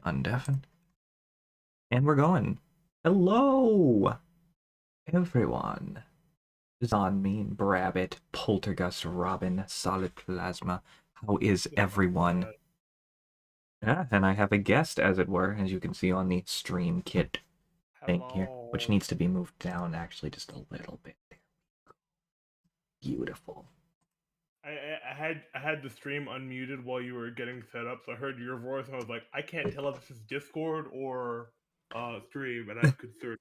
undeafen. And we're going. Hello, everyone. Zon, Mean, Brabbit, Poltergust, Robin, Solid Plasma. How is everyone? Yeah, and I have a guest, as it were, as you can see on the stream kit thing here, which Hello. needs to be moved down actually just a little bit. Beautiful. I had the stream unmuted while you were getting set up, so I heard your voice and I was like, I can't tell if this is Discord or stream, and I considered.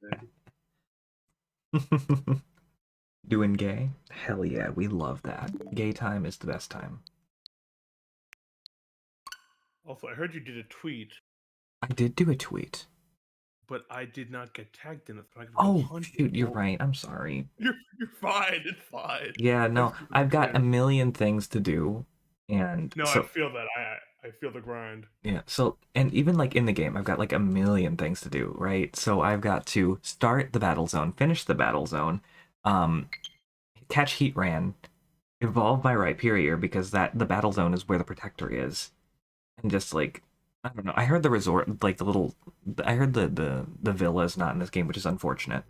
Doing gay? Hell yeah, we love that. Gay time is the best time. Also, I heard you did a tweet, I did do a tweet. but I did not get tagged in it, so I could go Oh, hunt shoot, you're you. right. I'm sorry. You're fine. It's fine. Yeah, no, Thanks for I've got a understanding. million things to do. And No, I so, feel that. I feel the grind. yeah, so, and even like in the game, I've got like a million things to do, right? So I've got to start the battle zone, finish the battle zone, um, catch Heatran, evolve my Rhyperior because that the battle zone is where the Protector is. And just like, I don't know, I heard the resort, like the little, I heard the villa is not in this game, which is unfortunate.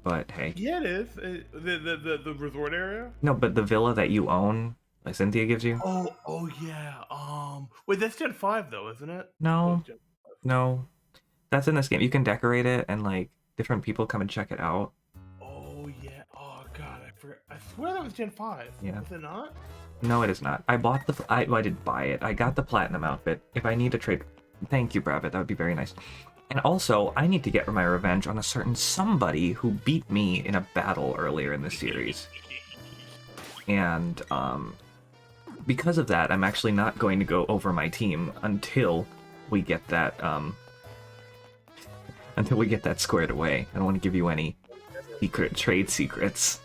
But hey. Yeah, it is. The resort area. No, but the villa that you own, like Cynthia gives you? Oh yeah. Wait, that's Gen 5 though, isn't it? Oh, No, it's Gen 5. no. That's in this game. You can decorate it and like different people come and check it out. Oh yeah. Oh god, I forgot. I swear that was Gen 5. Yeah. Was it not? No, it is not. I bought the. Well, I didn't buy it. I got the platinum outfit. If I need to trade, thank you, Brabbit. That would be very nice. And also, I need to get my revenge on a certain somebody who beat me in a battle earlier in the series. And because of that, I'm actually not going to go over my team until we get that squared away. I don't want to give you any secret trade secrets.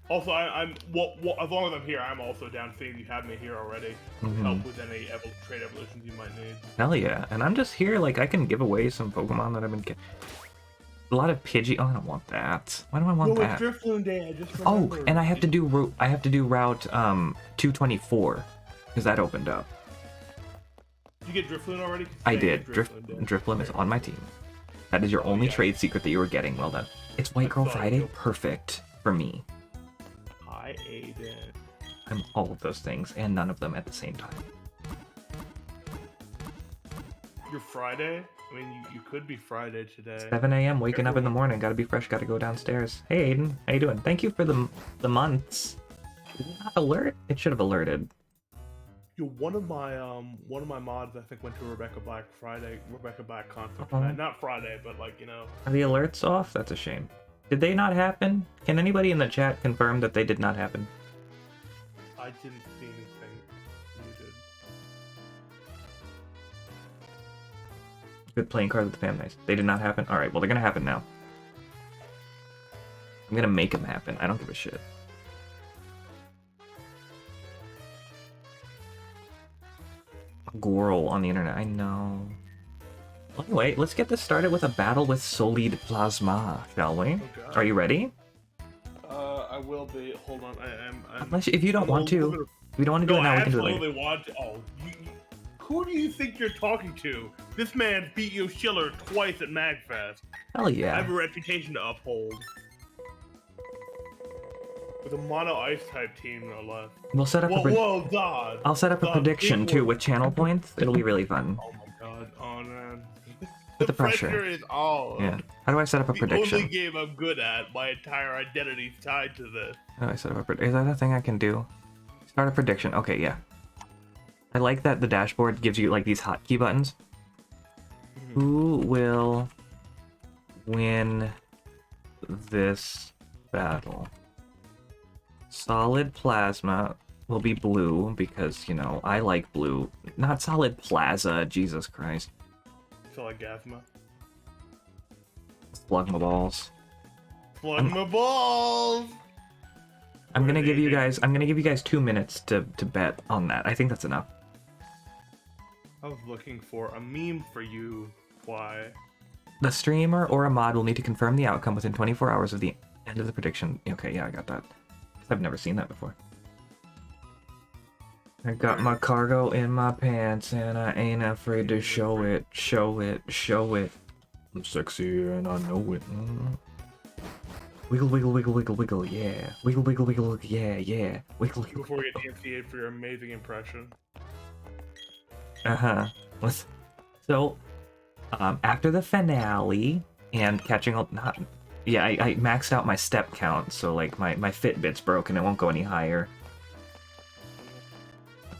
Also, I'm well, as long as I'm here, I'm also down seeing you have me here already. Help with any trade evolutions you might need. Hell yeah. And I'm just here, like, I can give away some Pokemon that I've been getting. A lot of Pidgey. Oh, I don't want that. Why do I want that? It's Drifloon Day. I just Oh, remembered. and I have to do route 224 because that opened up. Did you get Drifloon already? I did. Drifloon Day. Drifloon is on my team. That is your only yeah. trade secret that you were getting. Well done. It's White Girl saw Friday. you. Perfect for me. Hi, Aiden. I'm all of those things and none of them at the same time. Your Friday? I mean, you could be Friday today. 7 a.m. waking up in the morning. Gotta be fresh. Gotta go downstairs. Hey, Aiden. How you doing? Thank you for the months. Did it not alert? It should have alerted. Yo, one of my mods I think went to Rebecca Black concert tonight. Not Friday, but like, you know. Are the alerts off? That's a shame. Did they not happen? Can anybody in the chat confirm that they did not happen? I didn't see anything. You did. Good playing cards with the fan base. They did not happen? Alright, well they're gonna happen now. I'm gonna make them happen. I don't give a shit. Gorl on the internet. I know. Anyway, let's get this started with a battle with Solid Plasma, shall we? Okay. Are you ready? I will be. Hold on. I'm Unless if you don't want to. If you don't want to do it now, we can do it later. absolutely want to. Oh, who do you think you're talking to? This man beat Yo Schiller twice at MagFest. Hell I yeah. have a reputation to uphold. With a mono ice type team, no less. We'll set up Whoa, God. I'll set up a prediction too with channel points. It'll be really fun. Oh my God. Oh man. With the pressure. is on. Yeah. How do I set up a The prediction? only game I'm good at. My entire identity's tied to this. How do I set up a prediction? Is that a thing I can do? Start a prediction. Okay, yeah. I like that the dashboard gives you like these hotkey buttons. Who will win this battle? Solid Plasma will be blue because, you know, I like blue. Not Solid Plaza, Jesus Christ. So like Gasma. Plug my balls. Plug my balls! I'm gonna give you guys 2 minutes to bet on that. I think that's enough. I was looking for a meme for you. Why? The streamer or a mod will need to confirm the outcome within 24 hours of the end of the prediction. Okay, yeah, I got that. I've never seen that before. I got my cargo in my pants and I ain't afraid to show it, show it, show it. I'm sexy and I know it. Wiggle, wiggle, wiggle, wiggle, wiggle, yeah. Wiggle, wiggle, wiggle, yeah, yeah. Wiggle, wiggle. Before we get DMCA'd for your amazing impression. Uh-huh. So, after the finale and catching up, not, yeah, I maxed out my step count, so like my Fitbit's broken, it won't go any higher.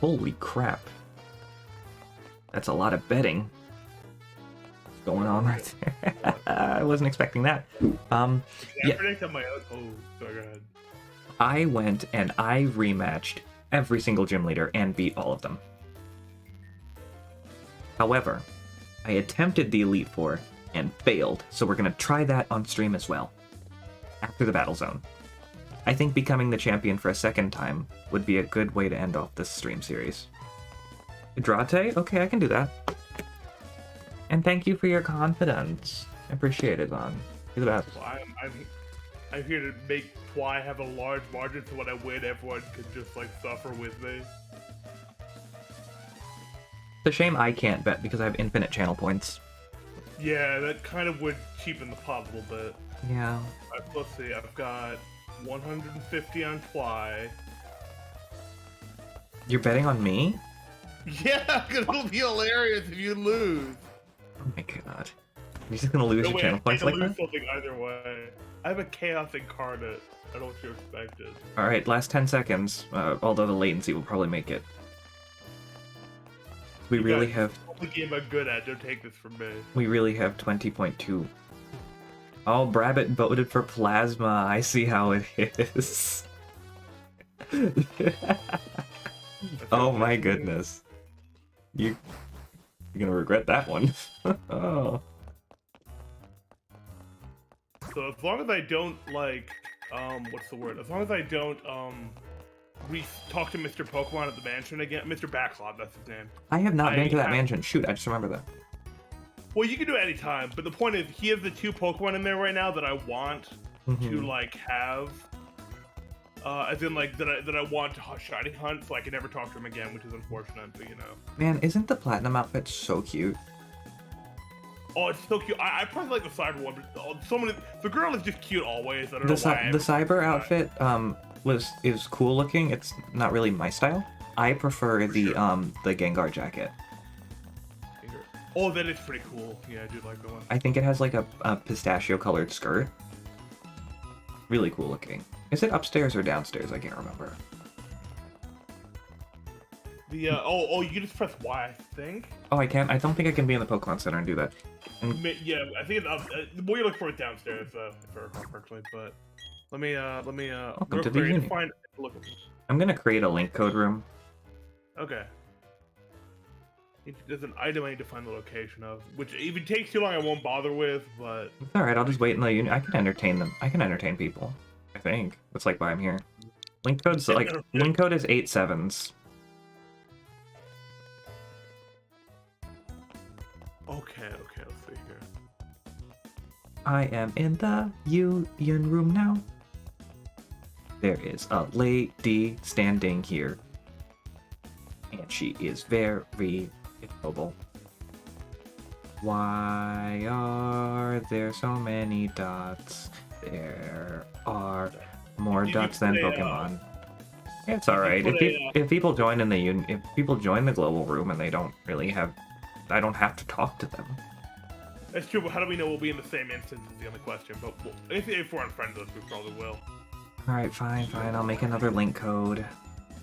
Holy crap. That's a lot of betting going on right there. I wasn't expecting that. I Yeah. predict on my own. Oh, sorry, go ahead. I went and I rematched every single gym leader and beat all of them. However, I attempted the Elite Four and failed, so we're going to try that on stream as well. After the Battle Zone. I think becoming the champion for a second time would be a good way to end off this stream series. Hydrate? Okay, I can do that. And thank you for your confidence. I appreciate it, Zon. You're the best. Well, I'm here to make Twy have a large margin so when I win, everyone can just like suffer with me. It's a shame I can't bet because I have infinite channel points. Yeah, that kind of would cheapen the pot a little bit. Yeah. Let's see, I've got 150 on Twy. You're betting on me? Yeah, because it'll be hilarious if you lose. Oh my god. You're just gonna lose No your way, channel I points can like lose that? something either way. I have a chaos incarnate. I don't know what you expected. Alright, last 10 seconds. Although the latency will probably make it. We You really guys, have... the game I'm good at. Don't take this from me. We really have 20.2. Oh, Brabbit voted for Plasma. I see how it is. Oh my goodness. You're gonna regret that one. Oh. So as long as I don't like, what's the word? As long as I don't, talk to Mr. Pokemon at the mansion again. Mr. Backlot, that's his name. I have not been to that mansion. Shoot, I just remember that. Well, you can do it anytime, but the point is, he has the 2 Pokemon in there right now that I want to like have, as in like that I want to shiny hunt, so I can never talk to him again, which is unfortunate, but you know. Man, isn't the platinum outfit so cute? Oh, it's so cute. I probably like the cyber one, but the girl is just cute always. I don't know why. The cyber outfit is cool looking. It's not really my style. I prefer the Gengar jacket. Oh, that is pretty cool. Yeah, I do like that one. I think it has like a pistachio colored skirt. Really cool looking. Is it upstairs or downstairs? I can't remember. The you can just press Y, I think. Oh, I can't. I don't think I can be in the Pokemon Center and do that. Yeah, I think it's up. The more you look for it downstairs, if I recall correctly. But let me. Welcome to the Union. I'm gonna create a link code room. Okay. There's an item I need to find the location of, which if it takes too long, I won't bother with. But It's all right. I'll just wait in the Union. I can entertain them. I can entertain people. I think that's like why I'm here. Link code's like link code is 8 7s. Okay, let's see here. I am in the Union room now. There is a lady standing here. And she is very immobile. Why are there so many dots? There are more dots than Pokemon. It's alright. If people join in the if people join the global room and they don't really have, I don't have to talk to them. That's true, but how do we know we'll be in the same instance is the only question. But if we're on friend list, we probably will. Alright, fine. I'll make another link code.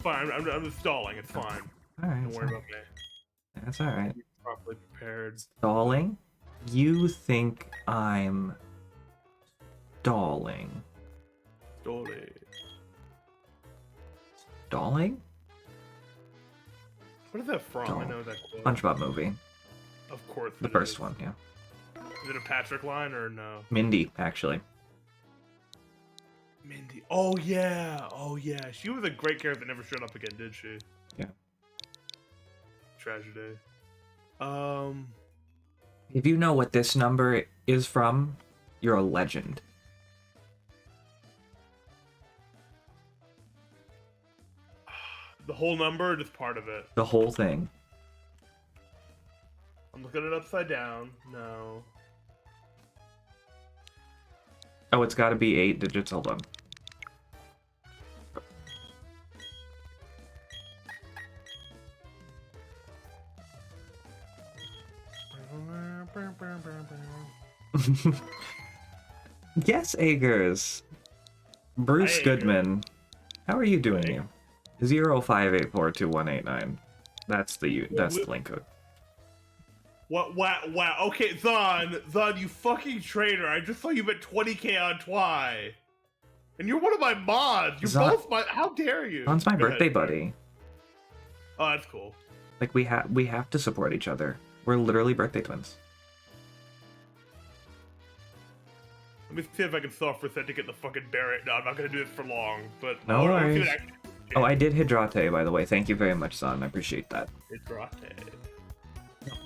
Fine, I'm just stalling. It's fine. Alright. Don't worry about me. That's alright. Properly prepared. Stalling? You think I'm stalling? Stalling? What is that from? I know that quote. SpongeBob movie. Of course. The first one, yeah. Is it a Patrick line or no? Mindy, actually. Mindy. Oh yeah. She was a great character that never showed up again, did she? Yeah. Tragedy. If you know what this number is from, you're a legend. The whole number or just part of it? The whole thing. I'm looking at it upside down. No. Oh, it's got to be 8 digits. Hold on. Yes, Agers. Bruce Hi, Goodman. How are you doing? Hey. You 05842189. That's the link code. What? Wow. Okay, Zon, you fucking traitor. I just saw you bet 20K on Twy. And you're one of my mods. You're Zon, both my. How dare you? Zon's my Go birthday ahead. buddy. Oh, that's cool. Like we have to support each other. We're literally birthday twins. Let me see if I can solve for a set to get the fucking Barret. No, I'm not gonna do this for long, but No I wanna see worries. what actually- Oh, I did Hydrate, by the way. Thank you very much, Zon. I appreciate that. It's rotten.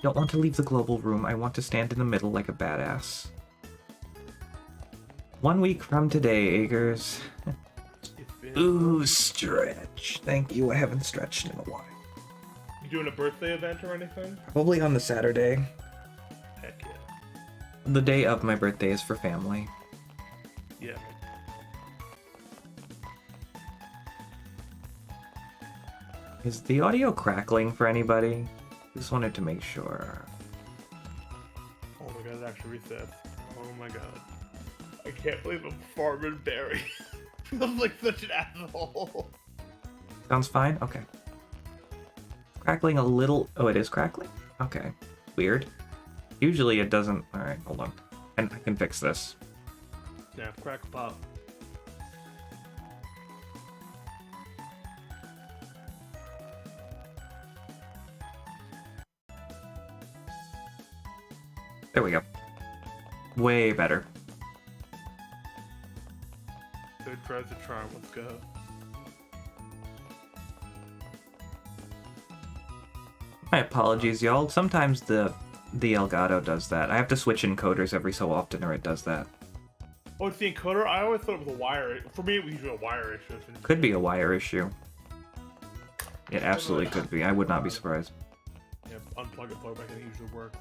Don't want to leave the global room. I want to stand in the middle like a badass. 1 week from today, Agers. Ooh, stretch. Thank you. I haven't stretched in a while. You doing a birthday event or anything? Probably on the Saturday. Heck yeah. The day of my birthday is for family. Yeah. Is the audio crackling for anybody? Just wanted to make sure. Oh my god, it actually resets. Oh my god. I can't believe I'm farming berry. Feels like such an asshole. Sounds fine? Okay. Crackling a little... Oh, it is crackling? Okay. Weird. Usually it doesn't... Alright, hold on. And I can fix this. Snap, crackle, pop. There we go. Way better. Good tries the charm, let's go. My apologies, y'all. Sometimes the Elgato does that. I have to switch encoders every so often or it does that. Oh, it's the encoder? I always thought it was a wire. For me, it was usually a wire issue. Could be a wire issue. It absolutely could be. I would not be surprised. Yeah, unplug it, plug it back in, it usually works.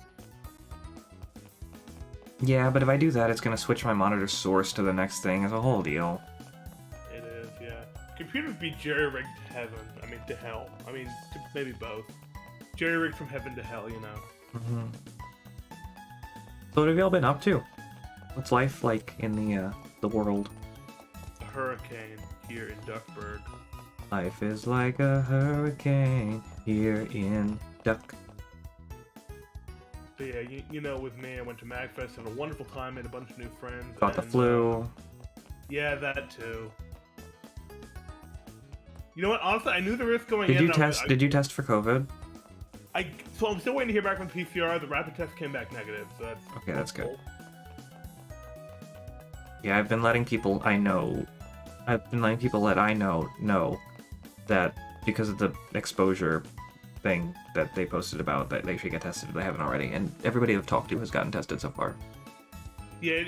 Yeah, but if I do that, it's going to switch my monitor source to the next thing. It's a whole deal. It is, yeah. Computers be jerry-rigged to heaven. I mean, to hell. I mean, maybe both. Jerry-rigged from heaven to hell, you know. Mm-hmm. So what have y'all been up to? What's life like in the world? A hurricane here in Duckburg. Life is like a hurricane here in Duck. So yeah, you know, with me, I went to MagFest, had a wonderful time, made a bunch of new friends. Got the flu. Yeah, that too. You know what? Honestly, I knew the risk going Did in. you test? Did you test for COVID? So I'm still waiting to hear back from PCR. The rapid test came back negative, so that's Okay, that's good. cool. Yeah, I've been letting people I know. I've been letting people that I know that because of the exposure thing that they posted about that they should get tested if they haven't already, and everybody I've talked to has gotten tested so far. Yeah,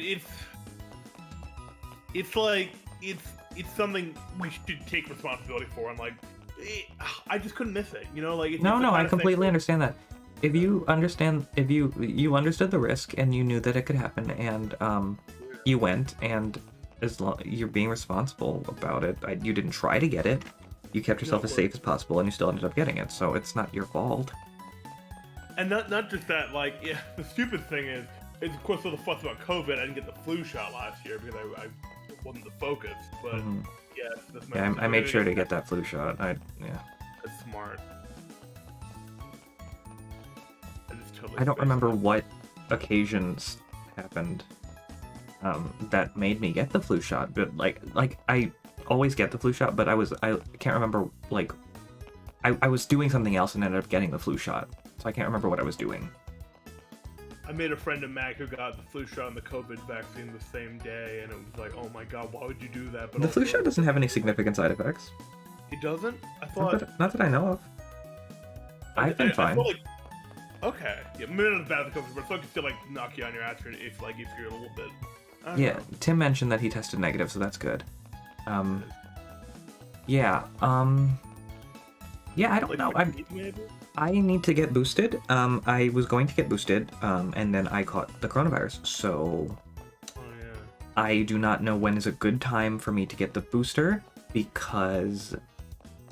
it's like it's something we should take responsibility for. And like, I just couldn't miss it. You know, like No, I kind of completely thing. understand that. If you understand, if you understood the risk and you knew that it could happen, and you went, and as long you're being responsible about it, you didn't try to get it. You kept yourself as safe as possible, and you still ended up getting it. So it's not your fault. And not just that, like, yeah, the stupid thing is of course all the fuss about COVID. I didn't get the flu shot last year because I wasn't the focus. But yes, that's my Yeah, I made sure to get that flu shot. Yeah. That's smart. Totally I don't remember what occasions happened that made me get the flu shot, but like I always get the flu shot, but I can't remember, like I was doing something else and ended up getting the flu shot, so I can't remember what I was doing. I made a friend of Mac who got the flu shot and the COVID vaccine the same day, and it was like, oh my god, why would you do that? But The flu also, shot doesn't have any significant side effects. It doesn't? I thought. Not that I know of. I've been I fine. felt like, okay, yeah, maybe not as bad as the COVID, but I feel like it still like knock you on your ass if you're a little bit. I don't Yeah, know. Tim mentioned that he tested negative, so that's good. Yeah, Yeah, I don't Like know. 15 maybe? I need to get boosted. I was going to get boosted, and then I caught the coronavirus. So Oh yeah. I do not know when is a good time for me to get the booster because,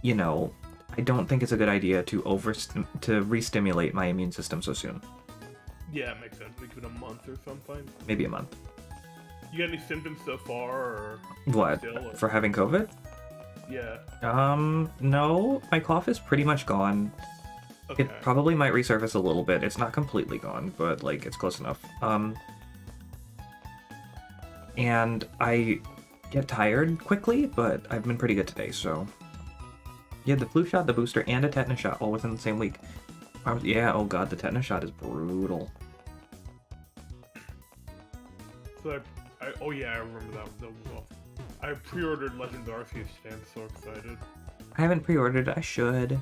you know, I don't think it's a good idea to re-stimulate my immune system so soon. Yeah, it makes sense. Like give it a month or something. Maybe a month. You got any symptoms so far, or What? still? Or... For having COVID? Yeah. No. My cough is pretty much gone. Okay. It probably might resurface a little bit. It's not completely gone, but like it's close enough. And I get tired quickly, but I've been pretty good today, so yeah, the flu shot, the booster, and a tetanus shot all within the same week. Yeah, oh god, the tetanus shot is brutal. So oh yeah, I remember that. That was awesome. I pre-ordered Legends Arceus today. I'm so excited. I haven't pre-ordered. I should.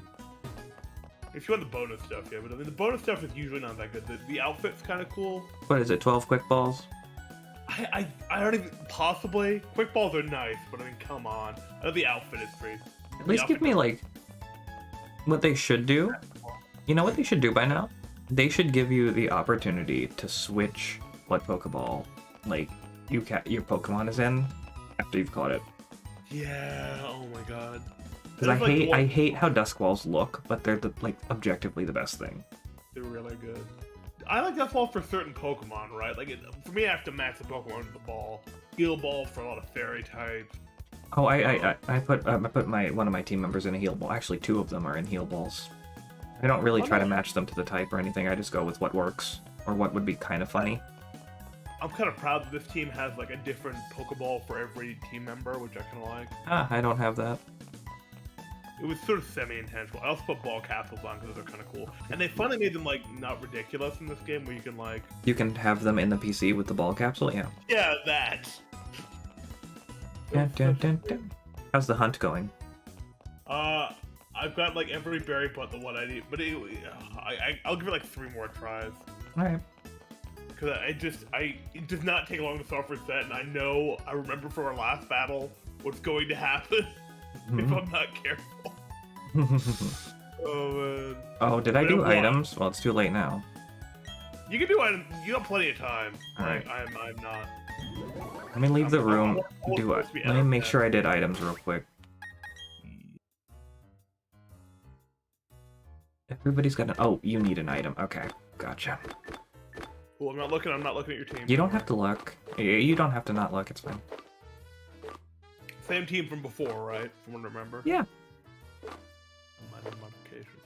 If you want the bonus stuff, yeah, but I mean the bonus stuff is usually not that good. The outfit's kind of cool. What is it? 12 quick balls? I don't even possibly. Quick balls are nice, but I mean, come on. I know the outfit is pretty. At least give me like what they should do. You know what they should do by now? They should give you the opportunity to switch what Pokeball like your Pokemon is in after you've caught it. Yeah. Oh my god. Because I hate how Duskwalls look, but they're like objectively the best thing. They're really good. I like Duskwall for certain Pokemon, right? Like for me, I have to match the Pokemon with the ball. Heal Ball for a lot of Fairy types. Oh, I put one of my team members in a heal ball. Actually, two of them are in heal balls. I don't really try to match them to the type or anything. I just go with what works or what would be kind of funny. I'm kind of proud that this team has like a different Pokeball for every team member, which I kind of like. Ah, I don't have that. It was sort of semi-intentional. I also put ball capsules on because those are kind of cool. And they finally made them like not ridiculous in this game, where you can like you can have them in the PC with the ball capsule. Yeah. Yeah, that. Dun, dun, dun, dun. How's the hunt going? I've got like every berry but the one I need, but I'll give it like 3 more tries. All right. Because it does not take long to solve for set, and I remember from our last battle what's going to happen if I'm not careful. Oh man. Oh, did I do items? Well, it's too late now. You can do items. You got plenty of time. All right. I'm not. Let me leave the room. Let me make sure I did items real quick. Everybody's got an. Oh, you need an item. Okay, gotcha. Well, I'm not looking at your team. You don't have to look. You don't have to not look. It's fine. Same team from before, right? From what I remember. Yeah. Minor modification.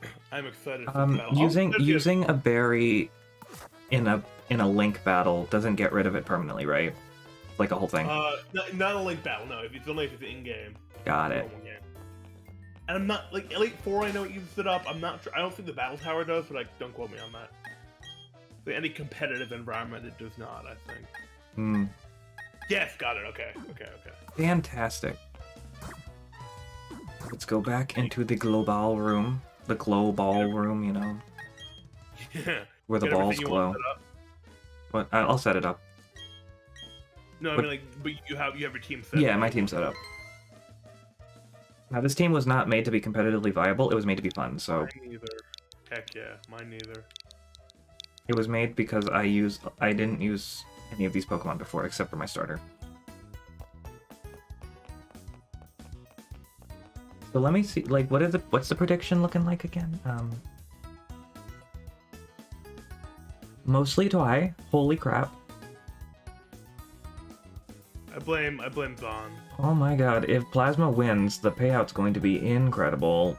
Okay. I'm excited. For using a berry in a link battle doesn't get rid of it permanently, right? Like a whole thing. Not a link battle. No, it's only if it's in game. Got it. And I'm not like Elite Four. I know it uses it up. I'm not sure. I don't think the Battle Tower does, but don't quote me on that. But any competitive environment, it does not. I think. Hmm. Yes, got it. Okay. Fantastic. Let's go back into the global room. The global room, you know. Yeah. Where the balls glow. But I'll set it up. No, I mean but you have your team set. Yeah, my team's set up. Now, this team was not made to be competitively viable. It was made to be fun, so... Mine neither. Heck yeah, mine neither. It was made because I didn't use any of these Pokemon before, except for my starter. So let me see, like, what's the prediction looking like again? Mostly Toai. Holy crap. I blame Zon. Oh my god, if Plasma wins, the payout's going to be incredible.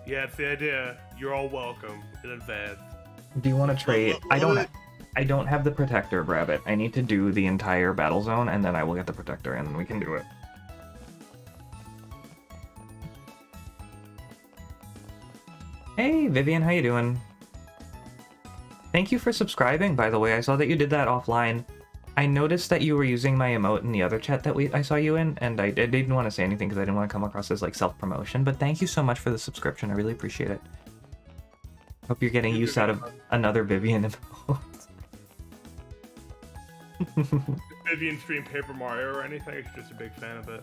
Yeah, it's the idea. You're all welcome in advance. Do you want to trade? I don't have the Protector, Rabbit. I need to do the entire battle zone, and then I will get the Protector, and we can do it. Hey, Vivian, how you doing? Thank you for subscribing, by the way. I saw that you did that offline. I noticed that you were using my emote in the other chat that I saw you in, and I didn't want to say anything because I didn't want to come across as like self-promotion, but thank you so much for the subscription. I really appreciate it. Hope you're getting use out of another Vivian emote. Vivian stream Paper Mario or anything, it's just a big fan of it.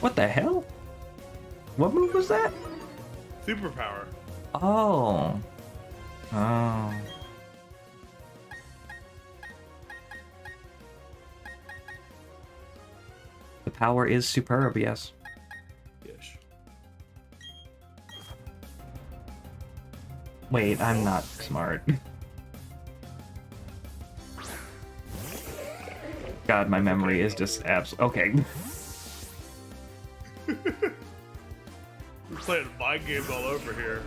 What the hell? What move was that? Superpower. Oh. Oh. The power is superb, yes. Yes. Wait, I'm not smart. God, my memory is just okay. We're playing mind games all over here.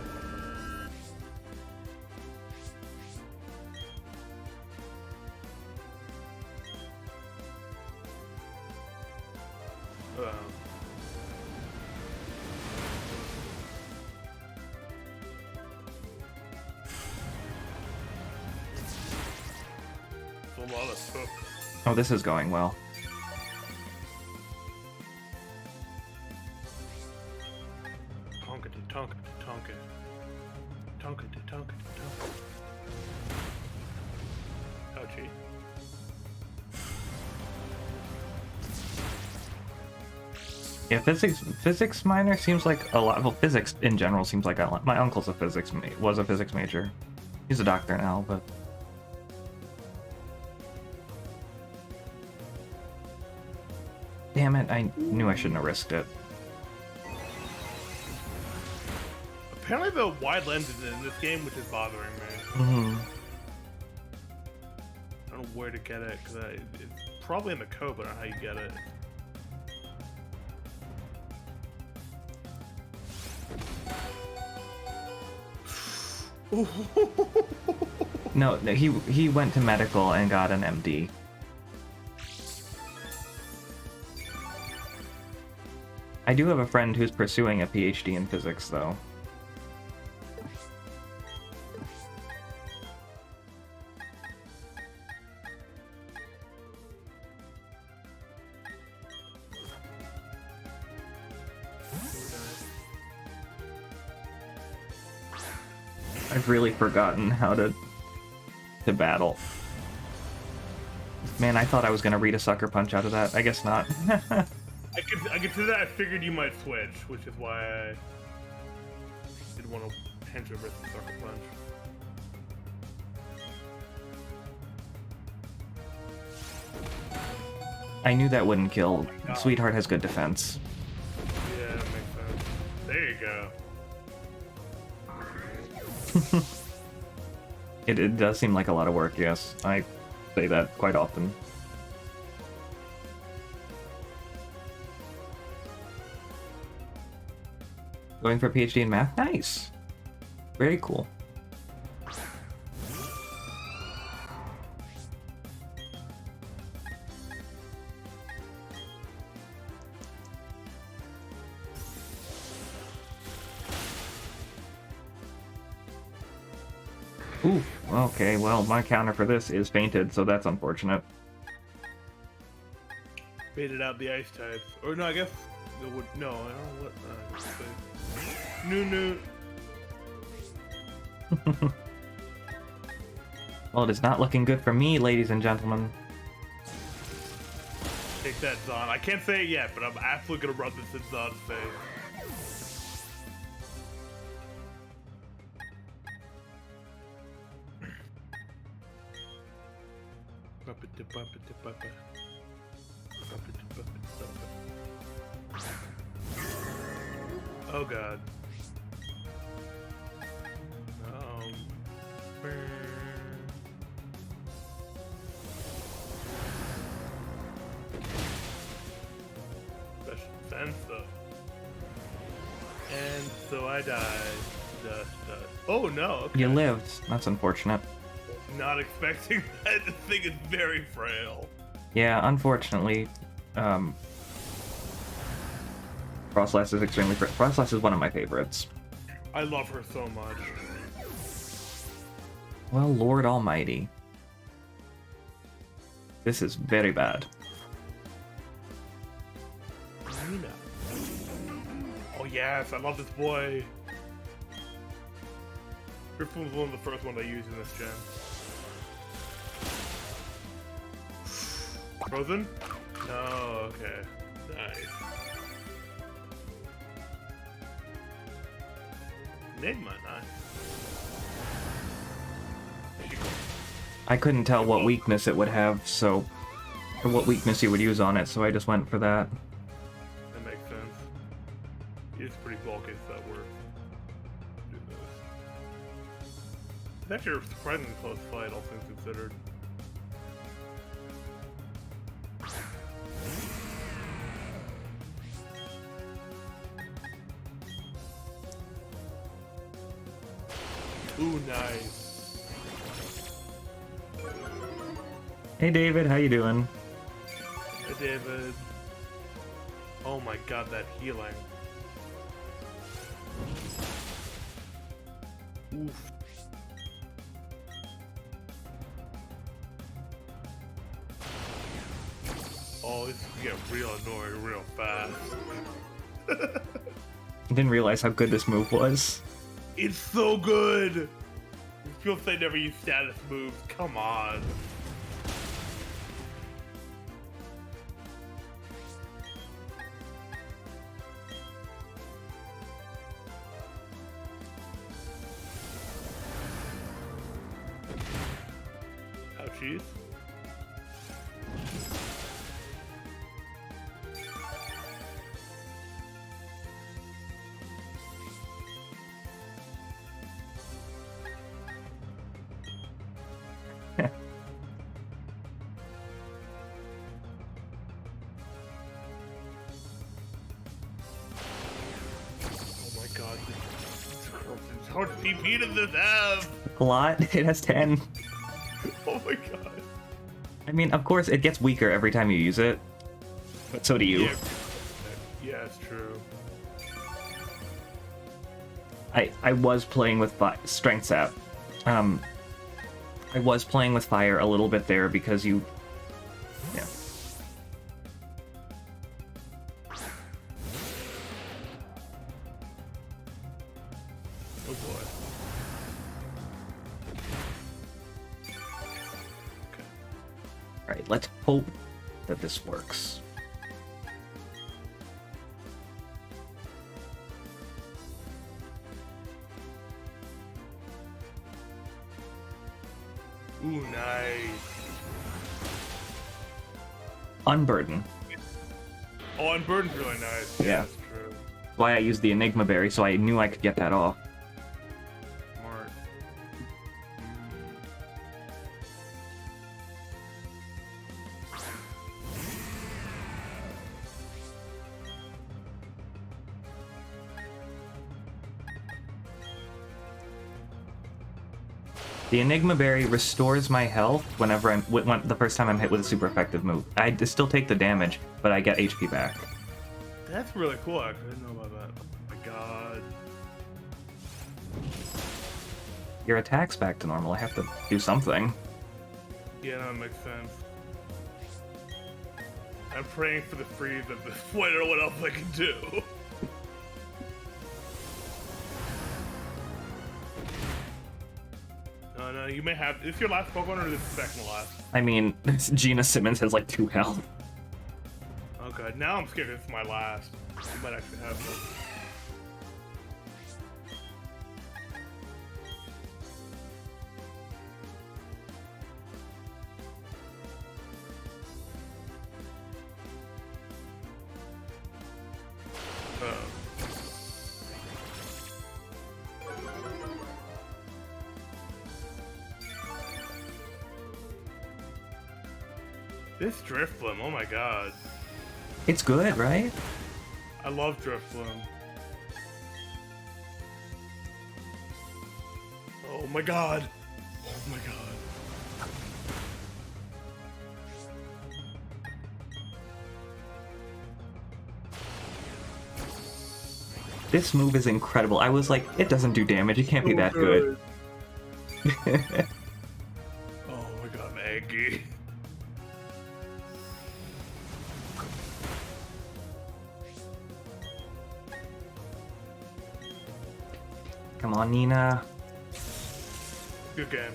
It's a lot of stuff. Oh, this is going well. Tonkity, tonkity, tonkity. Tonkity, tonkity, tonkity. Ouchie. Yeah, physics minor seems like a lot. Well, physics in general seems like a lot. My uncle's a was a physics major. He's a doctor now, but damn it, I knew I shouldn't have risked it. Apparently the wide lens is in this game, which is bothering me. Mm-hmm. I don't know where to get it, because it's probably in the code, but I don't know how you get it. No, he went to medical and got an MD. I do have a friend who's pursuing a PhD in physics, though. I've really forgotten how to battle. Man, I thought I was gonna read a sucker punch out of that. I guess not. I consider that I figured you might switch, which is why I didn't want to pinch over the sucker punch. I knew that wouldn't kill. Sweetheart has good defense. Yeah, that makes sense. There you go. It does seem like a lot of work, yes. I say that quite often. Going for a PhD in math? Nice! Very cool. Ooh, okay, well, my counter for this is fainted, so that's unfortunate. Baited out the ice types. Or no, I guess it would. No, I don't know what. No. Well, it is not looking good for me, ladies and gentlemen. Take that, Zon. I can't say it yet, but I'm absolutely gonna run this in Zon's face. Oh god. Special defense though. And so I died. Dust. Oh no. Okay. You lived. That's unfortunate. Not expecting that. This thing is very frail. Yeah, unfortunately, Frostlass is extremely. Frostlass is one of my favorites. I love her so much. Well, Lord Almighty, this is very bad. Oh yes, I love this boy. Griffin was one of the first ones I used in this gen. Frozen? No, okay. Nice. Enigma, nice. I couldn't tell what weakness it would have, so... Or what weakness you would use on it, so I just went for that. That makes sense. It's pretty bulky, so that works. Do this. It's actually a surprisingly close fight, all things considered. Ooh, nice. Hey David, how you doing? Hey, David. Oh my god, that healing. Oof. Oh, this is gonna get real annoying real fast. I didn't realize how good this move was. It's so good! People say never use status moves. Come on. Ouchies. Oh my god. How much PP does this have? A lot? It has 10. Oh my god. I mean, of course, it gets weaker every time you use it. But so do you. Yeah, it's true. I was playing with Strength Sap. I was playing with fire a little bit there because you... Yeah. Oh boy. Alright, let's hope that this works. Ooh, nice. Unburden. Oh, Unburden's really nice. Yeah. That's true. Why I used the Enigma Berry, so I knew I could get that off. Smart. The Enigma Berry restores my health whenever the first time I'm hit with a super effective move. I still take the damage, but I get HP back. That's really cool, actually. I didn't know about that. Oh my god. Your attack's back to normal. I have to do something. Yeah, that makes sense. I'm praying for the freeze at this point. I don't know what else I can do. No, you may have. Is this your last Pokemon or is this the second to last? I mean, Gina Simmons has like 2 health. Okay, now I'm scared this is my last. You might actually have this. This Drifloon, oh my god. It's good, right? I love Drifloon. Oh my god. Oh my god. This move is incredible. I was like, it doesn't do damage. It can't be that good. Oh my god, I'm angry. Come on, Nina. Good game.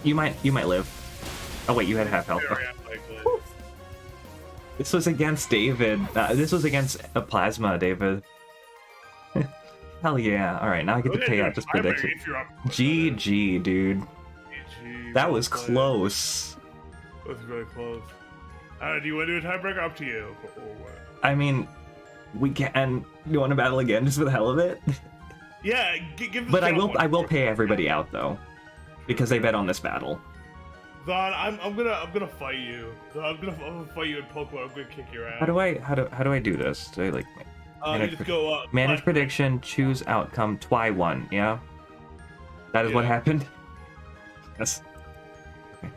You might live. Oh wait, you had half health. Very unlikely. This was against David. This was against a Plasma, David. Hell yeah. All right, now I get to Okay, pay do a out this tiebreaker prediction. if you're up for it, GG, dude. GG, That well was played. close. That was really close. Do you want to do a tiebreaker? Up to you. Or what? I mean, we can. You want to battle again just for the hell of it? Yeah, give the But I channel will. points I will for it. pay everybody out though, because they bet on this battle. Zon, I'm gonna fight you. Zon, I'm gonna fight you in Pokemon. I'm gonna kick your ass. How do I do this? Do I like You just go manage prediction, choose outcome, twy one? Yeah, that is what Yeah. happened. Yes. Okay.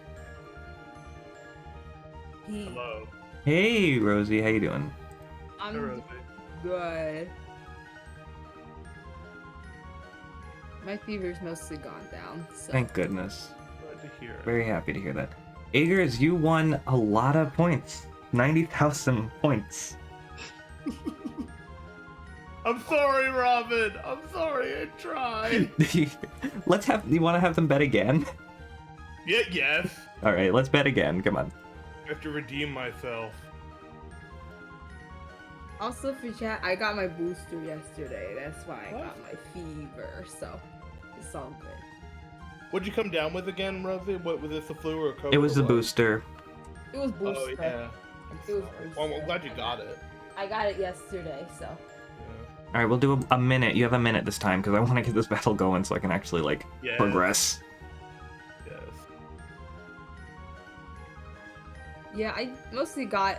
Hello. Hey, Rosie, how you doing? Hi, I'm Rosie. good. My fever's mostly gone down. So. Thank goodness. Glad to hear it. Very happy to hear that. Agers, you won a lot of points. 90,000 points. I'm sorry, Robin. I'm sorry. I tried. Let's have. You want to have them bet again? Yeah. Yes. All right, let's bet again. Come on. I have to redeem myself. Also for chat, I got my booster yesterday. That's why I What? got my fever. So it's all good. What'd you come down with again, Rosie? What was this, the flu or a COVID? It was or the what? booster. It was Oh booster. yeah. I'm It was sorry. booster. Well, I'm glad you got it. I got it yesterday. So Yeah. All right, we'll do a minute. You have a minute this time because I want to get this battle going so I can actually like Yes. progress. Yes. yeah, I mostly got.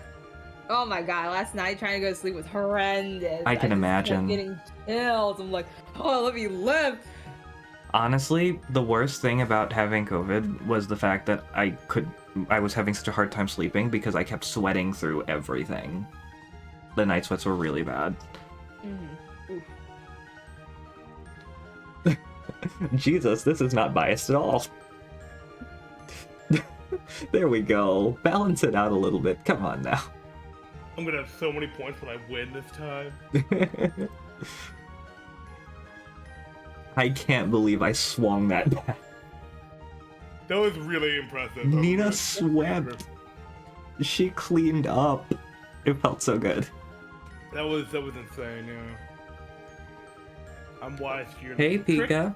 Oh my god! Last night trying to go to sleep was horrendous. I can just imagine. kept getting chills. I'm like, oh, let me live. Honestly, the worst thing about having COVID was the fact that I was having such a hard time sleeping because I kept sweating through everything. The night sweats were really bad. Mm-hmm. Jesus, this is not biased at all. There we go. Balance it out a little bit. Come on now. I'm gonna have so many points when I win this time. I can't believe I swung that back. That was really impressive. Nina That swept. She cleaned up. It felt so good. was insane. Yeah. I'm wise to your Hey, trick. Pika.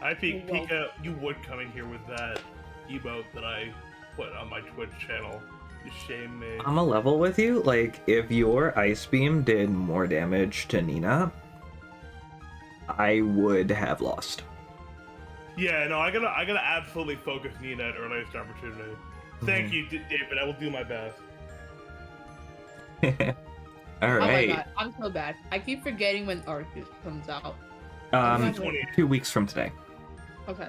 I think Well- Pika, you would come in here with that emote that I put on my Twitch channel. You shame me. I'm a level with you. Like, if your Ice Beam did more damage to Nina, I would have lost. Yeah, no, I gotta absolutely focus Nina at earliest opportunity. Thank you, David. I will do my best. All Oh my right. god, I'm so bad. I keep forgetting when Arceus comes out. 20. 2 weeks from today. Okay.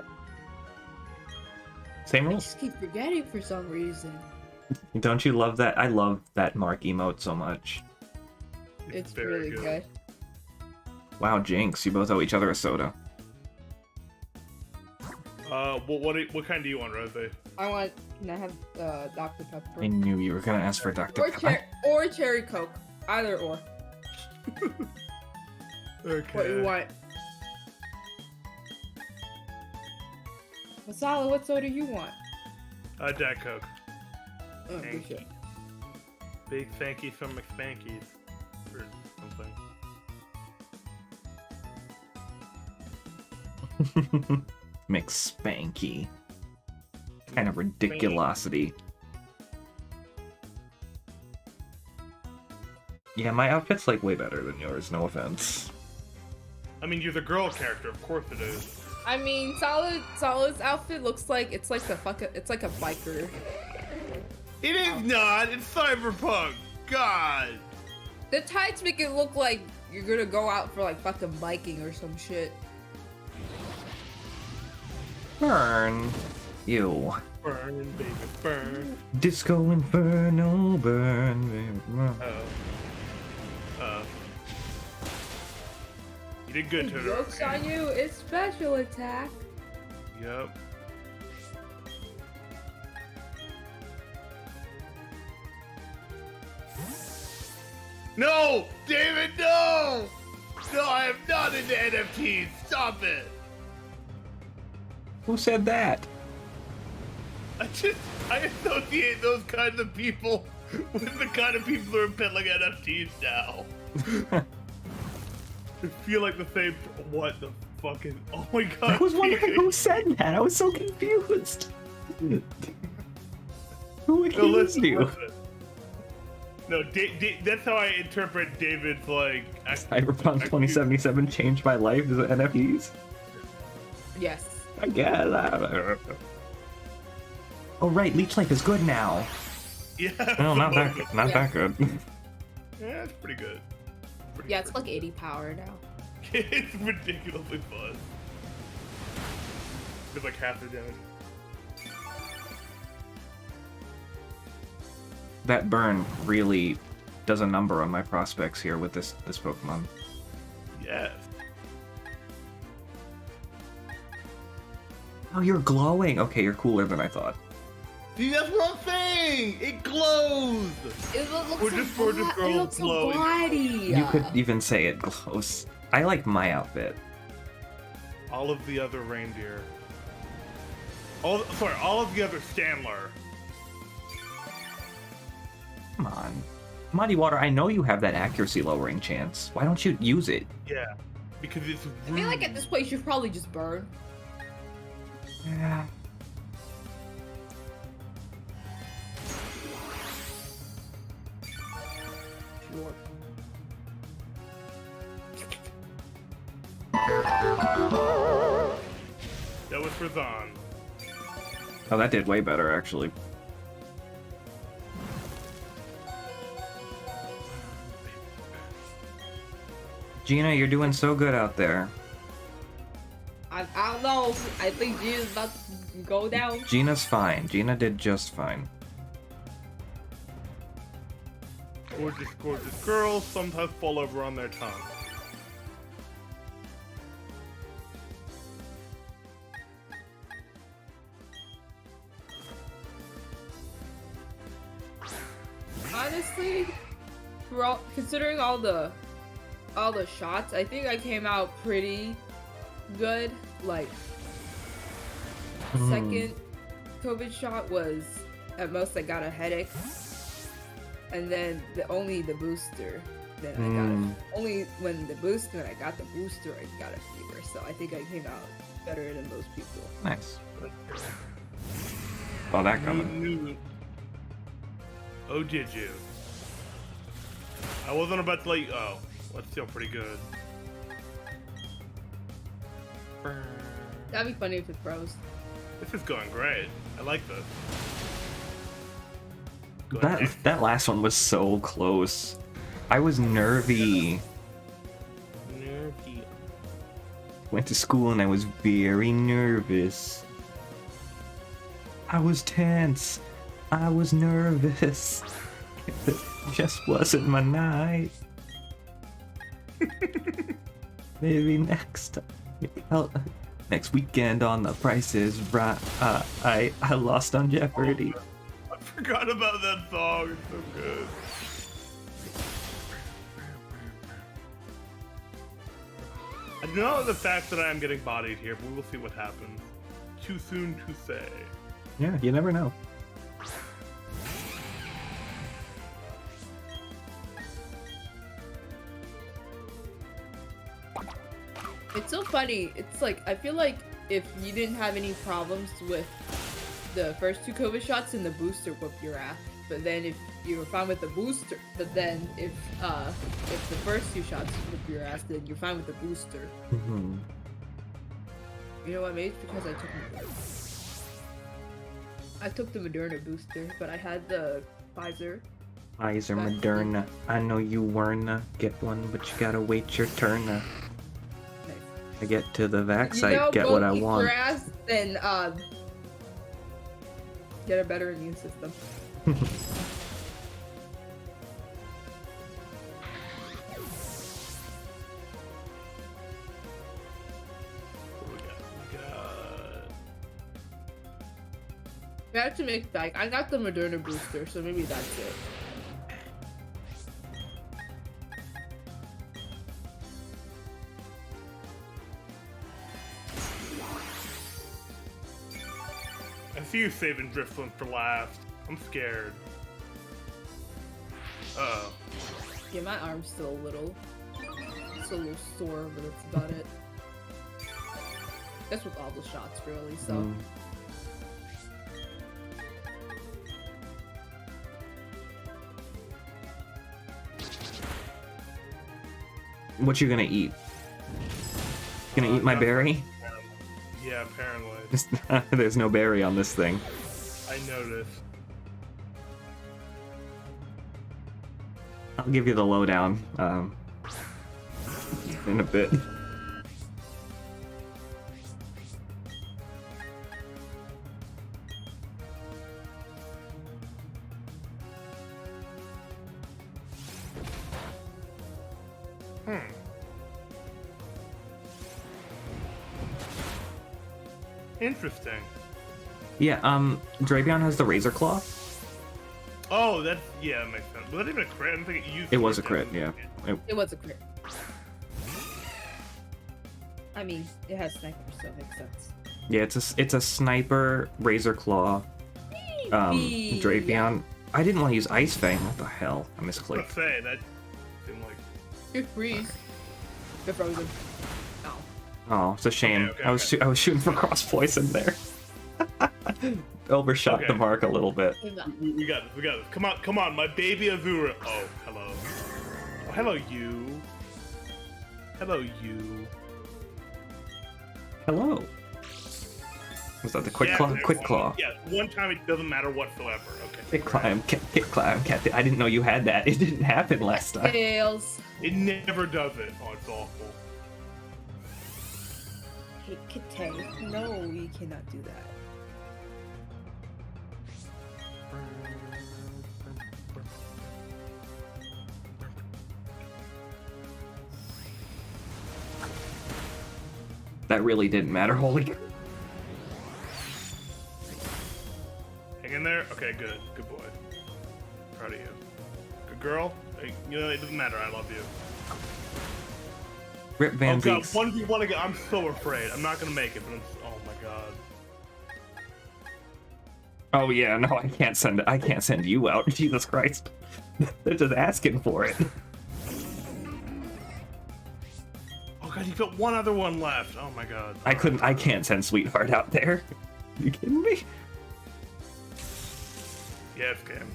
Same I rules. just keep forgetting for some reason. Don't you love that? I love that Mark emote so much. It's very really good. Wow, Jinx, you both owe each other a soda. What kind do you want, Rosie? I want. Can I have Dr. Pepper? I knew you were gonna ask for Dr. Or, Pepper. or cherry Coke. Either or. Okay. What you want? Masala, what soda you want? Jack Coke. Oh, Thank good shit. Big thankies from McSpankies. Or something. McSpanky. Kind of ridiculosity. Yeah, my outfit's like way better than yours, no offense. I mean, you're the girl character, of course it is. I mean, Solid's outfit looks like it's like it's like a biker. It is not. It's cyberpunk. God. The tights make it look like you're gonna go out for like fucking biking or some shit. Burn. Ew. Burn, baby, burn. Disco Inferno, burn, baby, burn. You did good, Totoro. Jokes on you, it's special attack. Yep. No! David, no! No, I am not into NFTs. Stop it. Who said that? I associate those kinds of people with the kind of people who are peddling NFTs now. I feel like the same. What the fucking? Oh my god! I was wondering PK. who said that. I was so confused. Who No, accused you? listen. No, that's how I interpret David's like. Cyberpunk 2077 changed my life as NFTs. Yes. I guess. Oh right, Leech Life is good now. Yeah. No, not that good. Not Yeah. that good. Yeah, it's pretty good. Pretty Yeah, it's like 80 power now. It's ridiculously fun. It's like half the damage. That burn really does a number on my prospects here with this Pokemon. Yes. Oh, you're glowing. Okay, you're cooler than I thought. See, that's what I'm saying. It glows. It looks We're so just gorgeous bla- girls it looks so glowing. body. You could even say it glows. I like my outfit. All of the other reindeer. All of the other Standler. Come on. Muddy Water, I know you have that accuracy lowering chance. Why don't you use it? Yeah, because it's. I feel like at this point you should probably just burn. Yeah. Sure. That was for Zon. Oh, that did way better, actually. Gina, you're doing so good out there. I don't know. I think Gina's about to go down. Gina's fine. Gina did just fine. Gorgeous, gorgeous girls sometimes fall over on their tongue. Honestly, considering all the shots, I think I came out pretty good. Like, second COVID shot was at most I got a headache, and then only the booster. Then I got only when I got the booster, I got a fever. So I think I came out better than most people. Nice. Saw that coming. Oh, did you? I wasn't about to let you. Oh, that's still pretty good. That'd be funny if it froze. This is going great. I like this. Go ahead. That last one was so close. I was nervy. Nervy. Went to school and I was very nervous. I was tense. I was nervous. It just wasn't my night. Maybe next time. Next weekend on The Price is Right. I lost on Jeopardy. I forgot about that song. It's so good. I know the fact that I am getting bodied here, but we will see what happens. Too soon to say. Yeah, you never know. It's so funny. It's like, I feel like if you didn't have any problems with the first two COVID shots, then the booster whooped your ass. But then if you were fine with the booster, but then if the first two shots whooped your ass, then you're fine with the booster. Mm-hmm. You know what? Maybe it's because I took the Moderna booster, but I had the Pfizer. Pfizer, Moderna. I know you weren't get one, but you gotta wait your turn. Nice. I get to the vac You site, know, get go what I kick want. your ass and get a better immune system. We have to make back. I got the Moderna booster, so maybe that's it. I see you saving Drifloon for last. I'm scared. Uh-oh. Yeah, my arm's still a little a little sore, but that's about it. That's with all the shots, really. So. What you gonna eat? Gonna eat my berry? Yeah, apparently. There's no berry on this thing. I noticed. I'll give you the lowdown in a bit. Interesting. Yeah, Dravion has the Razor Claw. Oh, that makes sense. Was that even a crit? I don't think it used. It was a crit, yeah. It was a crit. I mean, it has sniper, so it makes sense. Yeah, it's a sniper Razor Claw. Dravion. Yeah. I didn't want to use Ice Fang. What the hell? I I was misclicked. gonna say that seemed like. You freeze. You're frozen. Oh. Oh, it's a shame. Okay, I was shooting for cross poison there. Overshot the mark a little bit. We got this. We got this. Come on, my baby Azura. Oh, hello. Oh, hello, you. Hello, you. Hello. Was that the quick claw? Quick claw. Yeah, one time it doesn't matter whatsoever. Okay. Kick climb, kick climb, cat. I didn't know you had that. It didn't happen last time. Tails. It never does it. Oh, it's awful. Hey, Kite. No, you cannot do that. That really didn't matter. Holy. Hang in there. Okay, good. Good boy. Proud of you. Good girl. Hey, you know, it doesn't matter. I love you. Rip Van Oh god, Zeeks. 1v1 again. I'm so afraid. I'm not gonna make it, but oh my god. Oh yeah, no, I can't send you out. Jesus Christ. They're just asking for it. Oh god, you got one other one left. Oh my god. I can't send Sweetheart out there. You kidding me? Yes, Cam.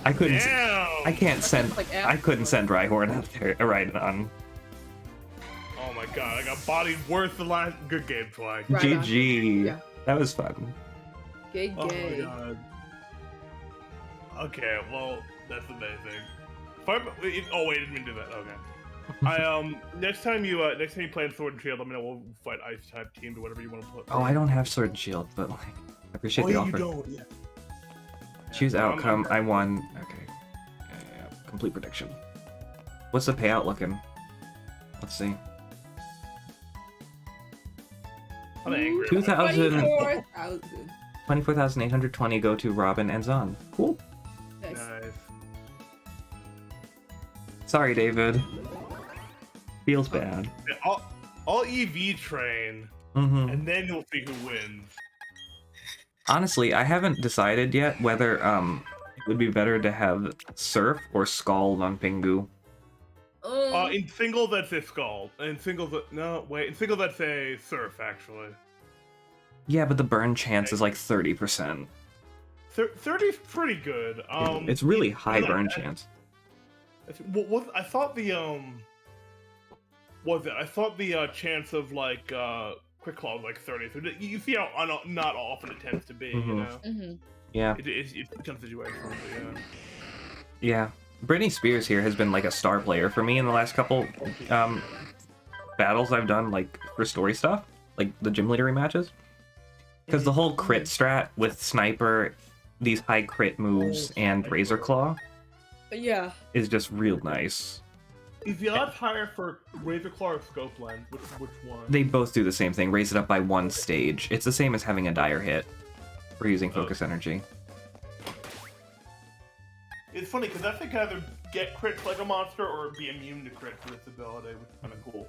I couldn't. Damn! I can't send. Like I couldn't send Rhyhorn out there. Right on. Oh my god, I got bodied worse than last. Good game, Flag. Right on. GG. Yeah. That was fun. Gay. Oh my god. Okay, well, that's amazing. Oh wait, I didn't mean to do that. Okay. Next time you play in Sword and Shield, let me know. We'll fight Ice type team to whatever you want to play. Oh, I don't have Sword and Shield, but like, I appreciate the you offer. don't. Yeah. Choose Yeah, outcome. I won. Okay. Yeah. Complete prediction. What's the payout looking? Let's see. I'm angry. 24,000. 24,820 go to Robin and Zon. Cool. Nice. Nice. Sorry, David. Feels bad. Yeah, I'll EV train, Mm-hmm. and then you'll see who wins. Honestly, I haven't decided yet whether it would be better to have Surf or Scald on Pingu. In singles, that's a Scald. In singles, no, wait. In singles, that's a Surf, actually. Yeah, but the burn chance is like 30%. 30's pretty good. It's really high burn chance. I thought the I thought the chance of like Quick Claw was like 30. So you see how not often it tends to be, you know. Mm-hmm. Yeah. It's a tough situation, but yeah. Yeah. Britney Spears here has been like a star player for me in the last couple battles I've done, like for story stuff, like the gym leader rematches. Because the whole crit strat with Sniper, these high crit moves, and Razor Claw Yeah. is just real nice. Is the odds higher for Razor Claw or Scope Lens? Which one? They both do the same thing, raise it up by one stage. It's the same as having a dire hit for using focus energy. It's funny because I think either get crits like a monster or be immune to crit for its ability, which is kind of cool.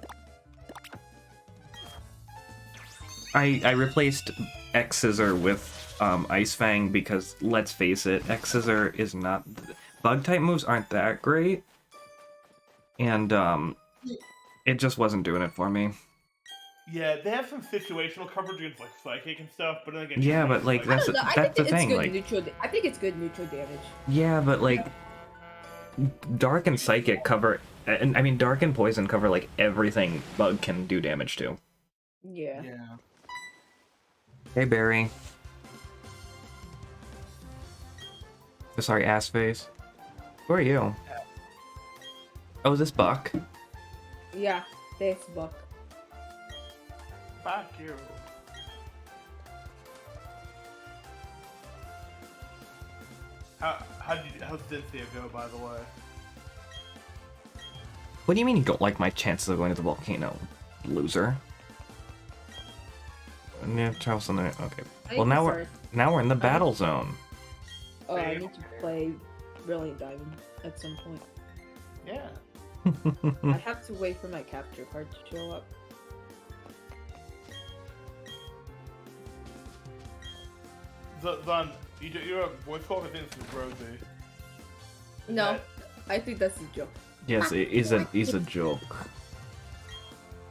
I replaced X Scissor with Ice Fang because, let's face it, X Scissor is not... Bug type moves aren't that great. And It just wasn't doing it for me. Yeah, they have some situational coverage against like psychic and stuff, but then again, Yeah, but like I don't know. I that's think the it's thing. good Like, neutral. I think it's good neutral damage. yeah, but like, dark and psychic cover, and I mean dark and poison cover like everything bug can do damage to. Yeah. Yeah. Hey Barry. Oh, sorry, ass face. Who are you? Oh, is this Buck? Yeah. Thanks, Buck. Fuck you. How's Cynthia go, by the way? What do you mean you don't like my chances of going to the volcano, loser? Yeah, Charles on there. Okay. Well, now we're in the battle zone. Oh, I need to play Brilliant Diamond at some point. Yeah. I have to wait for my capture card to show up. Zon, you're a voice call. I think this is Rosie. No, I think that's a joke. Yes, it is a joke.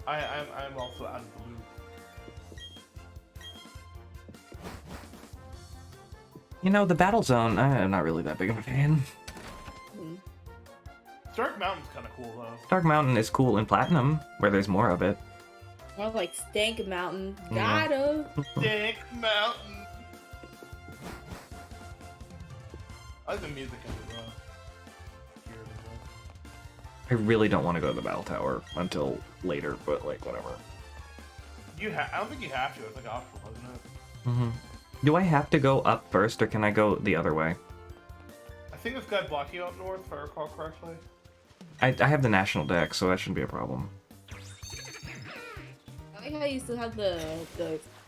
I'm also out of the loop. You know, the battle zone, I'm not really that big of a fan. Stark Mountain's kind of cool though. Dark Mountain is cool in Platinum, where there's more of it. More like Stank Mountain. Yeah. Gotta. Dick Mountain. I like the music in it though. I really don't want to go to the battle tower until later, but like, whatever. I don't think you have to. It's like optional, isn't it? Mm-hmm. Do I have to go up first, or can I go the other way? I think this guy blocking you up north, if I recall correctly. I have the national deck, so that shouldn't be a problem. I like how you still have the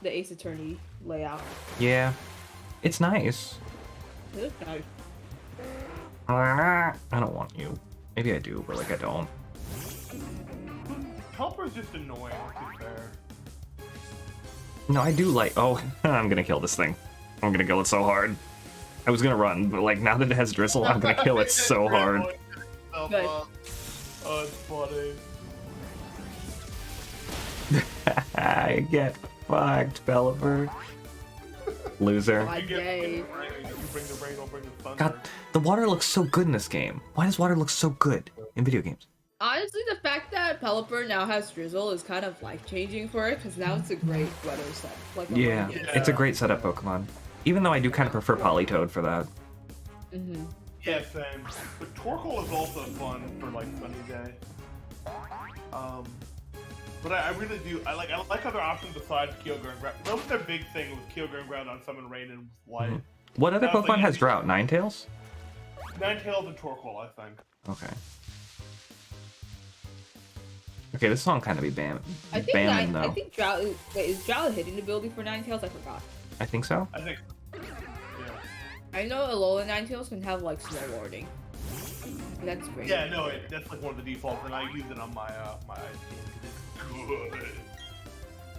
Ace Attorney layout. Yeah. It's nice. It looks nice. I don't want you. Maybe I do, but like I don't. Helper's just annoying, to be fair. No, I do like... Oh, I'm gonna kill this thing. I'm gonna kill it so hard. I was gonna run, but like now that it has Drizzle, I'm gonna kill it so hard. Good. Oh, it's funny. I get fucked, Belliver. Loser. My day. You bring the rain, I'll bring the thunder. God, the water looks so good in this game. Why does water look so good in video games? Honestly, the fact that Pelipper now has Drizzle is kind of life-changing for it, because now it's a great weather set. Like a Yeah, it's a great setup Pokemon. Even though I do kind of prefer Politoed for that. Mm-hmm. Yeah, same. But Torkoal is also fun for like sunny day. But I really do. I like other options besides Kyogre and Ground. That was their big thing with Kyogre and Ground on Summon Rain and Light. Mhm. What other Sounds Pokemon like has you- Drought? Ninetales? Ninetales and Torkoal, I think. Okay. Okay, this song kind of be banning I think though. I think Drought is, wait, is Drought a hidden ability for Ninetales? I forgot. I think so. I think. Yeah. I know Alola Ninetales can have like snow warding. And that's great. Yeah, no, that's like one of the defaults, and I use it on my my team because it's good.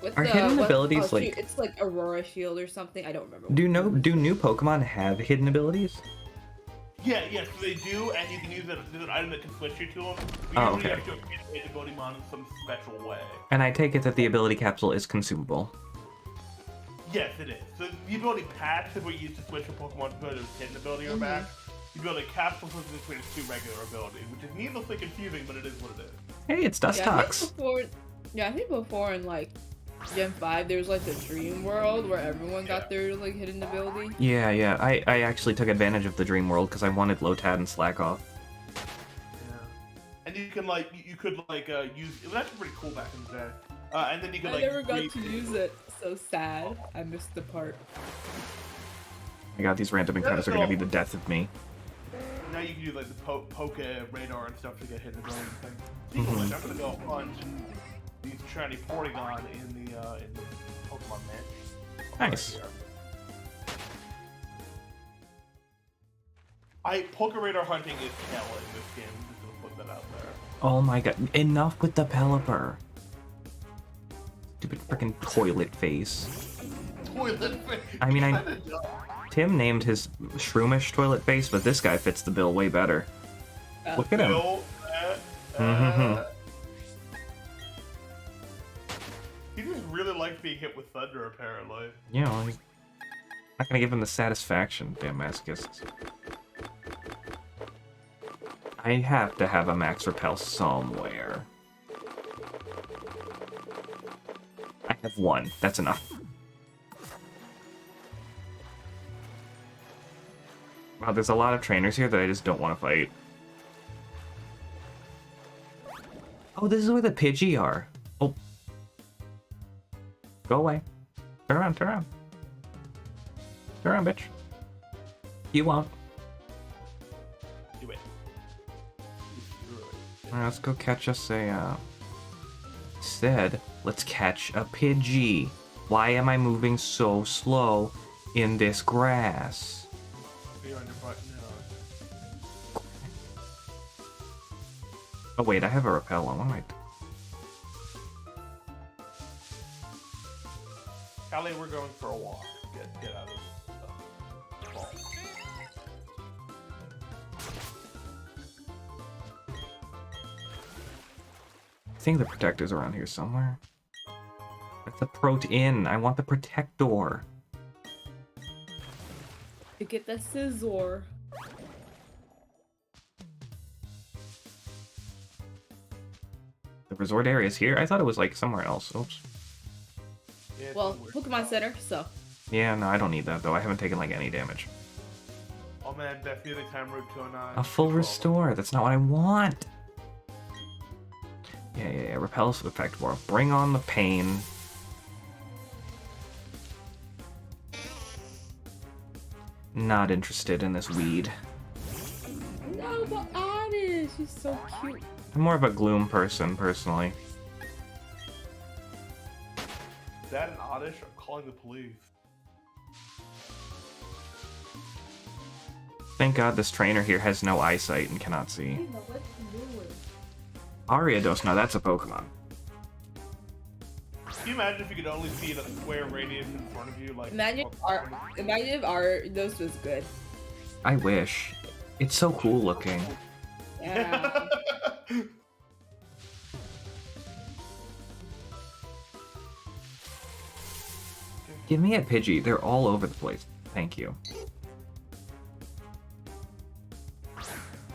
With Are hidden abilities, shoot, like- it's like Aurora Shield or something? I don't remember. Do new Pokemon have hidden abilities? Yeah, yes, they do, and you can use it. There's an item that can switch you to them. You Oh, usually okay. have to activate the ability mon in some special way. And I take it that the ability capsule is consumable. Yes, it is. So the ability patch is what you use to switch a Pokemon to its hidden ability or back. The ability capsule switches between its two regular abilities, which is needlessly confusing, but it is what it is. Hey, it's I Dustox. think before in like Gen 5 there was like the Dream World where everyone got their like hidden ability. Yeah. I actually took advantage of the Dream World because I wanted Lotad and Slack off. Yeah. And you can like you could like use it was actually pretty cool back in the day. And then you could I like never got to use it. So sad. I missed the part. My god, these random encounters are gonna be the death of me. Now you can use like the Poke radar and stuff to get hidden ability and things. Speaking of which, I'm gonna go punch these shiny Porygon in the Pokemon match. Nice. Poke radar hunting is hell in this game. I'm just gonna put that out there. Oh my god, enough with the Pelipper. Stupid freaking toilet face. Toilet face. I mean, Tim named his Shroomish toilet face, but this guy fits the bill way better. Look at him. Bill, Mhm. like being hit with thunder, apparently. You know, he's not gonna give him the satisfaction, damn masochists. I have to have a max repel somewhere. I have one. That's enough. Wow, there's a lot of trainers here that I just don't want to fight. Oh, this is where the Pidgey are. Oh. Go away. Turn around, turn around. Turn around, bitch. You won't. Do it. Alright, let's go catch us a, Instead, let's catch a Pidgey. Why am I moving so slow in this grass? Be on your butt now. Oh wait, I have a repel on. What am I... Callie, we're going for a walk. Get out of this stuff. Ball. I think the protector's around here somewhere. That's a Protein. I want the protector. To get the scissor. The resort area is here? I thought it was like somewhere else. Oops. Yeah, Well, it's weird. Pokemon Center, so. Yeah, no, I don't need that though. I haven't taken like any damage. Oh man, that feeling time Route 209. A full restore. That's not what I want. Yeah. Repels effect war. Bring on the pain. Not interested in this weed. No, but Honest, she's so cute. I'm more of a gloom person, personally. Is that an oddish? I'm calling the police. Thank God this trainer here has no eyesight and cannot see. Ariados, now that's a Pokemon. Can you imagine if you could only see the square radius in front of you? Like, Imagine if Ardos was good. I wish. It's so cool looking. Yeah. Give me a Pidgey. They're all over the place. Thank you.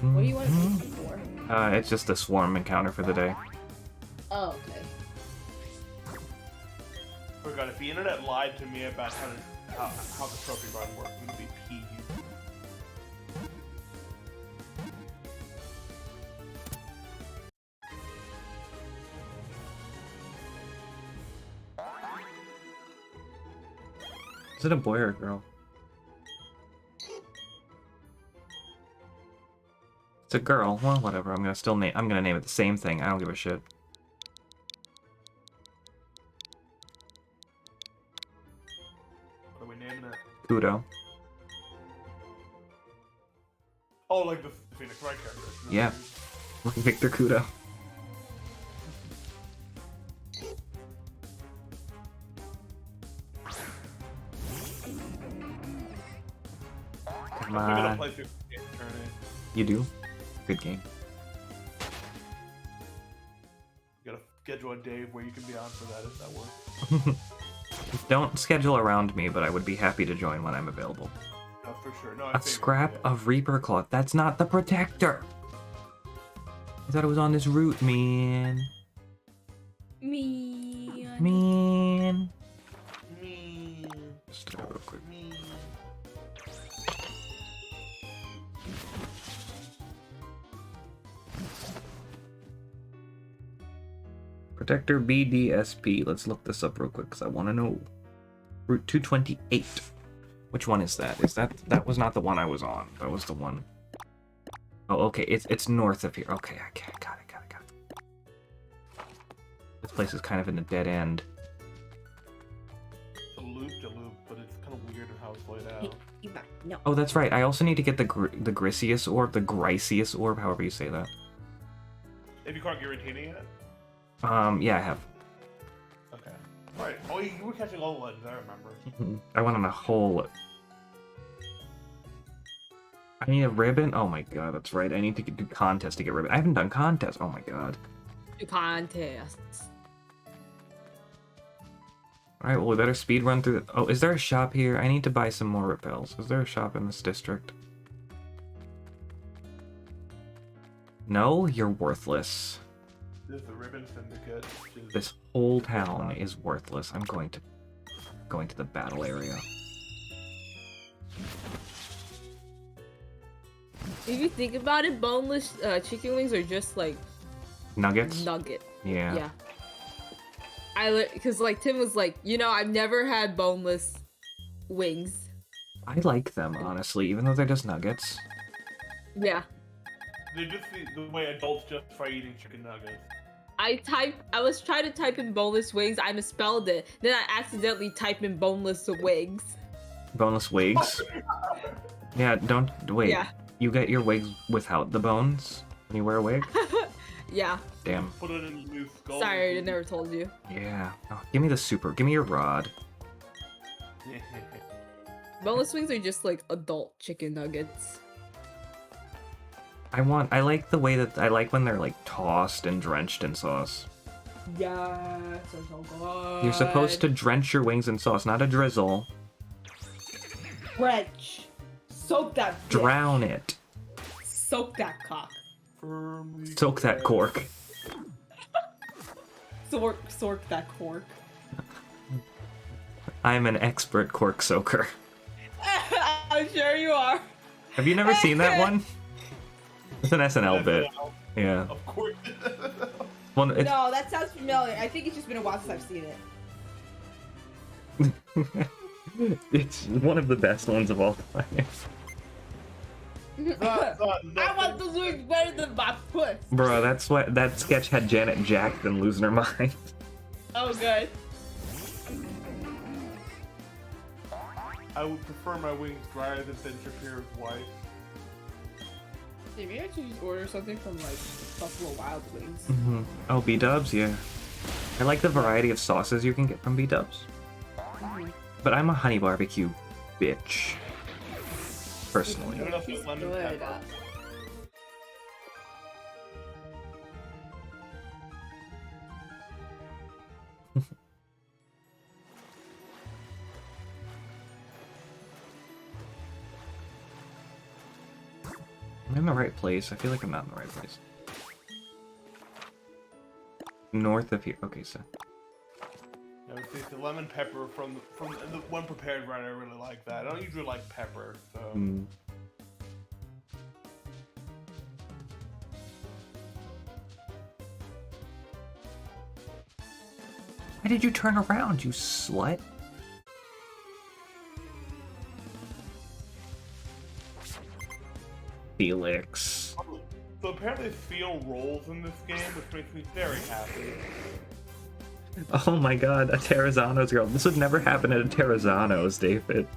What do you want to use it for? It's just a swarm encounter for the day. Oh, okay. Oh god, if the internet lied to me about how the trophy run works, I'm gonna be peeved. Is it a boy or a girl? It's a girl. Well, whatever. I'm gonna name it the same thing. I don't give a shit. What are we naming it? Kudo. Oh, like the Phoenix Wright character. Yeah. Victor Kudo. Come I'm gonna on. play through the game, turn it. You do? Good game. You gotta schedule a day where you can be on for that if that works. Don't schedule around me, but I would be happy to join when I'm available. No, for sure. No, I A figured, scrap yeah. of Reaper Cloth. That's not the protector. I thought it was on this route, man. Me. Man. Me. Just real quick. Me. Protector BDSP. Let's look this up real quick because I want to know. Route 228. Which one is that? That was not the one I was on. That was the one. Oh, okay. It's north of here. Okay, I got it. This place is kind of in a dead end. A loop, but it's kind of weird in how it's laid Hey, out. Eva, no. Oh, that's right. I also need to get the Grisius orb, the Grisius orb, however you say that. Have you caught Giratina yet? Yeah, I have. Okay. Right. Oh, you were catching all the legends, I remember. I went on a whole... I need a ribbon? Oh my god, that's right. I need to do contest to get ribbon. I haven't done contest. Oh my god. Do contests. Alright, well, we better speed run through. Oh, is there a shop here? I need to buy some more repels. Is there a shop in this district? No, you're worthless. There's the Ribbon Syndicate. This whole town is worthless. I'm going to the battle area. If you think about it, boneless chicken wings are just like Nuggets? nugget. Yeah. Yeah. Because like Tim was like, I've never had boneless wings. I like them, honestly, even though they're just nuggets. Yeah. They're just the way adults justify eating chicken nuggets. I was trying to type in boneless wings, I misspelled it. Then I accidentally typed in boneless wigs. Boneless wigs? Yeah, wait. Yeah. You get your wigs without the bones when you wear a wig? Yeah. Damn. Put it in a new skull. Sorry, I never told you. Yeah. Oh, give me give me your rod. Boneless wings are just like adult chicken nuggets. I like the way that I like when they're like tossed and drenched in sauce. Yes, they're so good. You're supposed to drench your wings in sauce, not a drizzle. Drench. Soak that bitch. Drown it. Soak that cock. Firmly Soak that cork. Sork that cork. I'm an expert cork soaker. I'm sure you are. Have you never seen that one? It's an SNL bit. Yeah. Of course. Well, it's, No, that sounds familiar. I think it's just been a while since I've seen it. it's one of the best ones of all time. I want the wings better than my puss. Bro, that sketch had Janet Jackson losing her mind. Oh, good. I would prefer my wings drier than Ben Shapiro's wife. Maybe I should just order something from like Buffalo Wild Wings. Mm-hmm. Oh, B-dubs, yeah. I like the variety of sauces you can get from B-dubs. Mm-hmm. But I'm a honey barbecue bitch. Personally. What else is lemon Good. pepper? I'm in the right place. I feel like I'm not in the right place. North of here. Okay, so. No, see, the lemon pepper from the one prepared run, I really like that. I don't usually like pepper, so. Mm. Why did you turn around, you slut? Felix. So apparently Theo rolls in this game, which makes me very happy. Oh my god, a Terrazano's girl. This would never happen at a Terrazano's, David.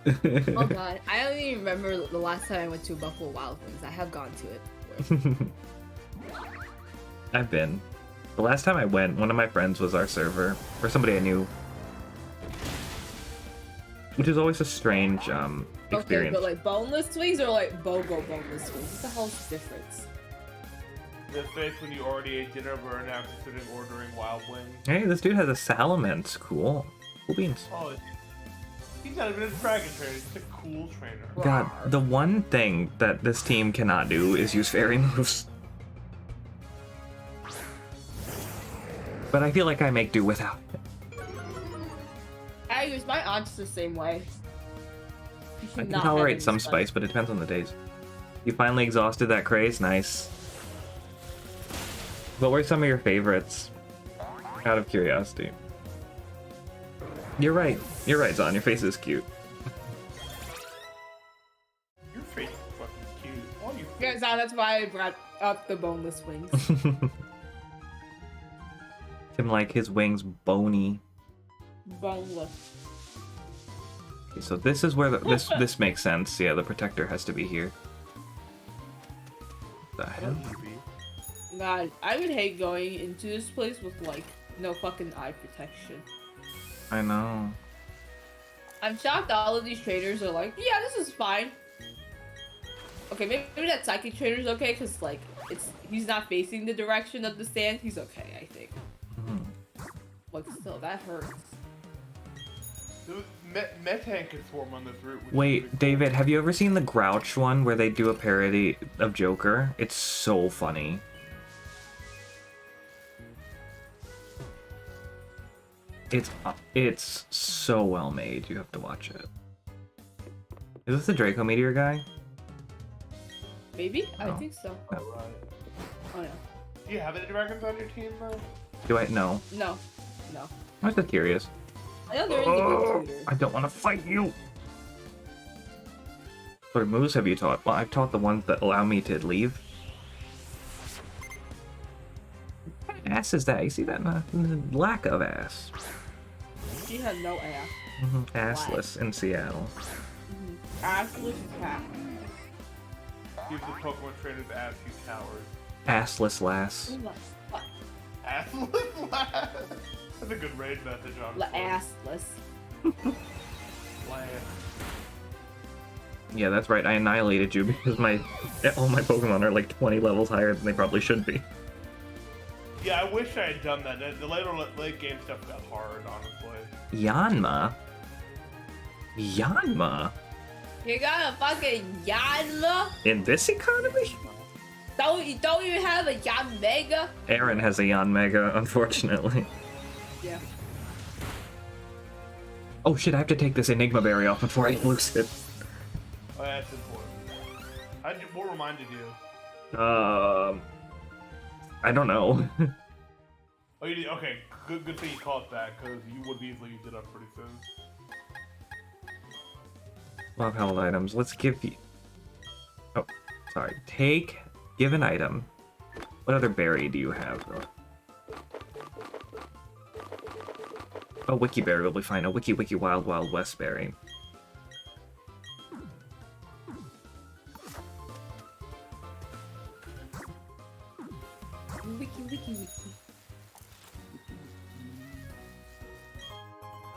Oh god, I don't even remember the last time I went to Buffalo Wild Wings. I have gone to it before. I've been. The last time I went, one of my friends was our server, or somebody I knew. Which is always a strange experience. Okay, but like boneless wings or like BOGO boneless wings? What the hell's the difference? The face when you already ate dinner but are now considering ordering wild wings. Hey, this dude has a Salamence. Cool. Cool beans. Oh, he's not even a dragon trainer, he's just a cool trainer. God, the one thing that this team cannot do is use fairy moves. But I feel like I make do without it. I use my aunt's the same way. I can tolerate some spice, but it depends on the days. You finally exhausted that craze? Nice. What were some of your favorites? Out of curiosity. You're right, Zon. Your face is cute. Your face is fucking cute. All you Yeah, so that's why I brought up the boneless wings. Tim like his wings bony. Boneless. Okay, so this is where this makes sense. Yeah, the protector has to be here. The hell? God, I would hate going into this place with like no fucking eye protection. I know. I'm shocked all of these traders are like, yeah, this is fine. Okay, maybe that psychic trainer's okay, cause like he's not facing the direction of the stand. He's okay, I think. But still, that hurts. Metan can swarm on this route. Wait, David, have you ever seen the Grouch one where they do a parody of Joker? It's so funny. It's so well made. You have to watch it. Is this the Draco Meteor guy? Maybe? I No. think so. Oh, right. Oh no. Do you have any dragons on your team though? Do I? No. No. I was just curious. I know there is a good tutor. I don't want to fight you. What moves have you taught? Well, I've taught the ones that allow me to leave. What ass is that? You see that? Lack of ass. She had no ass. Assless in Seattle. Assless cat. Give the Pokemon trainers ass, you coward. Assless lass. What? Assless lass. That's a good raid message, honestly. Assless. Lass. Yeah, that's right. I annihilated you because all my Pokemon are like 20 levels higher than they probably should be. Yeah, I wish I had done that. The late game stuff got hard, honestly. Yanma? Yanma? You got a fucking Yanma? In this economy? You don't even have a Yanmega? Aaron has a Yanmega, unfortunately. Yeah. Oh shit, I have to take this Enigma Berry off before I lose it. Oh, yeah, that's important. What reminded you? I don't know. Oh, you did? Okay, good thing you called it that, because you would easily use it up pretty soon. Love held items. Let's give you... Oh, sorry. Give an item. What other berry do you have? Oh, Wiki Berry will be fine. A Wiki Wild West Berry. Wiki.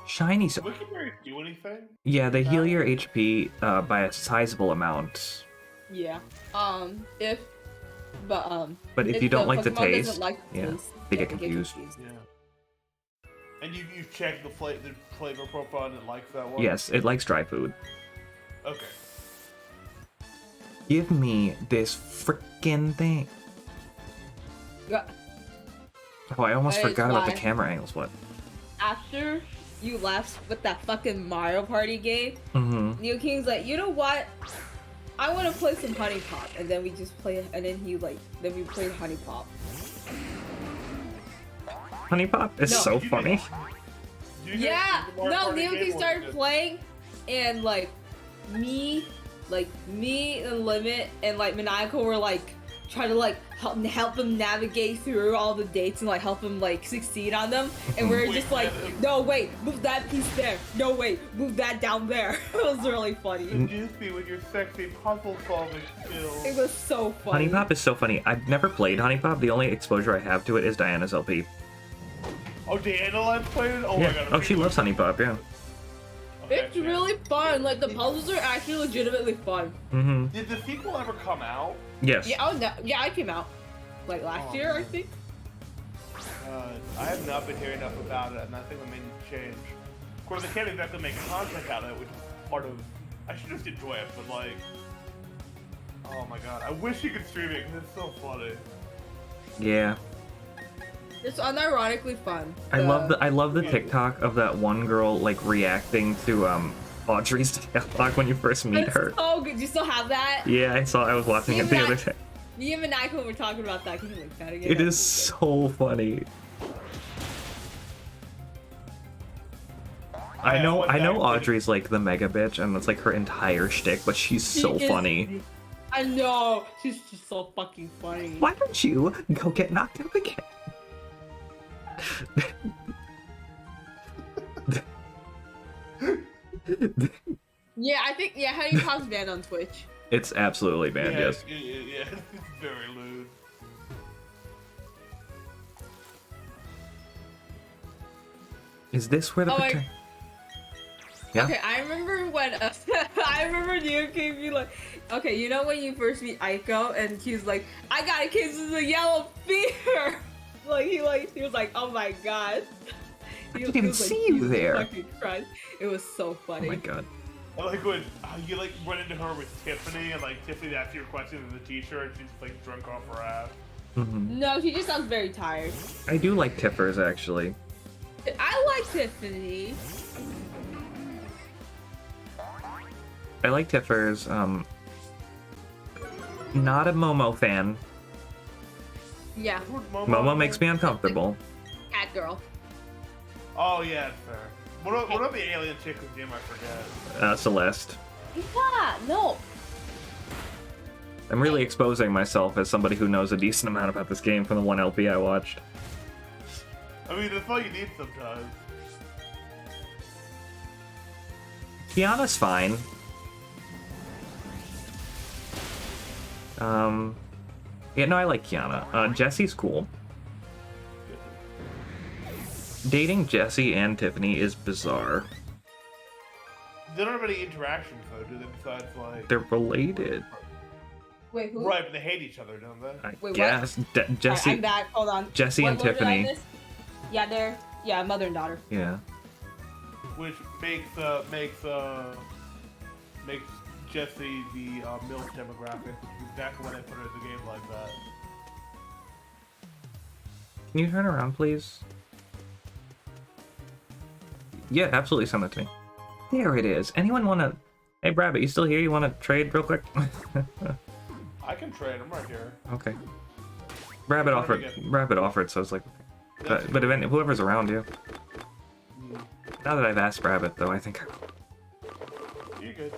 Shiny... Does Wikiberry do anything? Yeah, they heal your HP by a sizable amount. Yeah. But if you don't like the Pokemon taste, doesn't like the yeah, taste, they get confused. Yeah. And you've checked the flavor profile and it likes that one? Yes, it likes dry food. Okay. Give me this frickin' thing. Yeah. Oh, I almost That is forgot about the why. camera angles. What? After you left with that fucking Mario Party game, Mm-hmm. Neo King's like, you know what? I want to play some Honey Pop, and then we just play, and then we played Honey Pop. Honey Pop is No. so funny. Do you guys Yeah, think the Mario no, Party Neo game King was started good? playing, and me and Limit and Maniacal were trying to help him navigate through all the dates and help him succeed on them, and we're Wait, just like, yeah. no wait, move that piece there, no wait, move that down there. It was really funny. Seduce me with your sexy puzzle solving skills. It was so funny. Honey Pop is so funny. I've never played Honey Pop. The only exposure I have to it is Diana's LP. Oh, Diana let's play it? Oh Yeah. my god. Oh, she loves Honey Pop. Yeah. It's really fun. The puzzles are actually legitimately fun. Mm-hmm. Did the sequel ever come out? Yes. Yeah. Oh no. Yeah, I came out last Oh, year, I man. think. I have not been hearing enough about it, and I think it may need to change. Of course, they can't exactly make content out of it, which is part of... I should just enjoy it, but oh my god, I wish you could stream it, because it's so funny. Yeah. It's unironically fun. I love the TikTok of that one girl reacting to Audrey's dialogue when you first meet It's her. so good. You still have that? Yeah, I was watching it the other day. Me and Maniacal were talking about that. Can you link that again? It is so funny. I know Audrey's the mega bitch and that's her entire shtick, but she's so She is- funny. I know. She's just so fucking funny. Why don't you go get knocked out again? Yeah, I think Honey Pop's banned on Twitch. It's absolutely banned, yes. Yeah, it's very lewd. Is this where the Oh, prote- Yeah. Okay, I remember when I remember you gave me like, okay, you know when you first meet Aiko and he's like, I got a case of the yellow fever. He was like, oh my god. I didn't even see you there. Fucking crying. It was so Oh funny. my god. I like when you like run into her with Tiffany and like Tiffany asks you a question in the t-shirt and she's like drunk off her ass. No, she just sounds very tired. I do like Tiffers actually. I like Tiffany. I like Tiffers. Not a Momo fan. Yeah, Momo makes me uncomfortable. cat girl. Oh yeah, it's fair. What about the alien chick whose name I forget? Celeste. Yeah, no. I'm really exposing myself as somebody who knows a decent amount about this game from the one LP I watched. I mean, that's all you need sometimes. Kiana's fine. Yeah, no, I like Kiana. Jessie's cool. Dating Jessie and Tiffany is bizarre. They don't have any interactions though, do they? Besides like They're related. Wait, who? right, but they hate each other, don't they? I Wait, guess. Alright, Jessie. I'm back. Hold on. Jessie and What did I Tiffany. miss? Yeah, they're mother and daughter. Yeah. Which makes Jessie the MILF demographic, which is exactly why they put her in the game like that. Can you turn around, please? Yeah, absolutely send that to me. There it is. Anyone want to... Hey, Brabbit, you still here? You want to trade real quick? I can trade. I'm right here. Okay. Rabbit offered, so I was like, okay. But if whoever's around you. Now that I've asked Rabbit, though, I think I will. You're good.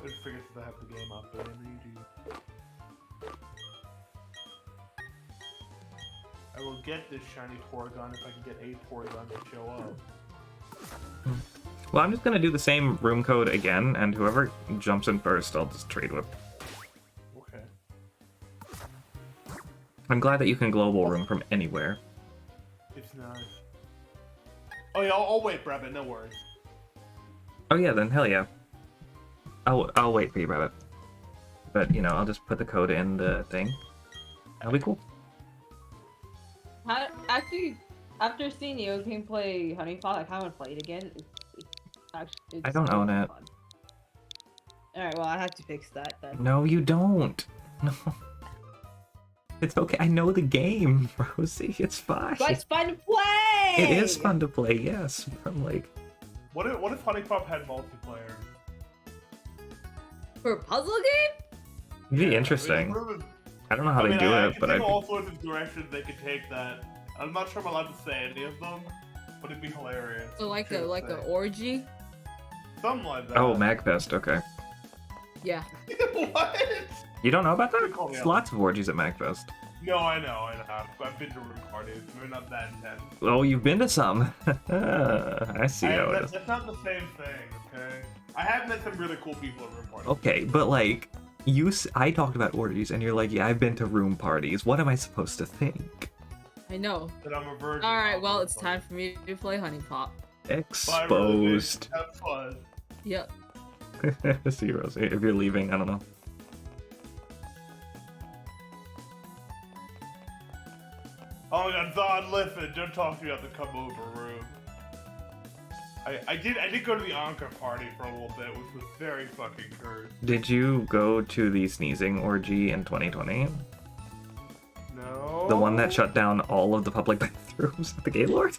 I figured since I have the game up, but I mean, you do. I will get this shiny Porygon if I can get a Porygon to show up. Well, I'm just gonna do the same room code again, and whoever jumps in first, I'll just trade with. Okay. I'm glad that you can global room from anywhere. It's nice. Oh yeah, I'll wait, Brabbit, no worries. Oh yeah, then hell yeah. I'll wait for you, Rabbit. But, you know, I'll just put the code in the thing. That'll be cool. Actually, after seeing you can play Honey Pot, I kind of want to play it again. It's I don't own it. Alright, well, I have to fix that then. No, you don't. No. It's okay. I know the game, Rosie. It's fine. But it's fun to play! It is fun to play, yes. I'm like... What if Honey Pop had multiplayer? For a puzzle game? It'd be interesting. I don't know how they do I it, can but think of all sorts of directions they could take that. I'm not sure I'm allowed to say any of them, but it'd be hilarious. So like a orgy? Something like that. Oh, MagFest, okay. Yeah. What? You don't know about that? They call me There's out. lots of orgies at MagFest. No, I know. I've been to room parties. They're not that intense. Oh, you've been to some. I see how it is. That's not the same thing, okay? I have met some really cool people at room parties. Okay, but like, I talked about orgies, and you're like, yeah, I've been to room parties. What am I supposed to think? I know. That I'm a virgin. Alright, well, it's time for me to play Honey Pot. Exposed. Have fun. Yep. See you, Rosie. If you're leaving, I don't know. Oh my god, Zod, listen, don't talk to me about the come over room. I did go to the Anka party for a little bit, which was very fucking cursed. Did you go to the sneezing orgy in 2020? No. The one that shut down all of the public bathrooms at the Gaylord?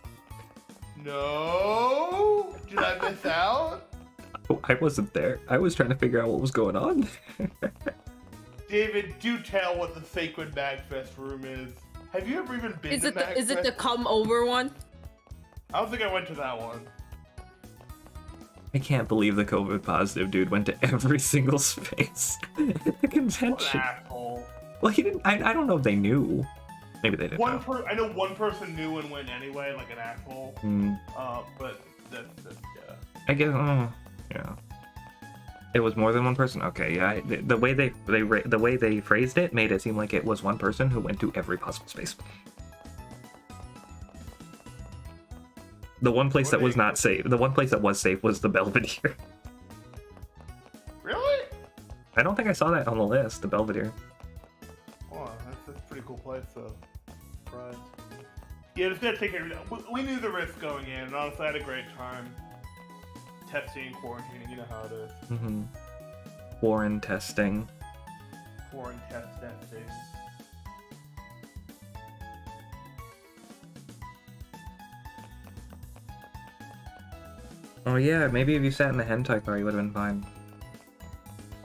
No. Did I miss out? Oh, I wasn't there. I was trying to figure out what was going on. David, do tell what the Sacred Magfest room is. Have you ever even been to Magfest? Is it the come over one? I don't think I went to that one. I can't believe the COVID positive dude went to every single space at the What an convention. asshole. Well, he didn't. I don't know if they knew. Maybe they didn't know. I know one person knew and went anyway, like an asshole. Hmm. But that's yeah. I guess. Yeah. It was more than one person. Okay, yeah. The way the way they phrased it made it seem like it was one person who went to every possible space. The one place What that are was they- not safe. The one place that was safe was the Belvedere. Really? I don't think I saw that on the list. The Belvedere. Oh, that's a pretty cool place, though. Surprised. Yeah, it's gonna take everything. We knew the risk going in, and honestly, I had a great time testing, quarantining. You know how it is. Mm-hmm. Foreign testing. Foreign testing. Oh yeah, maybe if you sat in the hentai car, you would have been fine.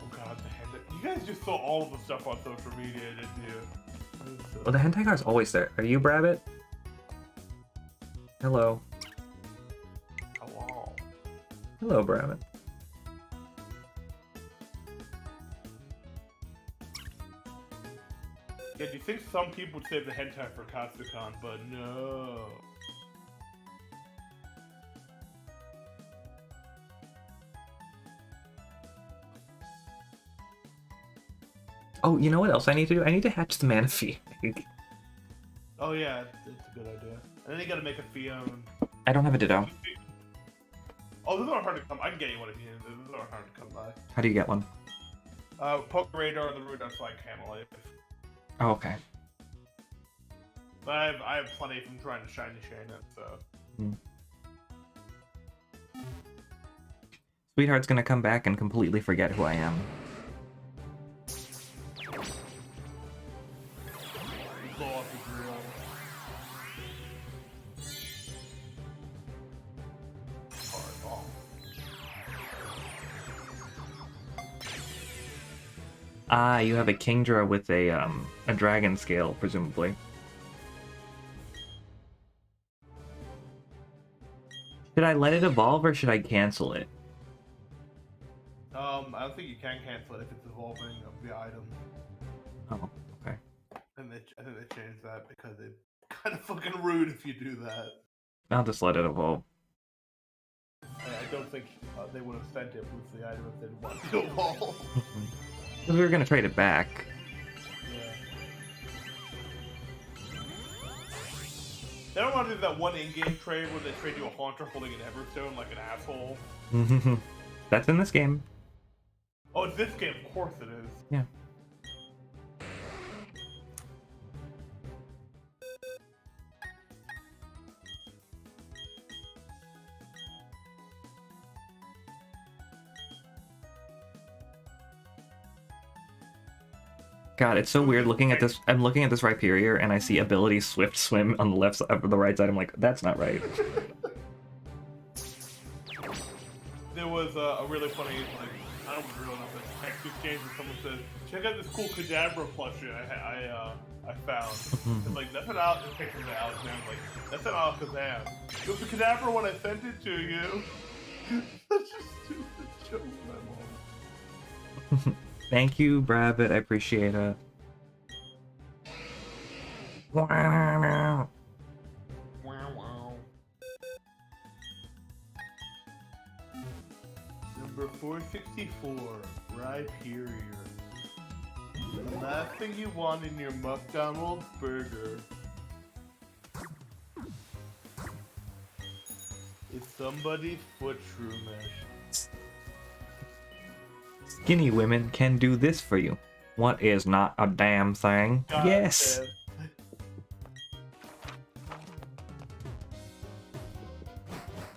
Oh god, the hentai. You guys just saw all of the stuff on social media, didn't you? Well, the hentai car's always there. Are you Brabbit? Hello. Hello. Hello, Brabbit. Yeah, do you think some people would save the hentai for Katsucon, but no. Oh, you know what else I need to do? I need to hatch the Manaphy. Oh yeah, it's a good idea. And then you gotta make a Fion. I don't have a Ditto. Oh, those aren't hard to come. I can get you one if you need. Those aren't hard to come by. How do you get one? Poke Radar, the Rudolph Flag Camelot. Oh, okay. But I have plenty from trying to shiny shine it, so. Sweetheart's gonna come back and completely forget who I am. Blow off his grill. Hard ball. Ah, you have a Kingdra with a dragon scale, presumably. Should I let it evolve or should I cancel it? I don't think you can cancel it if it's evolving of the item. Oh, okay. And I think they changed that because it's kind of fucking rude if you do that. I'll just let it evolve. I don't think they would have sent it with the item if they didn't want it to evolve. Because we were gonna trade it back. Yeah. They don't want to do that one in-game trade where they trade you a Haunter holding an Everstone like an asshole. That's in this game. Oh, it's this game, of course it is. Yeah. God, it's so weird looking at this. I'm looking at this Rhyperior and I see ability Swift Swim on the left side, the right side. I'm like, that's not right. There was a really funny, like, I don't really know if it's text exchange where someone says, check out this cool Kadabra plushie I found. And like, that's an Al, it's picture of Alexander, like, that's an Alakazam. It was the Kadabra when I sent it to you. Such a stupid joke, my mom. Thank you, Brabbit. I appreciate it. Wow, wow. Number 464, Rhyperior. The last thing you want in your McDonald's burger is somebody's foot shroomish. Skinny women can do this for you. What is not a damn thing? God Yes. damn.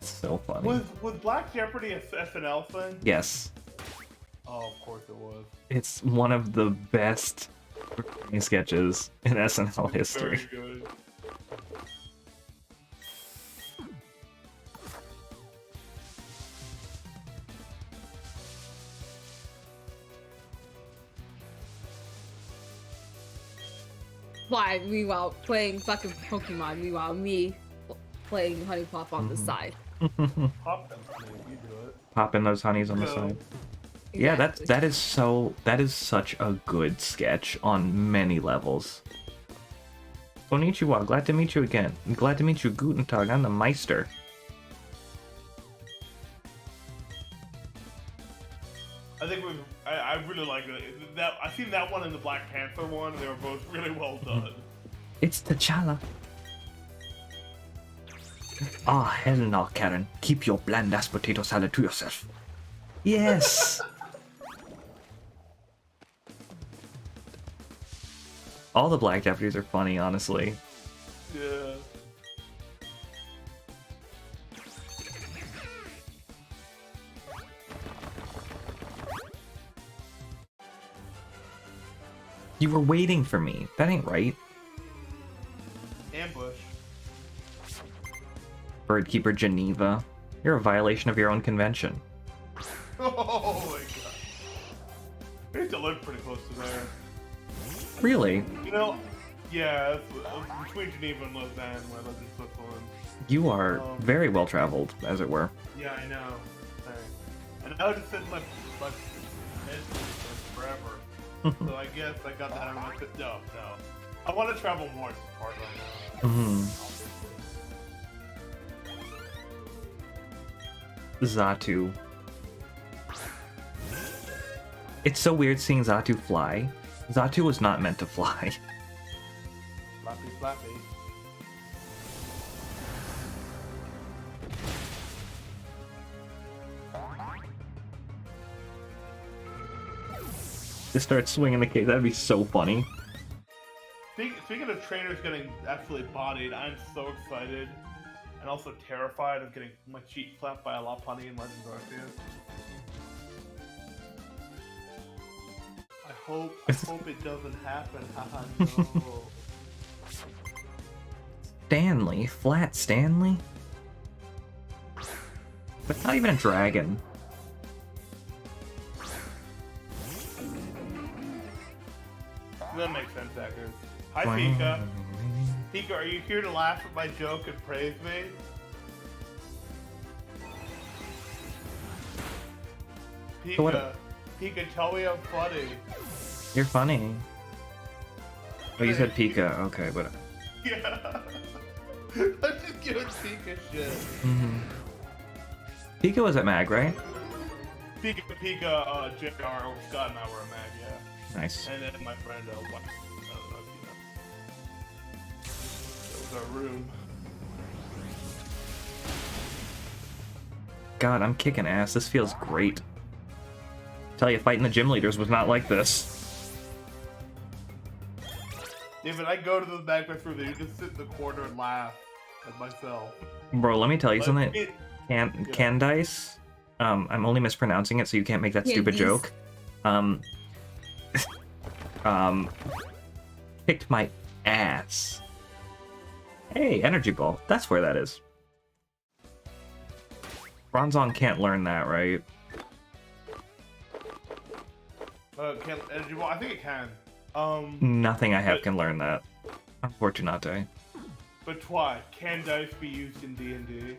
So funny. Was Black Jeopardy a SNL thing? Yes. Oh, of course it was. It's one of the best recording sketches in SNL history. Very good. Why? Meanwhile, playing fucking Pokemon. Meanwhile, me playing Honey Pop on the side. Pop them, you do it. Popping those honeys on the side. Yeah, that is such a good sketch on many levels. Konnichiwa, glad to meet you again. Glad to meet you, Guten Tag, I'm the Meister. I think I really like it. That I seen that one and the Black Panther one. And they were both really well done. It's T'Challa. Ah, hell no, Karen. Keep your bland-ass potato salad to yourself. Yes! All the black deputies are funny, honestly. Yeah. You were waiting for me. That ain't right. Ambush. Birdkeeper Geneva. You're a violation of your own convention. Oh my god. I used to live pretty close to there. Really? You know, yeah, it's between Geneva and Lausanne, where I lived in Switzerland. You are very well traveled, as it were. Yeah, I know. Thanks. And I would have said my head forever. So I guess I got that out of my no. I want to travel more. It's hard right now. Zatu. It's so weird seeing Zatu fly. Zatu was not meant to fly. Flappy, flappy. Just start swinging the case. That'd be so funny. Speaking of trainers getting absolutely bodied, I'm so excited and also terrified of getting my cheek slapped by a Lopunny in Legends Arceus. I hope it doesn't happen. Haha, no. Stanley? Flat Stanley? That's not even a dragon. That makes sense, Eckers. Hi, Pika. Pika, are you here to laugh at my joke and praise me? So what- Pika, tell me I'm funny. You're funny. Oh, you said Pika. Okay, but... Yeah. I'm just giving Pika shit. Pika was at Mag, right? Pika, JR, Scott and I were a mag, yeah. Nice. And then my friend, what? I don't know if you know. That was our room. God, I'm kicking ass. This feels great. Tell you, fighting the gym leaders was not like this. Yeah, but I go to the backpack room, they just sit in the corner and laugh at myself. Bro, let me tell you something. It- Candice, I'm only mispronouncing it, so you can't make that stupid Candice. joke. Kicked my ass. Hey, energy ball. That's where that is. Bronzong can't learn that, right? Can energy ball? I think it can. Nothing I have but- can learn that. Unfortunate. But why? Can dice be used in D&D?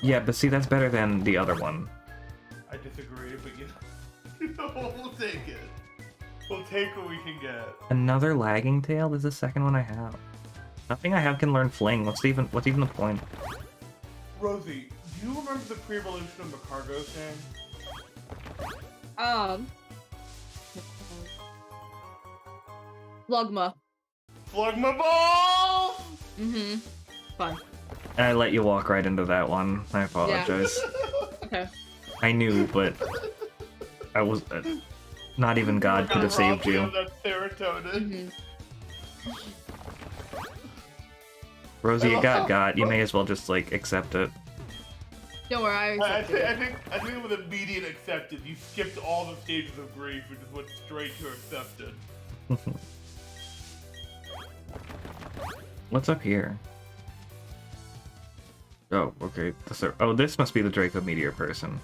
Yeah, but see, that's better than the other one. I disagree, but you know, we'll take it. We'll take what we can get. Another lagging tail? This is the second one I have. Nothing I have can learn fling. What's even the point? Rosie, do you remember the pre-evolution of the cargo thing? Flogma. Flugma balls! Fun. And I let you walk right into that one. I apologize. Okay. I knew, but I was not even God could have saved you. That serotonin. Rosie, you got. You may as well just like accept it. Don't worry, I accepted it. I think with immediate accepted, you skipped all the stages of grief and just went straight to accepted. What's up here? Oh, okay. Oh, this must be the Draco Meteor person.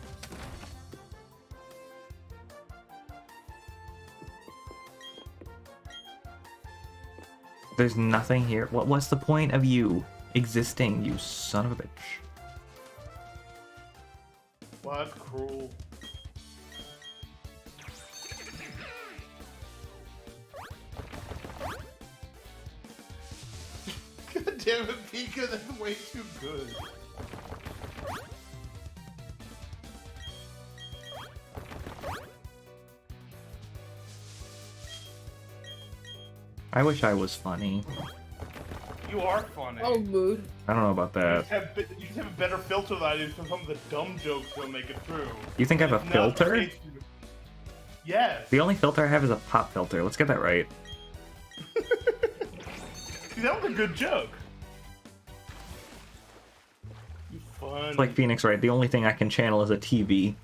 There's nothing here. What's the point of you existing, you son of a bitch? Wow, that's cruel. God damn it, Pika, that's way too good. I wish I was funny. you are funny. Oh, mood. I don't know about that. You just have a better filter than I do, so some of the dumb jokes don't make it through. You think I have a It's not the filter? case. Yes. The only filter I have is a pop filter. Let's get that right. See, that was a good joke. You fun. It's like Phoenix, right? The only thing I can channel is a TV.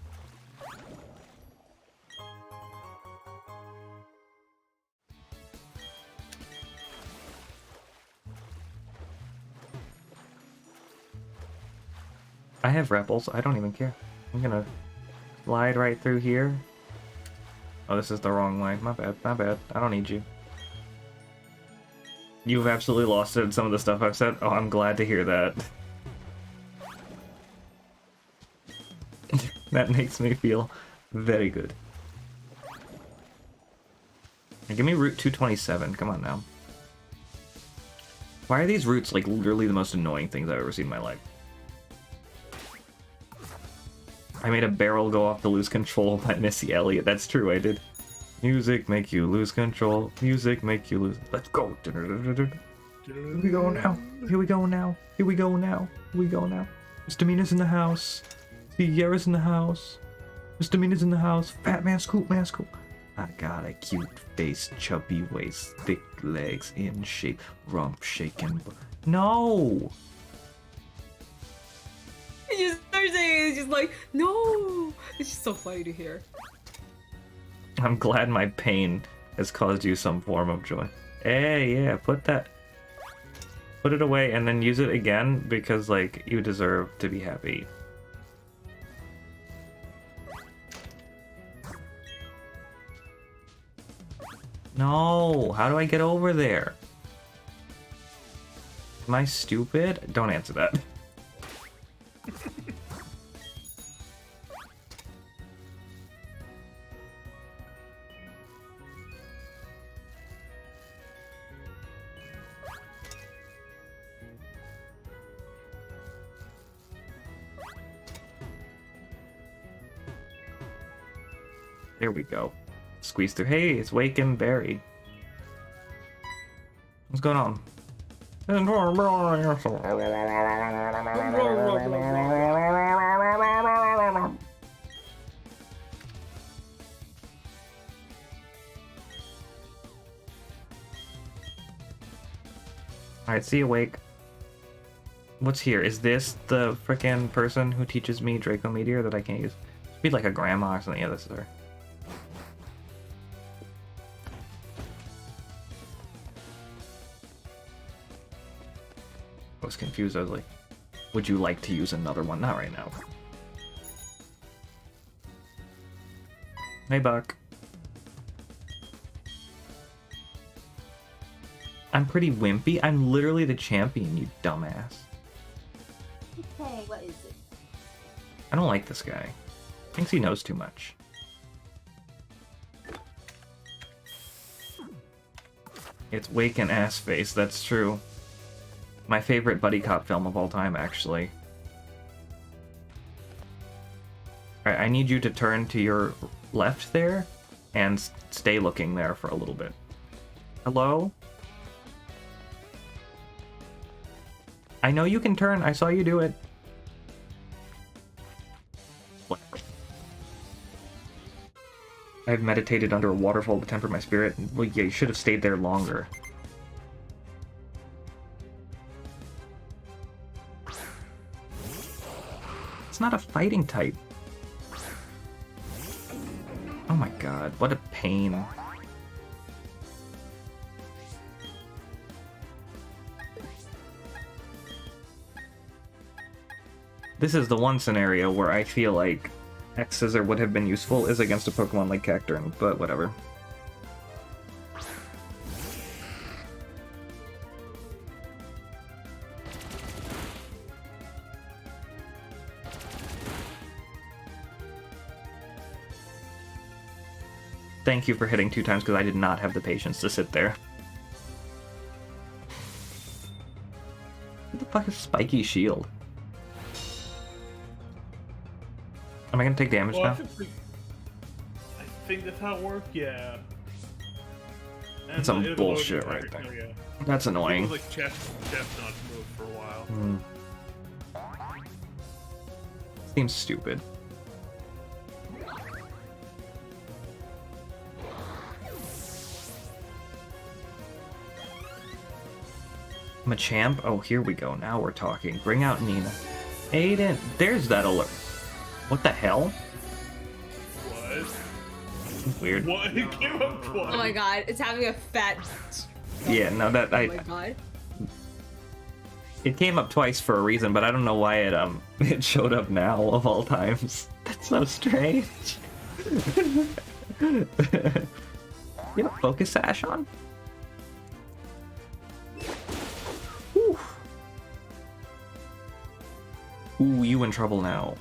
I have rebels. I don't even care. I'm gonna slide right through here. Oh, this is the wrong way. My bad. My bad. I don't need you. You've absolutely lost it in some of the stuff I've said. Oh, I'm glad to hear that. That makes me feel very good. Now, give me Route 227. Come on now. Why are these routes like literally the most annoying things I've ever seen in my life? I made a barrel go off to lose control by Missy Elliott. That's true, I did. Music make you lose control. Music make you lose. Let's go. Here we go now. Here we go now. Here we go now. Here we go now. Misdemeanor's in the house. Sierra's in the house. Misdemeanor's in the house. Fat man scoop, man scoop. I got a cute face, chubby waist, thick legs in shape, rump shaking. No! And you start saying it's just like, no! It's just so funny to hear. I'm glad my pain has caused you some form of joy. Hey, yeah, put it away and then use it again because, like, you deserve to be happy. No, how do I get over there? Am I stupid? Don't answer that. There we go. Squeeze through. Hey, it's Wake and Barry. What's going on? Alright, see you, Wake. What's here? Is this the frickin' person who teaches me Draco Meteor that I can't use? Be like a grandma or something. Yeah, this is her. I was confused. I was like, would you like to use another one? Not right now. Hey, Buck. I'm pretty wimpy. I'm literally the champion, you dumbass. Okay, what is it? I don't like this guy. Thinks he knows too much. It's Wake and Ass Face, that's true. My favorite buddy cop film of all time, actually. Alright, I need you to turn to your left there and stay looking there for a little bit. Hello? I know you can turn, I saw you do it. I've meditated under a waterfall to temper my spirit. Well, yeah, you should have stayed there longer. It's not a fighting type. Oh my god, what a pain. This is the one scenario where I feel like X-Scissor would have been useful is against a Pokemon like Cacturne, but whatever. Thank you for hitting 2 times because I did not have the patience to sit there. What the fuck is Spiky Shield? Am I gonna take damage now? I think that's how it works, yeah. And some it'll lower the bullshit attack right there. too, yeah. That's It annoying. was like chestnut move for a while. Hmm. Seems stupid. Machamp? Oh, here we go. Now we're talking. Bring out Nina. Aiden, there's that alert. What the hell? What? Weird. What? It came up twice. Oh my god, it's having a fat. Yeah, no, that Oh my god. it came up twice for a reason, but I don't know why it it showed up now of all times. That's so strange. You have a focus sash on? Whew. Ooh, you in trouble now.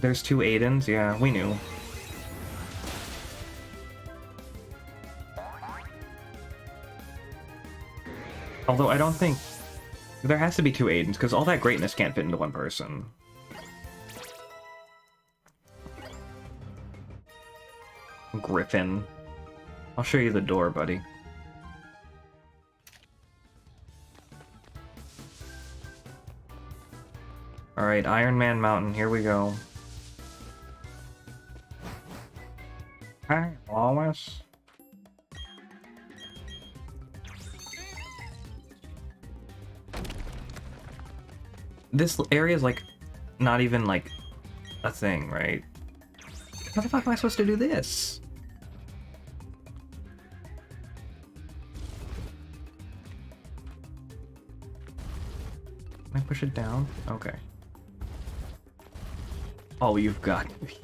There's two Aidens, yeah, we knew. Although I don't think there has to be two Aidens, because all that greatness can't fit into one person. Griffin. I'll show you the door, buddy. Alright, Iron Man Mountain, here we go. Hi, Wallace. This area is like not even like a thing, right? How the fuck am I supposed to do this? Can I push it down? Okay. Oh, you've got to be.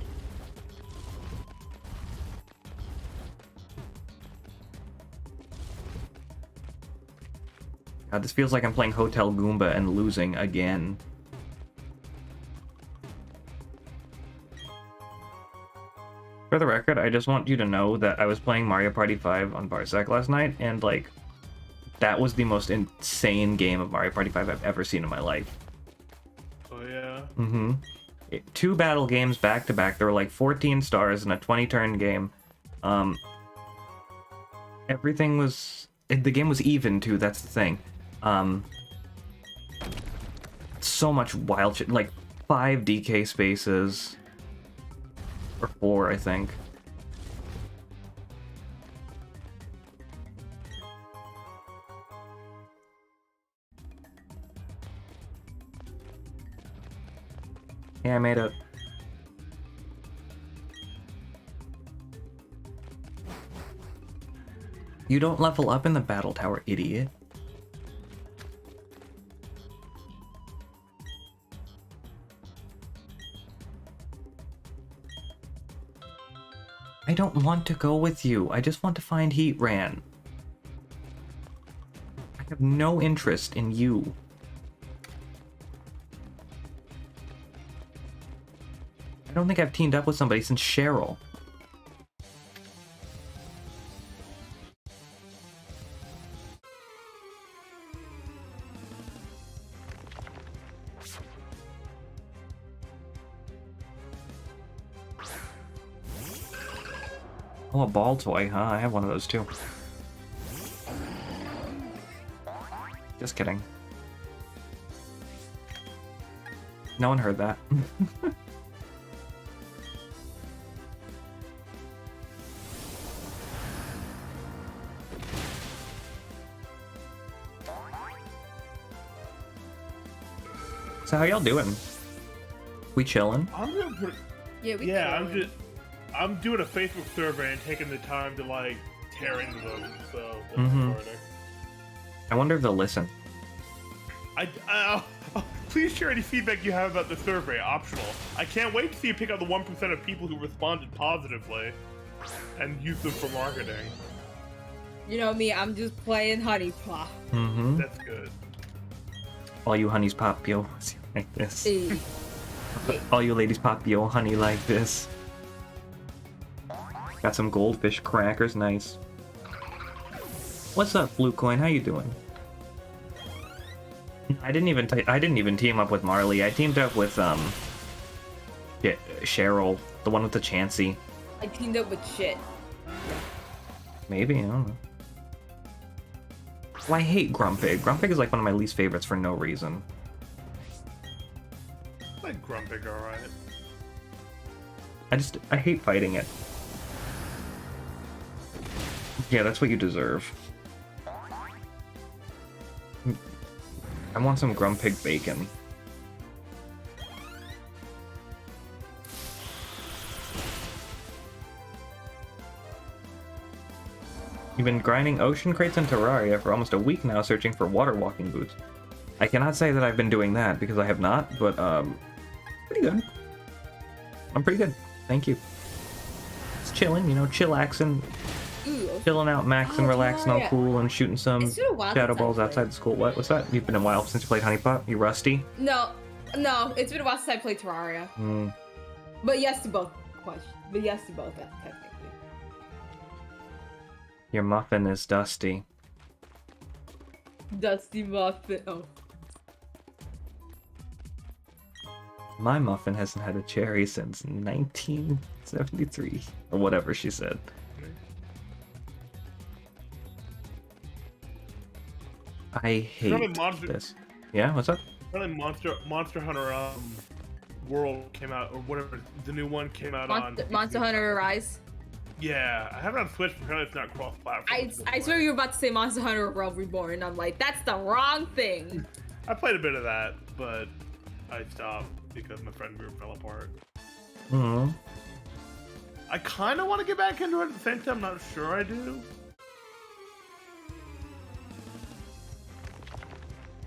God, this feels like I'm playing Hotel Goomba and losing again. For the record, I just want you to know that I was playing Mario Party 5 on Parsec last night, and like, that was the most insane game of Mario Party 5 I've ever seen in my life. Oh yeah. Mm-hmm. Two battle games back to back. There were like 14 stars in a 20-turn game. Everything was... The game was even, too, that's the thing. So much wild shit. Like, 5 DK spaces. Or 4, I think. Yeah, I made it. You don't level up in the battle tower, idiot. I don't want to go with you. I just want to find Heatran. I have no interest in you. I don't think I've teamed up with somebody since Cheryl. Oh, a ball toy, huh? I have one of those too. Just kidding. No one heard that. So how y'all doing? We chilling? I'm doing pretty. Yeah, I'm doing a Facebook survey and taking the time to like tear into them. So that's Mhm. recording. I wonder if they'll listen. Please share any feedback you have about the survey. Optional. I can't wait to see you pick out the 1% of people who responded positively and use them for marketing. You know me, I'm just playing Honey Pop. Mm-hmm. That's good. All you honeys pop yo like this. Hey. All you ladies pop yo honey like this. Got some goldfish crackers, nice. What's up, Blue Coin? How you doing? I didn't even team up with Marley. I teamed up with Cheryl, the one with the Chansey. I teamed up with shit. Maybe, I don't know. Well, I hate Grumpig. Grumpig is like one of my least favorites for no reason. I like Grumpig, alright. I hate fighting it. Yeah, that's what you deserve. I want some Grumpig bacon. You've been grinding ocean crates in Terraria for almost a week now, searching for water walking boots. I cannot say that I've been doing that, because I have not, but, pretty good. I'm pretty good. Thank you. It's chilling, you know, chillaxing. Chilling out, maxing, relaxing, all cool, and shooting some shadow balls outside the school. What? What's that? You've been a while since you played Honeypot? You rusty? No, it's been a while since I played Terraria. But yes to both questions. But yes to both, technically. Your muffin is dusty. Dusty muffin. Oh. My muffin hasn't had a cherry since 1973, or whatever she said. I hate this. Yeah, what's up? Monster Hunter World came out, or whatever, the new one came out on Monster Hunter Rise. Yeah, I have it on Switch, but apparently it's not cross-platform. I swear you were about to say Monster Hunter World Reborn. I'm like, that's the wrong thing. I played a bit of that, but I stopped because my friend group fell apart. I kind of want to get back into it at the same time. I'm not sure I do.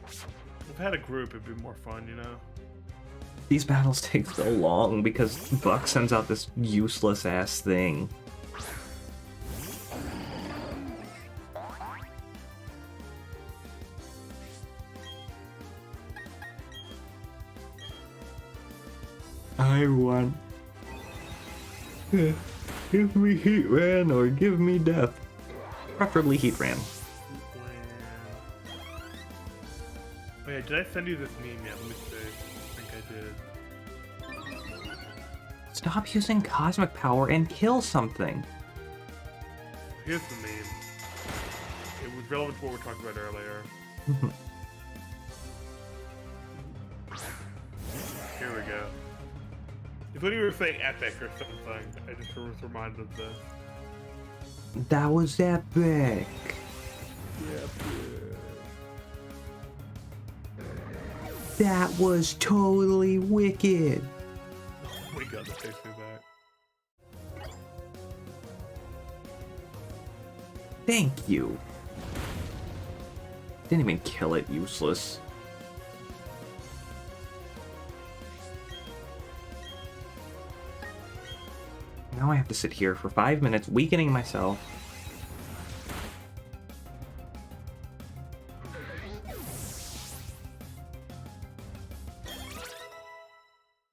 If I had a group, it'd be more fun, you know? These battles take so long because Buck sends out this useless ass thing. I want... Give me Heatran or give me death. Preferably Heatran. Oh yeah, did I send you this meme yet? Let me see. I think I did. Stop using cosmic power and kill something. Here's the meme. It was relevant to what we were talking about earlier. Here we go. It's when you were saying epic or something. I just was reminded of this. That was epic. That was totally wicked. Oh my god, that takes me back. Thank you. Didn't even kill it, useless. Now I have to sit here for 5 minutes, weakening myself.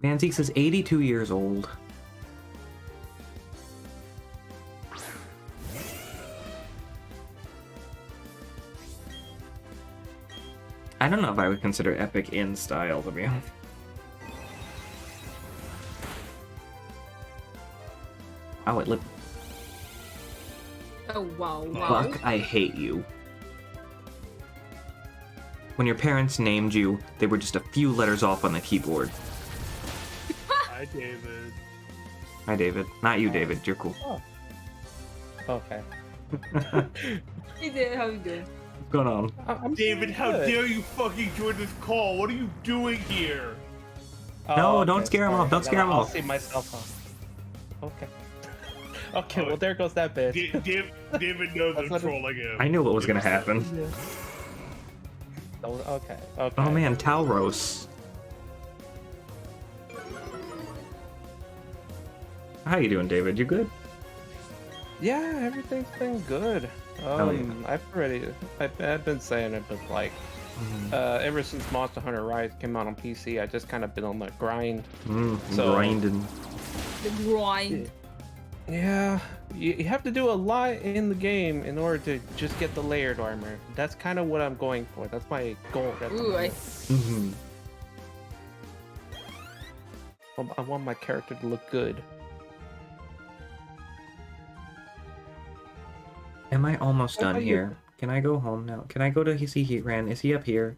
Manzeeks is 82 years old. I don't know if I would consider epic in style, to be honest. Oh, it lit. Oh, wow, wow. Buck, I hate you. When your parents named you, they were just a few letters off on the keyboard. Hi, David. Hi, David. Not you, David. You're cool. Oh. Okay. Hey, David, how you doing? What's going on? I'm David, doing how good. dare you fucking join this call? What are you doing here? No, don't scare him off. Don't scare him I'll off. see myself off. Okay. Okay, well there goes that bitch. David knows I'm That's not a- trolling him. I knew what was gonna happen. Oh, okay. Okay. Oh man, Talros. How you doing, David? You good? Yeah, everything's been good. Hell yeah. I've been saying it, but like, ever since Monster Hunter Rise came out on PC, I just kind of been on the grind. So- Grinding. The grind. Yeah, you have to do a lot in the game in order to just get the layered armor. That's kind of what I'm going for. That's my goal. At the Ooh, moment. I want my character to look good. Am I almost What done about you? here? Can I go home now? Can I go to see Heatran? Is he up here?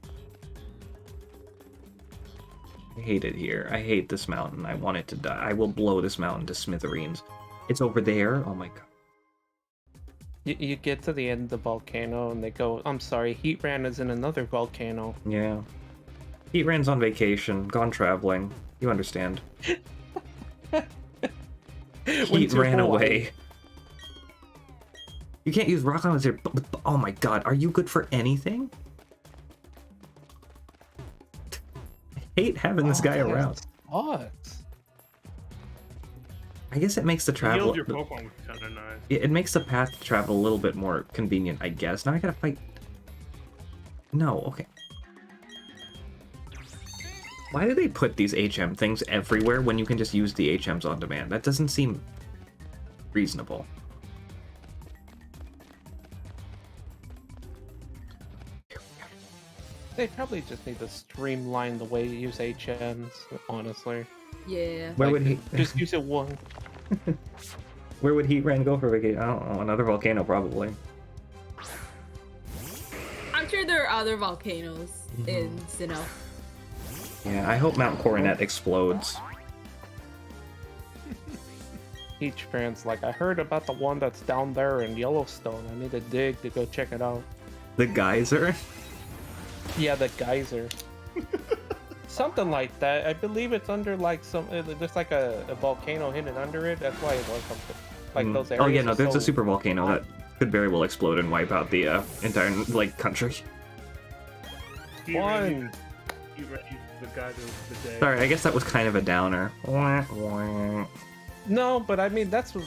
I hate it here. I hate this mountain. I want it to die. I will blow this mountain to smithereens. It's over there. Oh my god. You get to the end of the volcano and they go, I'm sorry, Heatran is in another volcano. Yeah. Heatran's on vacation, gone traveling. You understand. Went Heat to ran Hawaii. away. You can't use rock climbers here. Oh my god, are you good for anything? I hate having this guy that around. sucks. I guess it makes the travel. Healed your Pokemon, which is kind of nice. It makes the path to travel a little bit more convenient, I guess. Now I gotta fight. No, okay. Why do they put these HM things everywhere when you can just use the HMs on demand? That doesn't seem reasonable. They probably just need to streamline the way you use HMs, honestly. Yeah. Where would he? Just use it one. Where would Heatran go for vacation? I don't know. Another volcano, probably. I'm sure there are other volcanoes in Sinnoh. Yeah, I hope Mount Coronet explodes. Each fan's like, I heard about the one that's down there in Yellowstone. I need to dig to go check it out. The geyser? Yeah, the geyser. Something like that. I believe it's under like some, there's like a volcano hidden under it. That's why it was something. Like those areas. Oh yeah, no, are there's so a super volcano that could very well explode and wipe out the entire like country. One. You ready the guy of the day. Sorry, I guess that was kind of a downer. No, but I mean that's what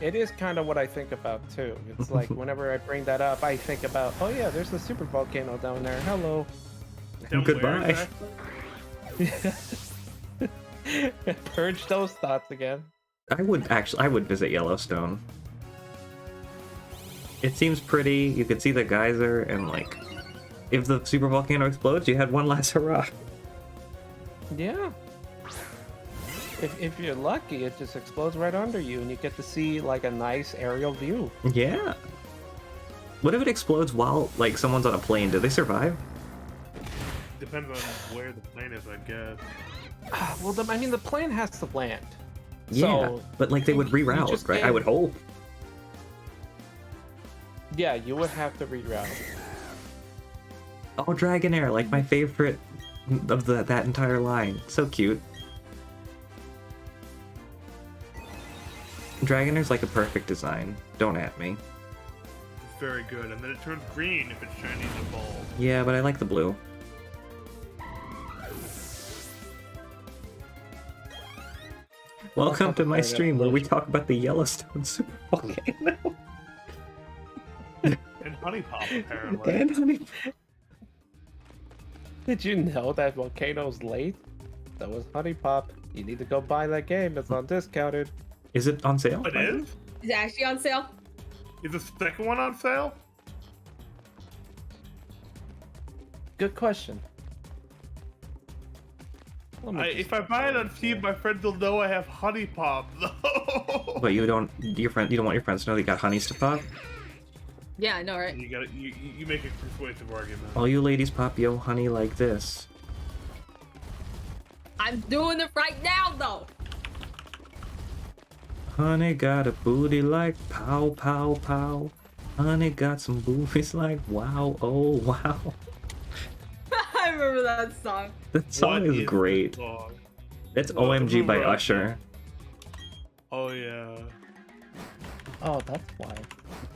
it is kind of what I think about too. It's like whenever I bring that up, I think about, oh yeah, there's a super volcano down there. Hello. Then Goodbye. where exactly? Purge those thoughts again. I would visit Yellowstone. It seems pretty. You could see the geyser, and like, if the super volcano explodes, you had one last hurrah. Yeah. If you're lucky, it just explodes right under you, and you get to see like a nice aerial view. Yeah. What if it explodes while like someone's on a plane? Do they survive? Depends on where the plane is, I guess. Well, I mean, the plane has to land. Yeah, So, but like they would you reroute, just right? I can't- would hope. Yeah, you would have to reroute. Oh, Dragonair, like my favorite of that entire line. So cute. Dragonair's like a perfect design. Don't at me. It's very good. And then it turns green if it's shiny in the ball. Yeah, but I like the blue. Welcome to my stream where we talk about the Yellowstone super volcano. And Honey Pop, apparently. And honey. Did you know that Volcano's late? That was Honey Pop. You need to go buy that game. It's on discounted. Is it on sale? It is? Is it actually on sale? Is the second one on sale? Good question. Let me just If I buy it on Steam, my friends will know I have Honey Pop, though. But you don't want your friends to know that you got honeys to pop? Yeah, I know, right? You make a persuasive argument. All you ladies pop yo honey like this. I'm doing it right now, though. Honey got a booty like pow pow pow. Honey got some boobies like wow oh wow. I remember that song. That song What is great. the song? It's Well, OMG by right. Usher. Oh yeah. Oh, that's why.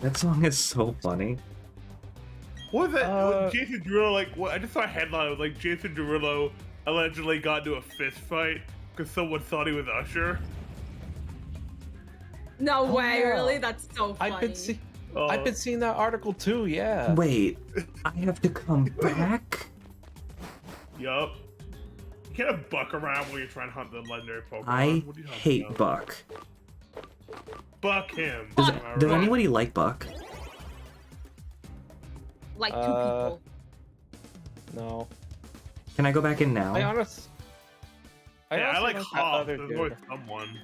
That song is so funny. What was that? Uh, Jason Derulo, like, what? I just saw a headline. It was like Jason Derulo allegedly got into a fist fight because someone thought he was Usher. No Oh, way, yeah. really? That's so funny. I've been seeing that article too. Yeah. Wait, I have to come back? Yup. You can't have Buck around when you're trying to hunt the legendary Pokemon. I What are you talking hate about? Buck. Buck him. Does, Am I does right? anybody like Buck? Like two Uh, people. No. Can I go back in now? I honest. Yeah, I honestly like that Hawk. other There's dude. always someone.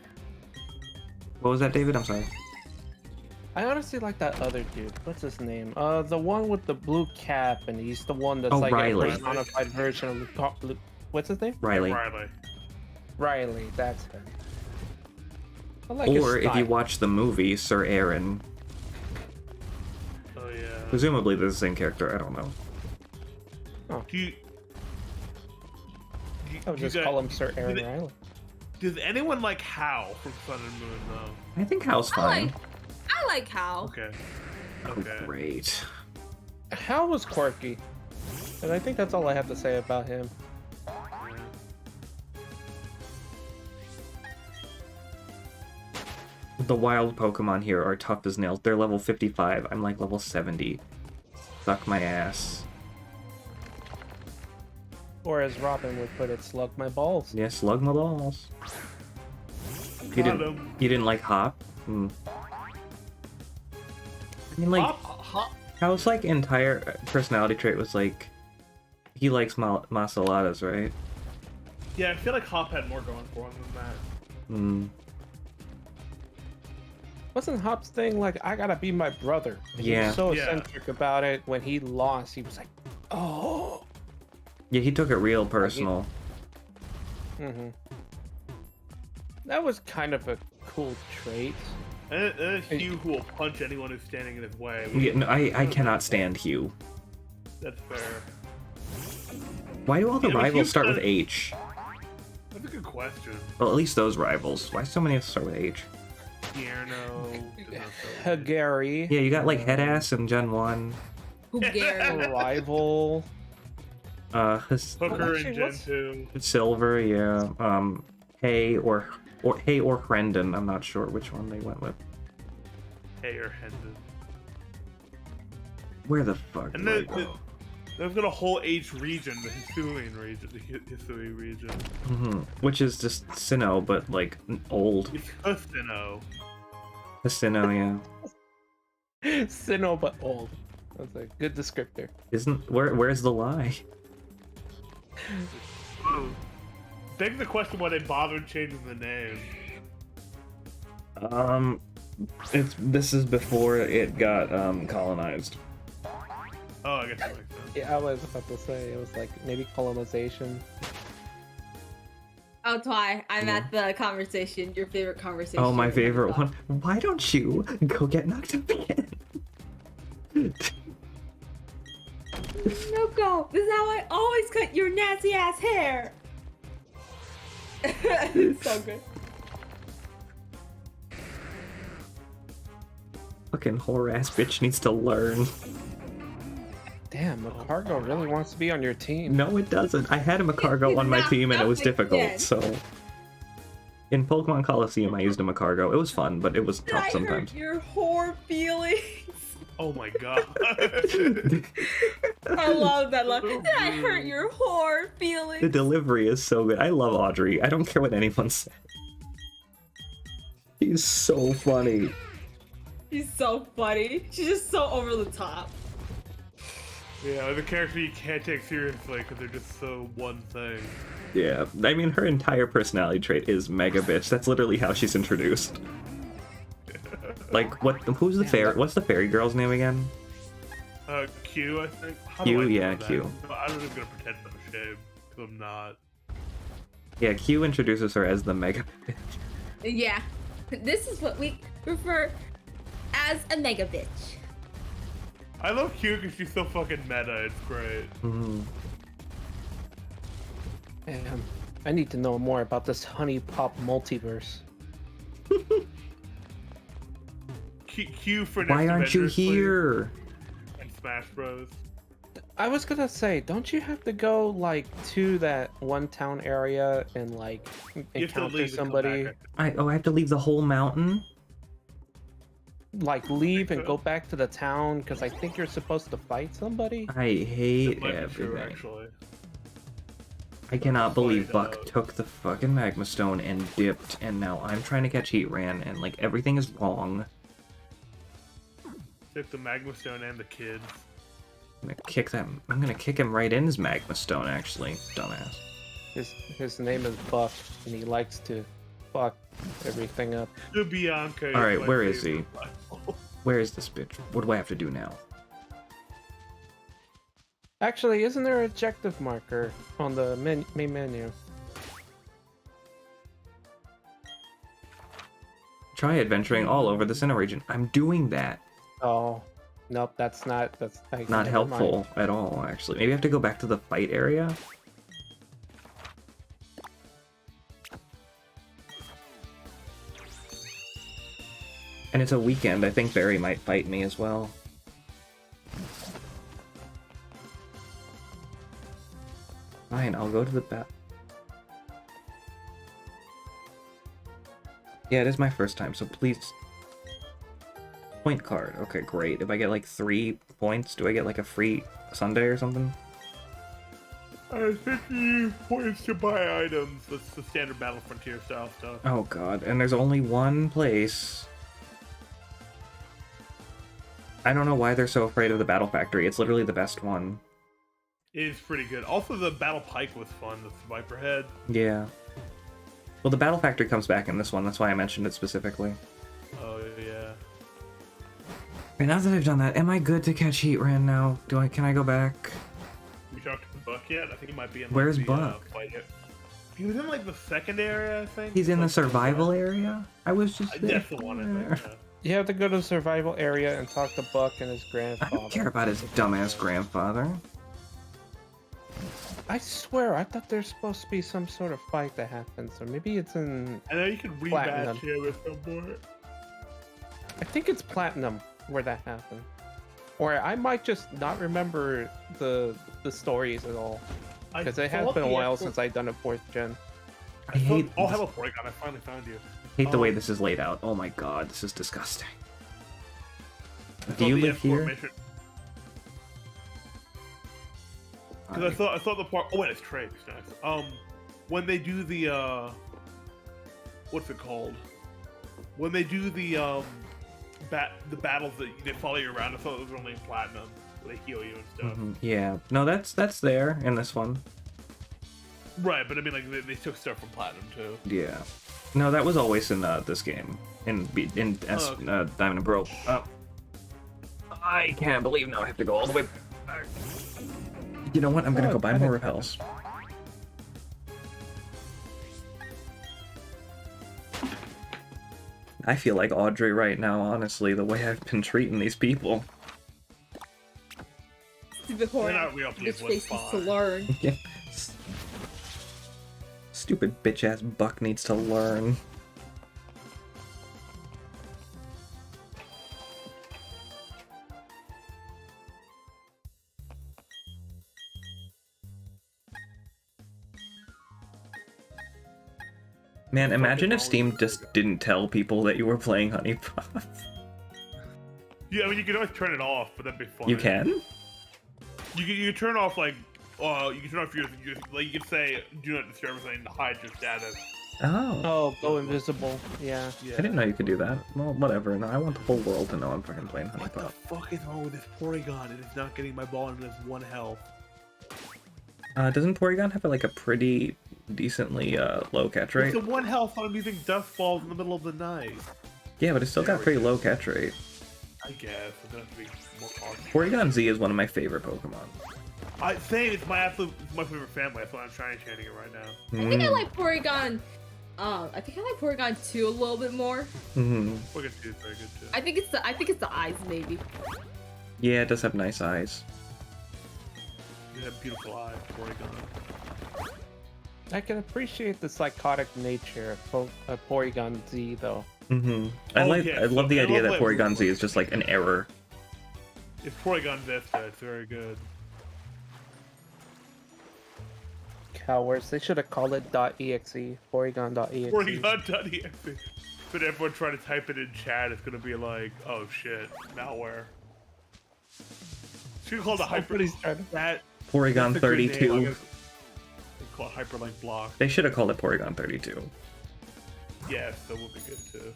What was that, David? I'm sorry. I honestly like that other dude. What's his name? The one with the blue cap, and he's the one that's Oh, like Riley. a personified version of the. What's his name? Riley. Riley. Riley. That's him. I like his Or if you style. watch the movie, Sir Aaron. Oh yeah. Presumably they're the same character. I don't know. Do you, I would you just got- call him Sir Aaron do they- Riley. Does anyone like Hal from Sun and Moon though? I think Hal's fine. I like Hal. Okay. Oh, Okay. great. Hal was quirky, and I think that's all I have to say about him. The wild Pokemon here are tough as nails. They're level 55. I'm like level 70. Suck my ass. Or as Robin would put it, slug my balls. Yeah, slug my balls. You Got didn't, him. you didn't like Hop? Hmm. I mean, like, Hop. Hal's like entire personality trait was like, he likes masaladas, right? Yeah, I feel like Hop had more going for him than that. Hmm. Wasn't Hop's thing like, I gotta be my brother? And he Yeah. was so Yeah. eccentric about it. When he lost, he was like, oh. Yeah, he took it real personal. Mm-hmm. That was kind of a cool trait. And Hugh who will punch anyone who's standing in his way. Yeah, no, I cannot stand Hugh. That's fair. Why do all the Yeah, but rivals Hugh's start with got- H? That's a good question. Well, at least those rivals. Why so many start with H? Tierno. Gary. Yeah, you got like Headass in Gen 1. Who cares? Rival. Hooker Actually, and Gen what's- 2. Silver, yeah. Hay or Hay or Crendon. I'm not sure which one they went with. Hey or Hendon. Where the fuck And do I then go? they've got a whole H region, the Hisuian region. The Hisui region. Which is just Sinnoh, but like old. It's Husino. The Sinnoh, yeah. Sinnoh but old. That's a good descriptor. Where's the lie? Begs the question why they bothered changing the name. This is before it got colonized. Oh, I guess that makes sense. Yeah, I was about to say, it was like maybe colonization. Oh, Twy, I'm Yeah. at the conversation, your favorite conversation. Oh, my you're favorite having. one. Why don't you go get knocked up again? No go. This is how I always cut your nasty ass hair. It's so good. Fucking whore ass bitch needs to learn. Damn, Macargo really wants to be on your team. No, it doesn't. I had a Macargo on my Not team and it was nothing difficult, then. so. In Pokemon Coliseum, I used a Macargo. It was fun, but it was Did tough I sometimes. hurt your whore feelings? Oh my god. I love that line. Did I hurt your whore The feelings? delivery is so good. I love Audrey. I don't care what anyone says. She's so funny. She's so funny. She's just so over the top. Yeah, the character you can't take seriously because they're just so one thing. Yeah, I mean, her entire personality trait is mega bitch. That's literally how she's introduced. Like, who's the fairy? What's the fairy girl's name again? Q, I think. How Q, do I know yeah, that? Q. No, I'm just gonna pretend I'm ashamed because I'm not. Yeah, Q introduces her as the mega bitch. Yeah. This is what we refer as a mega bitch. I love Q because she's so fucking meta. It's great. Mhm. I need to know more about this honey pop multiverse. Q for Why next aren't you Avengers, please, here? and Smash Bros. I was gonna say, don't you have to go like to that one town area and like You have to encounter leave and come somebody? back. I have to leave the whole mountain? Like leave and so. go back to the town because I think you're supposed to fight somebody. I hate That might be everything. true, actually. I cannot believe Find Buck out. took the fucking Magma Stone and dipped, and now I'm trying to catch Heatran, and like everything is wrong. Took the Magma Stone and the kids. I'm gonna kick him right in his Magma Stone, actually. Dumbass. His name is Buck and he likes to fuck everything up. The Bianca. Alright, my where is favorite rival. Where is this bitch? What do I have to do now? Actually, isn't there an objective marker on the main menu? Try adventuring all over the Sinnoh region. I'm doing that. Oh, nope, that's Not never helpful mind. at all, actually. Maybe I have to go back to the fight area? And it's a weekend. I think Barry might fight me as well. Fine, I'll go to the bat. Yeah, it is my first time, so please. Point card. Okay, great. If I get like 3 points, do I get like a free sundae or something? 50 points to buy items. That's the standard Battle Frontier style stuff. Oh god, and there's only one place. I don't know why they're so afraid of the Battle Factory. It's literally the best one. It is pretty good. Also, the Battle Pike was fun. The Viper Head. Yeah. Well, the Battle Factory comes back in this one. That's why I mentioned it specifically. Oh yeah. Okay, now that I've done that, am I good to catch Heatran now? Can I go back? We talked to Buck yet? I think he might be in. Like, Where's the, Buck? fight. He was in like the second area, I think. He's in the Like, survival area? I was just there. That's the one. I think. Yeah. You have to go to the survival area and talk to Buck and his I grandfather. don't care about his dumbass grandfather. I swear, I thought there's supposed to be some sort of fight that happens, or maybe it's in. I know you can Platinum. rematch him at some point. I think it's Platinum where that happened, or I might just not remember the stories at all, because it has been a while since I've done a 4th gen. I hate, Oh, hello, Porygon. I finally found you. hate the way this is laid out. Oh my god, this is disgusting. I Do you thought the live F4 here? mission- Because I thought the part. Oh wait, it's trade. It's nice. When they do the what's it called? When they do the battles that they follow you around, I thought those were only in Platinum, where they heal you and stuff. Yeah, no, that's there in this one. Right, but I mean, like they took stuff from Platinum too. Yeah, no, that was always in this game in okay. Diamond and Pearl. Oh. I can't believe now I have to go all the way back. You know what? I'm gonna go buy more repels. I feel like Audrey right now, honestly, the way I've been treating these people. Stupid They're horn. not real This people. face It's needs to fine. learn. Yeah. Stupid bitch-ass Buck needs to learn. Man, imagine if Steam just didn't tell people that you were playing Honey Puff. Yeah, I mean, you can always turn it off, but that'd be fun. You can? You can turn off like, you can turn off your like you can say do not disturb something to hide your status. Oh. Oh, go invisible. Yeah. Yeah. I didn't know you could do that. Well, whatever. No, I want the whole world to know I'm fucking playing Honey What the Puff. fuck is wrong with this Porygon? It is not getting my ball into this 1 health. Doesn't Porygon have like a pretty decently low catch rate? It's a 1 health when I'm using dust balls in the middle of the night. Yeah, but it's still got pretty low catch rate. I guess I'm gonna have to be more cautious. Porygon Z is one of my favorite Pokemon. Same. It's my favorite family. That's why I'm trying chanting it right now. I think I like Porygon. I think I like Porygon 2 a little bit more. Mm-hmm. Porygon 2 is very good too. I think it's the eyes maybe. Yeah, it does have nice eyes. You have beautiful eyes, Porygon. I can appreciate the psychotic nature of Porygon Z, though. Mm-hmm. Oh, I yeah, love the I idea love that that- Porygon Z is just like an error. It's Porygon Vista. It's very good. Cowards. They should have called it .exe. Porygon.exe. Porygon.exe. But everyone trying to type it in chat, it's gonna be like, oh shit, malware. Should call it a hyper. Somebody's trying to- That Porygon that's a good name. 32. They call it hyperlink block. They should have called it Porygon 32. Yes, that would be good too.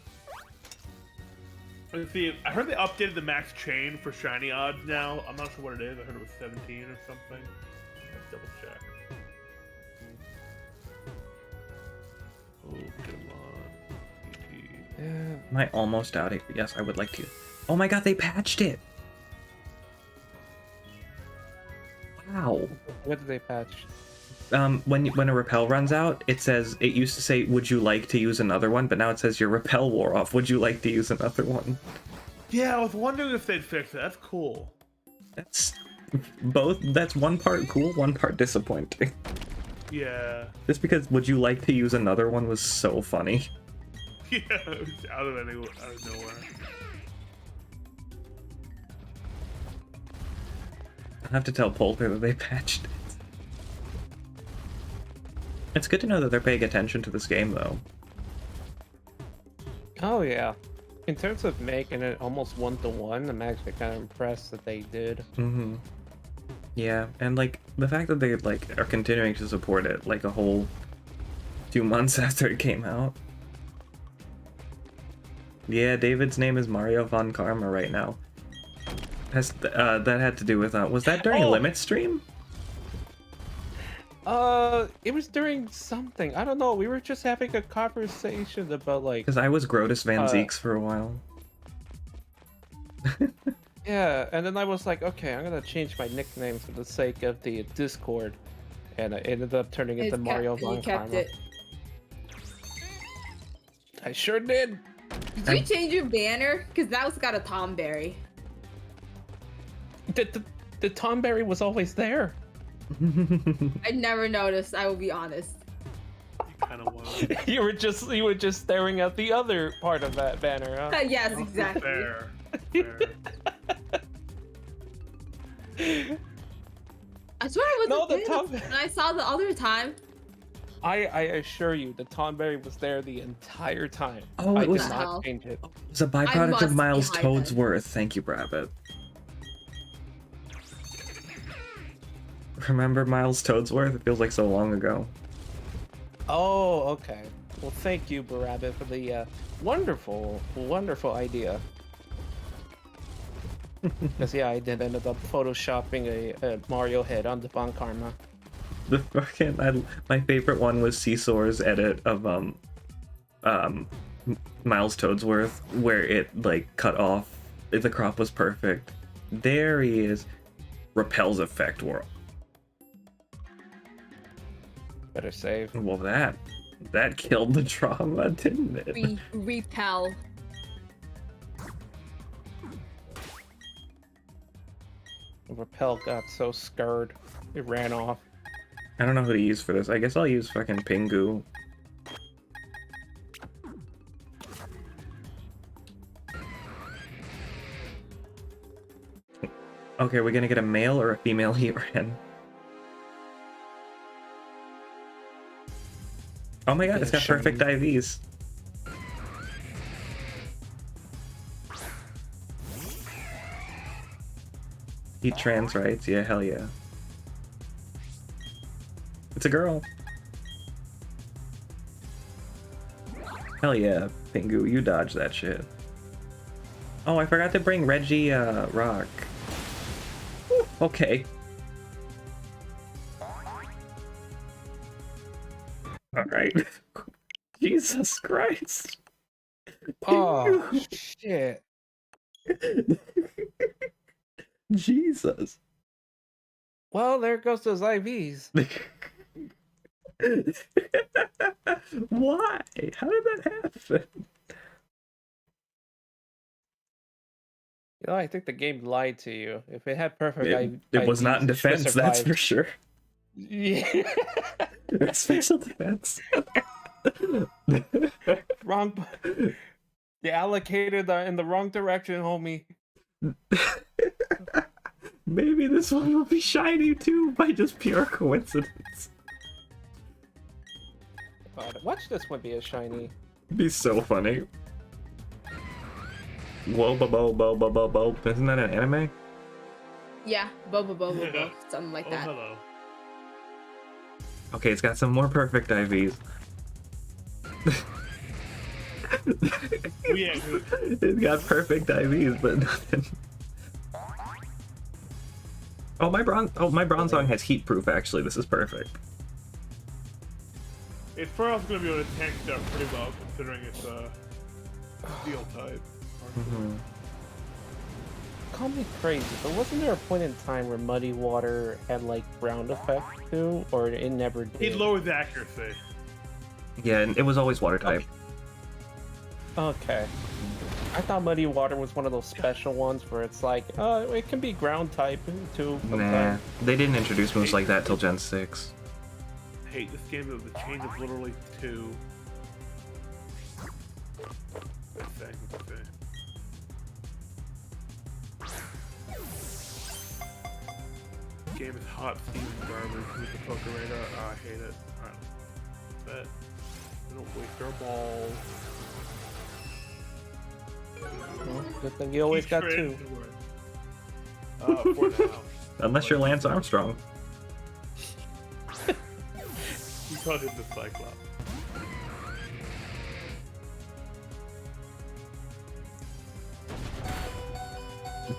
Let's see. I heard they updated the max chain for shiny odds now. I'm not sure what it is. I heard it was 17 or something. Let's double check. Oh, come on. Yeah. Am I almost out of Yes, I would like to Oh my god, they patched it. Wow. What did they patch? When a repel runs out, it says, it used to say, would you like to use another one? But now it says your repel wore off. Would you like to use another one? Yeah, I was wondering if they'd fix it. That's cool. That's that's one part cool, one part disappointing. Yeah. Just because would you like to use another one was so funny. Yeah, it was out of nowhere. I have to tell Polter that they patched it. It's good to know that they're paying attention to this game, though. Oh yeah. In terms of making it almost 1-to-1, I'm actually kind of impressed that they did. Mm-hmm. Yeah, and like the fact that they like are continuing to support it like a whole 2 months after it came out. Yeah, David's name is Mario Von Karma right now. Has that had to do with was that during Limit Stream? It was during something. I don't know. We were just having a conversation about like. Because I was Grotus Van Zeeks for a while. Yeah, and then I was like, okay, I'm gonna change my nickname for the sake of the Discord, and I ended up turning into Mario Von Karma. It. I sure did. Did you change your banner? Because that was got a Tomberry. The Tomberry was always there. I never noticed. I will be honest. You kind of was. you were just staring at the other part of that banner, huh? Yes, exactly. Fair. I swear I No, wasn't the there Tom- when I saw the other time. I assure you, the Tomberry was there the entire time. Oh, I it was did not change it. It's a byproduct must of Miles be high then. Toadsworth. Thank you, Brabbit. Remember Miles Toadsworth? It feels like so long ago. Oh, okay. Well, thank you, Barabbit, for the wonderful, wonderful idea. Because yeah, I did end up photoshopping a Mario head on the Von Karma. The fucking my favorite one was Seesaw's edit of Miles Toadsworth, where it like cut off. The crop was perfect. There he is. Repel's effect were. Better save. Well, that killed the drama, didn't it? Repel. Repel got so scared, it ran off. I don't know who to use for this. I guess I'll use fucking Pingu. Okay, are we gonna get a male or a female Heatran? Oh my god, it's got perfect IVs. Heatran's rights, yeah, hell yeah. It's a girl. Hell yeah, Pingu, you dodged that shit. Oh, I forgot to bring Reggie, Rock. Whew, okay. Alright. Jesus Christ. Oh, shit. Jesus. Well, there goes those IVs. Why? How did that happen? You know, I think the game lied to you. If it had perfect It was not in IVs, it should have defense, that's for survived. sure. Yeah. Special defense. Wrong. You allocated in the wrong direction, homie. Maybe this one will be shiny too by just pure coincidence. God, watch this one be a shiny. It'd be so funny. Whoa, bo, bo, bo, bo, bo, bo. Isn't that an anime? Yeah, boba, something like that. Hello. Okay, it's got some more perfect IVs. Yeah. It's got perfect IVs, but nothing. Oh, my Bronzong has heat proof. Actually, this is perfect. It's probably also going to be able to tank stuff pretty well, considering it's a steel type. Mm-hmm. call me crazy, but wasn't there a point in time where Muddy Water had like ground effect too, or it never did? He lowered the accuracy. Yeah, and it was always water type. Okay. I thought Muddy Water was one of those special ones where it's like, it can be ground type too. Nah, Sometimes. they didn't introduce moves like that till Gen 6. I hate this game of the change of literally 2. Good thing, good thing. Game is hot, steaming garbage with the Pokémon. Oh, I hate it. Alright. They don't waste our balls. Well, good thing you always got two. For now. Unless you're Lance Armstrong. You called him the Cyclops.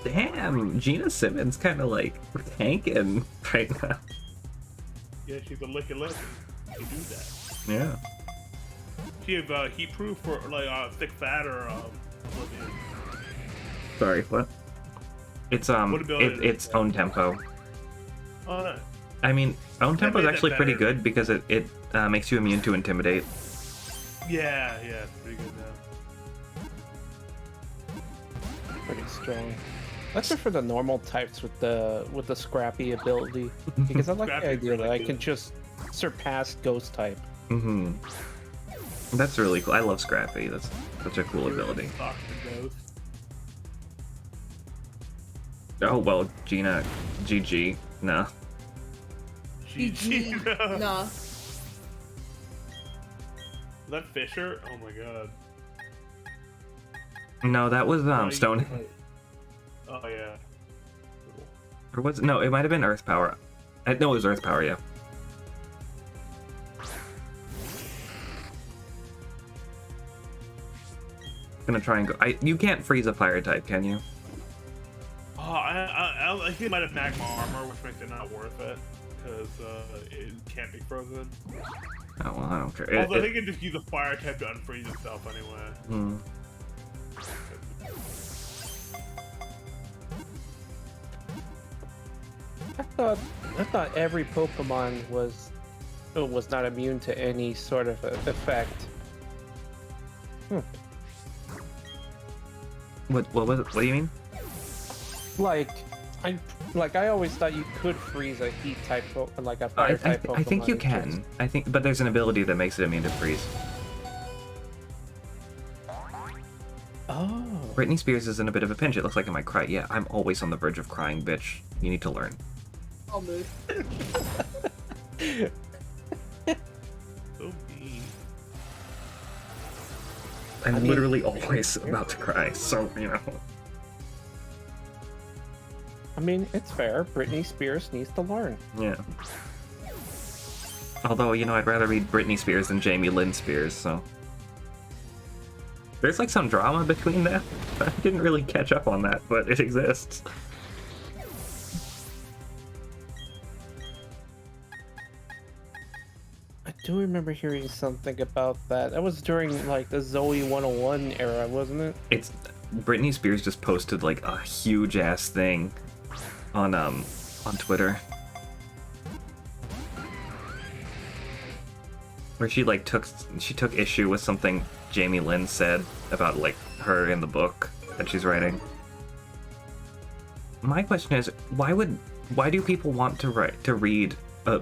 Damn, Gina Simmons kind of like tanking right now. Yeah, she's a licky licky. You do that. Yeah. She have heat proof for like thick fat or oblivion. Sorry, what? It's What ability is its it? own tempo. Oh no. I mean, own tempo is made that actually pretty better. good because it makes you immune to intimidate. Yeah, it's pretty good now. Pretty strong. Let's go for the normal types with the scrappy ability because I like the Scrappy's idea really that I good. can just surpass ghost type. Mm-hmm. That's really cool. I love Scrappy. That's such a cool ability. Talk to ghost. Oh well, Gina, GG. No. GG. No. Nah. Is that Fisher? Oh my god. No, that was Stone. Oh yeah. Or was it? No, it might have been Earth Power. No, it was Earth Power. Yeah. Gonna try and go. You can't freeze a fire type, can you? Oh, I think it might have magma armor, which makes it not worth it because it can't be frozen. Oh well, I don't care. Although I think it just use a fire type to unfreeze itself anyway. Hmm. I thought every Pokemon was not immune to any sort of effect. What was it? What do you mean? Like I always thought you could freeze a heat type like a fire type Pokemon. I think you It's just- can. I think, but there's an ability that makes it immune to freeze. Oh. Britney Spears is in a bit of a pinch. It looks like I might cry. Yeah, I'm always on the verge of crying, bitch. You need to learn. I'll move. So mean. I'm I mean- literally always about to cry, so you know. I mean, it's fair. Britney Spears needs to learn. Yeah. Although, you know, I'd rather read Britney Spears than Jamie Lynn Spears, so. There's like some drama between them. I didn't really catch up on that, but it exists. I do remember hearing something about that. That was during like the Zoe 101 era, wasn't it? It's Britney Spears just posted like a huge ass thing on Twitter. Where she like took issue with something Jamie Lynn said about like her in the book that she's writing. My question is, why do people want to read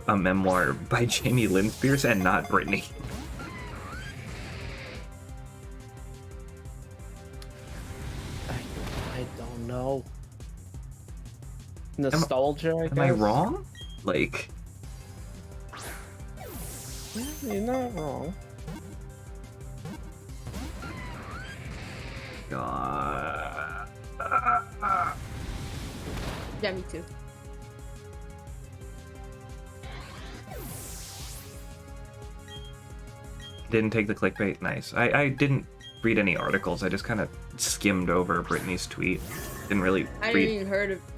a memoir by Jamie Lynn Spears and not Britney? I don't know. Nostalgia, I guess. Am I wrong? Like, Yeah, you're not wrong. God. Yeah, me too. Didn't take the clickbait. Nice. I didn't read any articles. I just kind of skimmed over Britney's tweet. Didn't really I read. didn't even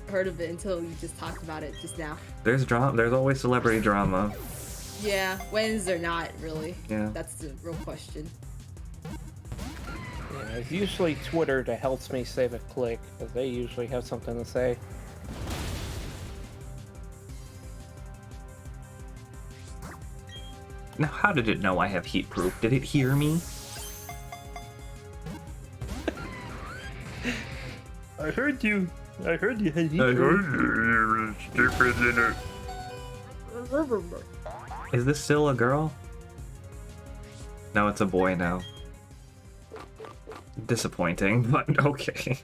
heard of it until you just talked about it just now. There's drama. There's always celebrity drama. Yeah, when is there not really? Yeah. That's the real question. Yeah, it's usually Twitter that helps me save a click, because they usually have something to say. Now, how did it know I have heat proof? Did it hear me? I heard you. I heard you had heat I proof. heard you. Stupid in it. Is this still a girl? No, it's a boy now. Disappointing, but okay.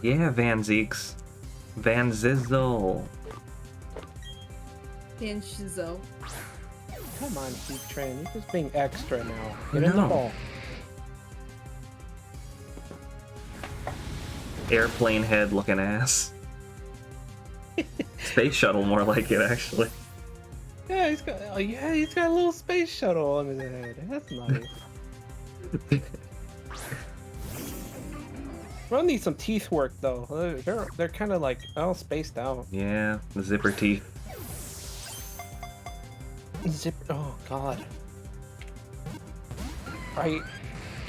Yeah, Van Zeeks. Van Zizzle. And Shizzo. Come on, Heat Train. You're just being extra now. Get in the No. ball. Airplane head looking ass. Space shuttle more like it, actually. Yeah, he's got. Oh, yeah, he's got a little space shuttle on his head. That's nice. We'll need some teeth work though. They're kind of like all spaced out. Yeah, the zipper teeth. Zip. Oh God.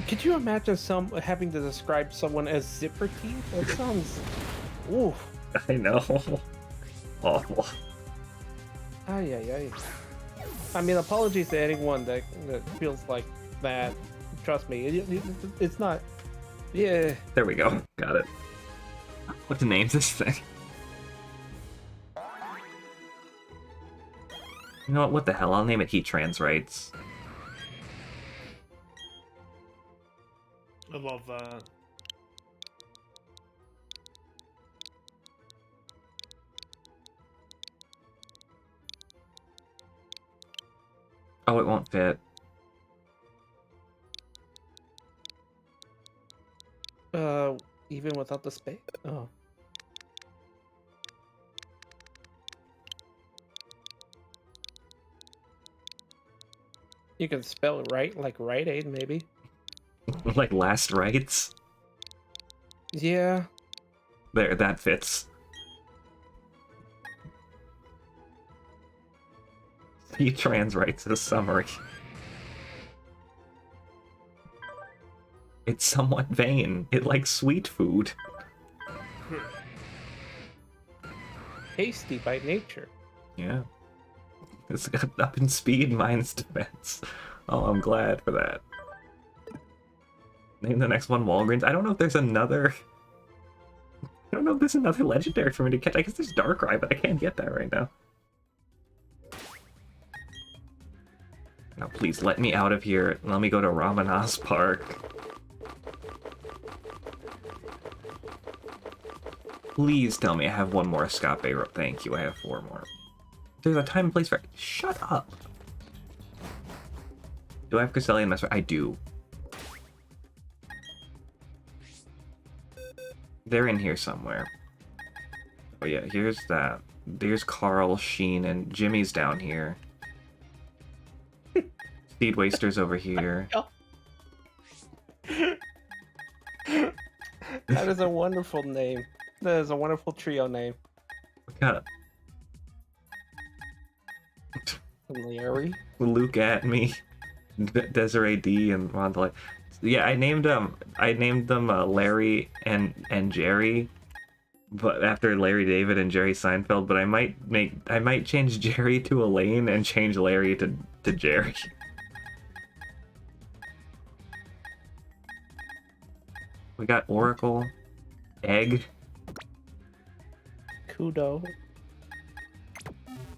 Could you imagine having to describe someone as zipper teeth? That sounds. Ooh. I know. Awful. Ay ay ay. I mean, apologies to anyone that feels like that. Trust me, it's not. Yeah. There we go. Got it. What to name this thing? You know what the hell? I'll name it Heat Trans Rights. I love that. Oh, it won't fit. Even without the space. Oh. You can spell it right, like Rite Aid, maybe. Like Last Rights? Yeah. There, that fits. Heat Trans Rights is summary. It's somewhat vain. It likes sweet food. Tasty by nature. Yeah. It's got up in speed minus defense. Oh, I'm glad for that. Name the next one Walgreens. I don't know if there's another... I don't know if there's another legendary for me to catch. I guess there's Darkrai, but I can't get that right now. Now please let me out of here. Let me go to Ramanas Park. Please tell me I have one more Escape rope. Thank you, I have 4 more. There's a time and place for... Shut up! Do I have Cresselia Messer? I do. They're in here somewhere. Oh yeah, here's that. There's Carl, Sheen, and Jimmy's down here. Speed Waster's over here. That is a wonderful name. That is a wonderful trio name. Got Larry. Luke at me, Desiree D, and Rondelay. Yeah, I named them Larry and Jerry, but after Larry David and Jerry Seinfeld. But I might change Jerry to Elaine and change Larry to Jerry. We got Oracle, Egg. Kudo.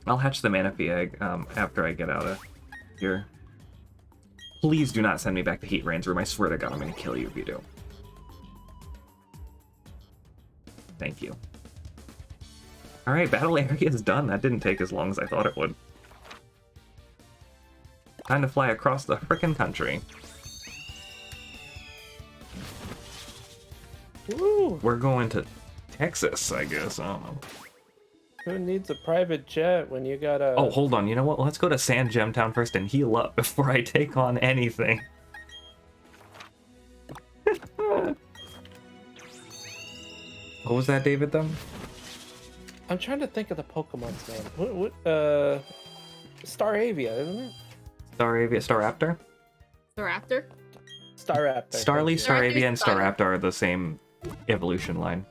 I'll hatch the Manaphy egg after I get out of here. Please do not send me back to Heat Rain's room. I swear to God, I'm going to kill you if you do. Thank you. Alright, battle area is done. That didn't take as long as I thought it would. Time to fly across the frickin' country. Woo! We're going to Texas, I guess. I don't know. Who needs a private jet when you got a... Oh, hold on. You know what? Let's go to San Gemtown first and heal up before I take on anything. What was that, David, though? I'm trying to think of the Pokemon's name. What Staravia, isn't it? Staraptor? Staraptor? Staraptor. Starly, thank you. Staravia, and Staraptor are the same evolution line.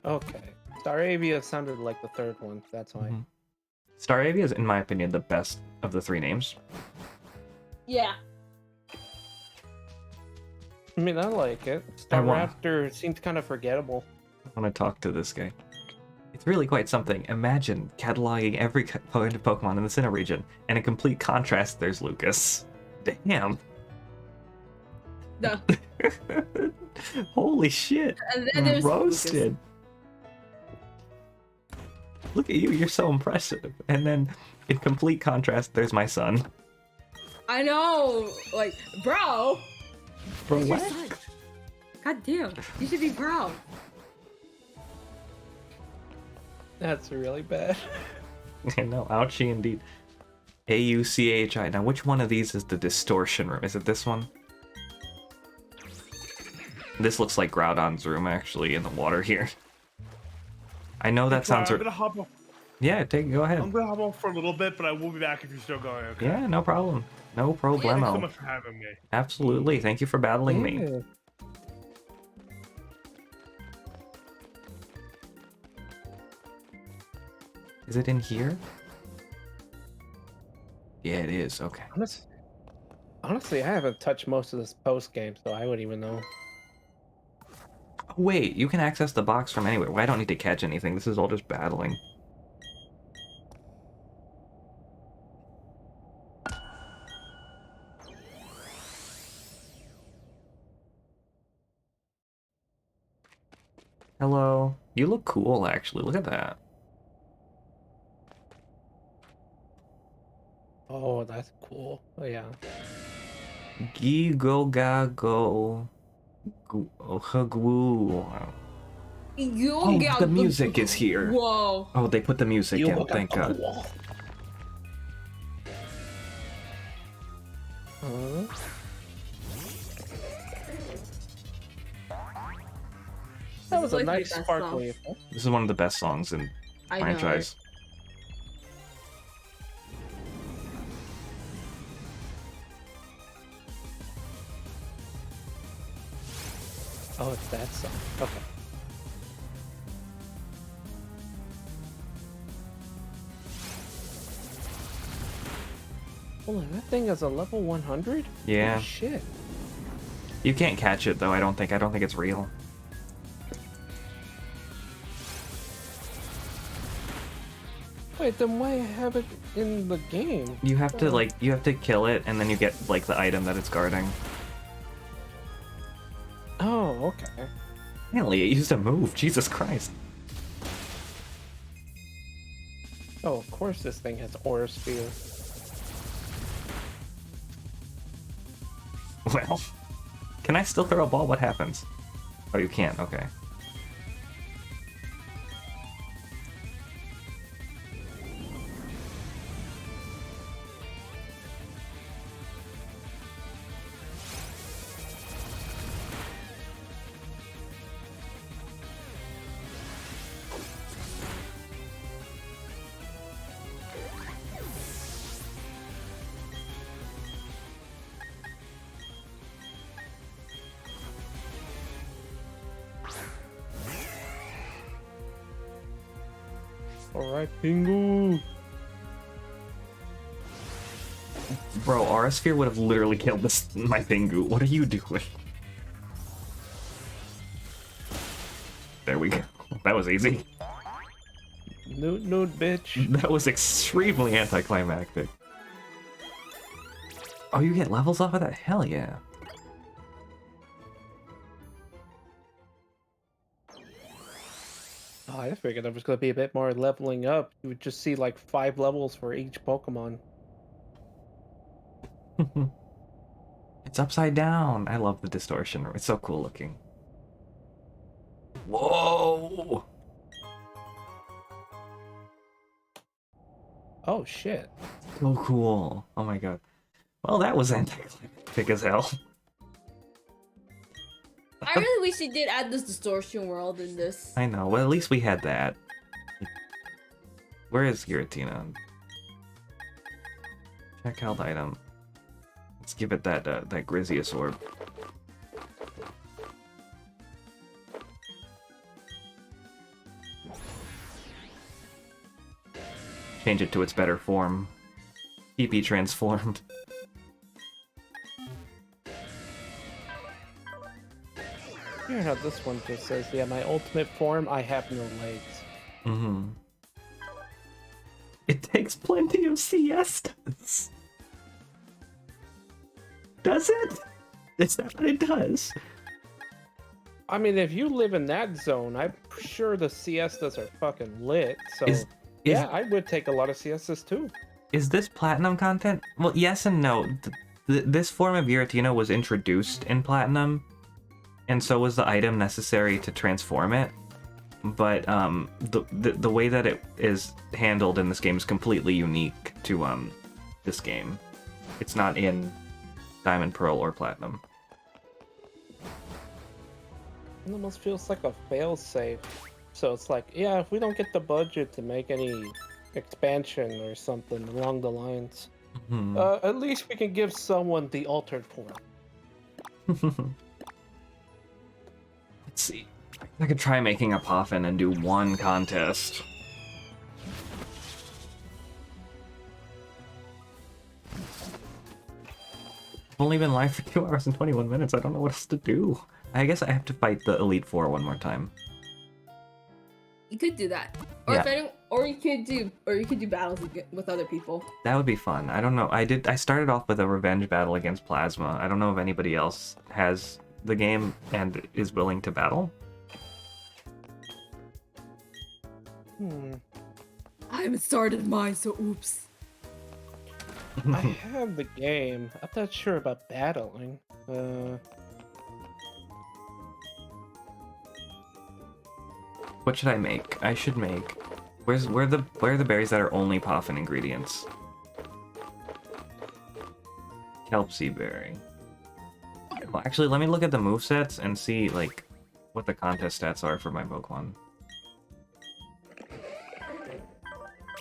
Okay. Staravia sounded like the third one. That's why. Mhm. Staravia is, in my opinion, the best of the three names. Yeah. I mean, I like it. I want- Staraptor seems kind of forgettable. I want to talk to this guy. It's really quite something. Imagine cataloging every kind of Pokemon in the Sinnoh region, and in complete contrast, there's Lucas. Damn. No. Holy shit. And then there's Roasted. Look at you, you're so impressive. And then, in complete contrast, there's my son. I know. Like, bro. Bro, It's your what? son. God damn. You should be proud. That's really bad. No, ouchie indeed. AUCHI. Now, which one of these is the distortion room? Is it this one? This looks like Groudon's room, actually, in the water here. I know that sounds... I'm gonna hop off. Yeah, go ahead. I'm gonna hop off for a little bit, but I will be back if you're still going. Okay. Yeah, no problem. No Thanks so problemo. much for having me. Absolutely. Thank you for battling me. Yeah. Is it in here? Yeah, it is. Okay. Honestly, I haven't touched most of this post game, so I wouldn't even know. Wait, you can access the box from anywhere. Well, I don't need to catch anything. This is all just battling. Hello. You look cool, actually. Look at that. Oh, that's cool. Oh, yeah. Gigogago. Hugwoo. You Oh, got the music is here. Whoa. Oh, they put the music in. Thank God. Huh? That was a This is like the nice best sparkly song. effect. This is one of the best songs in I know. franchise. Oh, it's that song. Okay. Hold on, that thing is a level 100? Yeah. Holy shit. You can't catch it though. I don't think it's real. Wait, then why have it in the game? You have to kill it, and then you get like the item that it's guarding. Oh, okay. Apparently, it used a move. Jesus Christ. Oh, of course this thing has Aura Sphere. Well, can I still throw a ball? What happens? Oh, you can't. Okay. Alright, Pingu! Bro, Aura Sphere would have literally killed my Pingu. What are you doing? There we go. That was easy. Nude, bitch. That was extremely anticlimactic. Oh, you get levels off of that? Hell yeah. Oh, I figured there was going to be a bit more leveling up. You would just see like 5 levels for each Pokemon. It's upside down. I love the distortion. It's so cool looking. Whoa! Oh, shit. So cool. Oh my god. Well, that was anticlimactic as hell. I really wish they did add this distortion world in this. I know. Well, at least we had that. Where is Giratina? Check held item. Let's give it that that Grizius orb. Change it to its better form. PP transformed. Hear how this one just says, yeah, my ultimate form, I have no legs. Mm-hmm. It takes plenty of siestas. Does it? Is that what it does? I mean, if you live in that zone, I'm sure the siestas are fucking lit, so... yeah, I would take a lot of siestas too. Is this platinum content? Well, yes and no. This form of Giratina was introduced in platinum, and so was the item necessary to transform it. But the way that it is handled in this game is completely unique to this game. It's not in Diamond, Pearl, or Platinum. It almost feels like a failsafe. So it's like, yeah, if we don't get the budget to make any expansion or something along the lines, at least we can give someone the altered form. Let's see. I could try making a Poffin and do one contest. I've only been live for 2 hours and 21 minutes. I don't know what else to do. I guess I have to fight the Elite Four one more time. You could do that, or Yeah. you could do battles with other people. That would be fun. I don't know. I started off with a revenge battle against Plasma. I don't know if anybody else has the game and is willing to battle. I haven't started mine, so oops. I have the game. I'm not sure about battling. What should I make? I should make. Where are the berries that are only Poffin ingredients? Kelpsy berry. Well, actually, let me look at the movesets and see like what the contest stats are for my Pokemon.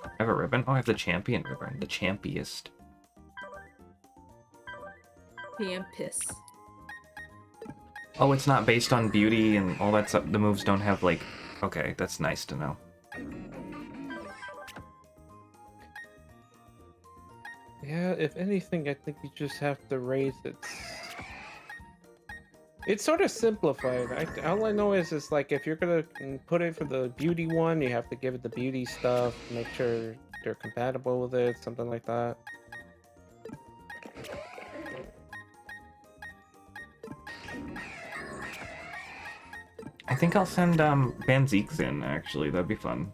I have a ribbon. Oh, I have the champion ribbon. The champiest. Piss. Oh, it's not based on beauty and all that stuff. The moves don't have like. Okay, that's nice to know. Yeah, if anything, I think you just have to raise it. It's sort of simplified. All I know is it's like if you're gonna put it for the beauty one, you have to give it the beauty stuff, make sure they're compatible with it, something like that. I think I'll send Van Zeeks in, actually. That'd be fun.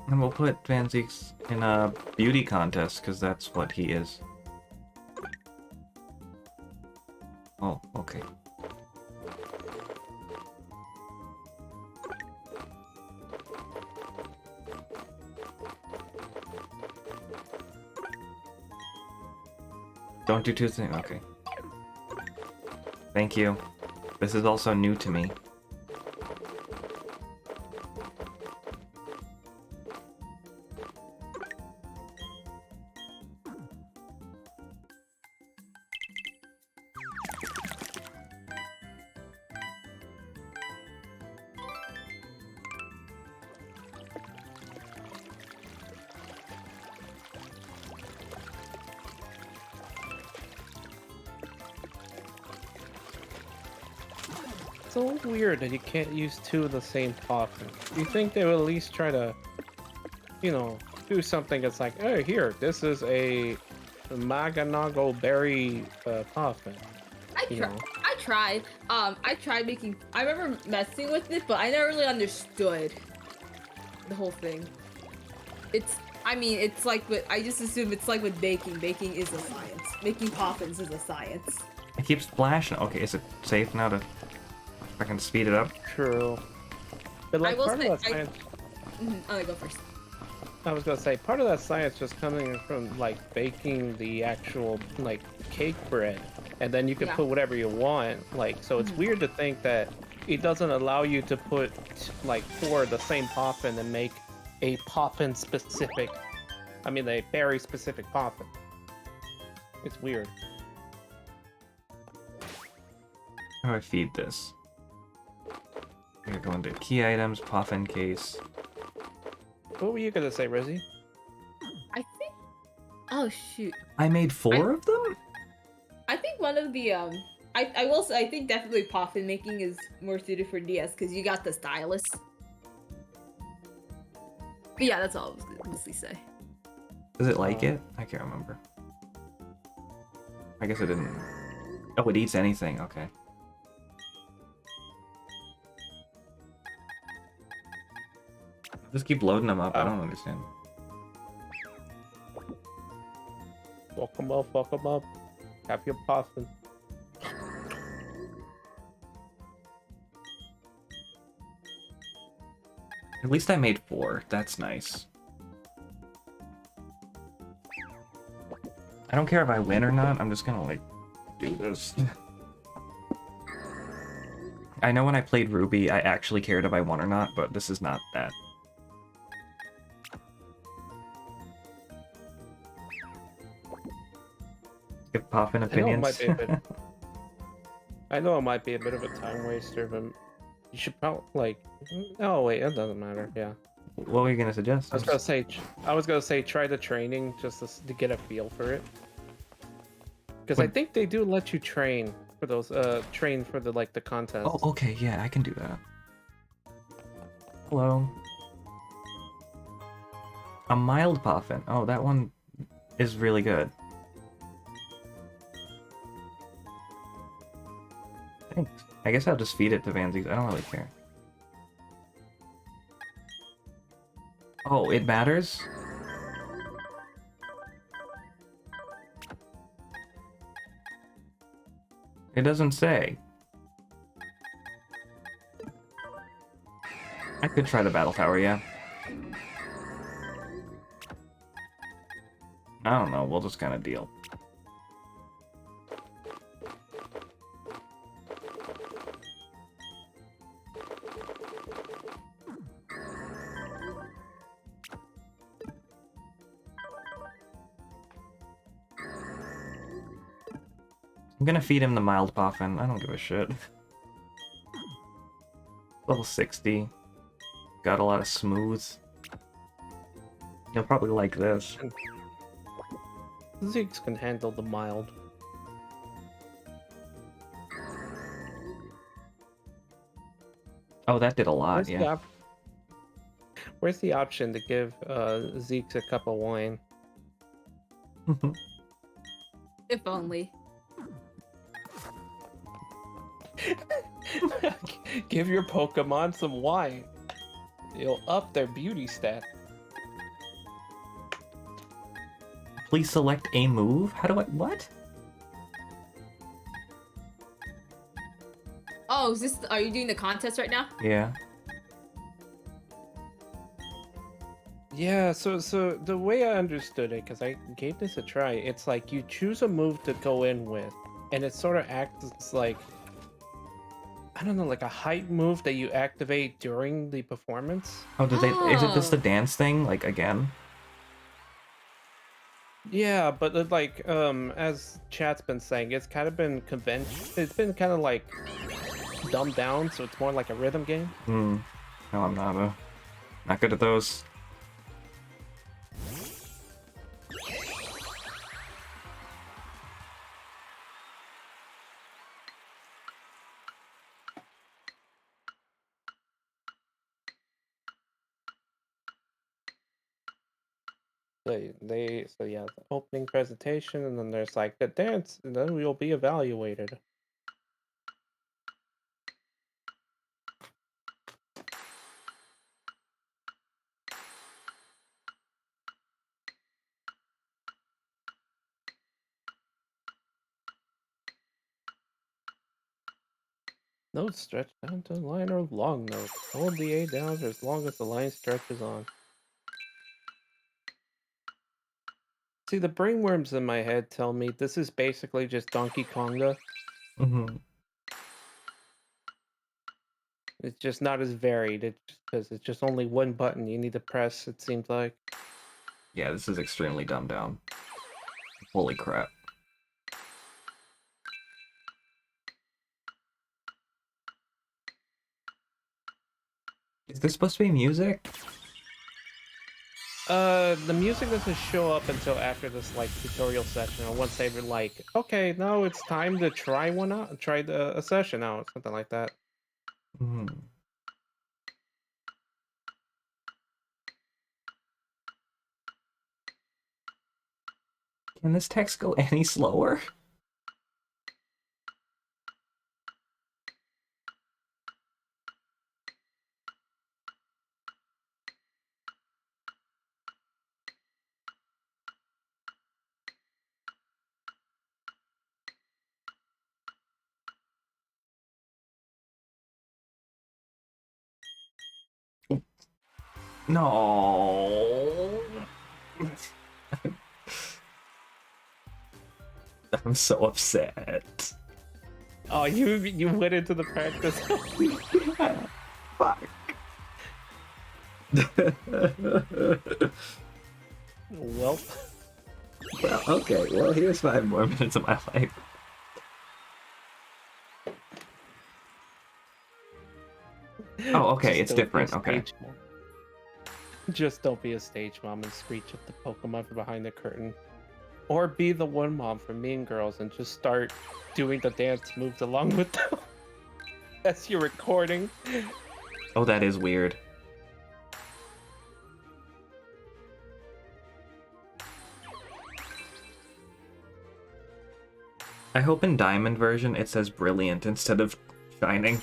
And we'll put Van Zeeks in a beauty contest, because that's what he is. Oh, okay. Don't do two things. Okay. Thank you. This is also new to me. So weird that you can't use two of the same Poffin. You think they would at least try to, you know, do something that's like, oh, here, this is a Maganago berry Poffin. I tried. I tried making. I remember messing with it, but I never really understood the whole thing. I mean, it's like, but I just assume it's like with baking. Baking is a science. Making Poffins is a science. It keeps splashing. Okay, is it safe now to... I can speed it up? True. But like I will part say, of the science... I'll go first. I was gonna say part of that science just coming from like baking the actual like cake bread, and then you can Yeah. put whatever you want. Like, so it's Mhm. weird to think that it doesn't allow you to put like pour the same poffin and make a poffin specific. I mean, a berry specific poffin. It's weird. How do I feed this? We're gonna go into key items, puffin case. What were you gonna say, Rizzy? I think. Oh shoot. I made 4 of them? I think one of the I will say I think definitely poffin making is more suited for DS because you got the stylus. But yeah, that's all I was gonna mostly say. Does it like it? I can't remember. I guess it didn't. Oh, it eats anything. Okay. Just keep loading them up. I don't understand. Fuck 'em up, fuck 'em up. Have your poffin. At least I made 4. That's nice. I don't care if I win or not. I'm just gonna, like, do this. I know when I played Ruby, I actually cared if I won or not, but this is not that. Give Poffin opinions. I know it might be a bit of a time waster, but you should probably like. Oh wait, it doesn't matter. Yeah. What were you gonna suggest? I was gonna say try the training just to get a feel for it. Because I think they do let you train for those train for the like the contest. Oh, okay, yeah, I can do that. Hello. A mild Poffin. Oh, that one is really good. Thanks. I guess I'll just feed it to Vansies. I don't really care. Oh, it matters? It doesn't say. I could try the battle tower, yeah. I don't know, we'll just kind of deal. I'm gonna feed him the mild Poffin. I don't give a shit. Level 60. Got a lot of smooth. He'll probably like this. Zeeks can handle the mild. Oh, that did a lot, yeah. Where's the option to give Zeeks a cup of wine? If only. Give your Pokemon some wine. You'll up their beauty stat. Please select a move? How do I... What? Oh, is this? Are you doing the contest right now? Yeah. Yeah, so the way I understood it, because I gave this a try, it's like you choose a move to go in with, and it sort of acts like, I don't know, like a hype move that you activate during the performance. Oh, did they... Is it just the Oh. dance thing? Like, again? Yeah, but like, as chat's been saying, it's kind of been it's been kind of like dumbed down, so it's more like a rhythm game. Hmm. No, I'm not good at those. So yeah, the opening presentation, and then there's like the dance, and then we'll be evaluated. Notes stretch down to a line or long note. Hold the A down for as long as the line stretches on. See, the brainworms in my head tell me this is basically just Donkey Konga. Hmm. It's just not as varied. It's because it's just only one button you need to press, it seems like. Yeah, this is extremely dumbed down. Holy crap. Is this supposed to be music? The music doesn't show up until after this like tutorial session, or once they've been like, okay, now it's time to try one out, try a session out, something like that. Hmm. Can this text go any slower? No. I'm so upset. Oh, you went into the practice. Yeah, fuck. Well, Well, okay. Well, here's 5 more minutes of my life. Oh, okay. It's just don't be a different. Okay. stage mom. Just don't be a stage mom and screech at the Pokemon from behind the curtain. Or be the one mom from Mean Girls and just start doing the dance moves along with them. That's your recording. Oh, that is weird. I hope in Diamond version it says brilliant instead of shining.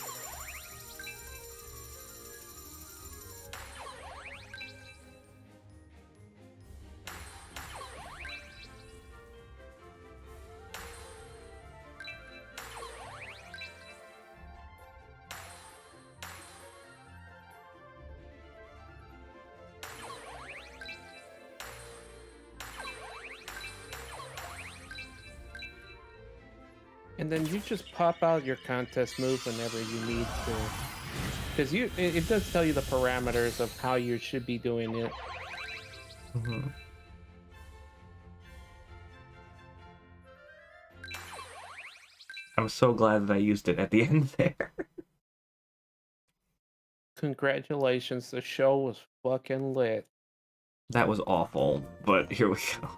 And then you just pop out your contest move whenever you need to. Because it does tell you the parameters of how you should be doing it. Mm-hmm. I'm so glad that I used it at the end there. Congratulations, the show was fucking lit. That was awful, but here we go.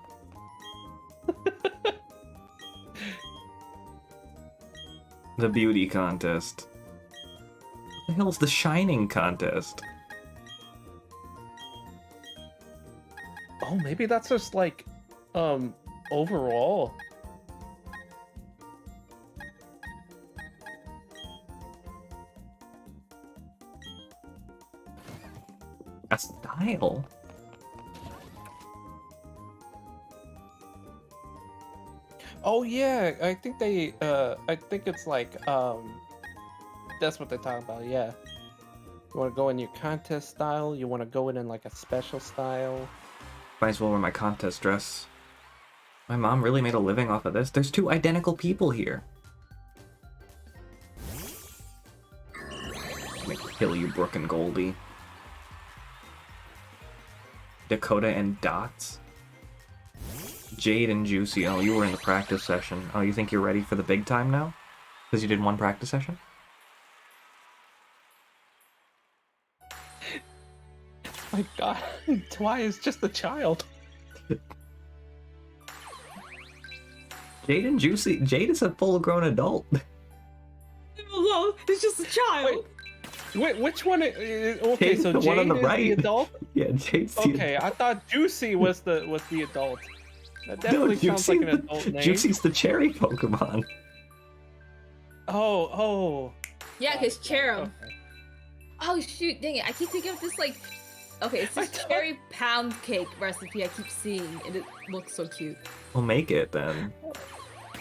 The beauty contest. What the hell's the shining contest? Oh, maybe that's just like, overall. A style? Oh yeah, I think I think it's like, that's what they're talking about, yeah. You want to go in your contest style, you want to go in like a special style. Might as well wear my contest dress. My mom really made a living off of this. There's 2 identical people here. I'm gonna kill you, Brooke and Goldie. Dakota and Dots. Jade and Juicy. Oh, you were in the practice session. Oh, you think you're ready for the big time now? Because you did 1 practice session? My god, Twy is just a child. Jade and Juicy. Jade is a full-grown adult. Hello, it's just a child. Wait, which one? Okay, Jade's so the Jade one on the is right. the adult. Yeah, Jade's the Okay, I thought Juicy was the adult. That definitely sounds like an adult name. Juicy's the cherry Pokemon. Oh. Yeah, cause Cherim. Okay. Oh shoot, dang it! I keep thinking of this like, okay, it's this cherry pound cake recipe I keep seeing, and it looks so cute. We'll make it then.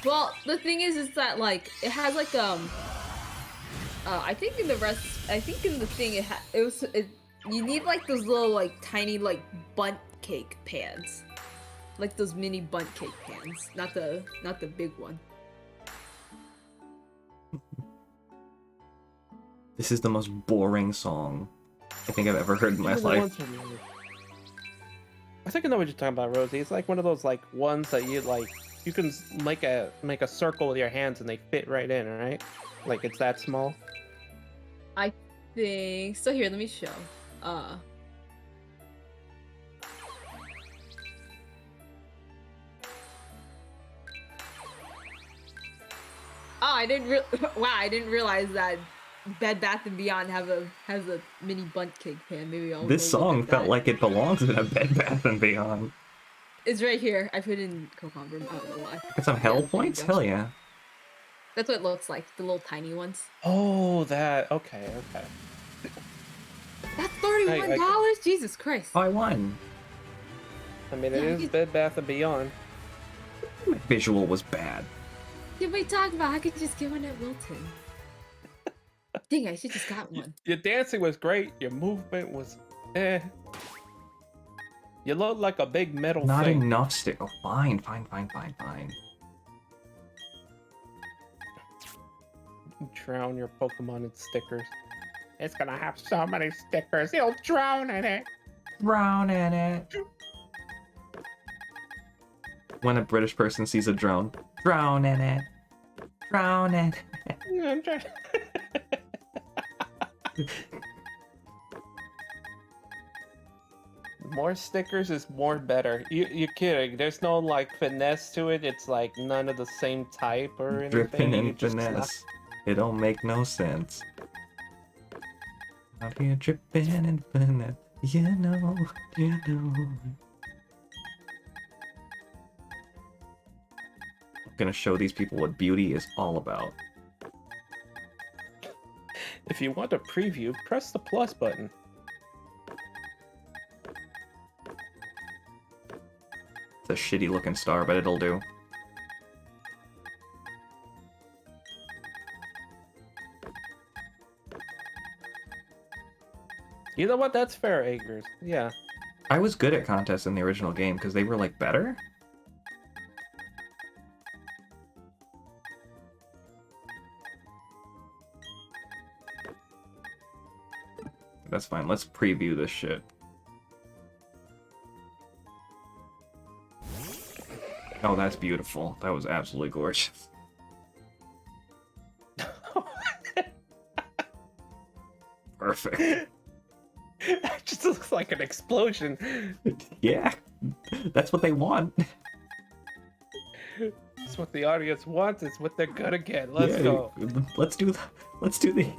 Well, the thing is that like it has like I think in the thing you need like those little like tiny like bundt cake pans. Like those mini bunt cake pans, not the big one. This is the most boring song I think I've ever heard in my Even the life. ones are really- I think I know what you're talking about, Rosie. It's like one of those like ones that you can make a circle with your hands and they fit right in, right? Like it's that small. I think so. Here, let me show. Oh, I didn't wow, I didn't realize that Bed Bath and Beyond has a mini bunt cake pan. Maybe I'll This go look song at felt that. like it belongs in a Bed Bath and Beyond. It's right here. I put it in co-convert. I don't know why. Get some hell Yeah, there you points? go. Hell yeah. That's what it looks like. The little tiny ones. Oh, that. Okay. That's $31. Jesus Christ. Oh, I won. I mean, it Yeah, is Bed Bath and Beyond. My visual was bad. Yeah, what are you talking about? I could just get one at Wilton. Dang, I should just got one. Your dancing was great. Your movement was, eh. You look like a big metal Not thing. enough stick. Oh, fine. Drown your Pokemon in stickers. It's gonna have so many stickers. You'll drown in it. Drown in it. When a British person sees a drone, drown in it. Drown in it. I'm trying. More stickers is more better. You're kidding. There's no like finesse to it. It's like none of the same type or anything. Dripping You in just finesse. It don't make no sense. Out here dripping in finesse. You know. I'm gonna show these people what beauty is all about. If you want a preview, press the plus button. It's a shitty looking star, but it'll do. You know what? That's fair, Acres. Yeah. I was good at contests in the original game because they were like better. That's fine. Let's preview this shit. Oh, that's beautiful. That was absolutely gorgeous. Perfect. It just looks like an explosion. Yeah, that's what they want. It's what the audience wants. It's what they're gonna get. Let's go. Let's do the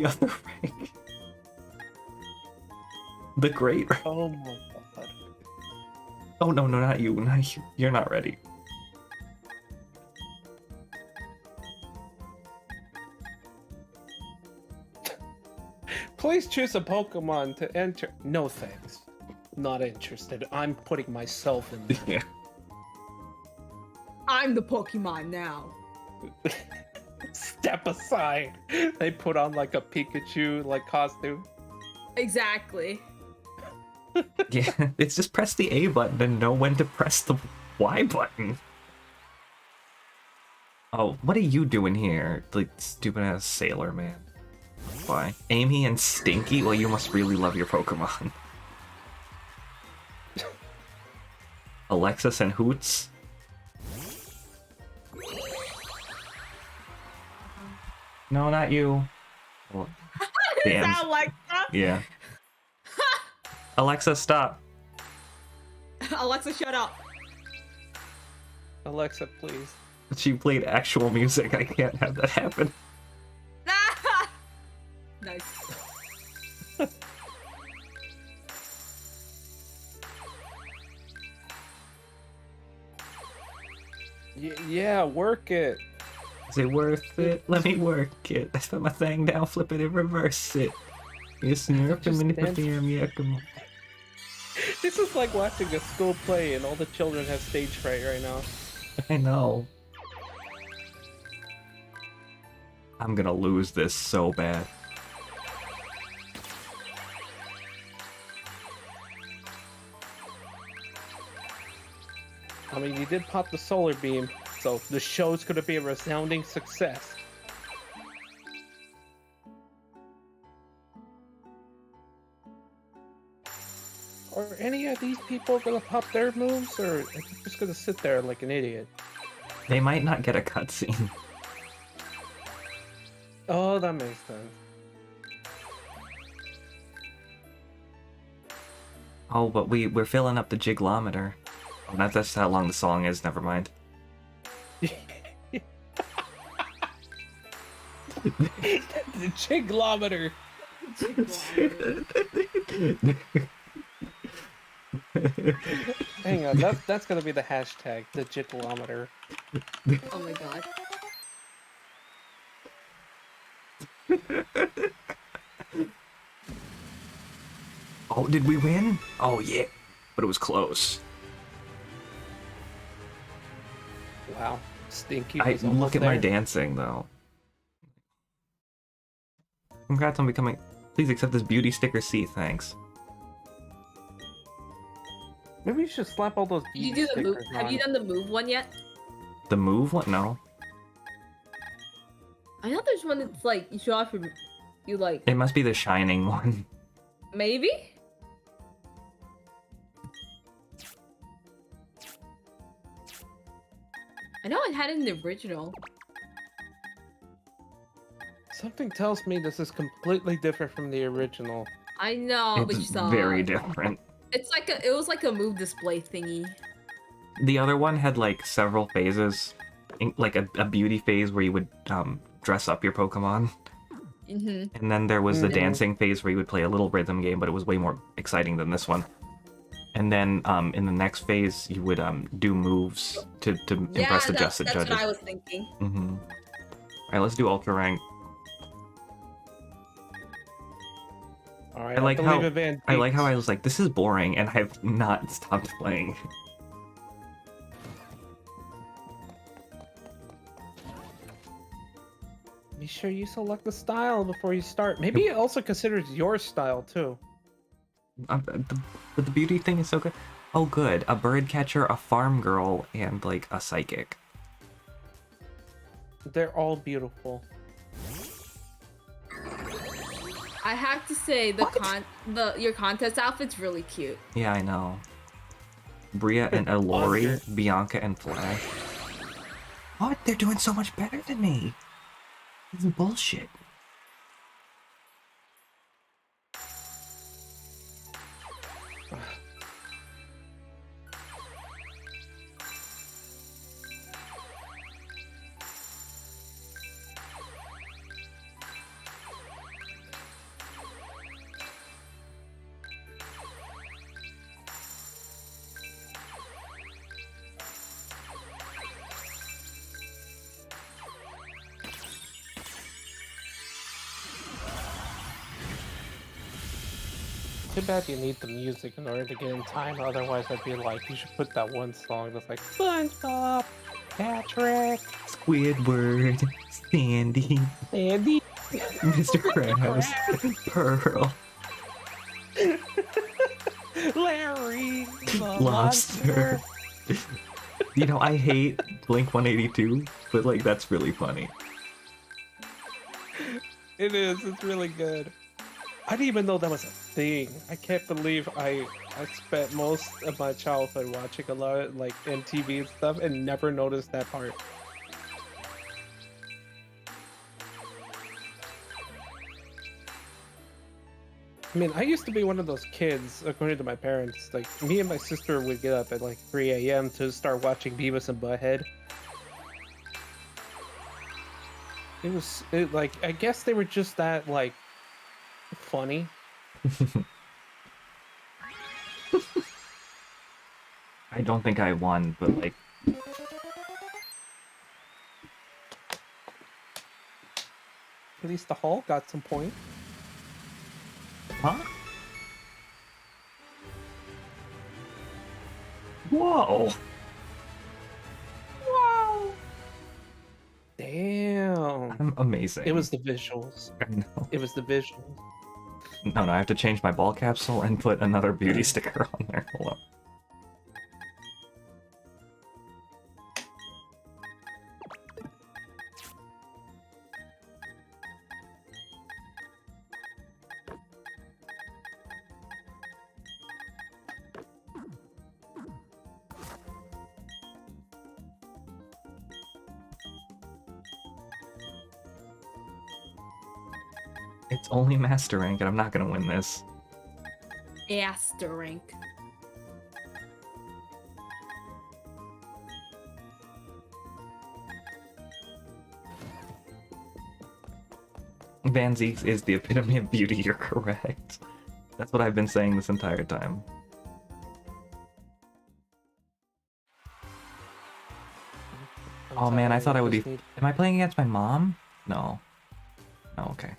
other rank. The great. Oh my god. Oh no, not you. Not you. You're not ready. Please choose a Pokemon to enter. No thanks. Not interested. I'm putting myself in there. Yeah. I'm the Pokemon now. Step aside. They put on like a Pikachu like costume. Exactly. Yeah. It's just press the A button and know when to press the Y button. Oh, what are you doing here? Like stupid ass sailor man. Why? Amy and Stinky? Well, you must really love your Pokemon. Alexis and Hoots? No, not you. Oh, damn. Sound like Yeah. Alexa, stop. Alexa, shut up. Alexa, please. She played actual music. I can't have that happen. Nice. Yeah, work it. Is it worth it? Let me work it. I put my thing down, flip it, and reverse it. Yes, Just dance. This is like watching a school play and all the children have stage fright right now. I know. I'm gonna lose this so bad. I mean, you did pop the solar beam, so the show's gonna be a resounding success. Are any of these people gonna pop their moves, or are you just gonna sit there like an idiot? They might not get a cutscene. Oh, that makes sense. Oh, but we're filling up the jiglometer. Oh, that's how long the song is. Never mind. The jiglometer. Hang on, that's gonna be the hashtag, the jiglometer. Oh my god. Oh, did we win? Oh yeah, but it was close. Wow, Stinky I was look almost at my there. dancing though. Congrats on becoming. Please accept this beauty sticker seat. Thanks. Maybe you should slap all those Did you beauty do the move? stickers Have on. you done the move one yet? The move? What? No. I know there's one that's like you show off you like It must be the shining one. maybe. I know I had it in the original. Something tells me this is completely different from the original. I know, but you It's saw. very different. It's like it was like a move display thingy. The other one had like several phases, like a beauty phase where you would dress up your Pokemon, Mm-hmm. and then there was the Mhm. dancing phase where you would play a little rhythm game, but it was way more exciting than this one. And then in the next phase, you would do moves to Yeah, impress the that's judges. what I was thinking. Mm-hmm. All right, let's do Ultra Rank. All right, I like believe how in Van I like how I Beeks. was like, this is boring, and I've not stopped playing. Be sure you select the style before you start. Maybe it also considers your style too. But the beauty thing is so good. Oh, good. A bird catcher, a farm girl, and like a psychic. They're all beautiful. I have to say your contest outfit's really cute. Yeah, I know. Bria and Elori, Bianca and Flash. What? They're doing so much better than me. This is bullshit. Too bad you need the music in order to get in time. Otherwise, I'd be like, you should put that one song that's like SpongeBob, Patrick, Squidward, Sandy, Andy, Mr. Krabs, Pearl, Larry, the Lobster. You know, I hate Blink 182, but like that's really funny. It is. It's really good. I didn't even know that was a thing. I can't believe I spent most of my childhood watching a lot of like MTV and stuff and never noticed that part. I mean, I used to be one of those kids, according to my parents. Like, me and my sister would get up at like 3 a.m. to start watching Beavis and Butthead. Like, I guess they were just that, like, funny. I don't think I won, but like, At least the Hall got some points. huh? Whoa! Whoa! Damn. I'm amazing. It was the visuals. I know. It was the visuals. No, I have to change my ball capsule and put another beauty sticker on there. Hold on. It's only master rank, and I'm not gonna win this. Aster rank. Van Zeeks is the epitome of beauty, you're correct. That's what I've been saying this entire time. Oh man, I thought I would be... Am I playing against my mom? No. Oh, okay.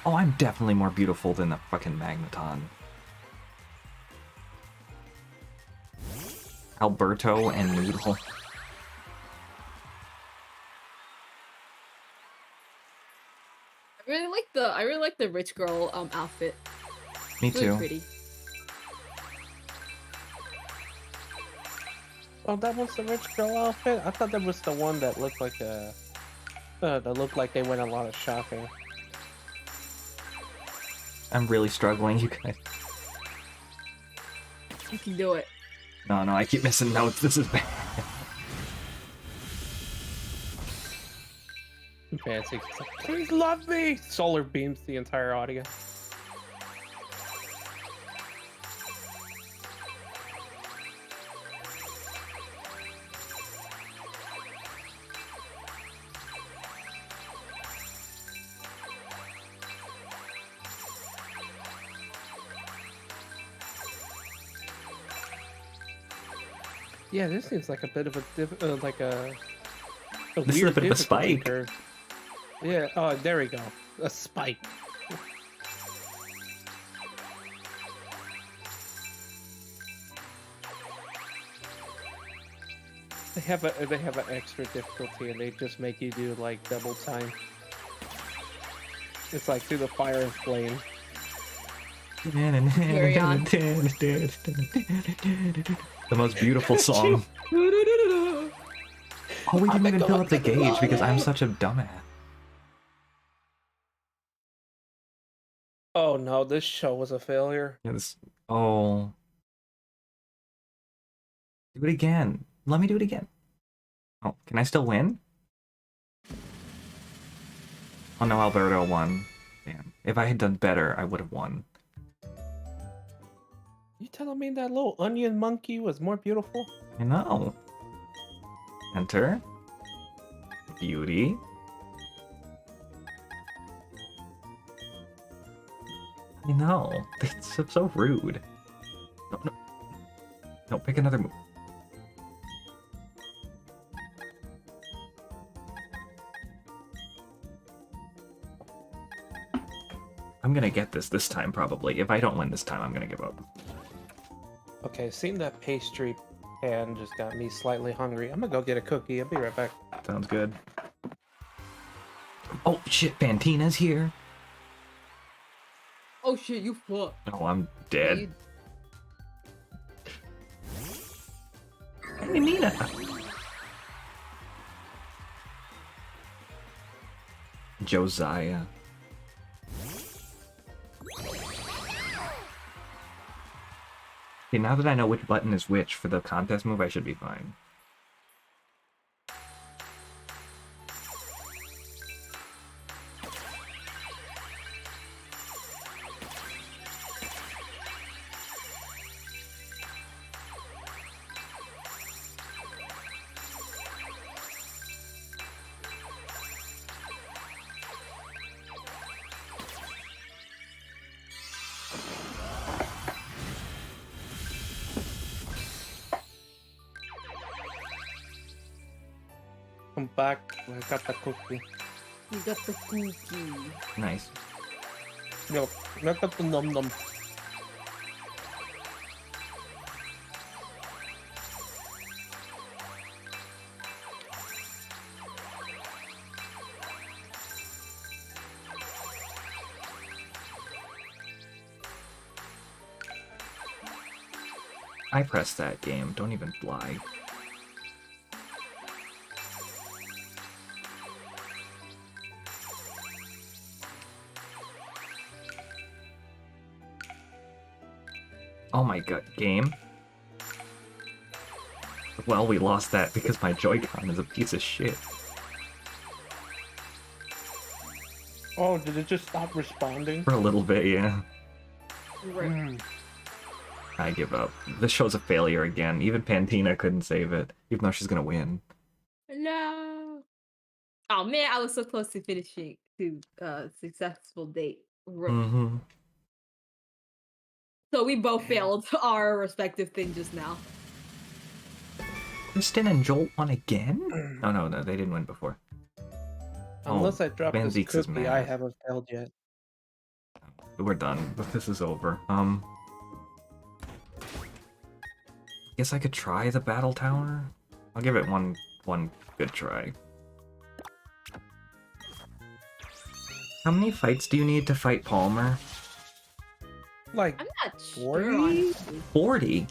Oh, I'm definitely more beautiful than the fucking Magneton. Alberto and Noodle. I really like the rich girl outfit. Me It's really too. pretty. Oh, that was the rich girl outfit? I thought that was the one that looked like they went a lot of shopping. I'm really struggling, you guys. You can do it. No, I keep missing notes. This is bad. Fancy. Please love me! Solar beams the entire audience. Yeah, this seems like a bit of a This is a weird bit of a difficulty spike. curve. Yeah. Oh, there we go. A spike. They have an extra difficulty, and they just make you do like double time. It's like through the fire and flame. Carry on. The most beautiful song. Oh, we didn't even fill up the gauge because I'm such a dumbass. Oh no, this show was a failure. Yeah, this... Oh. Do it again. Let me do it again. Oh, can I still win? Oh no, Alberto won. Damn. If I had done better, I would have won. You telling me that little onion monkey was more beautiful? I know. Enter. Beauty. I know. It's so rude. No. No, pick another move. I'm gonna get this time, probably. If I don't win this time, I'm gonna give up. Okay, seeing that pastry pan just got me slightly hungry. I'm gonna go get a cookie. I'll be right back. Sounds good. Oh, shit, Fantina's here. Oh shit, you fuck. Oh, I'm dead. Hey, Nina. Josiah. Okay, now that I know which button is which for the contest move, I should be fine. I'm back. I got the cookie. You got the cookie. Nice. Yo, I got the num num. I pressed that game, don't even lie. Oh my god, game. Well, we lost that because my Joy-Con is a piece of shit. Oh, did it just stop responding? For a little bit, yeah. Right. Mm. I give up. This show's a failure again. Even Pantina couldn't save it, even though she's gonna win. No. Oh man, I was so close to finishing to successful date. Mm-hmm. So we both failed our respective thing just now. Kristen and Jolt won again? Oh no, they didn't win before. Unless I drop Van this Zeeks is cookie, I mad. haven't failed yet. We're done. This is over. Guess I could try the battle tower. I'll give it one good try. How many fights do you need to fight Palmer? Like, I'm not sure. 40? Honestly. 40.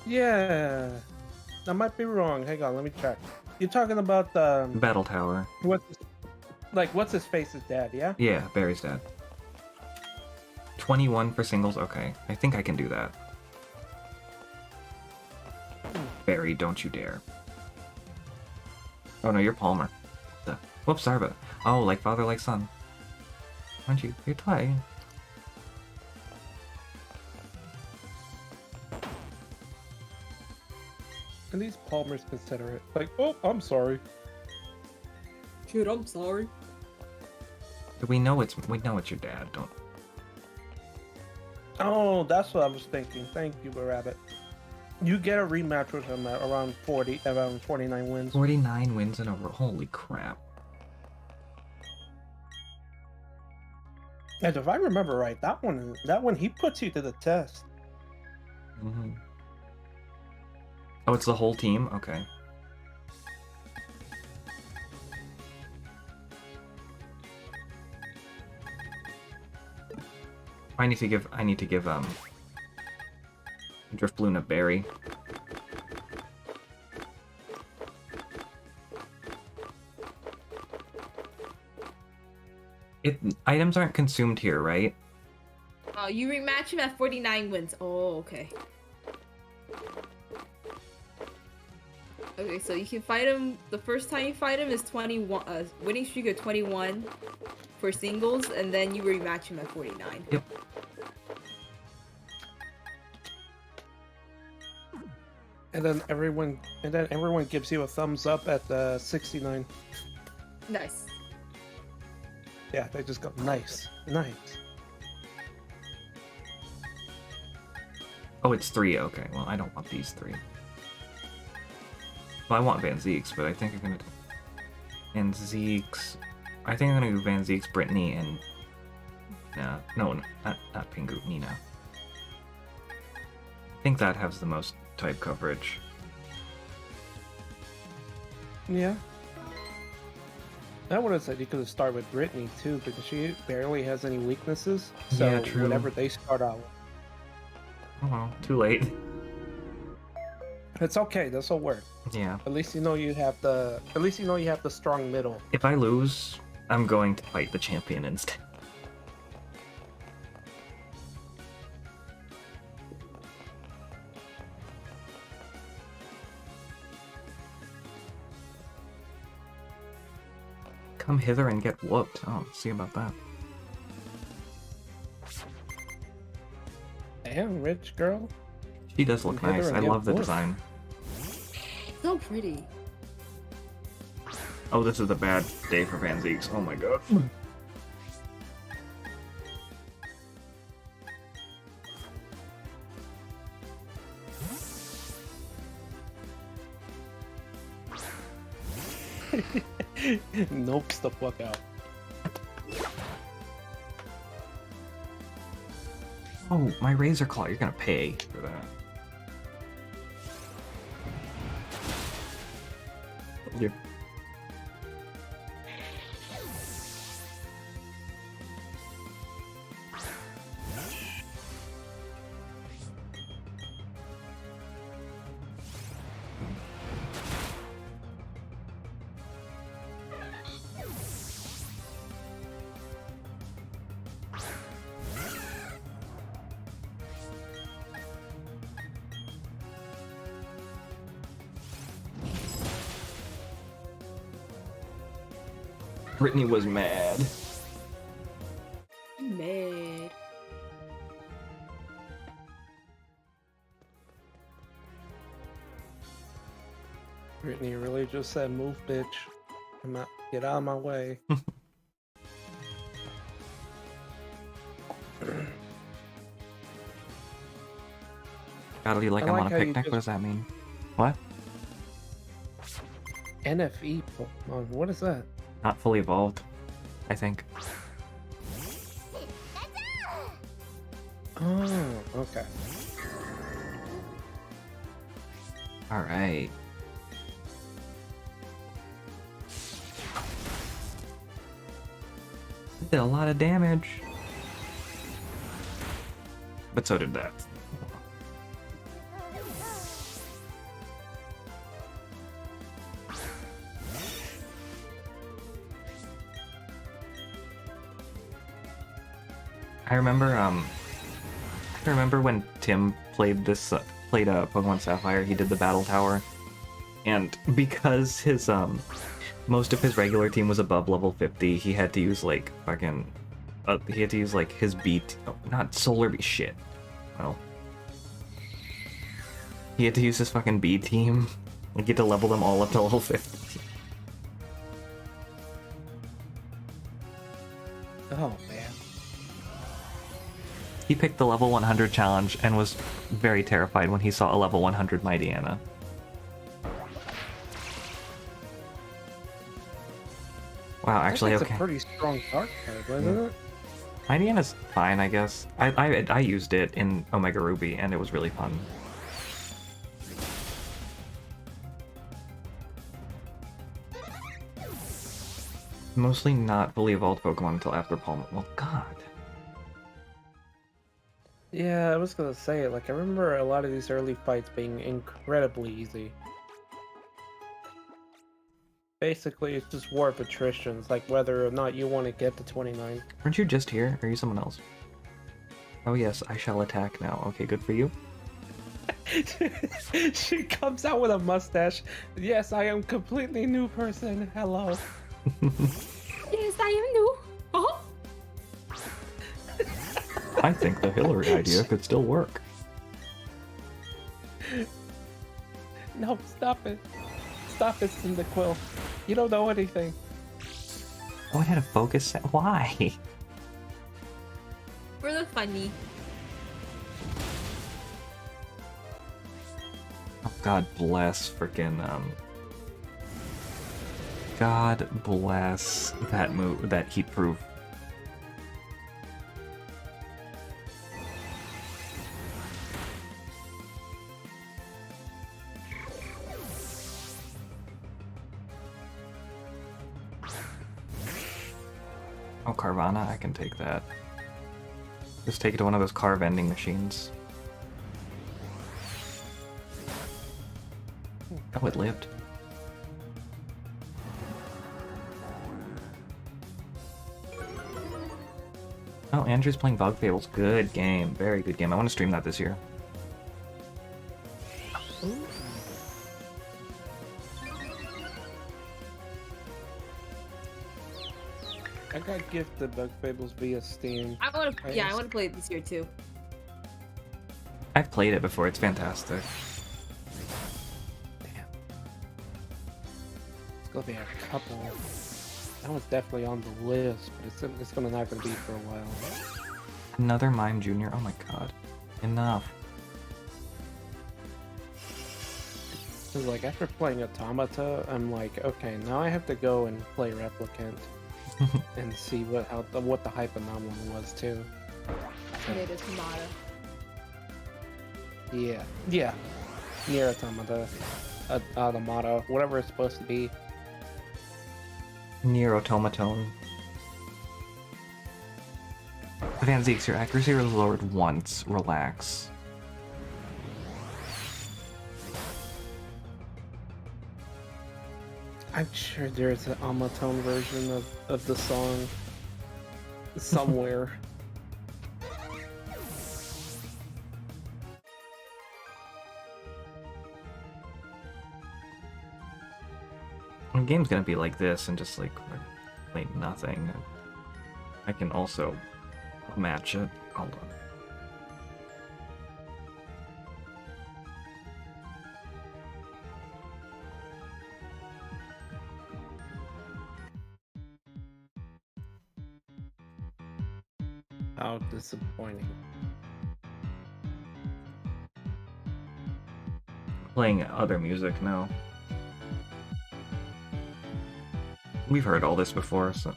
Yeah. I might be wrong. Hang on, let me check. You're talking about the Battle tower. what's his face's dad, yeah? Yeah, Barry's dad. 21 for singles. Okay, I think I can do that. Barry, don't you dare. Oh no, you're Palmer. Whoops, sorry about it. Oh, like father, like son. Aren't you? You're Ty. And these Palmers consider it. Like, oh, I'm sorry. Dude, I'm sorry. We know it's your dad. Don't. Oh, that's what I was thinking. Thank you, Rabbit. You get a rematch with him at around 49 wins. 49 wins in a row. Holy crap. And if I remember right, that one he puts you to the test. Mm-hmm. Oh, it's the whole team? Okay. I need to give Driftbloom a berry. Items aren't consumed here, right? Oh, you rematch him at 49 wins. Oh, okay. Okay, so you can fight him. The first time you fight him is 21. Winning streak of 21 for singles, and then you rematch him at 49. Yep. And then everyone gives you a thumbs up at the 69. Nice. Yeah, they just go nice, nice. Oh, it's 3. Okay, well, I don't want these 3. Well, I want Van Zeeks, but I think I'm gonna do Van Zeeks. I think I'm gonna do Van Zeeks, Brittany, and no, not Pingu, Nina. I think that has the most type coverage. Yeah. I would have said you could have started with Brittany too, because she barely has any weaknesses. So Yeah, true. whatever they start out with. Oh well, too late. It's okay, this'll work. Yeah. At least you know you have the strong middle. If I lose, I'm going to fight the champion instead. Come hither and get whooped. Oh, see about that. Damn, rich girl. She does look Come hither nice. and I get love the whooped. design. So pretty. Oh, this is a bad day for Van Zeeks. Oh my god. Nopes the fuck out. Oh, my Razor Claw. You're gonna pay for that. You're... Brittany was mad. Mad. Brittany really just said, "Move, bitch. Get out of my way." Gotta be like I I'm like on a how you picnic. just- What does that mean? What? NFE Pokemon. What is that? Not fully evolved, I think. Oh, okay. Alright. Did a lot of damage. But so did that. I remember when Tim played Pokemon Sapphire, he did the Battle Tower, and because his most of his regular team was above level 50, he had to use like fucking he had to use like his not Solar B shit. Well, he had to use his fucking B team. Like, he had to level them all up to level 50. Oh man. He picked the level 100 challenge and was very terrified when he saw a level 100 Mightyena. Wow, actually, That's okay. a pretty strong dark type, isn't it? Mightyena's fine, I guess. I used it in Omega Ruby, and it was really fun. Mostly not fully evolved Pokemon until after Palm. Well, God. Yeah, I was gonna say, like, I remember a lot of these early fights being incredibly easy. Basically, it's just war of attritions, like whether or not you want to get to 29. Weren't you just here? Or are you someone else? Oh yes, I shall attack now. Okay, good for you. She comes out with a mustache. Yes, I am completely new person. Hello. Yes, I am new. Oh. I think the Hillary idea could still work. No, stop it. Stop it, Cyndaquil. You don't know anything. Oh, I had a focus set. Why? For the funny. Oh, God bless freaking God bless that move, that heat proof. Oh, Carvana, I can take that. Just take it to one of those car vending machines. Oh, it lived. Oh, Andrew's playing Bug Fables. Good game. Very good game. I want to stream that this year. I got gifted Bug Fables via Steam. I want to. Yeah, I want to play it this year too. I've played it before. It's fantastic. Damn. It's gonna be a couple. That one's definitely on the list, but it's gonna not gonna be for a while. Another Mime Junior. Oh my god. Enough. Cause like after playing Automata, I'm like, okay, now I have to go and play Replicant and see what the hype on that one was too. And it is Hamada. Yeah. Near Automata, Automata, whatever it's supposed to be. Near Automaton. Van Zeeks, your accuracy was lowered once. Relax. I'm sure there's an Amatone version of the song somewhere. The game's gonna be like this and just like play nothing. I can also match it. Hold on. How disappointing. Playing other music now. We've heard all this before, so...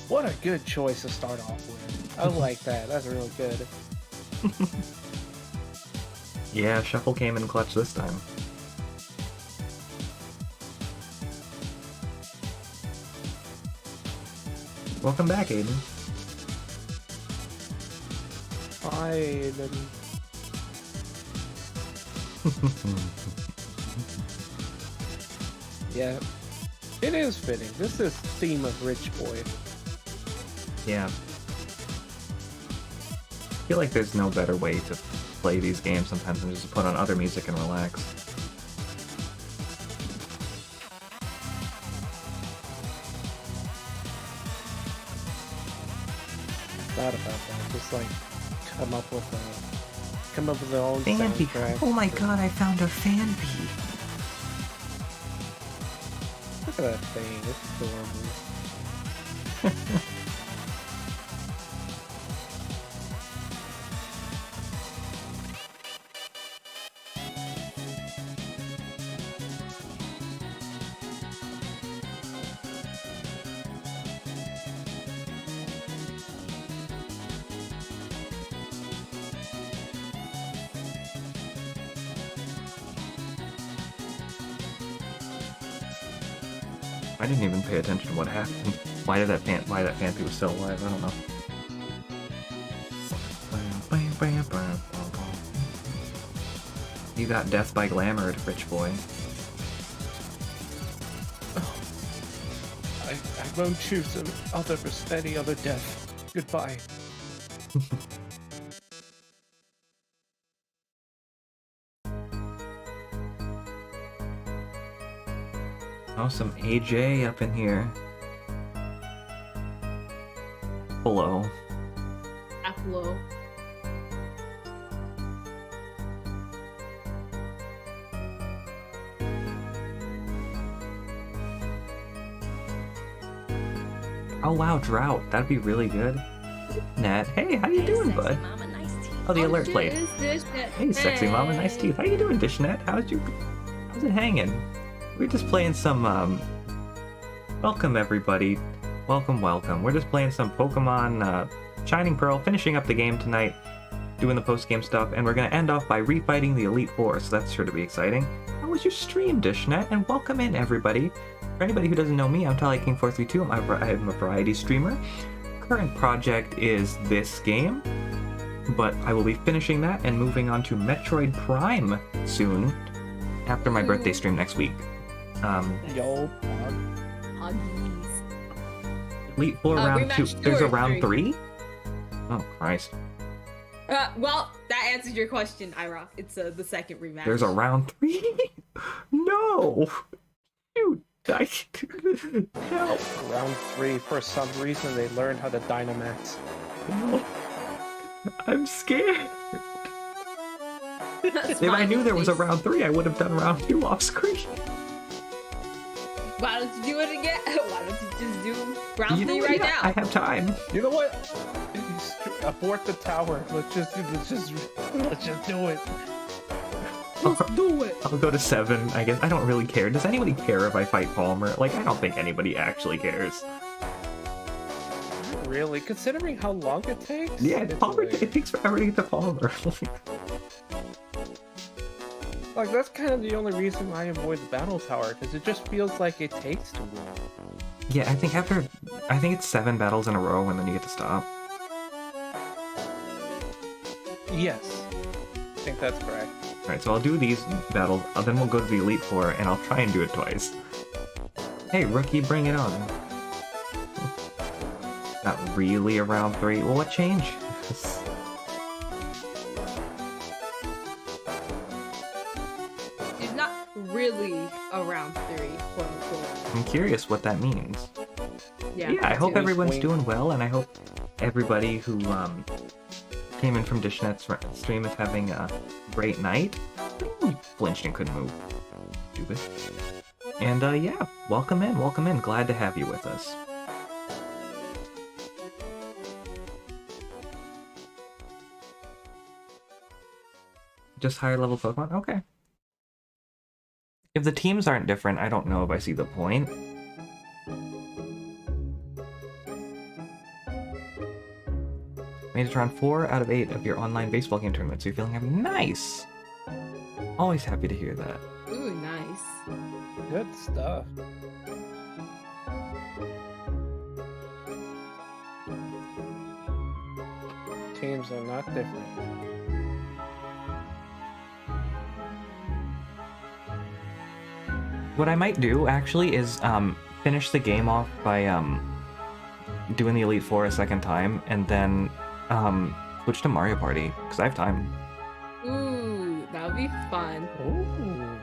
What a good choice to start off with. I like that. That's really good. Yeah, Shuffle came in clutch this time. Welcome back, Aiden. Aiden. Yeah, it is fitting. This is theme of Rich Boy. Yeah. I feel like there's no better way to play these games sometimes than just to put on other music and relax. Thought about that. Just like come up with their own soundtrack. Oh my god, I found a fan bee. Look at that thing. It's adorable. I didn't even pay attention to what happened. Why that fancy was still alive? I don't know. You got death by glamored, Rich Boy. I won't choose any other death. Goodbye. Oh, some AJ up in here. Hello. Apollo. Oh wow, Drought. That'd be really good. Nat, hey, how you doing, bud? Oh, the alert played. Hey, sexy mama, nice teeth. How you doing, Dishnet? How's it hanging? We're just playing some, welcome everybody. Welcome. We're just playing some Pokemon, Shining Pearl, finishing up the game tonight, doing the post-game stuff, and we're gonna end off by refighting the Elite Four, so that's sure to be exciting. How was your stream, Dishnet? And welcome in, everybody. For anybody who doesn't know me, I'm TaliKing432. I'm a variety streamer. Current project is this game, but I will be finishing that and moving on to Metroid Prime soon, after my birthday stream next week. Yo, Elite Four round 2. There's a round 3? Oh, Christ. Well, that answers your question, Ira. It's the second rematch. There's a round 3? No! Dude, help! Round 3, for some reason they learned how to Dynamax. No. I'm scared. If I knew there was a round 3, I would have done round 2 off screen. Why don't you do it again? Why don't you just do round 3 right now? I have time. You know what? Abort the tower. Let's just do it. Let's do it. I'll go to 7, I guess. I don't really care. Does anybody care if I fight Palmer? Like, I don't think anybody actually cares. Really? Considering how long it takes? Yeah, Palmer, it takes forever to get to Palmer. Like, that's kind of the only reason I avoid the battle tower, because it just feels like it takes too long. Yeah, I think it's 7 battles in a row and then you get to stop. Yes. I think that's correct. Alright, so I'll do these battles, then we'll go to the Elite Four, and I'll try and do it twice. Hey, rookie, bring it on. Not really a round 3. Well, what changed? really around 3, quote unquote. I'm curious what that means. Yeah. Yeah, I hope too. everyone's Wink. doing well, and I hope everybody who came in from Dishnet's stream is having a great night. Flinched and couldn't move. Stupid. And yeah, welcome in, welcome in. Glad to have you with us. Just higher level Pokemon? Okay. If the teams aren't different, I don't know if I see the point. Made it around 4 out of 8 of your online baseball game tournaments. So you're feeling happy? Nice! Always happy to hear that. Ooh, nice. Good stuff. Teams are not different. What I might do, actually, is finish the game off by doing the Elite Four a second time, and then switch to Mario Party, because I have time. Ooh, that would be fun. Ooh.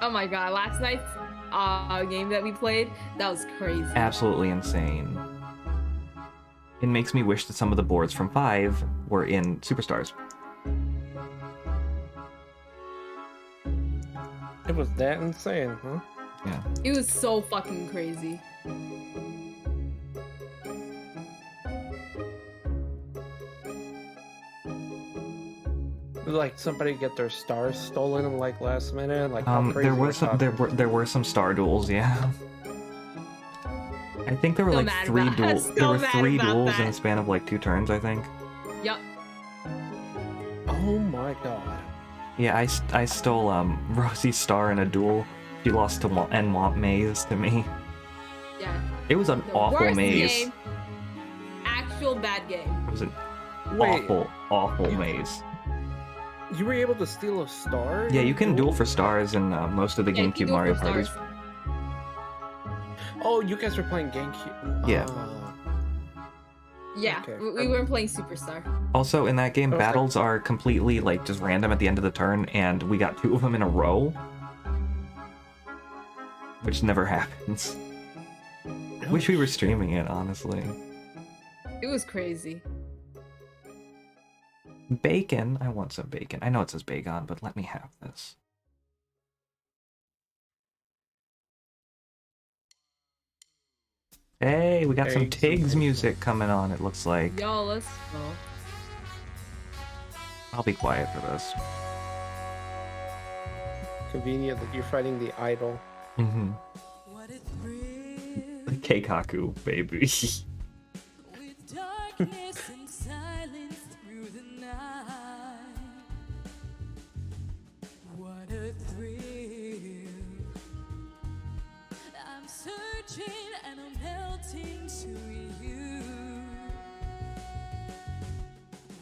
Oh my god, last night's game that we played, that was crazy. Absolutely insane. It makes me wish that some of the boards from 5 were in Superstars. It was that insane, huh? Yeah. It was so fucking crazy. Like somebody get their stars stolen like last minute. Like how crazy there we're was some, talking. there were some star duels, yeah. I think there were Still like mad 3 about- duels. still There were mad 3 about duels in that. a span of like 2 turns, I think. Yup. Oh my god. Yeah, I stole Rosie's star in a duel. She lost to Enwamp Maze to me. Yeah. It was an The awful worst maze. game. Actual bad game. It was an Wait, awful you- maze. you were able to steal a star? Yeah, in you can duel duel? for stars in most of the Yeah, you can GameCube duel Mario for parties. stars. Oh, you guys were playing GameCube. Yeah. Yeah, Okay. we weren't playing Superstar. Also, in that game, Okay. battles are completely like just random at the end of the turn, and we got 2 of them in a row, which never happens. Oh, Wish we were shit. streaming it, honestly. It was crazy. Bacon. I want some bacon. I know it says bacon, but let me have this. Hey, we got some Eggs and Tiggs bacon. music coming on, it looks like. Yo, let's go. I'll be quiet for this. Convenient that you're fighting the idol. Mm-hmm. Keikaku, baby. With darkness and silence through the night. What a thrill. I'm searching and I'm melting to you.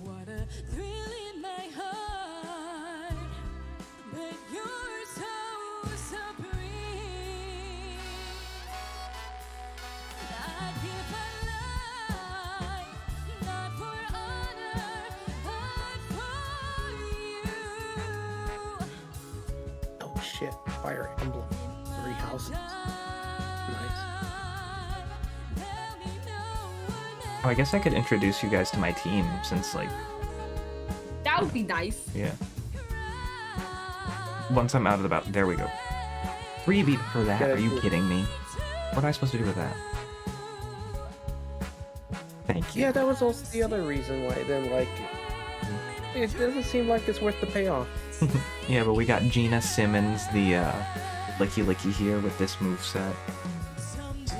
What a thrill in my heart. But you're so supreme. I'd give my life, not for honor, but for you. Oh shit. Fire Emblem. 3 houses. Nice. Oh, I guess I could introduce you guys to my team, since, like, That would be nice. yeah. Once I'm out of the battle, there we go. Freebie for that? Get it, Are you cool. kidding me? What am I supposed to do with that? Thank you. Yeah, that was also the other reason why I didn't like it. It doesn't seem like it's worth the payoff. Yeah, but we got Gina Simmons, the Licky Licky here with this moveset.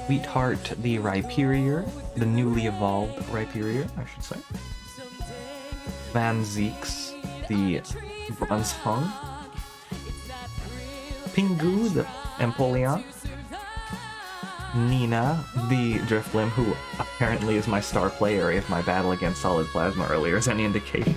Sweetheart, the Rhyperior, the newly evolved Rhyperior, I should say. Van Zeeks, the Bronzong. Pingu, the Empoleon. Nina, the Drifblim, who apparently is my star player if my battle against Solid Plasma earlier is any indication.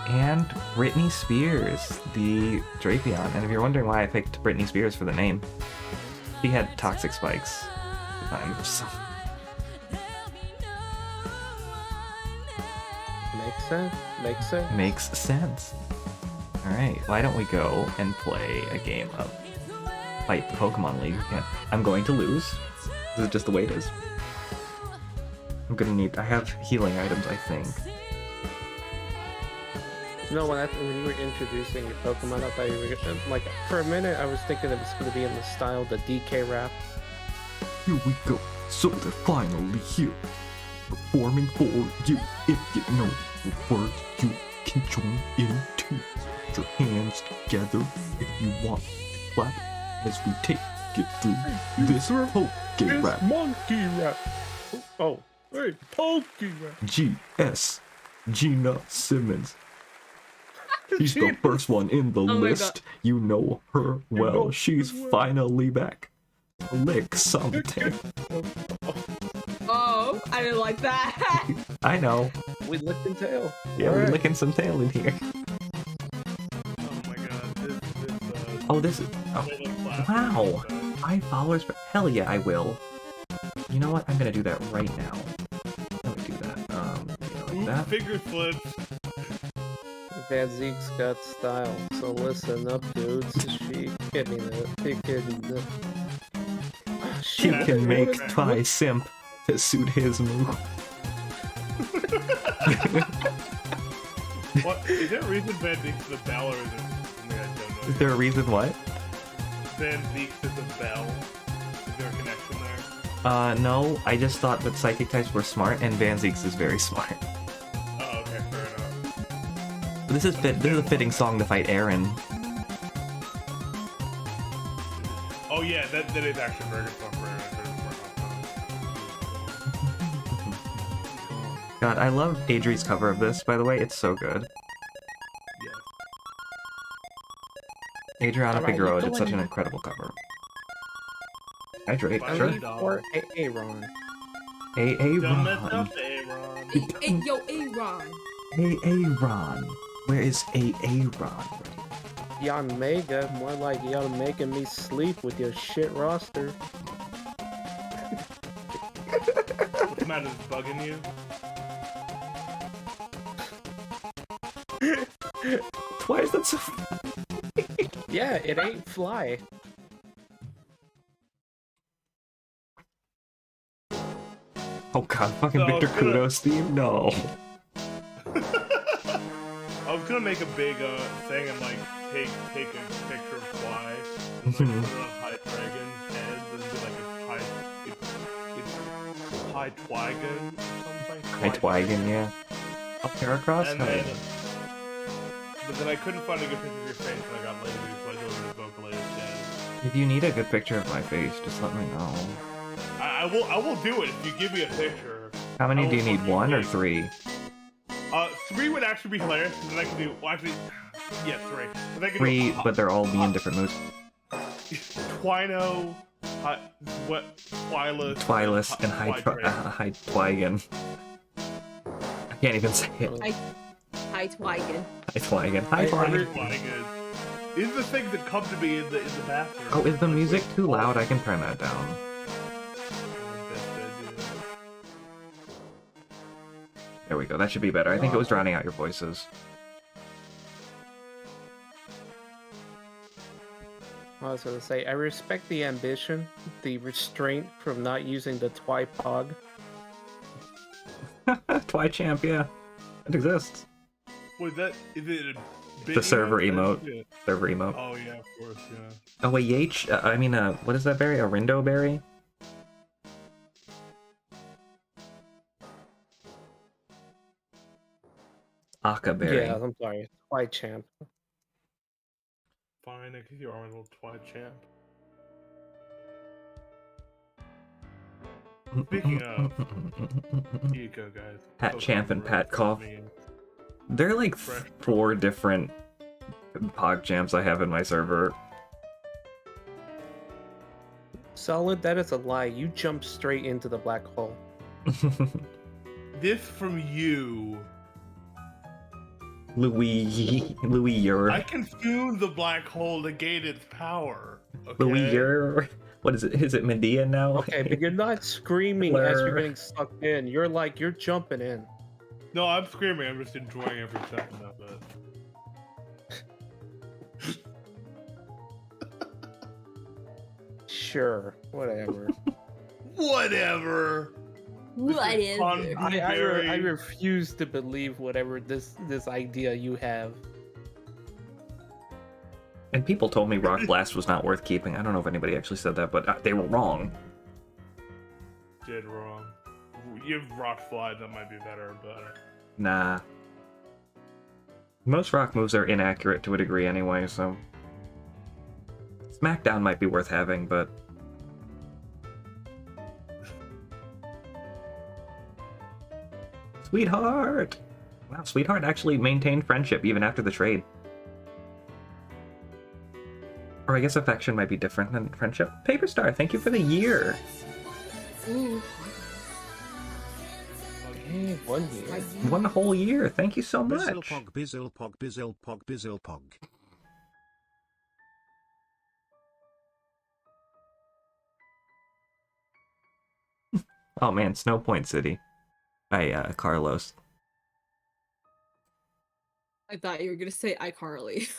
And Britney Spears, the Drapion. And if you're wondering why I picked Britney Spears for the name, she had toxic spikes at the time, so Makes sense. Makes sense. Makes sense. Alright, why don't we go and play a game of Fight the Pokemon League again? I'm going to lose. This is just the way it is. I'm gonna need... I have healing items, I think. No, when you were introducing your Pokemon, I thought you were gonna, like, for a minute I was thinking it was gonna be in the style of the DK rap. Here we go. So they're finally here. Performing for you. If you know the words, you can join in too. Put your hands together if you want to clap as we take it through this Poke It's rap. monkey rap. Oh, hey, Pokey rap. G.S. Gina Simmons. She's the first one in the my list. God. You know her well. know She's her well. finally back. Lick something. Oh, I didn't like that. I know. We licked and tail. Yeah, we're Alright. licking some tail in here. Oh my god, this Oh, this is... Oh, middle class wow. is, 5 followers per... Hell yeah, I will. You know what? I'm gonna do that right now. Let me do that. Like that. Finger slips. Van Zeke's got style, so listen up, dudes. She getting the. She can make Twi simp to suit his mood. What is there a reason Van Zeke's the bell, or is it something I don't know? Is there a reason what? Van Zeke's is a bell. Is there a connection there? No. I just thought that psychic types were smart, and Van Zeeks is very smart. Oh, okay, fair enough. This is a fitting song to fight Aaron. Oh yeah, that is actually a very good song for Aaron. God, I love Adri's cover of this, by the way. It's so good. Yeah. Adriana Alright, Figueroa you did go such in. an incredible cover. Hydrate, I sure. need- For Aaron. Dumb it Aaron. up, Aaron. Hey, yo, Aaron. Aaron. Where is Aaron? Yon Mega, more like y'all making me sleep with your shit roster. What's the matter? Is bugging you? Why is that so... Yeah, it ain't fly. Oh god, fucking No, Victor it's gonna- Kudos theme? No. I was gonna make a big thing and like take a picture of Fly and like put it on High Dragon's head and be like it's High Twigan or something. Hi Twigan, yeah. A Paracross? And Hell then, yeah. but then I couldn't find a good picture of your face and I got lazy, so I deleted Vocalate instead. If you need a good picture of my face, just let me know. I will do it if you give me a picture. How many I do you will need? fucking 1 or wait. 3? 3 would actually be hilarious, and then I can do, well actually, yeah, 3. And I can 3, do, but they're all be in different moods. Twino, what, Twilus, Twilus and Hi Twigan. I can't even say it. Hi, Twigan. Hi Twigan. Hi I- Twigan. Twigan. These are the things that come to me in the bathroom. Oh, is the music too loud? I can turn that down. There we go. That should be better. I think it was drowning out your voices. I was gonna say, I respect the ambition, the restraint from not using the Twipog. Twichamp, yeah. It exists. Wait, is it a bit The server emote. Yeah. Server emote. Oh yeah, of course, yeah. Oh, wait, what is that berry? A Rindo berry? Aka berry. Yeah, I'm sorry. Twichamp. Fine, I give you our little Twichamp. Speaking of, here you go, guys. Pat Champ and Pat Cough. Me. There are like Fresh. 4 different Pog Champs I have in my server. Solid, that is a lie. You jumped straight into the black hole. This from you. Louis I Ur. consumed the black hole to gain its power. Okay? Louis Ur. What is it? Is it Medea now? Okay, but you're not screaming as you're Blur. getting sucked in. You're jumping in. No, I'm screaming. I'm just enjoying every second of it. Sure, whatever. Whatever. Whatever. I refuse to believe whatever this idea you have. And people told me Rock Blast was not worth keeping. I don't know if anybody actually said that, but they were wrong. Did wrong. You have Rock Slide, that might be better, but... Nah. Most rock moves are inaccurate to a degree anyway, so... Smackdown might be worth having, but... Sweetheart! Wow, Sweetheart actually maintained friendship even after the trade. Or I guess affection might be different than friendship. Paper Star, thank you for the year! Ooh. Hey, 1 year. 1 whole year, thank you so much! Bizzlepog, Bizzlepog, Bizzlepog, Bizzlepog. Oh man, Snow Point City. By Carlos. I thought you were gonna say iCarly.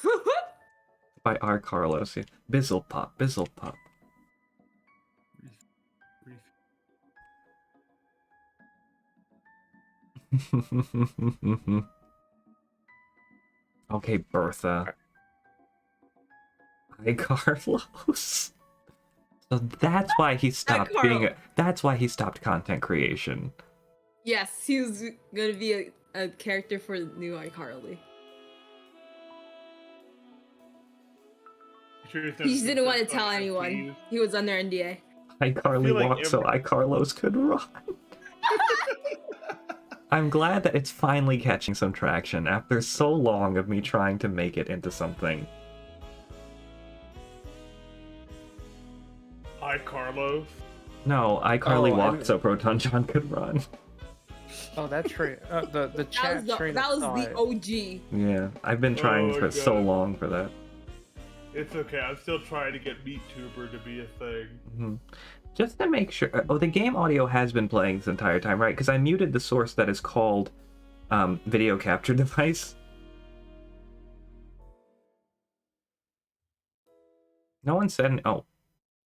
By R. Carlos. Yeah. Bizzlepop, Bizzlepop. Okay, Bertha. Hi, Carlos. So that's why he stopped being that's why he stopped content creation. Yes, he was gonna be a character for the new iCarly. Sure He just didn't want to tell anyone. He was under NDA. iCarly like walked so iCarlos could run. I'm glad that it's finally catching some traction after so long of me trying to make it into something. Hi, Carlos. No, iCarly Oh, walked so Proton John could run. Oh, that's right. The chat train That was of the thought. OG. Yeah, I've been trying for so long for that. It's okay. I'm still trying to get MeatTuber to be a thing. Mm-hmm. Just to make sure. Oh, the game audio has been playing this entire time, right? Because I muted the source that is called video capture device. No one said. Oh,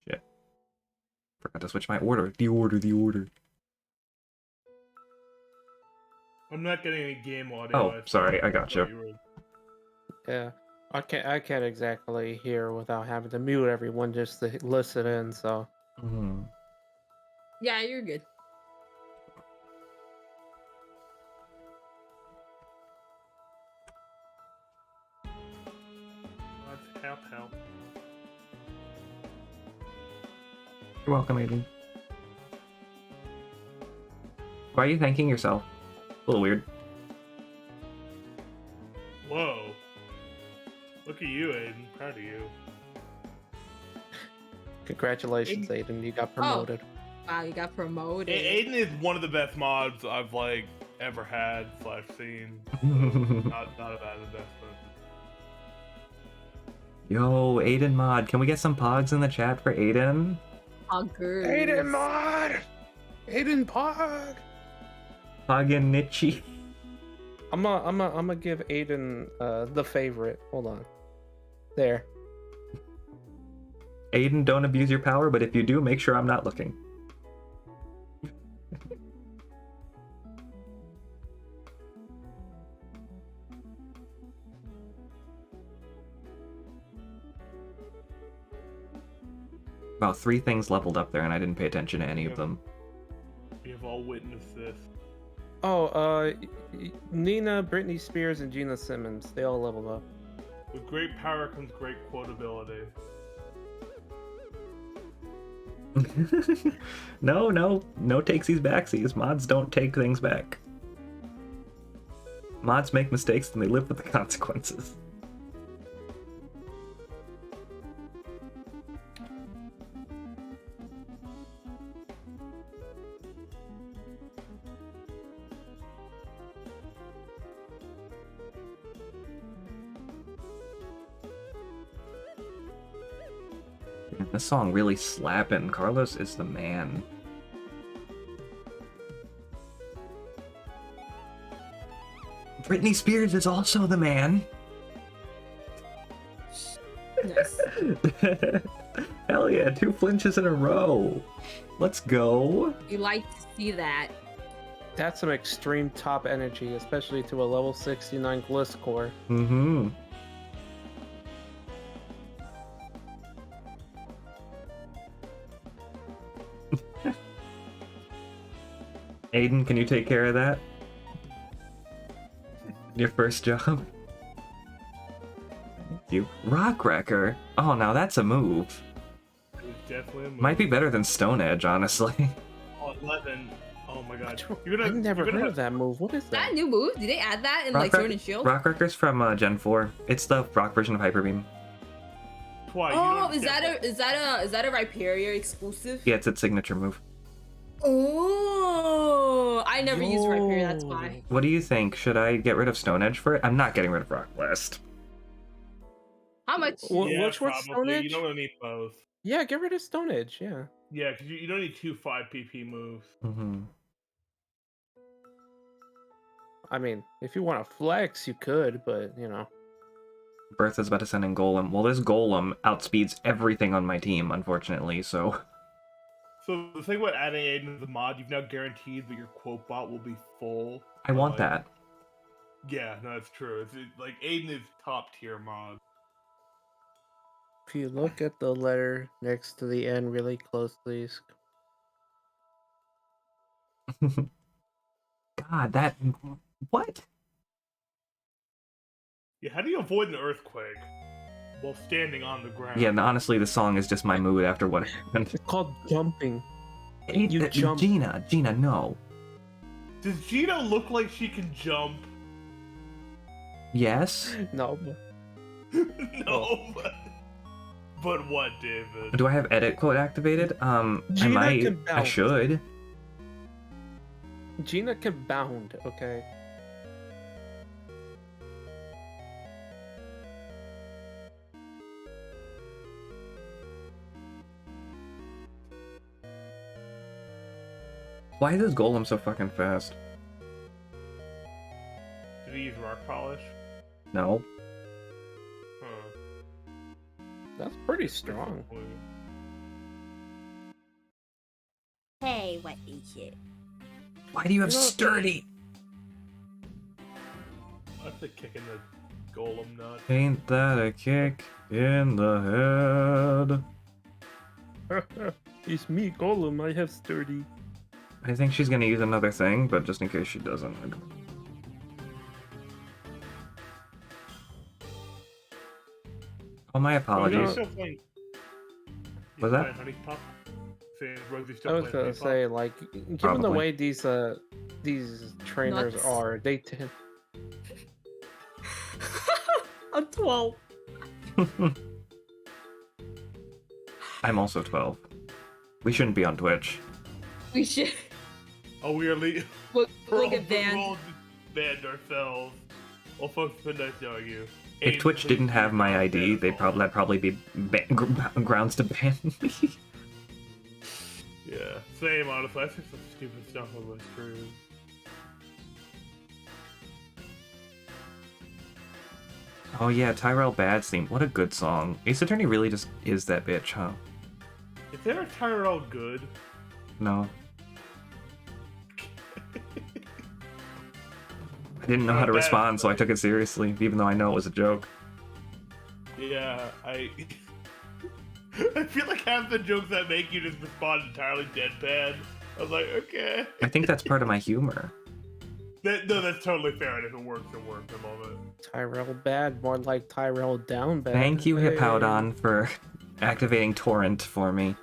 shit! Forgot to switch my order. The order. I'm not getting any game audio. Oh, sorry, I gotcha. Yeah, I can't exactly hear without having to mute everyone just to listen in. So Mm-hmm. Yeah, you're good. Help. You're welcome, Aiden. Why are you thanking yourself? A little weird. Whoa. Look at you, Aiden. Proud of you. congratulations, Aiden, you got promoted. Wow, you got promoted. Aiden is one of the best mods I've ever had / seen. So not a bad investment. Yo, Aiden mod, can we get some pogs in the chat for Aiden? Poggers. Aiden mod, Aiden Pog. Pogin Nichi. I'm gonna give Aiden the favorite. Hold on. There. Aiden, don't abuse your power, but if you do, make sure I'm not looking. About 3 things leveled up there, and I didn't pay attention to any of them. We have all witnessed this. Oh, Nina, Britney Spears, and Gina Simmons. They all leveled up. With great power comes great quotability. No takesies backsies. Mods don't take things back. Mods make mistakes and they live with the consequences. This song really slapping. Carlos is the man. Britney Spears is also the man. Nice. Hell yeah, 2 flinches in a row. Let's go. You like to see that. That's some extreme top energy, especially to a level 69 Gliscor. Mm-hmm. Aiden, can you take care of that? Your first job? Thank you. Rock Wrecker? Oh, now that's a move. It was definitely a move. Might be better than Stone Edge, honestly. Oh, 11. Oh my god. I've never heard of that move. What is Is that that? a new move? Did they add that in like Sword and Shield? Rock Wrecker's from Gen 4. It's the rock version of Hyper Beam. Why, you Oh, don't is get- that a Rhyperior exclusive? Yeah, it's its signature move. Oh, I never used Rhyperior, that's why. What do you think? Should I get rid of Stone Edge for it? I'm not getting rid of Rock Blast. How much? Yeah, Which one's Stone probably. You Edge? don't really need both. Yeah, get rid of Stone Edge, yeah. Yeah, because you don't need 2 5 PP moves. Mm-hmm. I mean, if you want to flex, you could, but, you know. Bertha's about to send in Golem. Well, this Golem outspeeds everything on my team, unfortunately, so... So the thing about adding Aiden to the mod, you've now guaranteed that your quote bot will be full. I want Like, that. Yeah, no, that's true. Like Aiden is top tier mod. If you look at the letter next to the N really closely, God, that... What? Yeah, how do you avoid an earthquake while standing on the ground? Yeah, and honestly, the song is just my mood after what happened. it's called jumping. Hey, You jump. Gina, no. Does Gina look like she can jump? Yes? No, No, but what, David? Do I have edit quote activated? I Gina might. can I bounce. should. Gina can bound, okay? Why is this Golem so fucking fast? Did he use rock polish? No. Huh. That's pretty strong. Hey, what is it? Why do you have You know- sturdy? That's a kick in the golem nut. Ain't that a kick in the head? It's me, Golem. I have sturdy. I think she's gonna use another thing, but just in case she doesn't. Oh, my Are apologies. you still playing? What's that? Honey Pop? Saying Rosie's still I was playing gonna Honey Pop? say, like, given the Probably. way these trainers Nuts. are, they tend. I'm 12. I'm also 12. We shouldn't be on Twitch. We should. Oh, we are we're We'll all- get banned. We're all banned ourselves. Well, folks, it's been nice knowing you. If Aiden, Twitch please didn't do have my not ID, ban us that'd probably be grounds to ban me. Yeah, same, honestly. I say some stupid stuff on my stream. Oh yeah, Tyrell Bad's theme. What a good song. Ace Attorney really just is that bitch, huh? Is there a Tyrell good? No. I didn't know how to Not bad, respond, so I but- took it seriously, even though I know it was a joke. Yeah, I feel like half the jokes I make you just respond entirely deadpan. I was like, okay. I think that's part of my humor. No, that's totally fair, and if it works, it works at the moment. Tyrell bad, more like Tyrell down bad. Thank you, Hey. Hippowdon, for activating Torrent for me.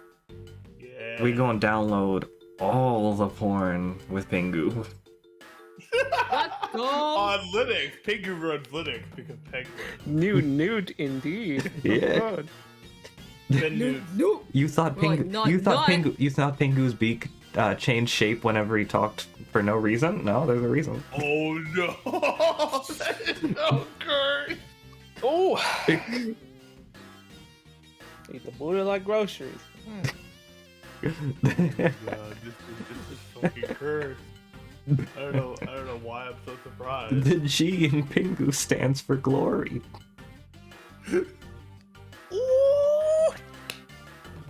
Yeah. We go and download all the porn with Pingu. Let's go. On Linux, Pingu runs Linux because Penguin. Nude indeed. Yeah. Oh, God. Then No, news. no. You thought We're like, Pingu, not you thought done. Pingu, you thought Pingu's beak changed shape whenever he talked for no reason? No, there's a reason. Oh no! That is so cursed. Oh! Eat the booty like groceries. God, this is fucking cursed. I don't know why I'm so surprised. The G in Pingu stands for glory. Ooh!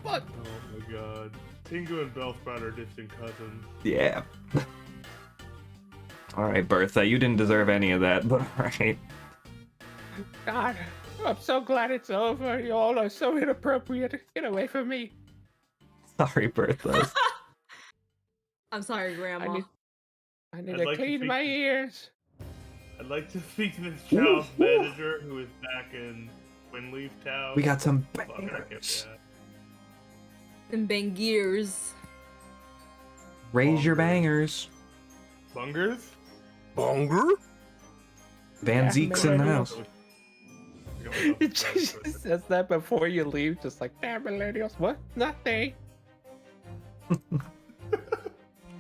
Fuck! Oh my god. Pingu and Bellsprout are distant cousins. Yeah. Alright, Bertha, you didn't deserve any of that, but alright. God, I'm so glad it's over. You all are so inappropriate. Get away from me. Sorry, Bertha. I'm sorry, Grandma. I need I'd to like to clean speak my to- ears. I'd like to speak to this child's manager who is back in Winleaf Town. We got some Fuck, I can't- bangers. yeah. And Bangiers. Raise your Bongers. bangers. Bungers? Bonger? Van Yeah, Zeke's in the maybe. house. It just says that before you leave, just like, damn millennials. What? Nothing.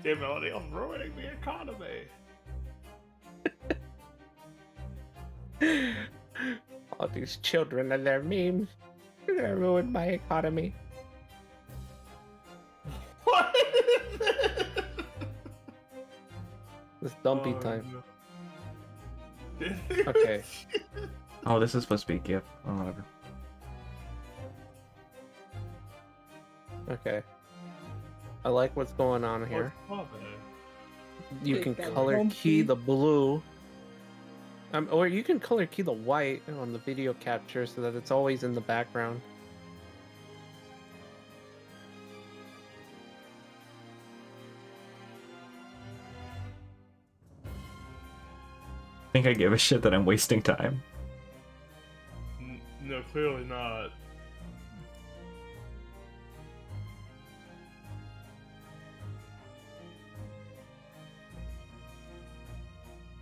Damn millennials ruining the economy. All these children and their memes. You're gonna ruin my economy. What? It's dumpy Oh, time. no. Okay. Oh, this is supposed to be a gift. Oh, whatever. Okay. I like what's going on here. What's You Take can that color key bumpy. the blue. Or you can color key the white on the video capture so that it's always in the background. Think I give a shit that I'm wasting time. No, clearly not.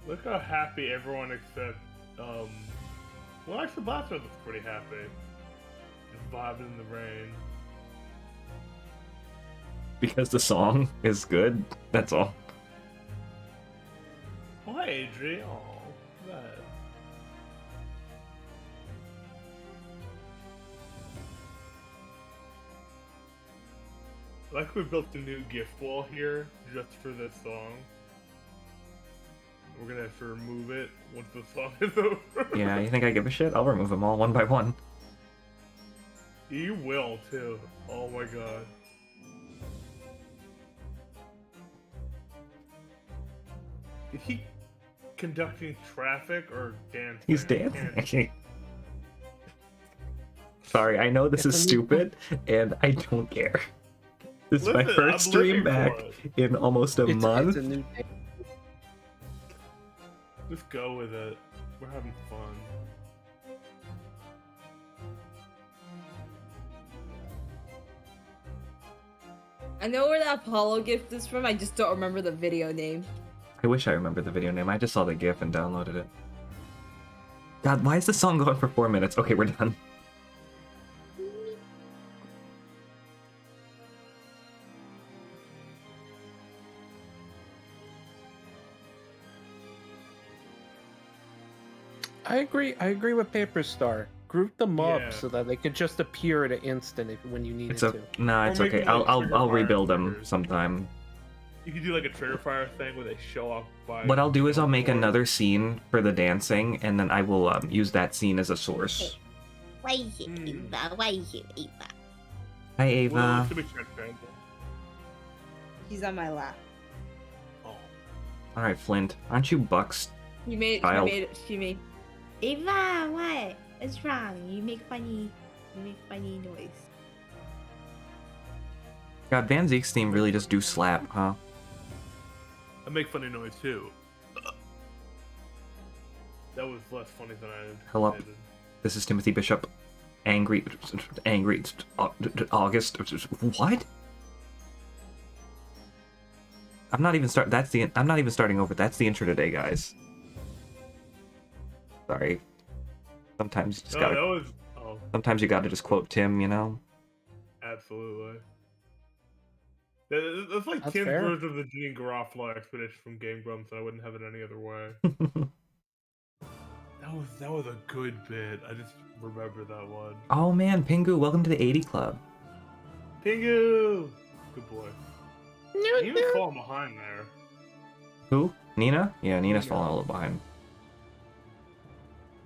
Look how happy everyone except, well, actually, Blaster looks pretty happy. Just vibing in the rain. Because the song is good. That's all. Why, Adri? Oh, that. Like we built a new gift wall here just for this song. We're gonna have to remove it once the song is over. Yeah, you think I give a shit? I'll remove them all one by one. You will too. Oh my god. Is he conducting traffic or dancing? He's I can't- dancing. Sorry, I know this is stupid, and I don't care. This is my Listen, first I'm stream living back for it. in almost a month. It's a new day. Just go with it. We're having fun. I know where that Apollo gift is from, I just don't remember the video name. I wish I remembered the video name. I just saw the GIF and downloaded it. God, why is the song going for 4 minutes? Okay, we're done. I agree with Paper Star. Group them up Yeah. so that they could just appear at an instant when you needed It's to. nah, it's Or maybe okay. like I'll trigger fire rebuild them triggers. sometime. You could do like a trigger fire thing where they show up by. What I'll do is I'll make board. another scene for the dancing, and then I will use that scene as a source. Why is it Hmm. Eva? Why is it Eva? Hi, Well, Ava. it's gonna be transparent. She's on my lap. Oh. All right, Flint. Aren't you Bucks? Child. She made. Eva, what? What's wrong? You make funny noise. God, Van Zeke's theme really just do slap, huh? I make funny noise too. That was less funny than I Hello. anticipated. This is Timothy Bishop. Angry August. What? I'm not even starting over. That's the intro today, guys. Sorry. Sometimes you just No, gotta. that was. Oh, Sometimes you gotta just quote Tim, you know. absolutely. That's like That's Tim's fair. version of the Gene Garofalo expedition from Game Grumps, and I wouldn't have it any other way. That was a good bit. I just remember that one. Oh man, Pingu, welcome to the 80 Club. Pingu! Good boy. You even falling behind there. Who? Nina? Yeah, Nina's Nina. falling a little behind.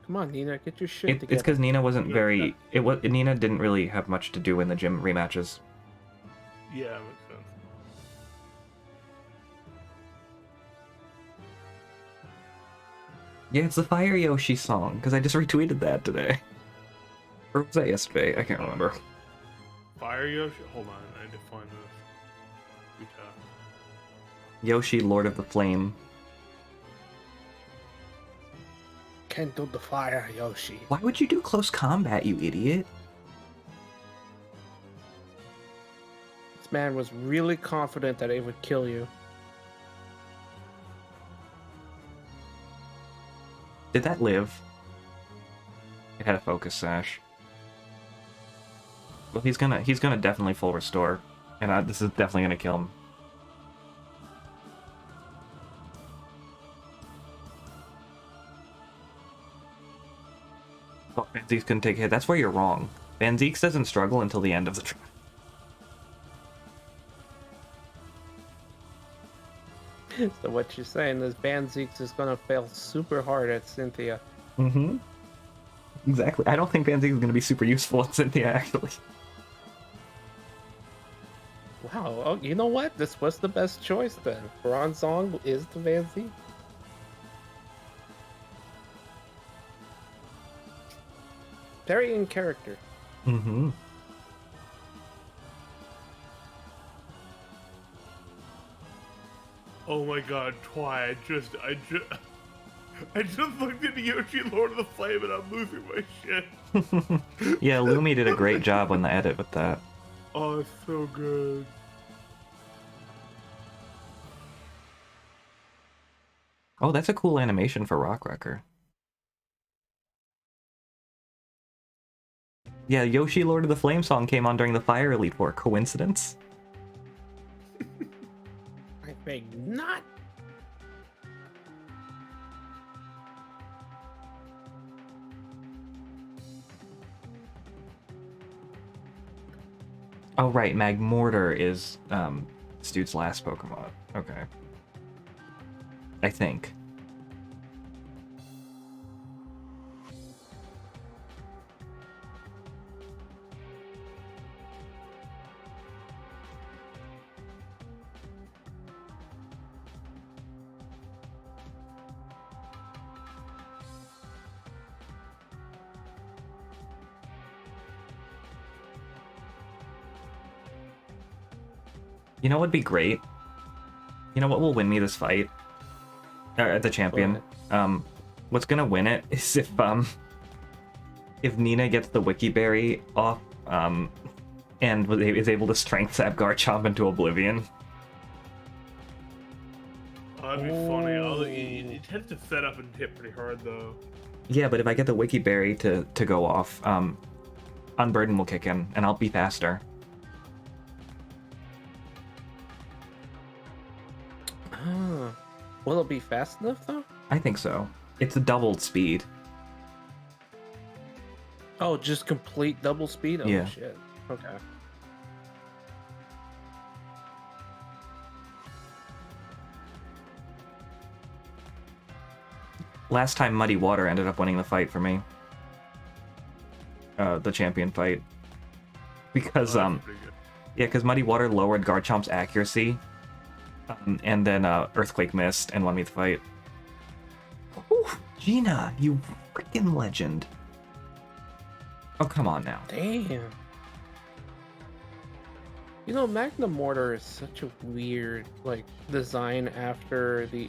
Come on, Nina, get your shit It's together. because Nina wasn't very. Nina didn't really have much to do in the gym rematches. Yeah, makes sense. Yeah, it's the Fire Yoshi song because I just retweeted that today. Or was that yesterday? I can't remember. Fire Yoshi? Hold on, I need to find this. Good job. Yoshi, Lord of the Flame. Kindle the fire, Yoshi. Why would you do close combat, you idiot? This man was really confident that it would kill you. Did that live? It had a focus sash. Well, he's gonna definitely full restore, and this is definitely gonna kill him. Oh, Van Zeeks couldn't take a hit. That's where you're wrong. Van Zeeks doesn't struggle until the end of the trial. So what you're saying is Van Zeeks is gonna fail super hard at Cynthia. Mm-hmm. Exactly. I don't think Van Zeeks is gonna be super useful at Cynthia, actually. Wow, oh, you know what? This was the best choice then. Bronzong is the Van Zeeks. Very in character. Mm-hmm. Oh my god, Twy, I just looked at Yoshi Lord of the Flame and I'm losing my shit. Yeah, Lumi did a great job on the edit with that. Oh, it's so good. Oh, that's a cool animation for Rock Wrecker. Yeah, Yoshi Lord of the Flame song came on during the Fire Elite War. Coincidence? I think not. Oh, right, Magmortar is this dude's last Pokemon. Okay. I think. You know what would be great? You know what will win me this fight? The champion. What's gonna win it is if Nina gets the Wiki Berry off, and is able to strength sap Garchomp into oblivion. Oh, that'd be funny. It tends to set up and hit pretty hard though. Yeah, but if I get the Wiki Berry to go off, Unburden will kick in, and I'll be faster. Will it be fast enough though? I think so. It's a doubled speed. Oh, just complete double speed? Oh Yeah. shit. Okay. Last time Muddy Water ended up winning the fight for me. The champion fight. Because That's pretty good. yeah, because Muddy Water lowered Garchomp's accuracy, and then Earthquake missed and won me the fight. Whew, Gina, you freaking legend. Oh, come on now. Damn. You know, Magna Mortar is such a weird like design after the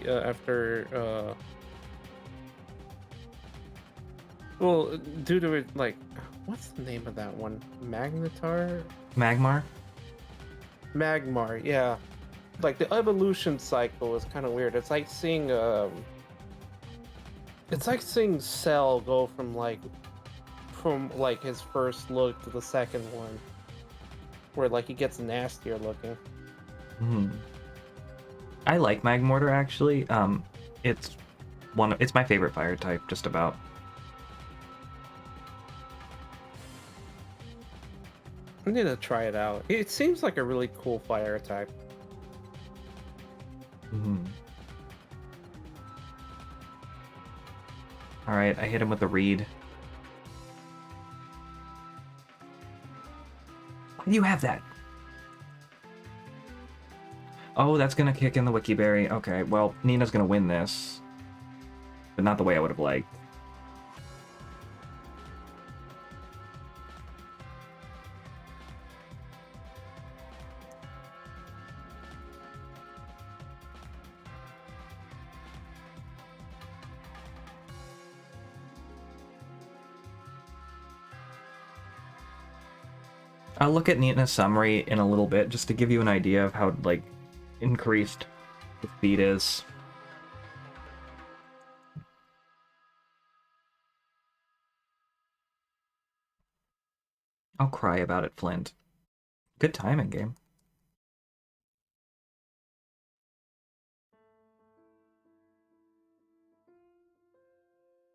well, due to it, like, what's the name of that one? Magnetar? Magmar? Magmar, yeah. Like the evolution cycle is kind of weird. It's like seeing Cell go from his first look to the second one, where like he gets nastier looking. Hmm. I like Magmortar actually. It's my favorite fire type, just about. I need to try it out. It seems like a really cool fire type. Hmm. Alright, I hit him with the reed. Why do you have that? Oh, that's gonna kick in the Wiki Berry. Okay, well, Nina's gonna win this. But not the way I would have liked. I'll look at Nina's summary in a little bit just to give you an idea of how, like, increased the speed is. I'll cry about it, Flint. Good timing, game.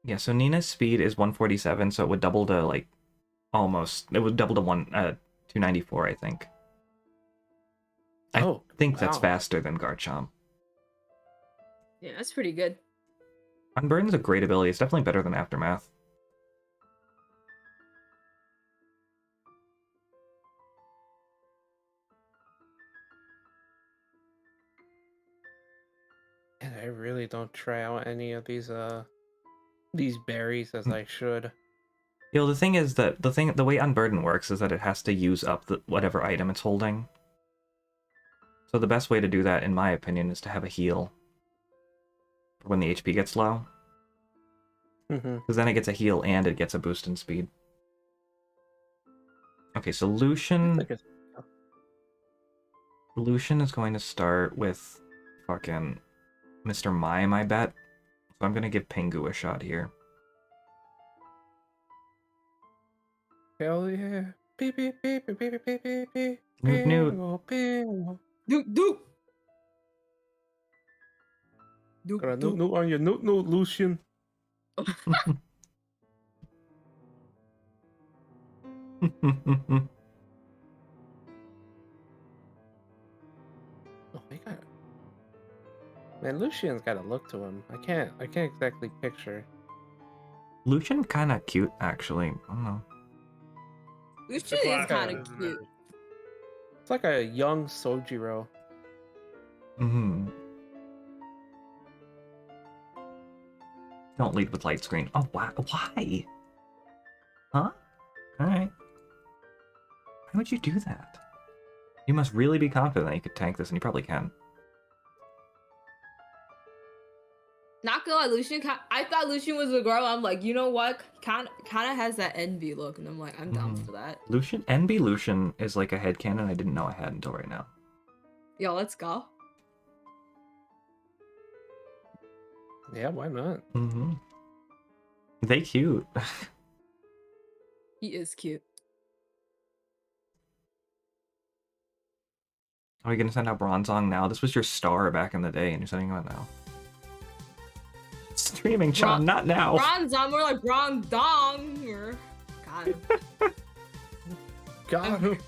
Yeah, so Nina's speed is 147, so it would double to, like, almost... It would double to 294, I think. I think that's wow. faster than Garchomp. Yeah, that's pretty good. Unburden's a great ability. It's definitely better than Aftermath. And I really don't try out any of these berries as I should. You know, the thing is that the way Unburden works is that it has to use up whatever item it's holding. So the best way to do that, in my opinion, is to have a heal for when the HP gets low. Because then it gets a heal and it gets a boost in speed. Okay, so Lucian is going to start with fucking Mr. Mime, I bet. So I'm going to give Pingu a shot here. Hell yeah. Beep, beep, beep, beep, beep, beep, beep, beep. Newt, Newt. Bingo, bingo. Duke, Duke. Duke, Got a Duke. noot on your noot, Lucian. Oh my god. Man, Lucian's got a look to him. I can't exactly picture. Lucian kind of cute, actually. I don't know. Lucian The is class kind isn't of it? cute. It's like a young Sojiro. Mm-hmm. Don't lead with light screen. Oh, why? Why? Huh? Alright. Why would you do that? You must really be confident that you could tank this, and you probably can. Not gonna lie, Lucian. I thought Lucian was a girl. I'm like, you know what? Kind of has that envy look, and I'm like, I'm down for that. Lucian? NB Lucian is like a headcanon I didn't know I had until right now. Yo, let's go. Yeah, why not? Mm-hmm. They cute. He is cute. Are you gonna send out Bronzong now? This was your star back in the day, and you're sending him out now. Streaming, Chom, not now. Bronzong, more like Bronzong. Or God.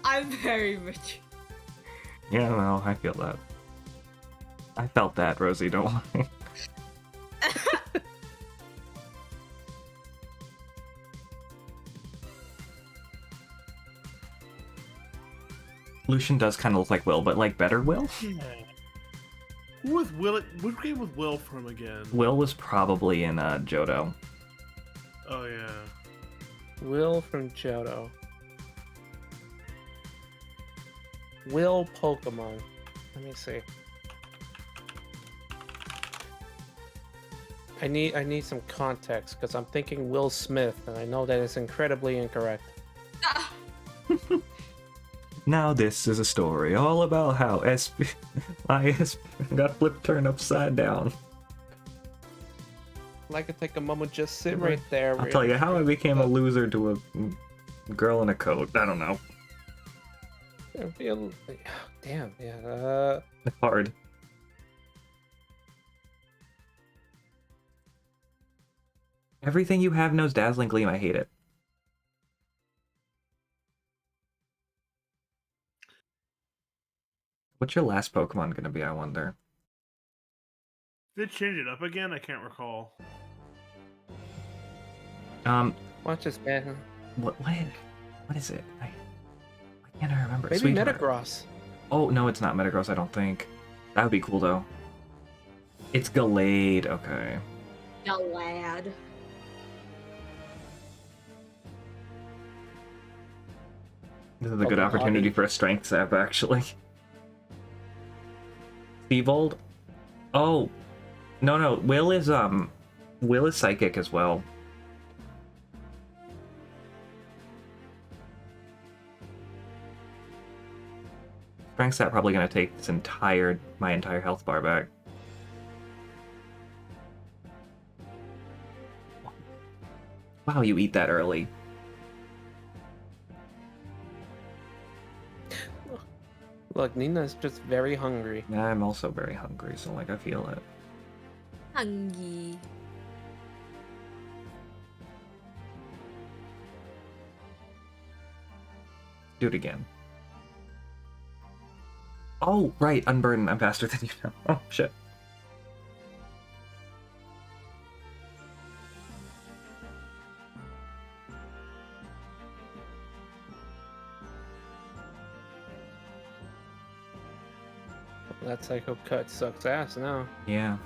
I'm very rich. Yeah, no, I feel that. I felt that, Rosie, don't worry. Lucian does kind of look like Will, but like better Will? Yeah. Who was Will? Which game was Will from again? Will was probably in Johto. Oh yeah. Will from Johto. Will Pokemon. Let me see. I need some context because I'm thinking Will Smith, and I know that is incredibly incorrect. Now this is a story all about how my SP got flipped turned upside down. I could take a moment, just sit right there. I'll tell you how I became a loser to a girl in a coat. I don't know. Damn, yeah. Hard. Everything you have knows Dazzling Gleam. I hate it. What's your last Pokemon gonna be, I wonder? Did it change it up again? I can't recall. Watch this, man. What is it? Why can't I remember? Maybe Sweetheart. Metagross. Oh no, it's not Metagross. I don't think. That would be cool though. It's Gallade. Okay. The lad. This is a good opportunity for a strength sap, actually. Stevold? Oh, no. Will is psychic as well. Strength sap probably gonna take my entire health bar back. Wow, you eat that early. Look, Nina's just very hungry. Yeah, I'm also very hungry, so like I feel it. Hungry. Do it again. Oh, right, unburden. I'm faster than you now. Oh, shit. That Psycho Cut sucks ass now. Yeah.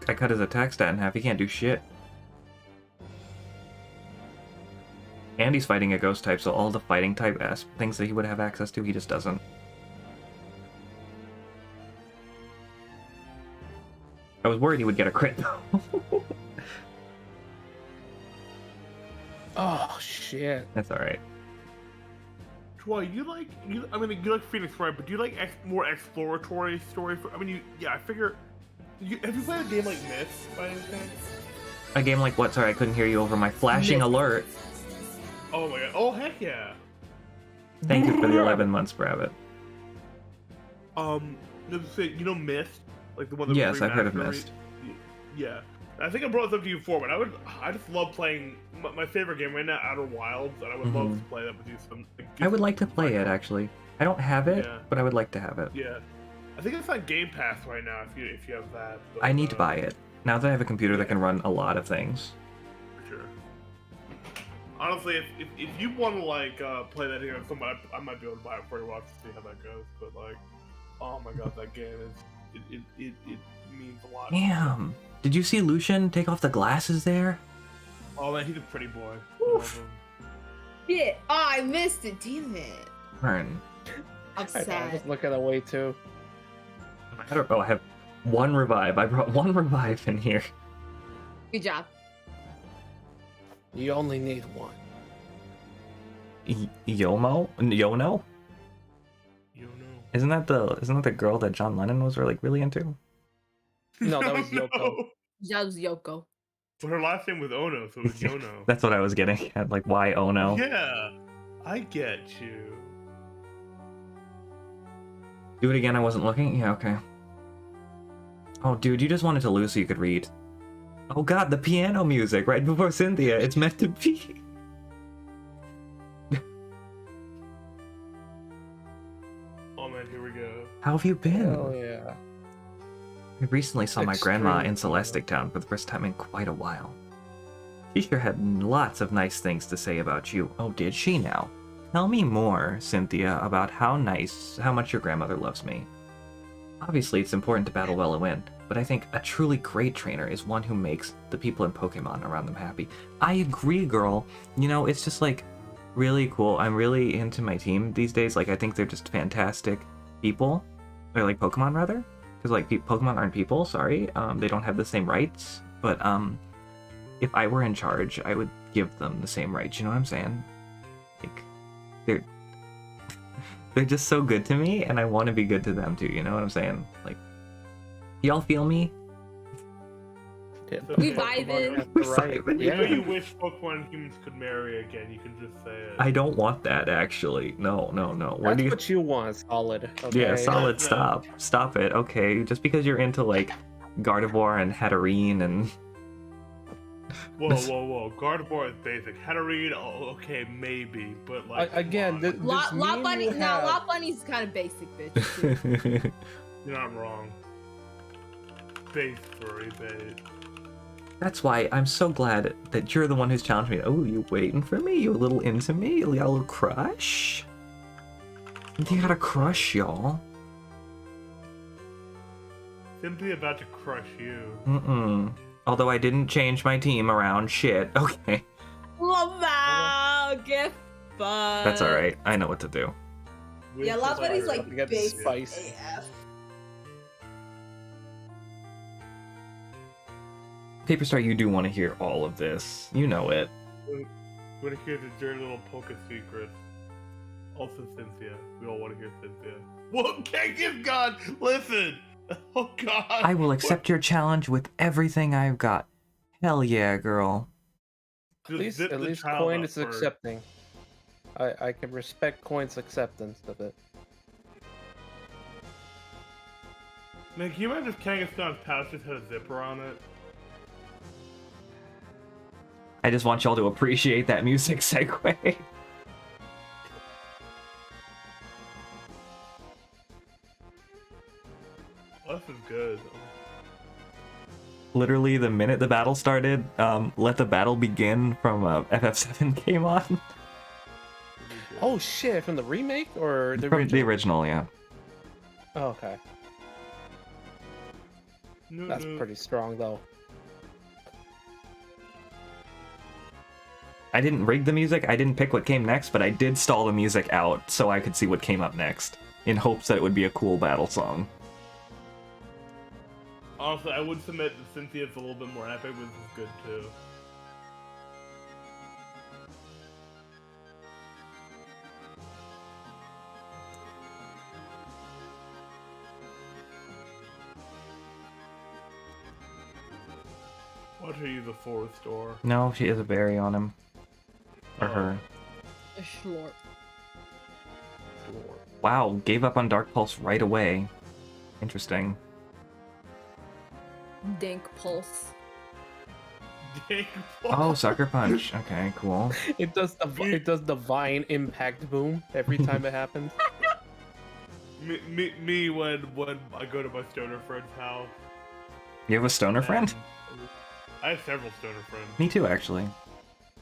I cut his attack stat in half. He can't do shit. And he's fighting a ghost type, so all the fighting type things that he would have access to, he just doesn't. I was worried he would get a crit, though. Oh, shit. That's alright. Well, you like Phoenix, right? But do you like more exploratory story? I figure. Have you played a game like Myth by any chance? A game like what? Sorry, I couldn't hear you over my flashing alert. Oh my god! Oh heck yeah! Thank you for the 11 months, Brabbit. You know Myth, like the one that. Yes, I've heard of Myst. Yeah, I think I brought this up to you before, but I just love playing my favorite game right now, Outer Wilds, and I would love to play that with you. I would like to play it actually. I don't have it, but I would like to have it. Yeah, I think it's on Game Pass right now. If you have that, but, I need to buy it now that I have a computer that can run a lot of things. For sure. Honestly, if you want to play that here with somebody, I might be able to buy it for you. Watch to see how that goes. But oh my god, that game it means a lot. Damn! Did you see Lucian take off the glasses there? Oh man, he's a pretty boy. Oof. Yeah. Oh, I missed it. Damn it. Turn. I'm I sad. was looking away too. I don't know. I have one revive. I brought one revive in here. Good job. You only need one. Yono? Yono. Isn't that the girl that John Lennon was really into? No, that was Yoko. That was Yoko. But her last name was Ono, so it was Yono. That's what I was getting at. Like, why Ono? Yeah, I get you. Do it again. I wasn't looking. Yeah, okay. Oh, dude, you just wanted to lose so you could read. Oh god, the piano music right before Cynthia. It's meant to be. Oh man, here we go. How have you been? Oh yeah. I recently saw my grandma in Extreme. Celestic Town for the first time in quite a while. She sure had lots of nice things to say about you. Oh, did she now? Tell me more, Cynthia, about how much your grandmother loves me. Obviously, it's important to battle well and win, but I think a truly great trainer is one who makes the people in Pokemon around them happy. I agree, girl. You know, it's just really cool. I'm really into my team these days. I think they're just fantastic people. Or Pokemon, rather. Because Pokemon aren't people, sorry. They don't have the same rights. But if I were in charge, I would give them the same rights. You know what I'm saying? They're just so good to me, and I want to be good to them too. You know what I'm saying? Y'all feel me? We vibing. Right. Yeah. Yeah. You wish Pokemon humans could marry again. You can just say it. I don't want that actually. No. Where That's do you? what you want, Solid. Okay? Yeah, solid. Yeah. Stop it. Okay, just because you're into Gardevoir and Hatterene and. Whoa. Gardevoir is basic. Hatterene, okay, maybe, but again, come on. Lot Bunny. No, Lot Bunny's kind of basic, bitch. You're not wrong. Space furry bait. That's why I'm so glad that you're the one who's challenged me. Oh, you waiting for me? You a little into me? You got a little crush? You got a crush, y'all. Simply about to crush you. Mm-mm. Although I didn't change my team around. Shit. Okay. Love that. Get fun. That's alright. I know what to do. Yeah, last one is like You got basic spice. AF. Paper Star, you do want to hear all of this. You know it. Want to hear the dirty little Poké secret. Also Cynthia. We all want to hear Cynthia. What? Kanga's gone! Listen! Oh god! I will accept your challenge with everything I've got. Hell yeah, girl. At least Coin is accepting. I can respect Coin's acceptance of it. Man, can you imagine if Kangaskhan's pouch just had a zipper on it? I just want y'all to appreciate that music segue. This is good. Literally, the minute the battle started, Let the Battle Begin from FF7 came on. Oh shit! From the remake or the From original? the original, yeah. Oh, okay. That's pretty strong though. I didn't rig the music, I didn't pick what came next, but I did stall the music out so I could see what came up next, in hopes that it would be a cool battle song. Honestly, I would submit that Cynthia's a little bit more epic, but this is good too. Watch her use a forest door. No, she has a berry on him. Or Oh. her. A short. Wow, gave up on Dark Pulse right away. Interesting. Dink pulse. Dang, Oh, Sucker Punch. Okay, cool. It does the vine impact boom every time it happens. me when I go to my stoner friend's house. You have a stoner friend? and I have several stoner friends. Me too, actually.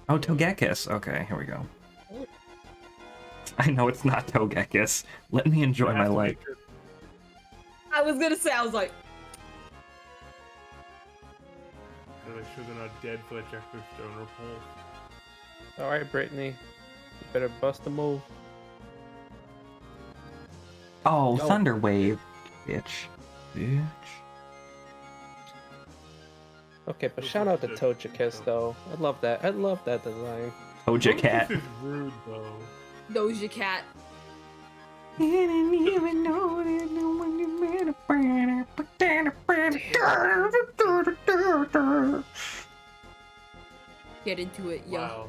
Oh, Togekiss. Okay, here we go. I know it's not Togekiss. Let me enjoy my life. I was gonna say, I was like, Gotta make sure they're not dead so I check their stoner pulse. All right, Brittany, you better bust a move. Oh, No. Thunder Wave. Bitch. Bitch. Okay, but shout out to Togekiss though. I love that. I love that design. Toja Cat. This is rude though. Doja Cat. Didn't even know that no one you made a banner. Get into it, yo. Wow.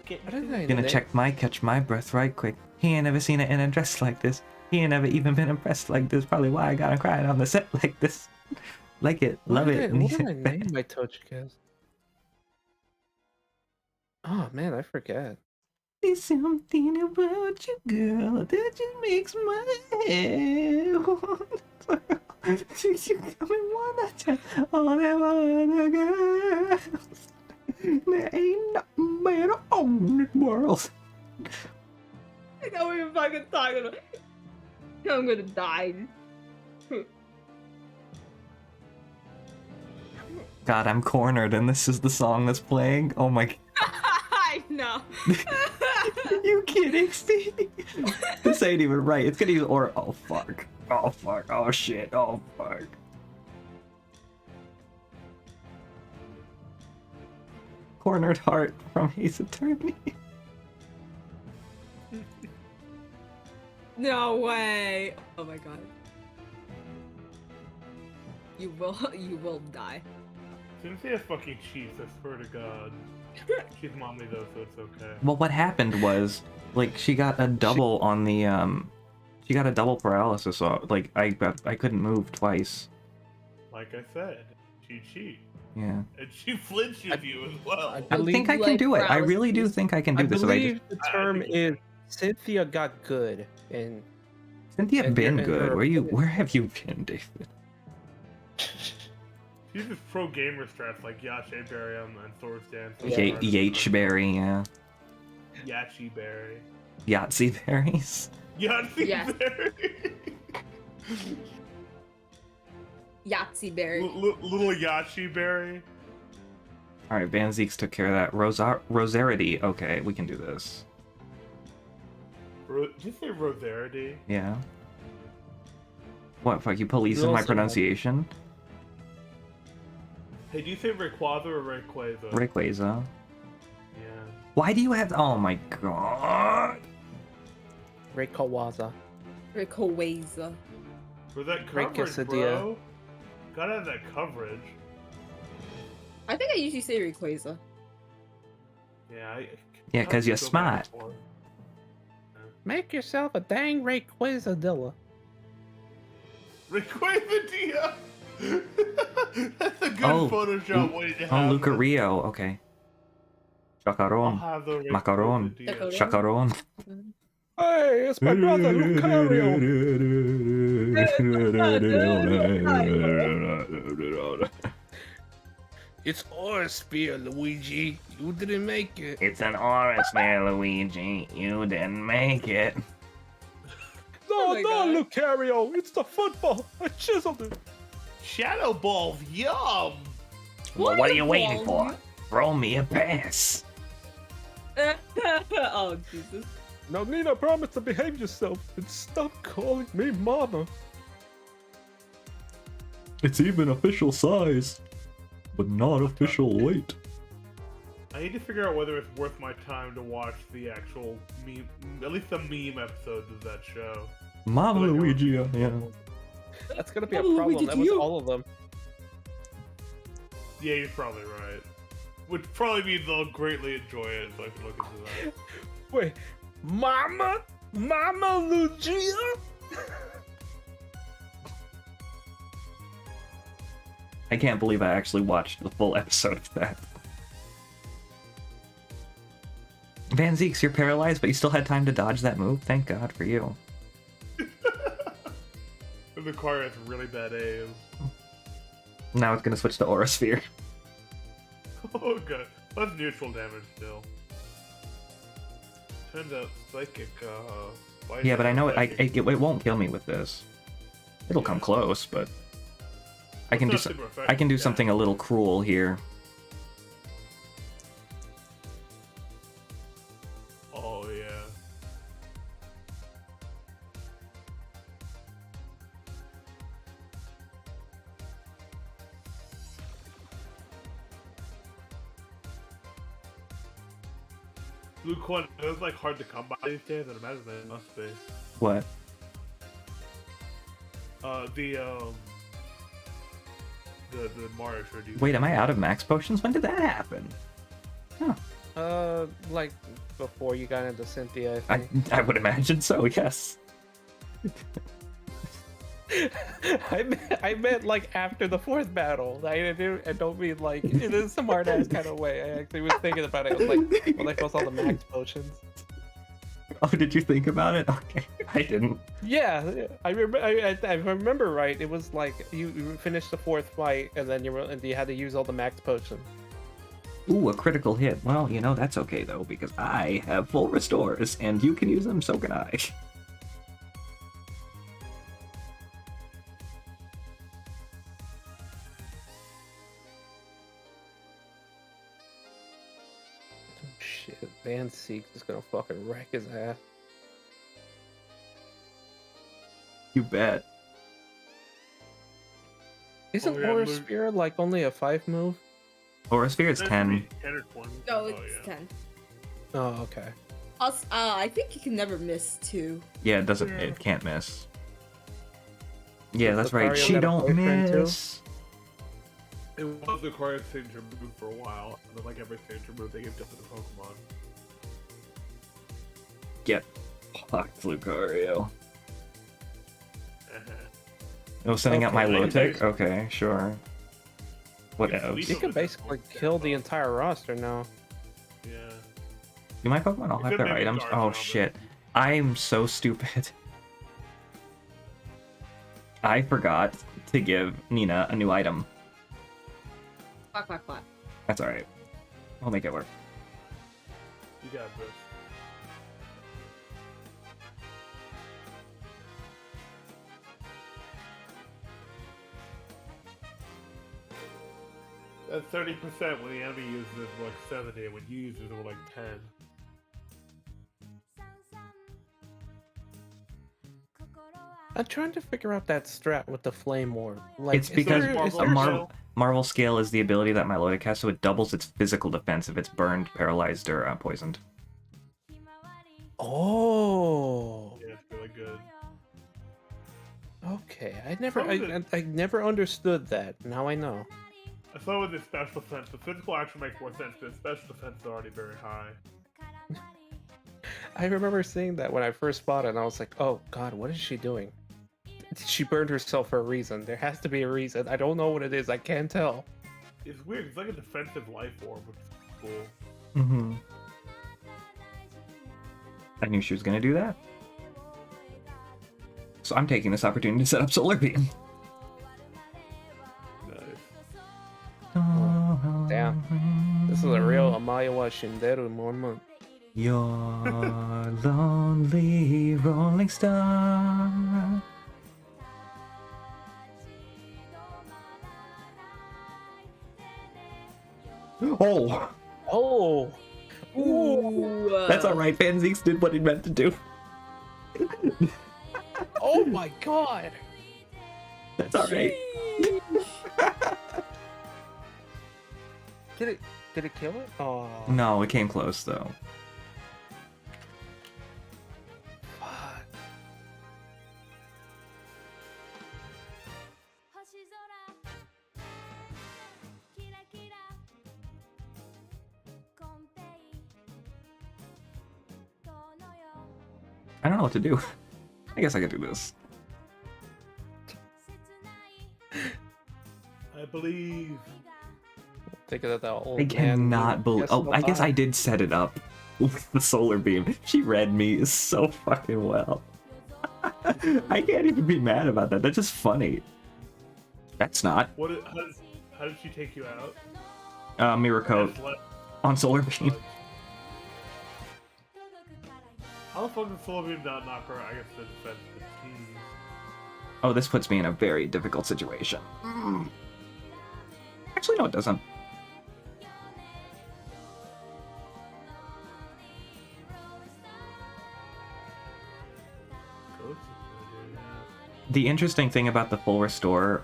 What did I Gonna name- catch my breath right quick. He ain't never seen it in a dress like this. He ain't never even been impressed like this. Probably why I got him crying on the set like this. Like it, love it. What did I name my Togekiss? Oh man, I forget. There's something about you, girl, that just makes my head want. You coming one at a time, all them other girls. There ain't nothing better on this world. I know what you're fucking talking about. I'm gonna die. God, I'm cornered, and this is the song that's playing. Oh my. I know. You kidding, Steve? This ain't even right. It's gonna use or. Oh fuck. Oh fuck. Oh shit. Oh fuck. Cornered Heart from Ace Attorney. No way. Oh my god. You will die. Cynthia fucking cheats, I swear to god. She's mommy though, so it's okay. Well, what happened was, like, she got a double on the she got a double paralysis. So, like, I couldn't move twice. Like I said, she cheats. Yeah. And she flinches you as well. I believe- think I can do it. I really do think I can do I this. If I believe just... the term is Cynthia got good, and Cynthia and been her- good. Where have you been, David? He's just pro gamer strats like Yache Berry on Thor's Dance. Yacheberry, yeah. Yachi Berry. Yahtzee berries. Yahtzee Yes. Berry. Yahtzee berry. Little Yachi Berry. Alright, Van Zeeks took care of that. Rosarity. Okay, we can do this. Did you say Rosarity? Yeah. What, fuck, you policing my Also- pronunciation? Hey, do you say Rayquaza or Rayquaza? Rayquaza. Yeah. Why do you have... Oh my god. Rayquaza. Rayquaza. For that Great coverage, quesadilla. bro. Gotta have that coverage. I think I usually say Rayquaza. Yeah. Yeah, 'cause you're smart. Make yourself a dang Rayquazadilla. Rayquaza. That's a good Oh, Photoshop way to Oh, have it. Lucario. Okay. I'll Chacaron. have the Macaron. Rayquaza. Chacaron. Hey, it's my brother Lucario. It's our spear, Luigi. You didn't make it. It's an aura sphere, Luigi. You didn't make it. No, Oh my God. Lucario. It's the football. I chiseled it. Shadow Balls, yum! Well, what are you waiting Ball? for? Throw me a pass. Oh, Jesus. Now, Nina, promise to behave yourself and stop calling me mama. It's even official size, but not official weight. I need to figure out whether it's worth my time to watch the actual meme, at least the meme episodes of that show. Mama Like, Luigi, yeah. That's gonna be a Oh, problem. Luigi, That was you- all of them. Yeah, you're probably right. Would probably mean they'll greatly enjoy it, so I can look into that. Wait, Mama Lugia? I can't believe I actually watched the full episode of that. Van Zeeks, you're paralyzed, but you still had time to dodge that move? Thank God for you. The car has really bad aim. Now it's gonna switch to Aura Sphere. Oh, good. That's neutral damage still. Turns out psychic, Yeah, but I know psychic- it won't kill me with this. It'll come Yeah. close, but I can It's do not super I effective, can do yeah. something a little cruel here. Oh, yeah. Luke one, it was like hard to come by these days, and imagine it must be. What? The Mario shirt. Wait, am I out of max potions? When did that happen? Like before you got into Cynthia, I I think. I would imagine so. Yes. I meant like after the fourth battle. I don't mean like in a smart ass kind of way. I actually was thinking about it. I was like, well, that goes all the max potions. Oh, did you think about it? Okay, I didn't. Yeah, I remember. I remember right. It was like you finished the fourth fight, and then you had to use all the max potions. Ooh, a critical hit. Well, you know, that's okay though, because I have full restores, and you can use them, so can I. Shit, Van Seek is gonna fucking wreck his ass. You bet. Isn't Oh, yeah, Aura Luke- Sphere like only a 5 move? Aura Sphere is That should 10. be 10 or 20. No, Oh, it's yeah. 10. Oh, okay. Also, I think you can never miss 2. Yeah, it doesn't. Yeah. It can't miss. Yeah, Does that's right. Lucario She got a don't boyfriend, too? miss. It was the Lucario signature move for a while, and then like every signature move they give different Pokemon. Get fucked, Lucario. Oh, sending out my Okay, Lotic? Okay, sure. What It's else? least- You can basically kill the entire roster now. Yeah. Do my Pokemon all You have could their maybe items? guard Oh around it. shit. I'm so stupid. I forgot to give Nina a new item. Quack, quack, quack. That's alright. I'll make it work. You got this. That's 30% when the enemy uses it like 70, when you use it like 10. I'm trying to figure out that strat with the flame orb. Like, It's because Marvel a scale? Marvel scale is the ability that Milotic has, so it doubles its physical defense if it's burned, paralyzed, or poisoned. Oh. Yeah, it's really good. Okay, Some of it- I never understood that. Now I know. I saw with the special defense, the physical action makes more sense, but the special defense is already very high. I remember seeing that when I first bought it, and I was like, "Oh God, what is she doing? She burned herself for a reason. There has to be a reason. I don't know what it is. I can't tell." It's weird, it's like a defensive life orb, which is cool. Mm-hmm. I knew she was gonna do that. So I'm taking this opportunity to set up Solar Beam. Nice. Damn. This is a real Amayawa Shinderu moment. Your lonely rolling star. Oh, Oh. Ooh. that's all right. Fanzeeks did what it meant to do. Oh my God. That's all right. Did it kill it? Oh. No, it came close though. Fuck. I don't know what to do. I guess I could do this. I believe. Thinking that old I man cannot believe. guess Oh, no I guess I time. did set it up with the solar beam. She read me so fucking well. I can't even be mad about that. That's just funny. That's not. How did she take you out? Mirror coat That's le- on solar beam. How the fuck did Solar Beam not knock her? I guess the defense is key. Oh, this puts me in a very difficult situation. Actually, no, it doesn't. Ghost is gonna do that. The interesting thing about the full restore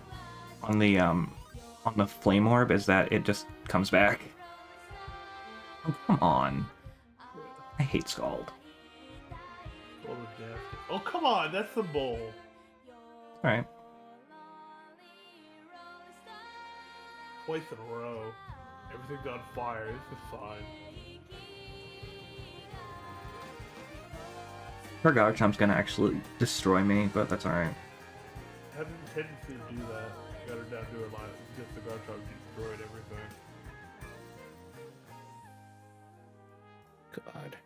on the flame orb is that it just comes back. Oh, come on. I hate Scald. Solar Death. Oh, come on, that's the bowl. Alright. Twice in a row. Everything's on fire. This is fine. Her Garchomp's gonna actually destroy me, but that's alright. I have a tendency to do that. Got her down to her line. Just the Garchomp destroyed everything. God.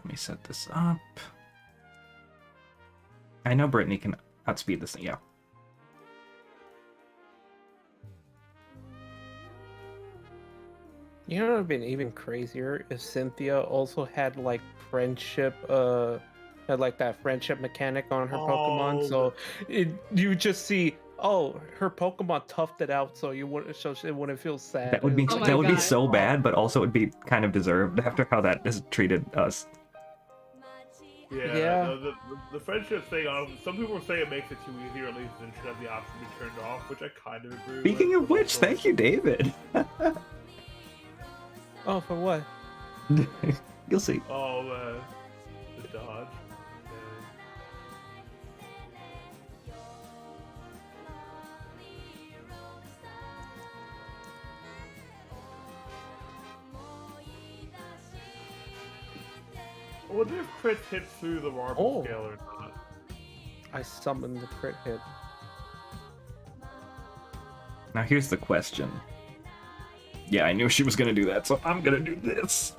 Let me set this up. I know Brittany can outspeed this thing, yeah. You know what would have been even crazier if Cynthia also had like friendship, had like that friendship mechanic on her Pokemon. So you would just see, oh, her Pokemon toughed it out, so you wouldn't, so it wouldn't feel sad. That would be Oh my that would be God. so bad, but also it would be kind of deserved after how that has treated us. Yeah, Yeah. The friendship thing, some people say it makes it too easy, or at least it should have the option to be turned off, which I kind of agree Speaking with. of which, thank you, David. Oh, for what? You'll see. Oh, the dodge. I wonder if crit hit through the marble Oh. scale or not. I summoned the crit hit. Now here's the question. Yeah, I knew she was gonna do that, so I'm gonna do this.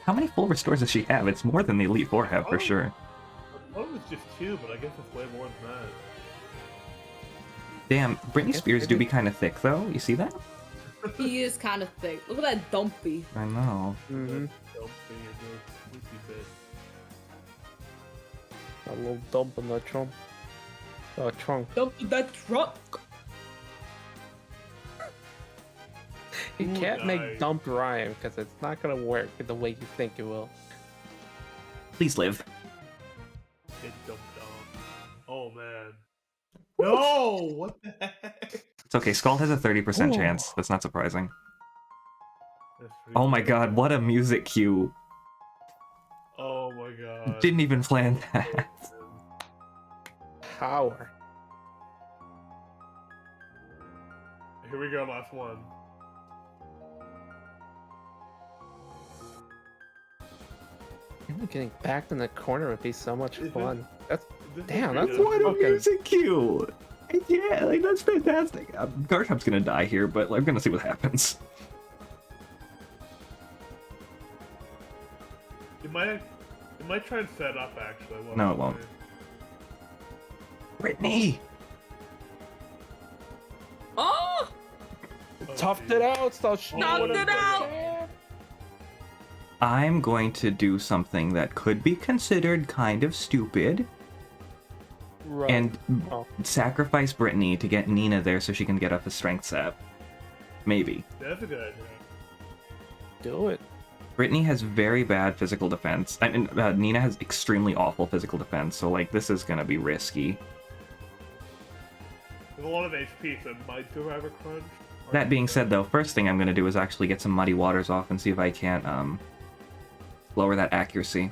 How many full restores does she have? It's more than the Elite Four have for Oh. sure. I thought it was just 2, but I guess it's way more than that. Damn, Britney Yes, Spears do maybe. be kind of thick though. You see that? He is kind of thick. Look at that dumpy. I know. Mm-hmm. Don't be a good sleepy bit. A little dump in the trunk. Trunk. Dump that truck. You Ooh, can't nice. make dump rhyme because it's not gonna work the way you think it will. Please live. It dumped on. Oh man. No! What the heck? It's okay. Scald has a 30% Ooh. chance. That's not surprising. That's pretty Oh my good. god, what a music cue. Oh my god. Didn't even plan that. Power. Here we go, last one. Even getting backed in the corner would be so much Is fun. That's This is Damn, pretty that's good. What a Okay. music cue! Yeah, like that's fantastic. Garchomp's gonna die here, but I'm gonna see what happens. It might try and set up actually. What No, am it won't. I- Brittany! Oh! Oh, toughed geez. it out. Stop Toughed it out. I'm going to do something that could be considered kind of stupid Right. and Oh. sacrifice Brittany to get Nina there so she can get up a strength set. Maybe. That's a good idea. Do it. Brittany has very bad physical defense. I mean, Nina has extremely awful physical defense, so like this is gonna be risky. There's a lot of HP, so it might survive a crunch. That being said, though, first thing I'm gonna do is actually get some muddy waters off and see if I can't lower that accuracy.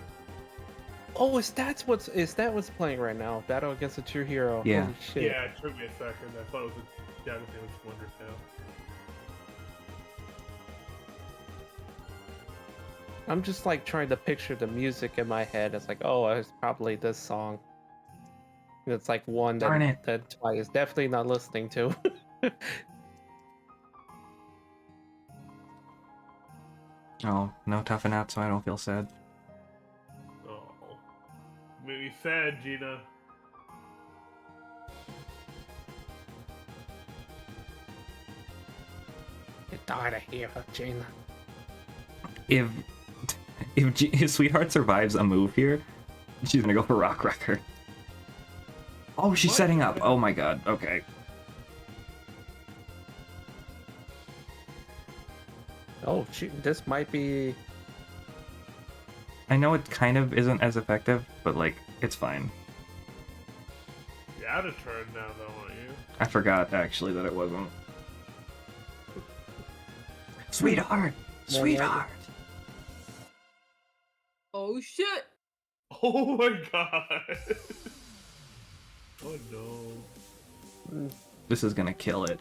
Oh, is that what's playing right now? Battle against a true hero. Yeah. Holy shit. Yeah, it took me a second. I thought it was a Dragon Damage Wonder Tail. I'm just like trying to picture the music in my head. It's like, oh, it's probably this song. And it's like one Darn it. that Twi is definitely not listening to. Oh, no toughen out so I don't feel sad. Oh. Made me sad, Gina. Get out of here, Jaina. If if Sweetheart survives a move here, she's gonna go for Rock Wrecker. Oh, she's What? setting up. Oh my god. Okay. Oh, this might be. I know it kind of isn't as effective, but like it's fine. You're out of turn now, though, aren't you? I forgot actually that it wasn't. Sweetheart, No, Sweetheart. Oh shit! Oh my god. Oh no. This is gonna kill it.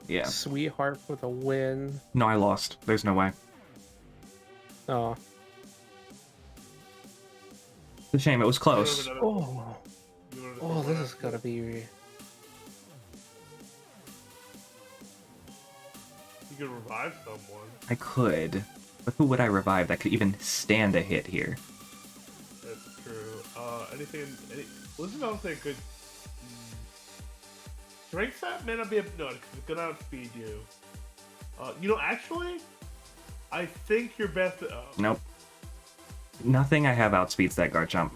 Yeah. Sweetheart for the win. No, I lost. There's no way. Oh. It's a shame. It was close. You Oh. wanted to Oh, throw this one is out? gonna be. You could revive someone. I could, but who would I revive that could even stand a hit here? That's true. Wasn't honestly a good. Strength set may not be no, it's gonna outspeed you. Actually, I think your best. Nope. Nothing I have outspeeds that Garchomp.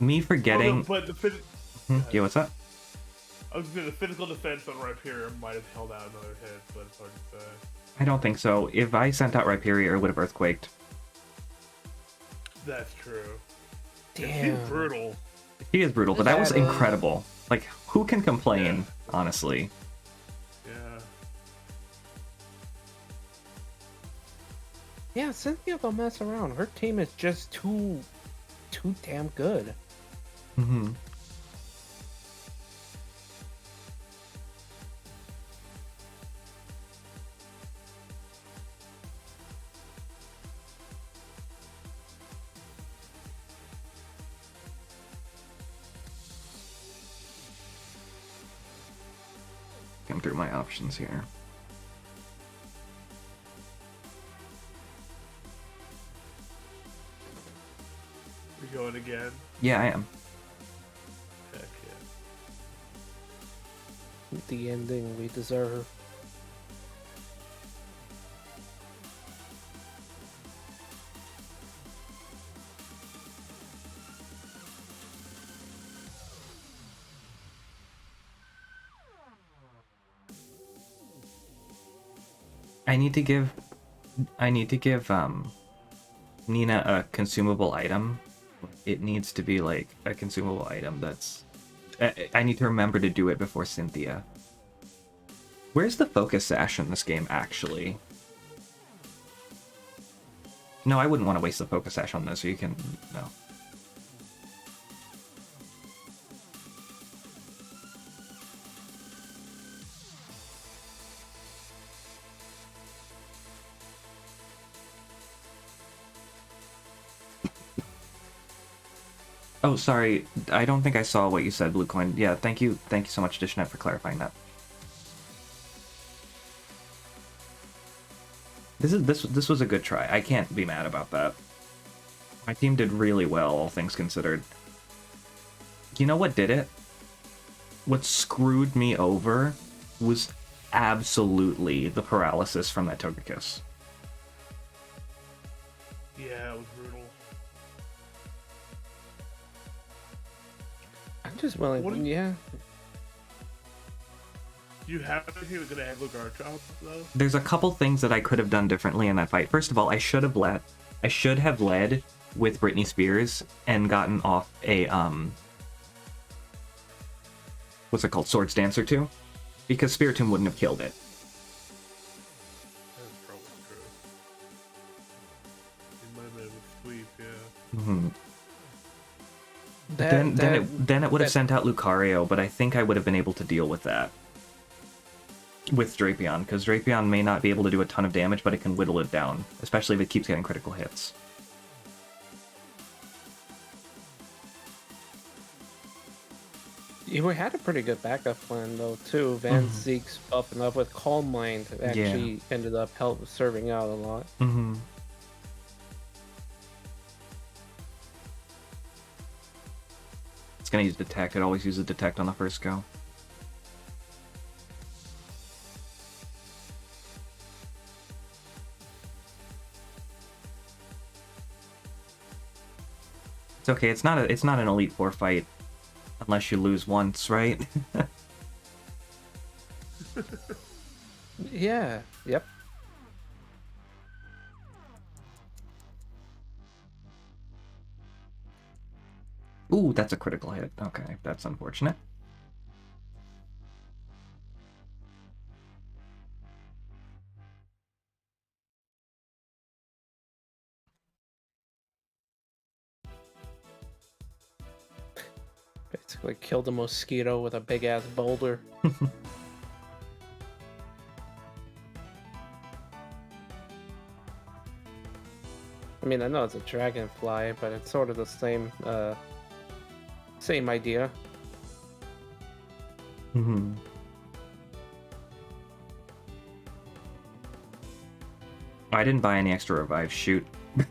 Me forgetting. but the Yeah, what's up? I was gonna say the physical defense on Rhyperior might have held out another hit, but it's hard to say. I don't think so. If I sent out Rhyperior, it would have Earthquaked. That's true. Damn. He's brutal. He is brutal, but that was That, incredible. Like, who can complain, honestly? Yeah. Yeah, Cynthia don't mess around. Her team is just too damn good. Mm-hmm. Going through my options here. We're going again. Yeah, I am. Heck the ending we deserve. I need to give Nina a consumable item. It needs to be like a consumable item that's I need to remember to do it before Cynthia. Where's the focus sash in this game actually? No, I wouldn't want to waste the focus sash on this, so you can no. Oh, sorry. I don't think I saw what you said, Blue Coin. Yeah, thank you. Thank you so much, Dishnet, for clarifying that. This was a good try. I can't be mad about that. My team did really well, all things considered. You know what did it? What screwed me over was absolutely the paralysis from that Togekiss. Yeah, it was brutal. I'm just willing. Yeah. You have anything that's gonna handle guard chop though? There's a couple things that I could have done differently in that fight. First of all, I should have led with Britney Spears and gotten off a what's it called? Swords Dancer 2? Because Spiritomb wouldn't have killed it. That's probably true. It might have been a sweep, yeah. Mm-hmm. Then it would have sent out Lucario, but I think I would have been able to deal with that. With Drapion, because Drapion may not be able to do a ton of damage, but it can whittle it down, especially if it keeps getting critical hits. You had a pretty good backup plan though too. Van Zeke's buffing up with Calm Mind actually ended up serving out a lot. Mm-hmm. It's gonna use Detect. It always uses Detect on the first go. It's okay. It's not an Elite Four fight unless you lose once, right? Yeah. Yep. Ooh, that's a critical hit. Okay, that's unfortunate. Basically killed a mosquito with a big ass boulder. I mean, I know it's a dragonfly, but it's sort of the same idea. Mm-hmm. I didn't buy any extra revive. Shoot. It's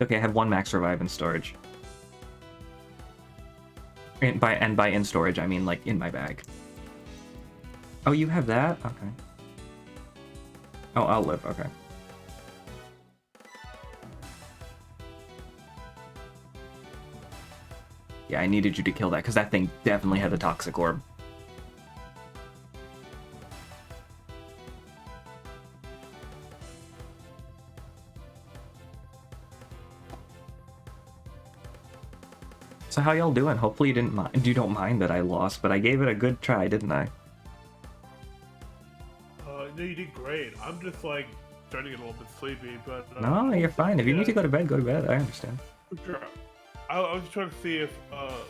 okay. I have one max revive in storage. And by in storage, I mean like in my bag. Oh, you have that? Okay. Oh, I'll live. Okay. Yeah, I needed you to kill that because that thing definitely had a toxic orb. So how y'all doing? Hopefully you didn't mind. You don't mind that I lost, but I gave it a good try, didn't I? No, you did great. I'm just like starting to get a little bit sleepy, but No, you're fine. If you need to go to bed, go to bed. I understand. Sure. I was trying to see if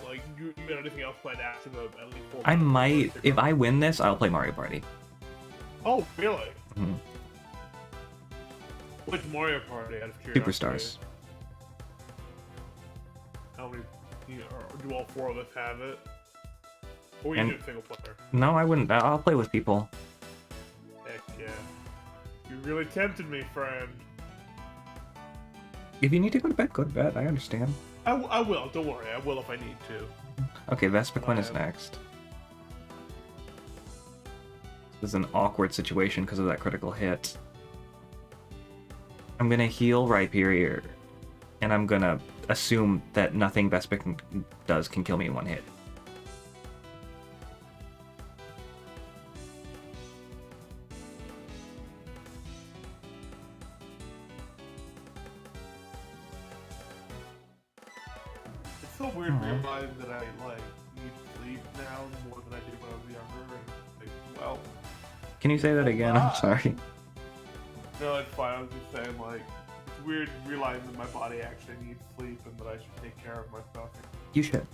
like you had anything else planned after the at least 4 I months might. before If I win this, I'll play Mario Party. Oh, really? Mhm. Which Mario Party? Out of curiosity. Superstars. How many? Do all 4 of us have it? Or you And- do it single player? No, I wouldn't. I'll play with people. Heck yeah! You really tempted me, friend. If you need to go to bed, go to bed. I understand. I will. Don't worry. I will if I need to. Okay, Vespiquen is next. This is an awkward situation because of that critical hit. I'm gonna heal Rhyperior, and I'm gonna assume that nothing Vespic does can kill me in one hit. It's so weird realizing that I like need sleep now more than I did when I was younger. And like, well, Can you say that again? I'm sorry. no, it's fine. I was just saying like it's weird realizing that my body actually needs sleep and that I should take care of myself. You should.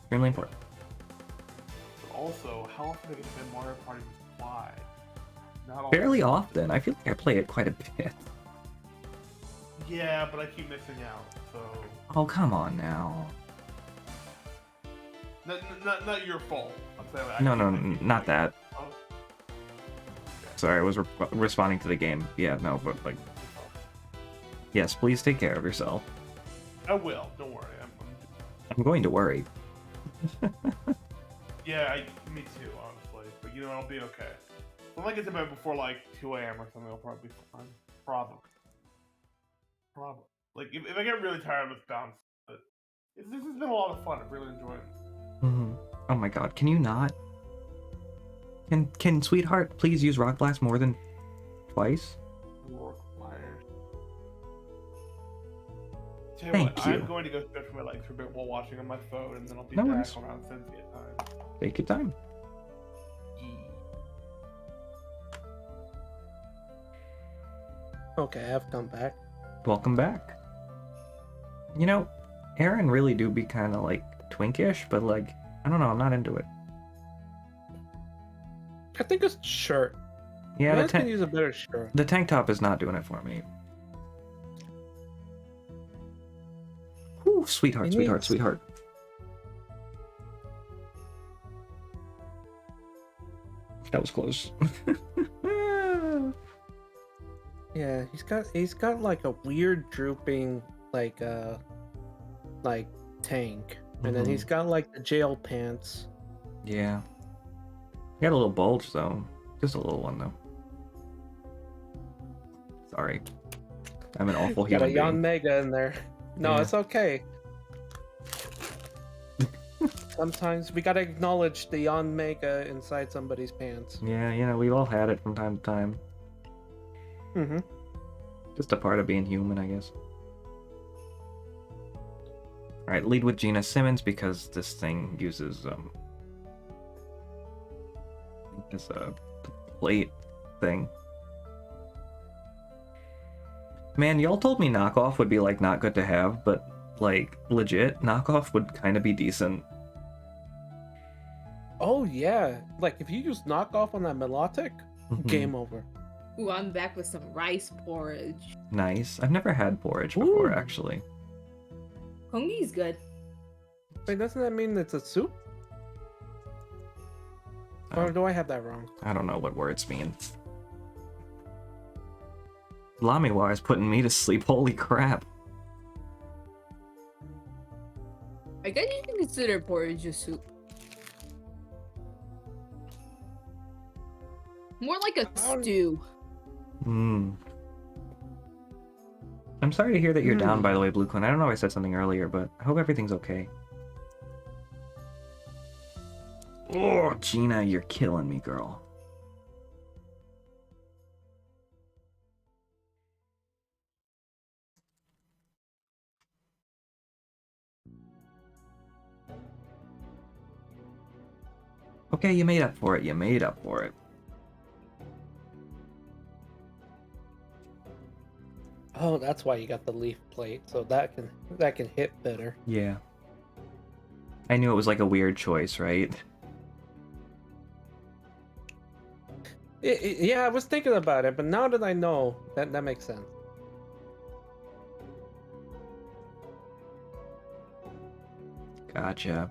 Extremely important. But also, how often do you play Mario Party with Fly? Not all. Fairly often. I feel like I play it quite a bit. Yeah, but I keep missing out. So Oh, come on now. not your fault. I'm saying like, No, I no, keep, not like, that. oh, Sorry, I was responding to the game. Yeah, no, but like, yes, please take care of yourself. I will. Don't worry. I'm going to worry. Yeah, me too, honestly. But you know, I'll be okay. When I get to bed before like 2 a.m. or something, I'll probably be fine. Probably. Like if I get really tired, let's bounce. But this has been a lot of fun. I'm really enjoying it. Oh my god, can you not? Can Sweetheart please use Rock Blast more than twice? Tell you Thank what, you. I'm going to go stretch my legs for a bit while watching on my phone, and then I'll be No back worries. around Cynthia time. Take your time. Okay, I've come back. Welcome back. You know, Aaron really do be kind of like twinkish, but like, I don't know, I'm not into it. I think it's shirt. Yeah, You guys can use a better shirt. the tank top is not doing it for me. Ooh, sweetheart, It sweetheart, needs- sweetheart. That was close. Yeah, he's got like a weird drooping like tank. And then he's got like the jail pants. Yeah. Got a little bulge though. Just a little one though. Sorry. I'm an awful Got a human Yon being. Mega in there. No, Yeah. it's okay. Sometimes we gotta acknowledge the Yon Mega inside somebody's pants. Yeah, you know, we've all had it from time to time. Mm-hmm. Just a part of being human, I guess. Alright, lead with Gina Simmons because this thing uses this plate thing. Man, y'all told me knockoff would be like not good to have, but like legit, knockoff would kind of be decent. Oh yeah, like if you use knockoff on that melodic, Mhm. game over. Ooh, I'm back with some rice porridge. Nice. I've never had porridge before, Ooh. actually. Kongi's good. Wait, doesn't that mean it's a soup? Or do I have that wrong? I don't know what words mean. Lamiwa is putting me to sleep. Holy crap. I guess you can consider porridge a soup. More like a stew. Hmm. I'm sorry to hear that you're down, by the way, Blue Quinn. I don't know if I said something earlier, but I hope everything's okay. Oh, Gina, you're killing me, girl. Okay, you made up for it. You made up for it. Oh, that's why you got the leaf plate, so that can hit better. Yeah. I knew it was like a weird choice, right? Yeah, I was thinking about it, but now that I know, that makes sense. Gotcha.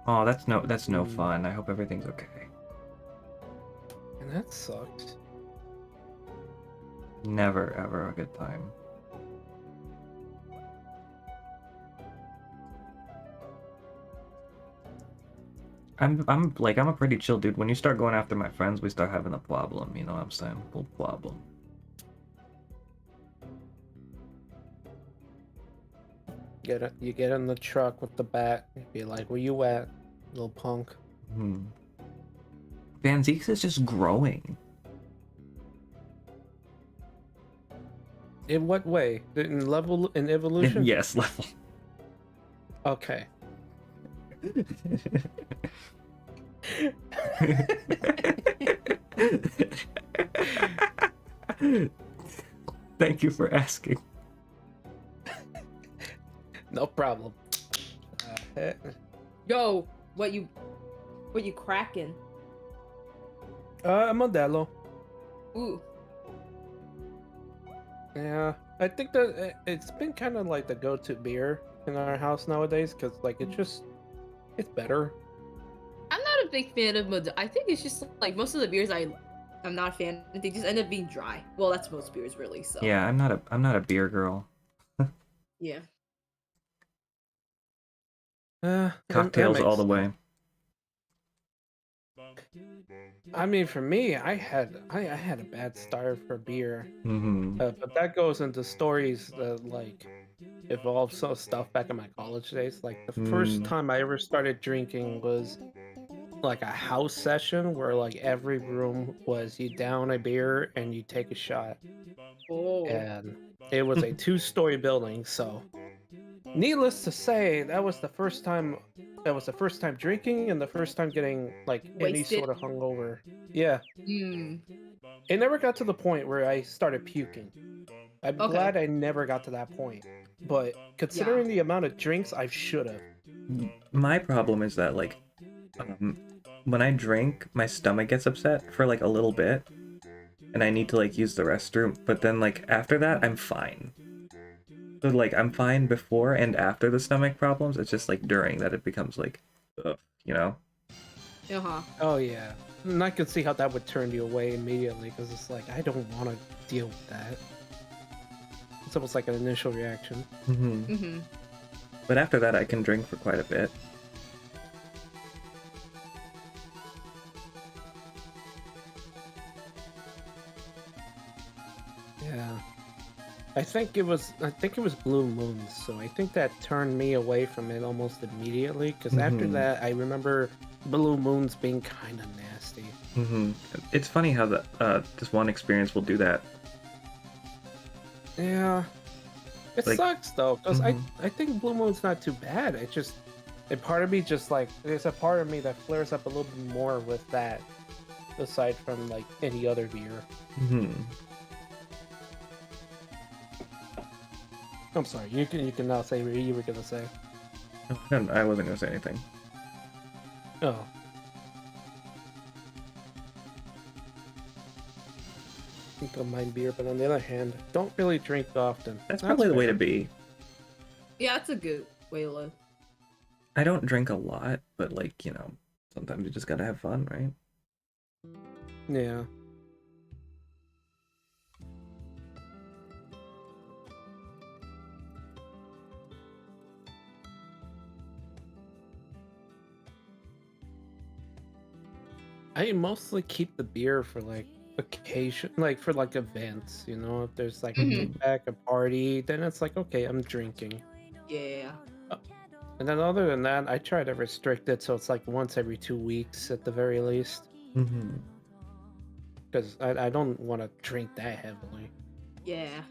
Oh, that's no fun. I hope everything's okay. And that sucks. Never ever a good time. I'm a pretty chill dude. When you start going after my friends, we start having a problem. You know what I'm saying? A little problem. You get in the truck with the bat. Be like, "Where you at, little punk?" Hmm. Van Zeeks is just growing. In what way? In evolution? Yes, level. Okay. Thank you for asking. No problem. Yo, what you cracking? A Modelo. Ooh. Yeah, I think that it's been kind of like the go-to beer in our house nowadays because like it's better. I'm not a big fan of I think it's just like most of the beers I'm not a fan. They just end up being dry. Well, that's most beers really. So Yeah, I'm not a beer girl. yeah. That Cocktails all makes the way. sense. I mean, for me, I had a bad start for beer, Mm-hmm. but that goes into stories that like evolved some stuff back in my college days. Like the first time I ever started drinking was like a house session where like every room was you down a beer and you take a shot, Oh. and it was a two-story building. So, needless to say, that was the first time drinking and the first time getting like any Wasted. sort of hungover. Yeah. Hmm. It never got to the point where I started puking. I'm Okay. glad I never got to that point. But considering the amount of drinks I should have. My problem is that like when I drink, my stomach gets upset for like a little bit, and I need to like use the restroom. But then like after that, I'm fine. So like I'm fine before and after the stomach problems. It's just like during that it becomes like, ugh, you know? Uh-huh. Oh yeah. And I could see how that would turn you away immediately because it's like I don't want to deal with that. It's almost like an initial reaction. Mm-hmm. Mm-hmm. But after that, I can drink for quite a bit. Yeah. I think it was Blue Moons, so I think that turned me away from it almost immediately. Because after Mhm. that, I remember Blue Moons being kind of nasty. Mm-hmm. It's funny how this one experience will do that. Yeah, it Like- sucks though, because Mhm. I think Blue Moon's not too bad. It just a part of me just like there's a part of me that flares up a little bit more with that, aside from like any other beer. Mm-hmm. I'm sorry, you can now say what you were gonna say. I wasn't gonna say anything. Oh. I don't mind beer, but on the other hand, don't really drink often. That's probably the way to fair. be. Yeah, that's a good way to live. I don't drink a lot, but like, you know, sometimes you just gotta have fun, right? Yeah. I mostly keep the beer for like occasion, like for like events, you know, if there's like a Mhm. kickback, a party, then it's like, okay, I'm drinking. Yeah. And then other than that, I try to restrict it so it's like once every 2 weeks at the very least. Mm-hmm. Because I don't want to drink that heavily. Yeah.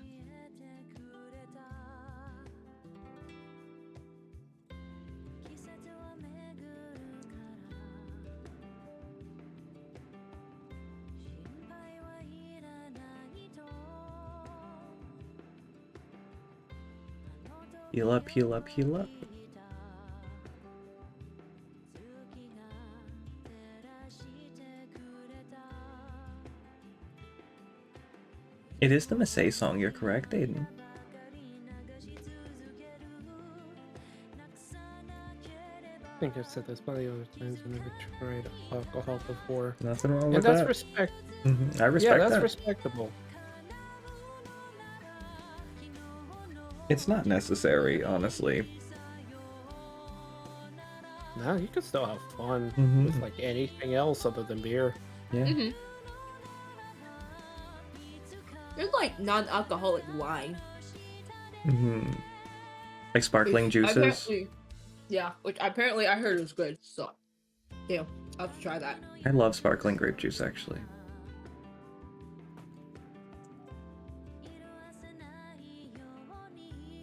Heal up, heal up, heal up. It is the Maasai song, you're correct, Aiden. I think I've said this plenty of other times. I've never tried alcohol before. Nothing wrong And with that's that. respect. I respect Yeah, that's that. respectable. It's not necessary, honestly. No, you can still have fun Mhm. with like anything else other than beer. Yeah. Mm-hmm. There's like non-alcoholic wine. Hmm. Like sparkling Which juices. apparently I heard was good. So, yeah, I'll have to try that. I love sparkling grape juice actually.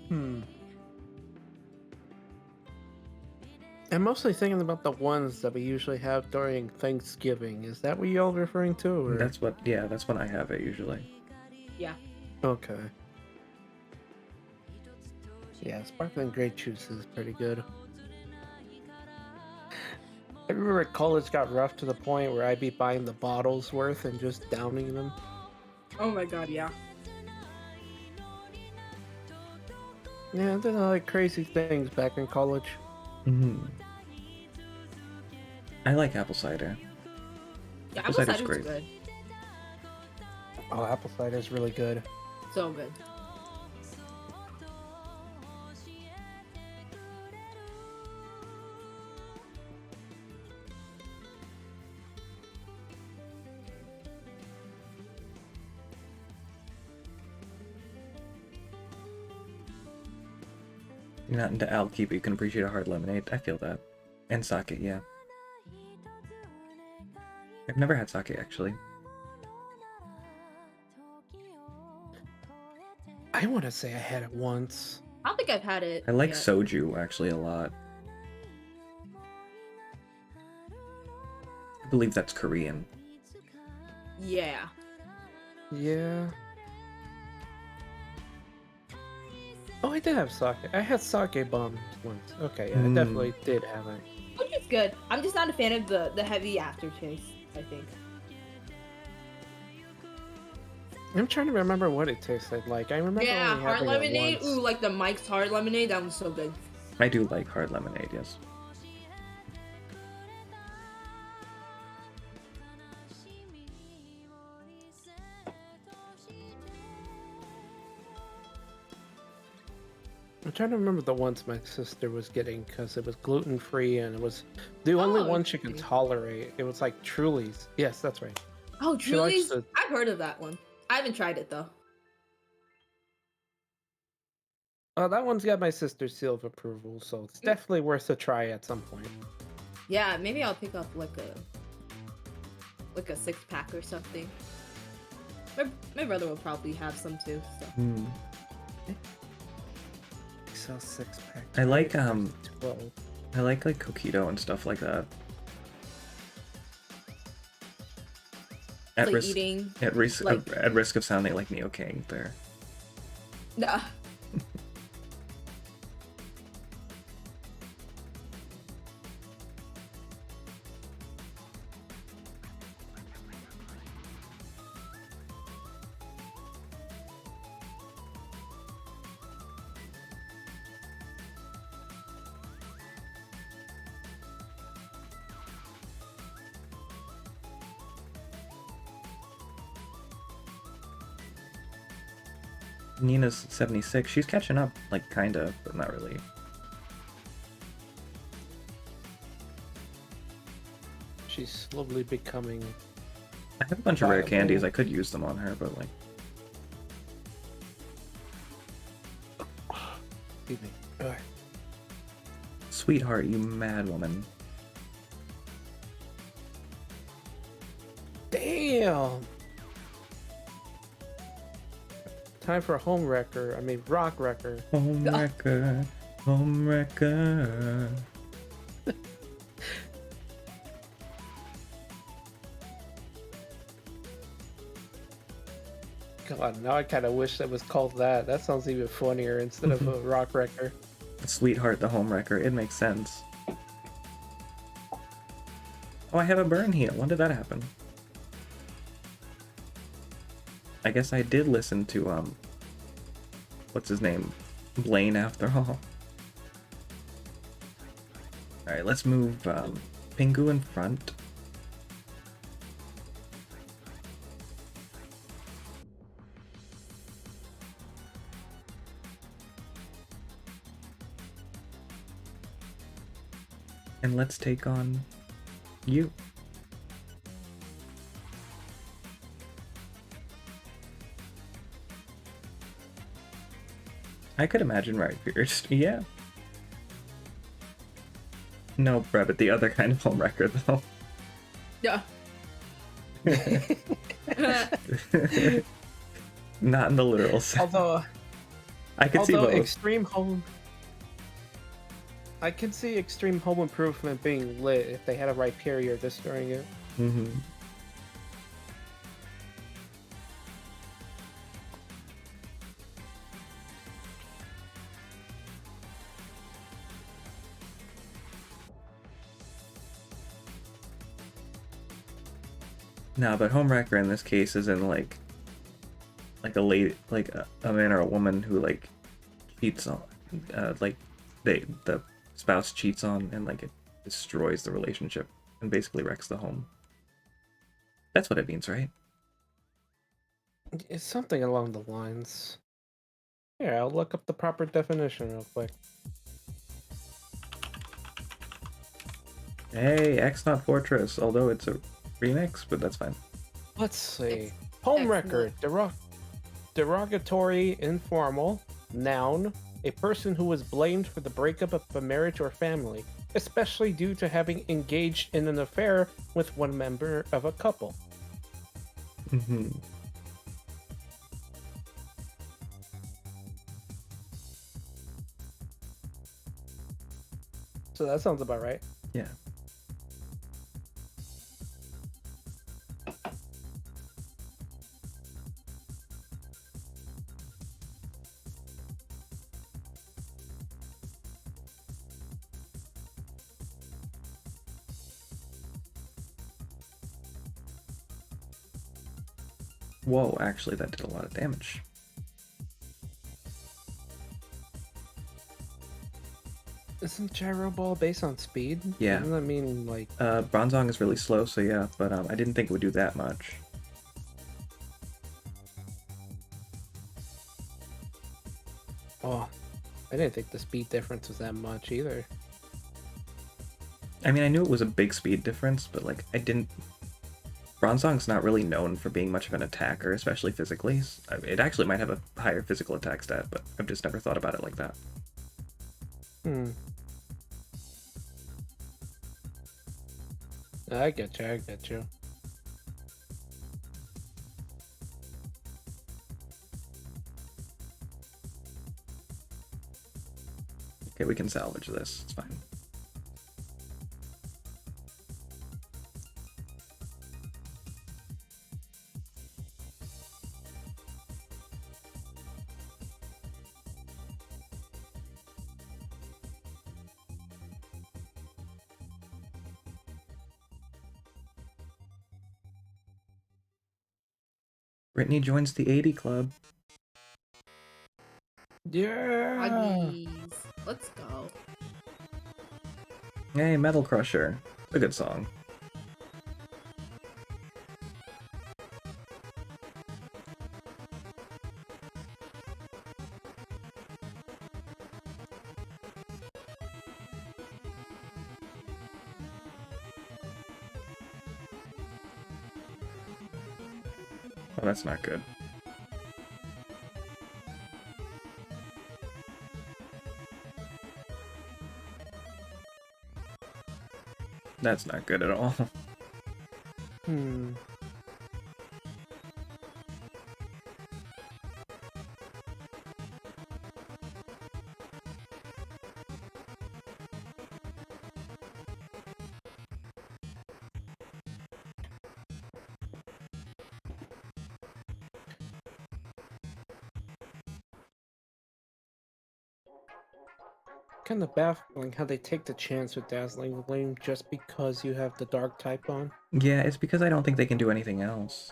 Hmm. I'm mostly thinking about the ones that we usually have during Thanksgiving. Is that what y'all referring to? Or... That's what I have it usually. Yeah. Okay. Yeah, sparkling grape juice is pretty good. I remember college got rough to the point where I'd be buying the bottles worth and just downing them. Oh my god, yeah. Yeah, I did like crazy things back in college. Hmm. I like apple cider. Yeah, Apple apple cider's cider's great. good. Oh, apple cider is really good. So good. You're not into alky, but you can appreciate a hard lemonade. I feel that. And sake, yeah. I've never had sake actually. I want to say I had it once. I don't think I've had it. I like yet. soju actually a lot. I believe that's Korean. Yeah. Yeah. Oh, I did have sake. I had sake bombs once. Okay, yeah, I definitely did have it. Which is good. I'm just not a fan of the heavy aftertaste, I think. I'm trying to remember what it tasted like. I remember Yeah, only hard having lemonade. it once. Ooh, like the Mike's hard lemonade. That one's so good. I do like hard lemonade, yes. I'm trying to remember the ones my sister was getting because it was gluten free and it was the only one she can interesting. tolerate. It was like Truly's. Yes, that's right. Oh, She likes Truly's. the. I've heard of that one. I haven't tried it though. Oh, that one's got my sister's seal of approval, so it's definitely worth a try at some point. Yeah, maybe I'll pick up like a 6-pack or something. My brother will probably have some too. So. Mm. So 6-pack. I like 12. I like coquito and stuff like that. At Like risk, eating. at risk, like- at risk of sounding like Neo King there. Nah. Nina's 76. She's catching up, like kinda, but not really. She's slowly becoming. I have a bunch of rare Viable. candies. I could use them on her, but like, Excuse me. Ugh. sweetheart, you mad woman. Damn. Time for a home wrecker. I mean, rock wrecker. Home wrecker, home wrecker. God, now I kind of wish that was called that. That sounds even funnier instead of a rock wrecker. Sweetheart, the home wrecker. It makes sense. Oh, I have a burn here. When did that happen? I guess I did listen to, what's his name? Blaine, after all. Alright, let's move, Pingu in front. And let's take on you. I could imagine right first. Yeah. No, Brebbit, the other kind of home wrecker, though. Yeah. Not in the literal sense. Although, I could see both. I could see Extreme Home Improvement being lit if they had a Rhyperior destroying it. Mm-hmm. No, but homewrecker in this case is in like a lady, like a man or a woman who like cheats on, like the spouse cheats on, and like it destroys the relationship and basically wrecks the home. That's what it means, right? It's something along the lines. Here, I'll look up the proper definition real quick. Hey, X Not Fortress, although it's a remix, but that's fine. Let's see. It's Homewrecker, derogatory, informal, noun, a person who was blamed for the breakup of a marriage or family, especially due to having engaged in an affair with one member of a couple. Mm-hmm. So that sounds about right. Yeah. Whoa, actually that did a lot of damage. Isn't Gyro Ball based on speed? Yeah. Doesn't that mean, like... Bronzong is really slow, so yeah, but I didn't think it would do that much. Oh, I didn't think the speed difference was that much either. I mean, I knew it was a big speed difference, but like, I didn't... Bronzong's not really known for being much of an attacker, especially physically. It actually might have a higher physical attack stat, but I've just never thought about it like that. I get you, I get you. Okay, we can salvage this. It's fine. Brittany joins the 80 club. Yeah! Huggies. Let's go. Hey, Metal Crusher. It's a good song. Oh, that's not good. That's not good at all. Kind of baffling how they take the chance with Dazzling Gleam just because you have the dark type on. Yeah, it's because I don't think they can do anything else.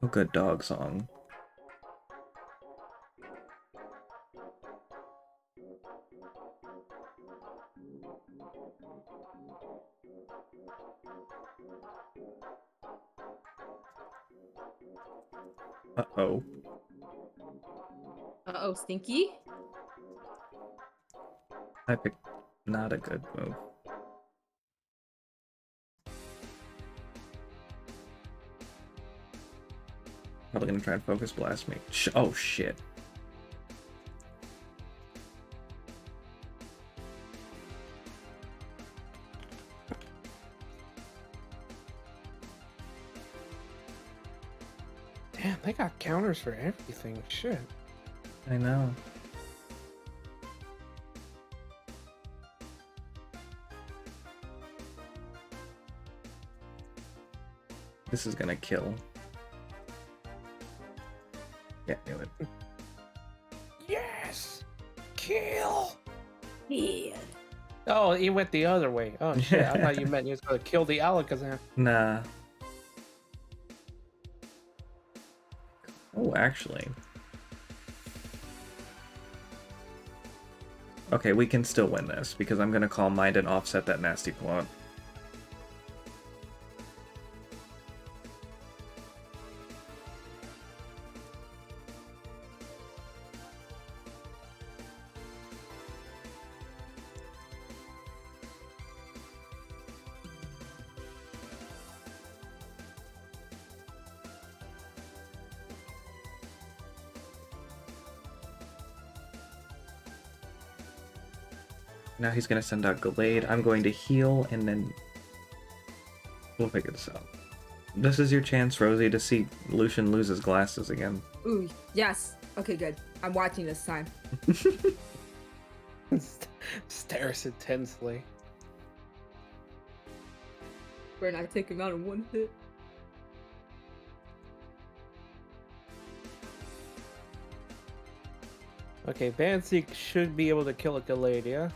Oh, good dog song. Uh-oh. Uh-oh, Stinky? I picked Not a good move. Probably gonna try and focus blast me. Oh shit. Damn, they got counters for everything. Shit. I know. This is gonna kill. Yeah, knew it. Yes! Kill! Yeah. Oh, he went the other way. Oh shit, I thought you meant he was gonna kill the Alakazam. Nah. Oh, actually. Okay, we can still win this, because I'm gonna Calm Mind and offset that nasty quant. Now he's gonna send out Gallade. I'm going to heal, and then we'll figure this out. This is your chance, Rosie, to see Lucian lose his glasses again. Ooh, yes. Okay, good. I'm watching this time. Stares intensely. Better not take him out in one hit. Okay, Banseek should be able to kill a Gallade, yeah?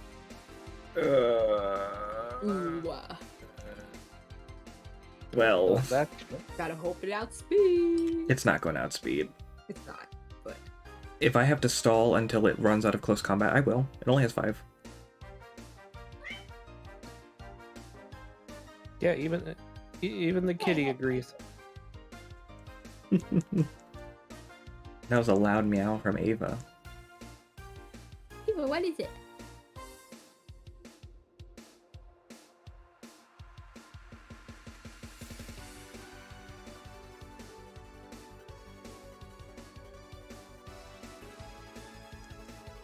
Ooh, Well, That gotta hope it outspeed. it's not going to outspeed. It's not, but If I have to stall until it runs out of close combat, I will. It only has 5. yeah, even the kitty agrees. That was a loud meow from Ava. what is it?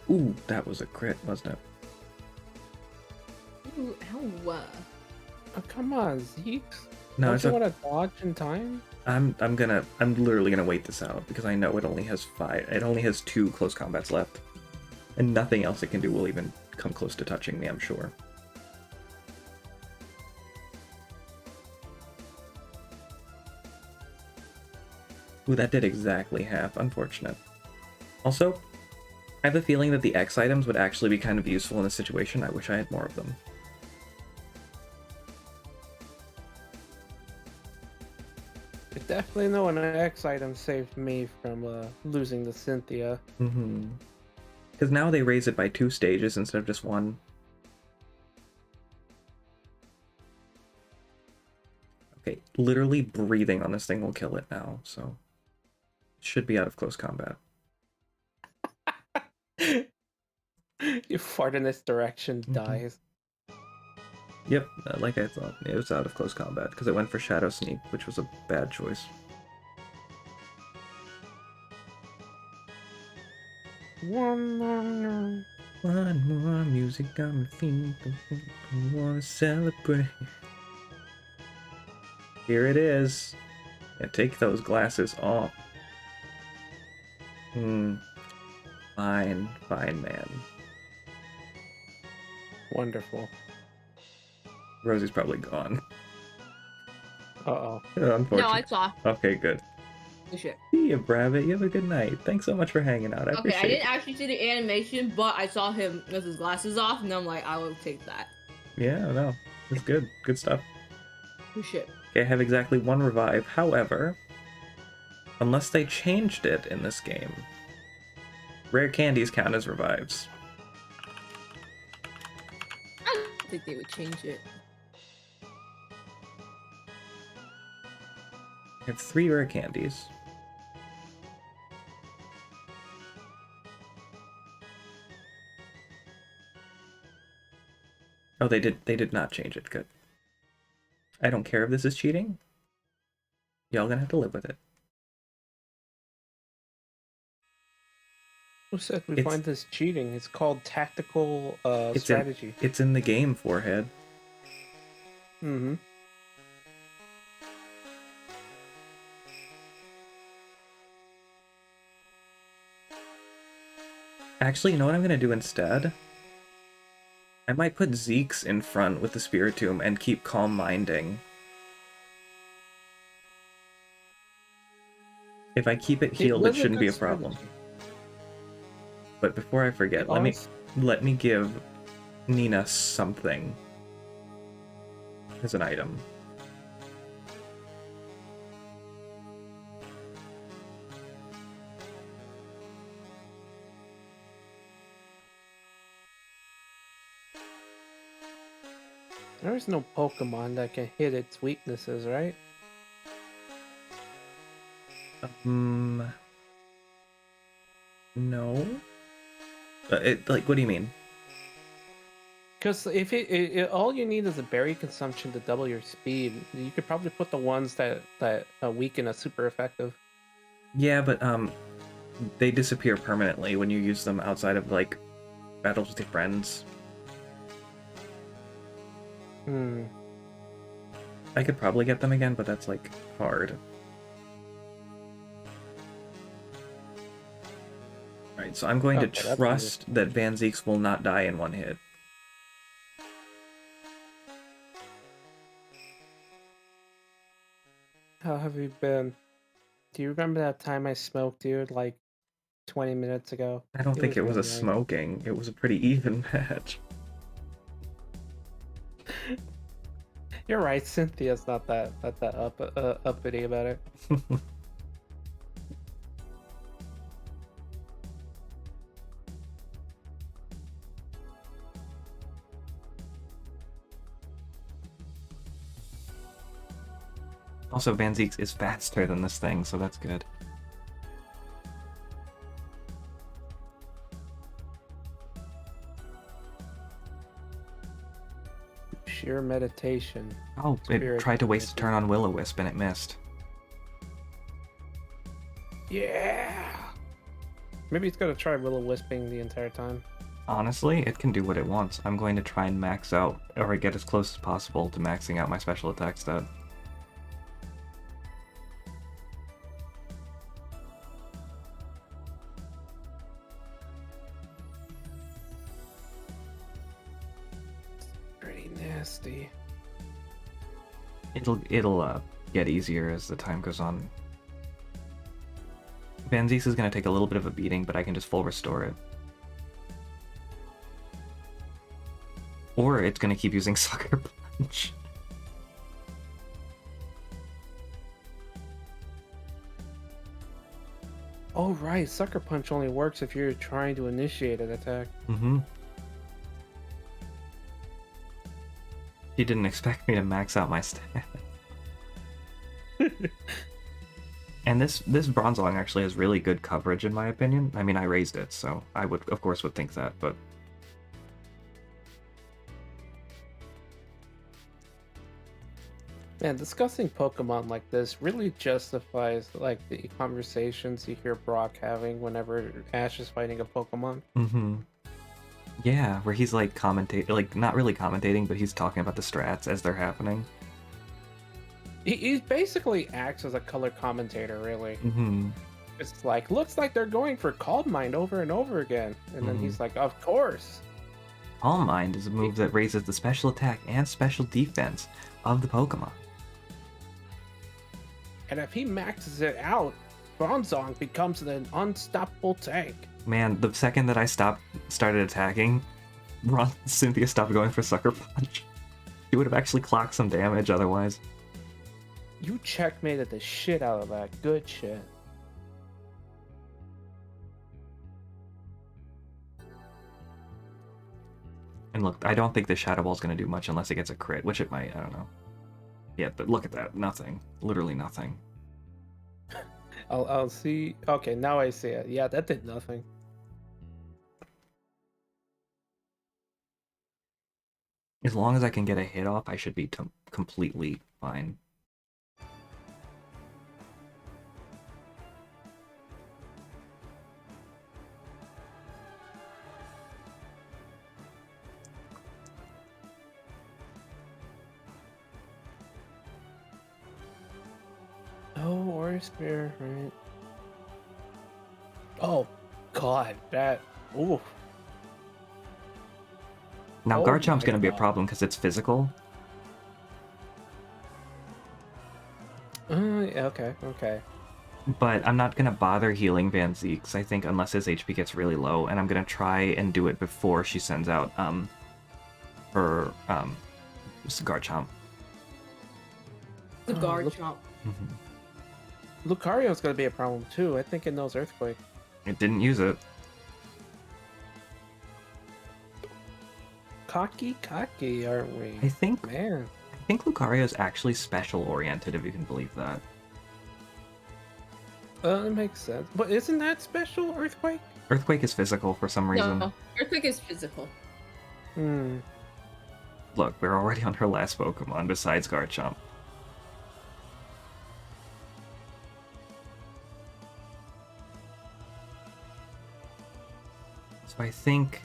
Ooh, that was a crit, wasn't it? Ooh, ow. Oh, come on, Zeke. No, Don't it's you okay. want to dodge in time? I'm literally gonna wait this out because I know it only has 5. It only has 2 close combats left, and nothing else it can do will even come close to touching me. I'm sure. Ooh, that did exactly half. Unfortunate. Also, I have a feeling that the X items would actually be kind of useful in this situation. I wish I had more of them. I definitely know an X item saved me from losing to Cynthia. Mm-hmm. Because now they raise it by 2 stages instead of just 1. Okay, literally breathing on this thing will kill it now, so it should be out of close combat. You fart in this direction, dies. Yep, like I thought, it was out of close combat because it went for Shadow Sneak, which was a bad choice. One more music got me feeling, wanna celebrate. Here it is. Yeah, take those glasses off. Fine, man. Wonderful. Rosie's probably gone. Uh-oh. Unfortunately. No, I saw. Okay, good. Oh shit. See ya, Bravit. You have a good night. Thanks so much for hanging out. I Okay, appreciate I it. didn't actually see the animation, but I saw him with his glasses off, and I'm like, I will take that. Yeah, no. It's good. Good stuff. Oh shit. Okay, I have exactly 1 revive. However, unless they changed it in this game, rare candies count as revives. I don't think they would change it. I have 3 rare candies. Oh, they did not change it. Good. I don't care if this is cheating. Y'all gonna have to live with it. Who said we It's find this cheating? It's called tactical it's in strategy. it's in the game, forehead. Mm-hmm. Actually, you know what I'm gonna do instead? I might put Zeke's in front with the Spiritomb and keep Calm Minding. If I keep it It healed, it was a shouldn't be good a problem. strategy. But before I forget, let me give Nina something as an item. There's no Pokemon that can hit its weaknesses, right? No. Like, what do you mean? Because if all you need is a berry consumption to double your speed, you could probably put the ones that weaken a super effective. Yeah, but they disappear permanently when you use them outside of like battles with your friends. Hmm. I could probably get them again, but that's like hard. Alright, so I'm going to Okay, that's trust that Van Zeeks will not die in one hit. How have you been? Do you remember that time I smoked you like 20 minutes ago? I don't think it was a really nice. smoking. It was a pretty even match. You're right, Cynthia's not that uppity about it. Also, Van Zeeks is faster than this thing, so that's good. Sheer meditation. Oh, it Spirit tried to waste a energy. turn on Will-O-Wisp and it missed. Yeah. Maybe it's gonna try Will-O-Wisping the entire time. Honestly, it can do what it wants. I'm going to try and max out, or get as close as possible to maxing out my special attack stat. Pretty nasty. It'll get easier as the time goes on. Van Zeeks is going to take a little bit of a beating, but I can just full restore it. Or it's going to keep using Sucker Punch. Oh right, Sucker Punch only works if you're trying to initiate an attack. Mm-hmm. He didn't expect me to max out my stat. And this Bronzong actually has really good coverage in my opinion. I mean, I raised it, so I would, of course, would think that, but... Man, discussing Pokemon like this really justifies like the conversations you hear Brock having whenever Ash is fighting a Pokemon. Mm-hmm. Yeah, where he's like not really commentating, but he's talking about the strats as they're happening. He basically acts as a color commentator, really. Mm-hmm. It's like, looks like they're going for Calm Mind over and over again. And then he's like, of course. Calm Mind is a move that raises the special attack and special defense of the Pokemon. And if he maxes it out, Bronzong becomes an unstoppable tank. Man, the second that I started attacking, Cynthia stopped going for Sucker Punch. She would have actually clocked some damage otherwise. You checkmated the shit out of that. Good shit. And look, I don't think the Shadow Ball's going to do much unless it gets a crit, which it might, I don't know. Yeah, but look at that. Nothing. Literally nothing. I'll see. Okay, now I see it. Yeah, that did nothing. As long as I can get a hit off, I should be completely fine. Oh, or spear, right? Oh, God, that. Ooh. Now, Oh Garchomp's my going to be a God. problem because it's physical. Okay, okay. But I'm not going to bother healing Van Zeeks, I think, unless his HP gets really low. And I'm going to try and do it before she sends out her Garchomp. The guard look- chomp. Lucario's gonna be a problem too. I think it knows Earthquake. It didn't use it. Cocky, aren't we? I think Man. Lucario is actually special oriented, if you can believe that. It makes sense. But isn't that special, Earthquake? Earthquake is physical for some reason. No, Earthquake is physical. Hmm. Look, we're already on her last Pokemon besides Garchomp. So I think...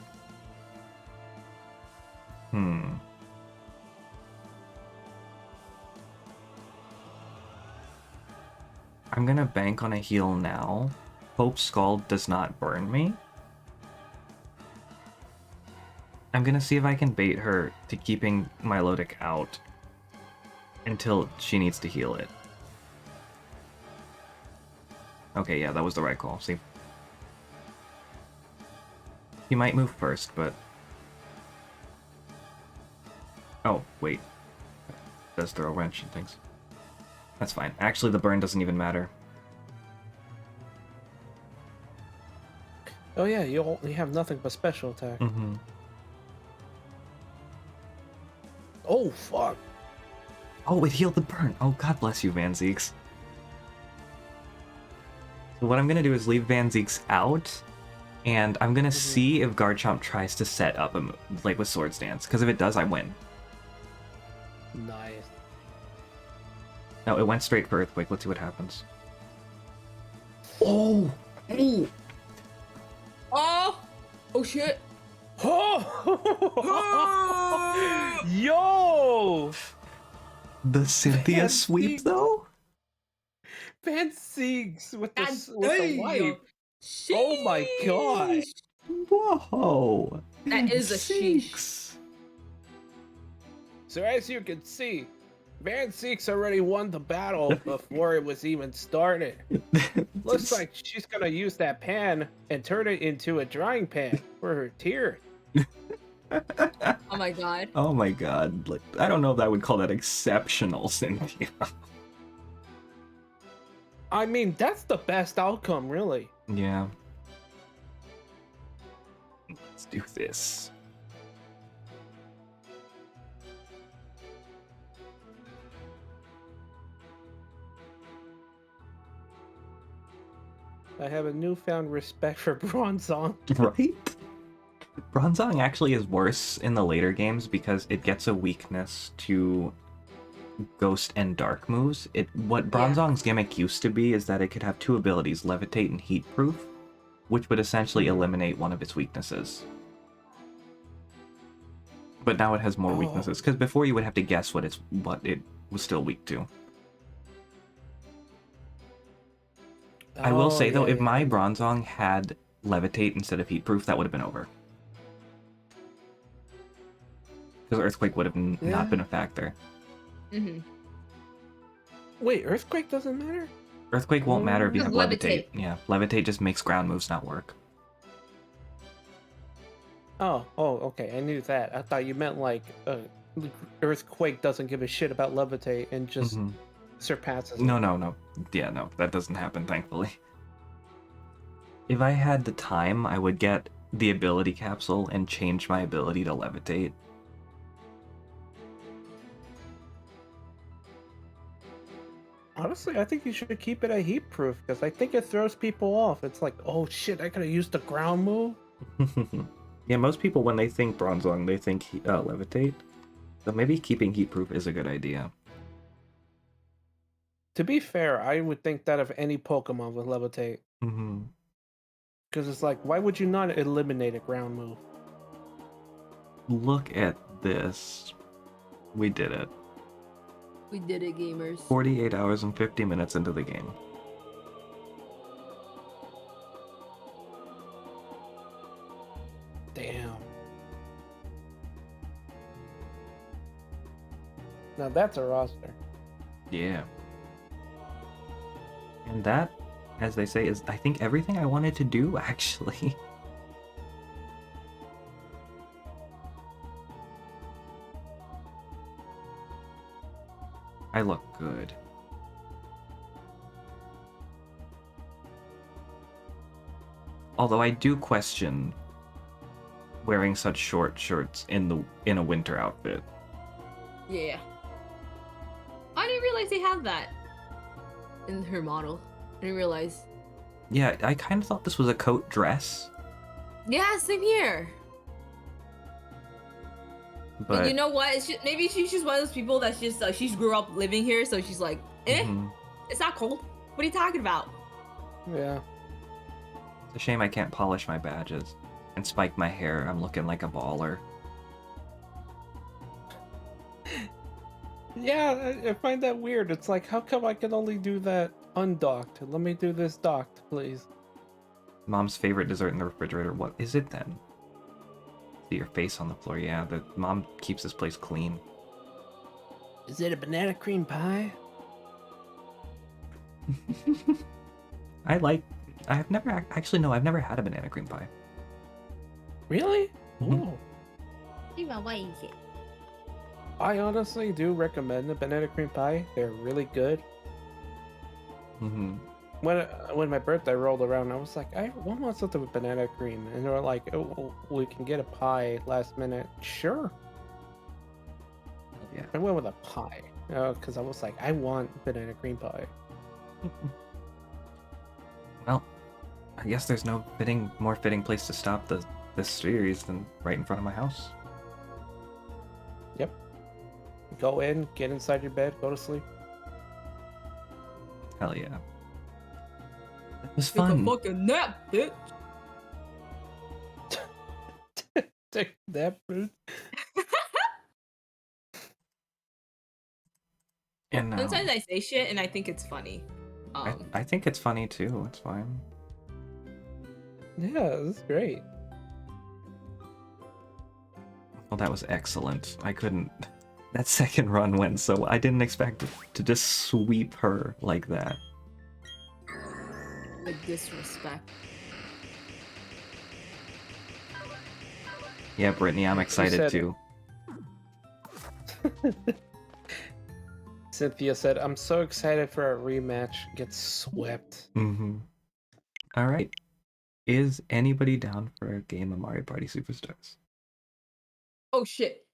I'm gonna bank on a heal now. Hope Scald does not burn me. I'm gonna see if I can bait her to keeping Milotic out until she needs to heal it. Okay, yeah, that was the right call. See? He might move first, but... Oh, wait. Does throw a wrench and things. That's fine. Actually, the burn doesn't even matter. Oh yeah, you only have nothing but special attack. Mm-hmm. Oh fuck. Oh, it healed the burn. Oh, God bless you, Van Zeeks. So what I'm gonna do is leave Van Zeeks out, and I'm gonna see if Garchomp tries to set up a move, like with Swords Dance, because if it does, I win. Nice. No, it went straight for Earthquake. Let's see what happens. Oh! Oh! Oh shit! Oh! Yo! The Cynthia Van sweep, Zeeks. though? Van Siegs with the God with the damn. wipe. Oh my God. Sheesh. Whoa! That Van is a sheesh. Zeeks. So as you can see, Van Siegs already won the battle before it was even started. Looks like she's gonna use that pan and turn it into a drying pan for her tears. Oh my god. Oh my God! Like, I don't know if I would call that exceptional, Cynthia. I mean, that's the best outcome, really. Yeah. Let's do this. I have a newfound respect for Bronzong. Right? Bronzong actually is worse in the later games because it gets a weakness to Ghost and Dark moves. What Bronzong's gimmick used to be is that it could have two abilities, Levitate and Heat Proof, which would essentially eliminate one of its weaknesses. But now it has more weaknesses, because before you would have to guess what it was still weak to. I will say though, if my Bronzong had Levitate instead of Heat Proof, that would have been over. Because Earthquake would have not been a factor. Mm-hmm. Wait, Earthquake doesn't matter? Earthquake won't matter if you have Levitate. Levitate. Yeah, Levitate just makes ground moves not work. Oh, okay. I knew that. I thought you meant like Earthquake doesn't give a shit about Levitate and just surpasses it. No. Yeah, no, that doesn't happen, thankfully. If I had the time, I would get the ability capsule and change my ability to Levitate. Honestly, I think you should keep it at heat proof because I think it throws people off. It's like, oh shit, I could have used the ground move. Yeah, most people when they think Bronzong, they think Levitate. So maybe keeping heat proof is a good idea. To be fair, I would think that of any Pokemon with levitate. Mm-hmm. Because it's like, why would you not eliminate a ground move? Look at this. We did it. We did it, gamers. 48 hours and 50 minutes into the game. Damn. Now that's a roster. Yeah. And that, as they say, is I think everything I wanted to do, actually. I look good. Although I do question wearing such short shirts in a winter outfit. Yeah. I didn't realize they have that in her model. I didn't realize. Yeah, I kind of thought this was a coat dress, Yeah, same here. But you but know what? It's just, maybe she's just one of those people that's just like she's grew up living here, so she's like, mhm. it's not cold. What are you talking about? Yeah. It's a shame I can't polish my badges and spike my hair. I'm looking like a baller. Yeah, I find that weird. It's like, how come I can only do that undocked? Let me do this docked, please. Mom's favorite dessert in the refrigerator. What is it then? See your face on the floor. Yeah, the mom keeps this place clean. Is it a banana cream pie? I've never actually no, I've never had a banana cream pie. Really? Mhm. Oh. 今问一下， I honestly do recommend the banana cream pie. They're really good. Mm-hmm. When my birthday rolled around, I was like, I want something with banana cream, and they were like, oh, we can get a pie last minute. Sure. Yeah. I went with a pie because I was like, I want banana cream pie. Well, I guess there's no more fitting place to stop this series than right in front of my house. Yep. Go in, get inside your bed, go to sleep. Hell yeah. It was Take a fun. fucking nap, bitch. Take that fruit. And Sometimes I say shit and I think it's funny. I think it's funny too. It's fine. Yeah, this is great. Well, that was excellent. I couldn't. That second run went so. I didn't expect to just sweep her like that. The disrespect. Yeah, Brittany, I'm excited said- too. Cynthia said, I'm so excited for a rematch. Get swept. Mm-hmm. All right. Is anybody down for a game of Mario Party Superstars? Oh shit.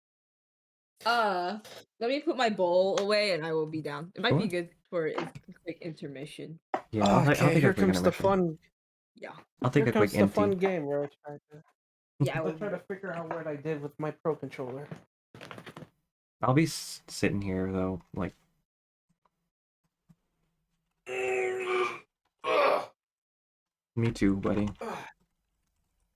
Let me put my bowl away and I will be down. It might be Sure. good for a quick intermission. Yeah, I'll Okay, take here a quick comes the intermission. fun. Yeah. I'll take Here a quick comes the fun empty. game where I try to. Yeah, I I'll will. try to figure out what I did with my Pro controller. I'll be sitting here though, like. Me too, buddy.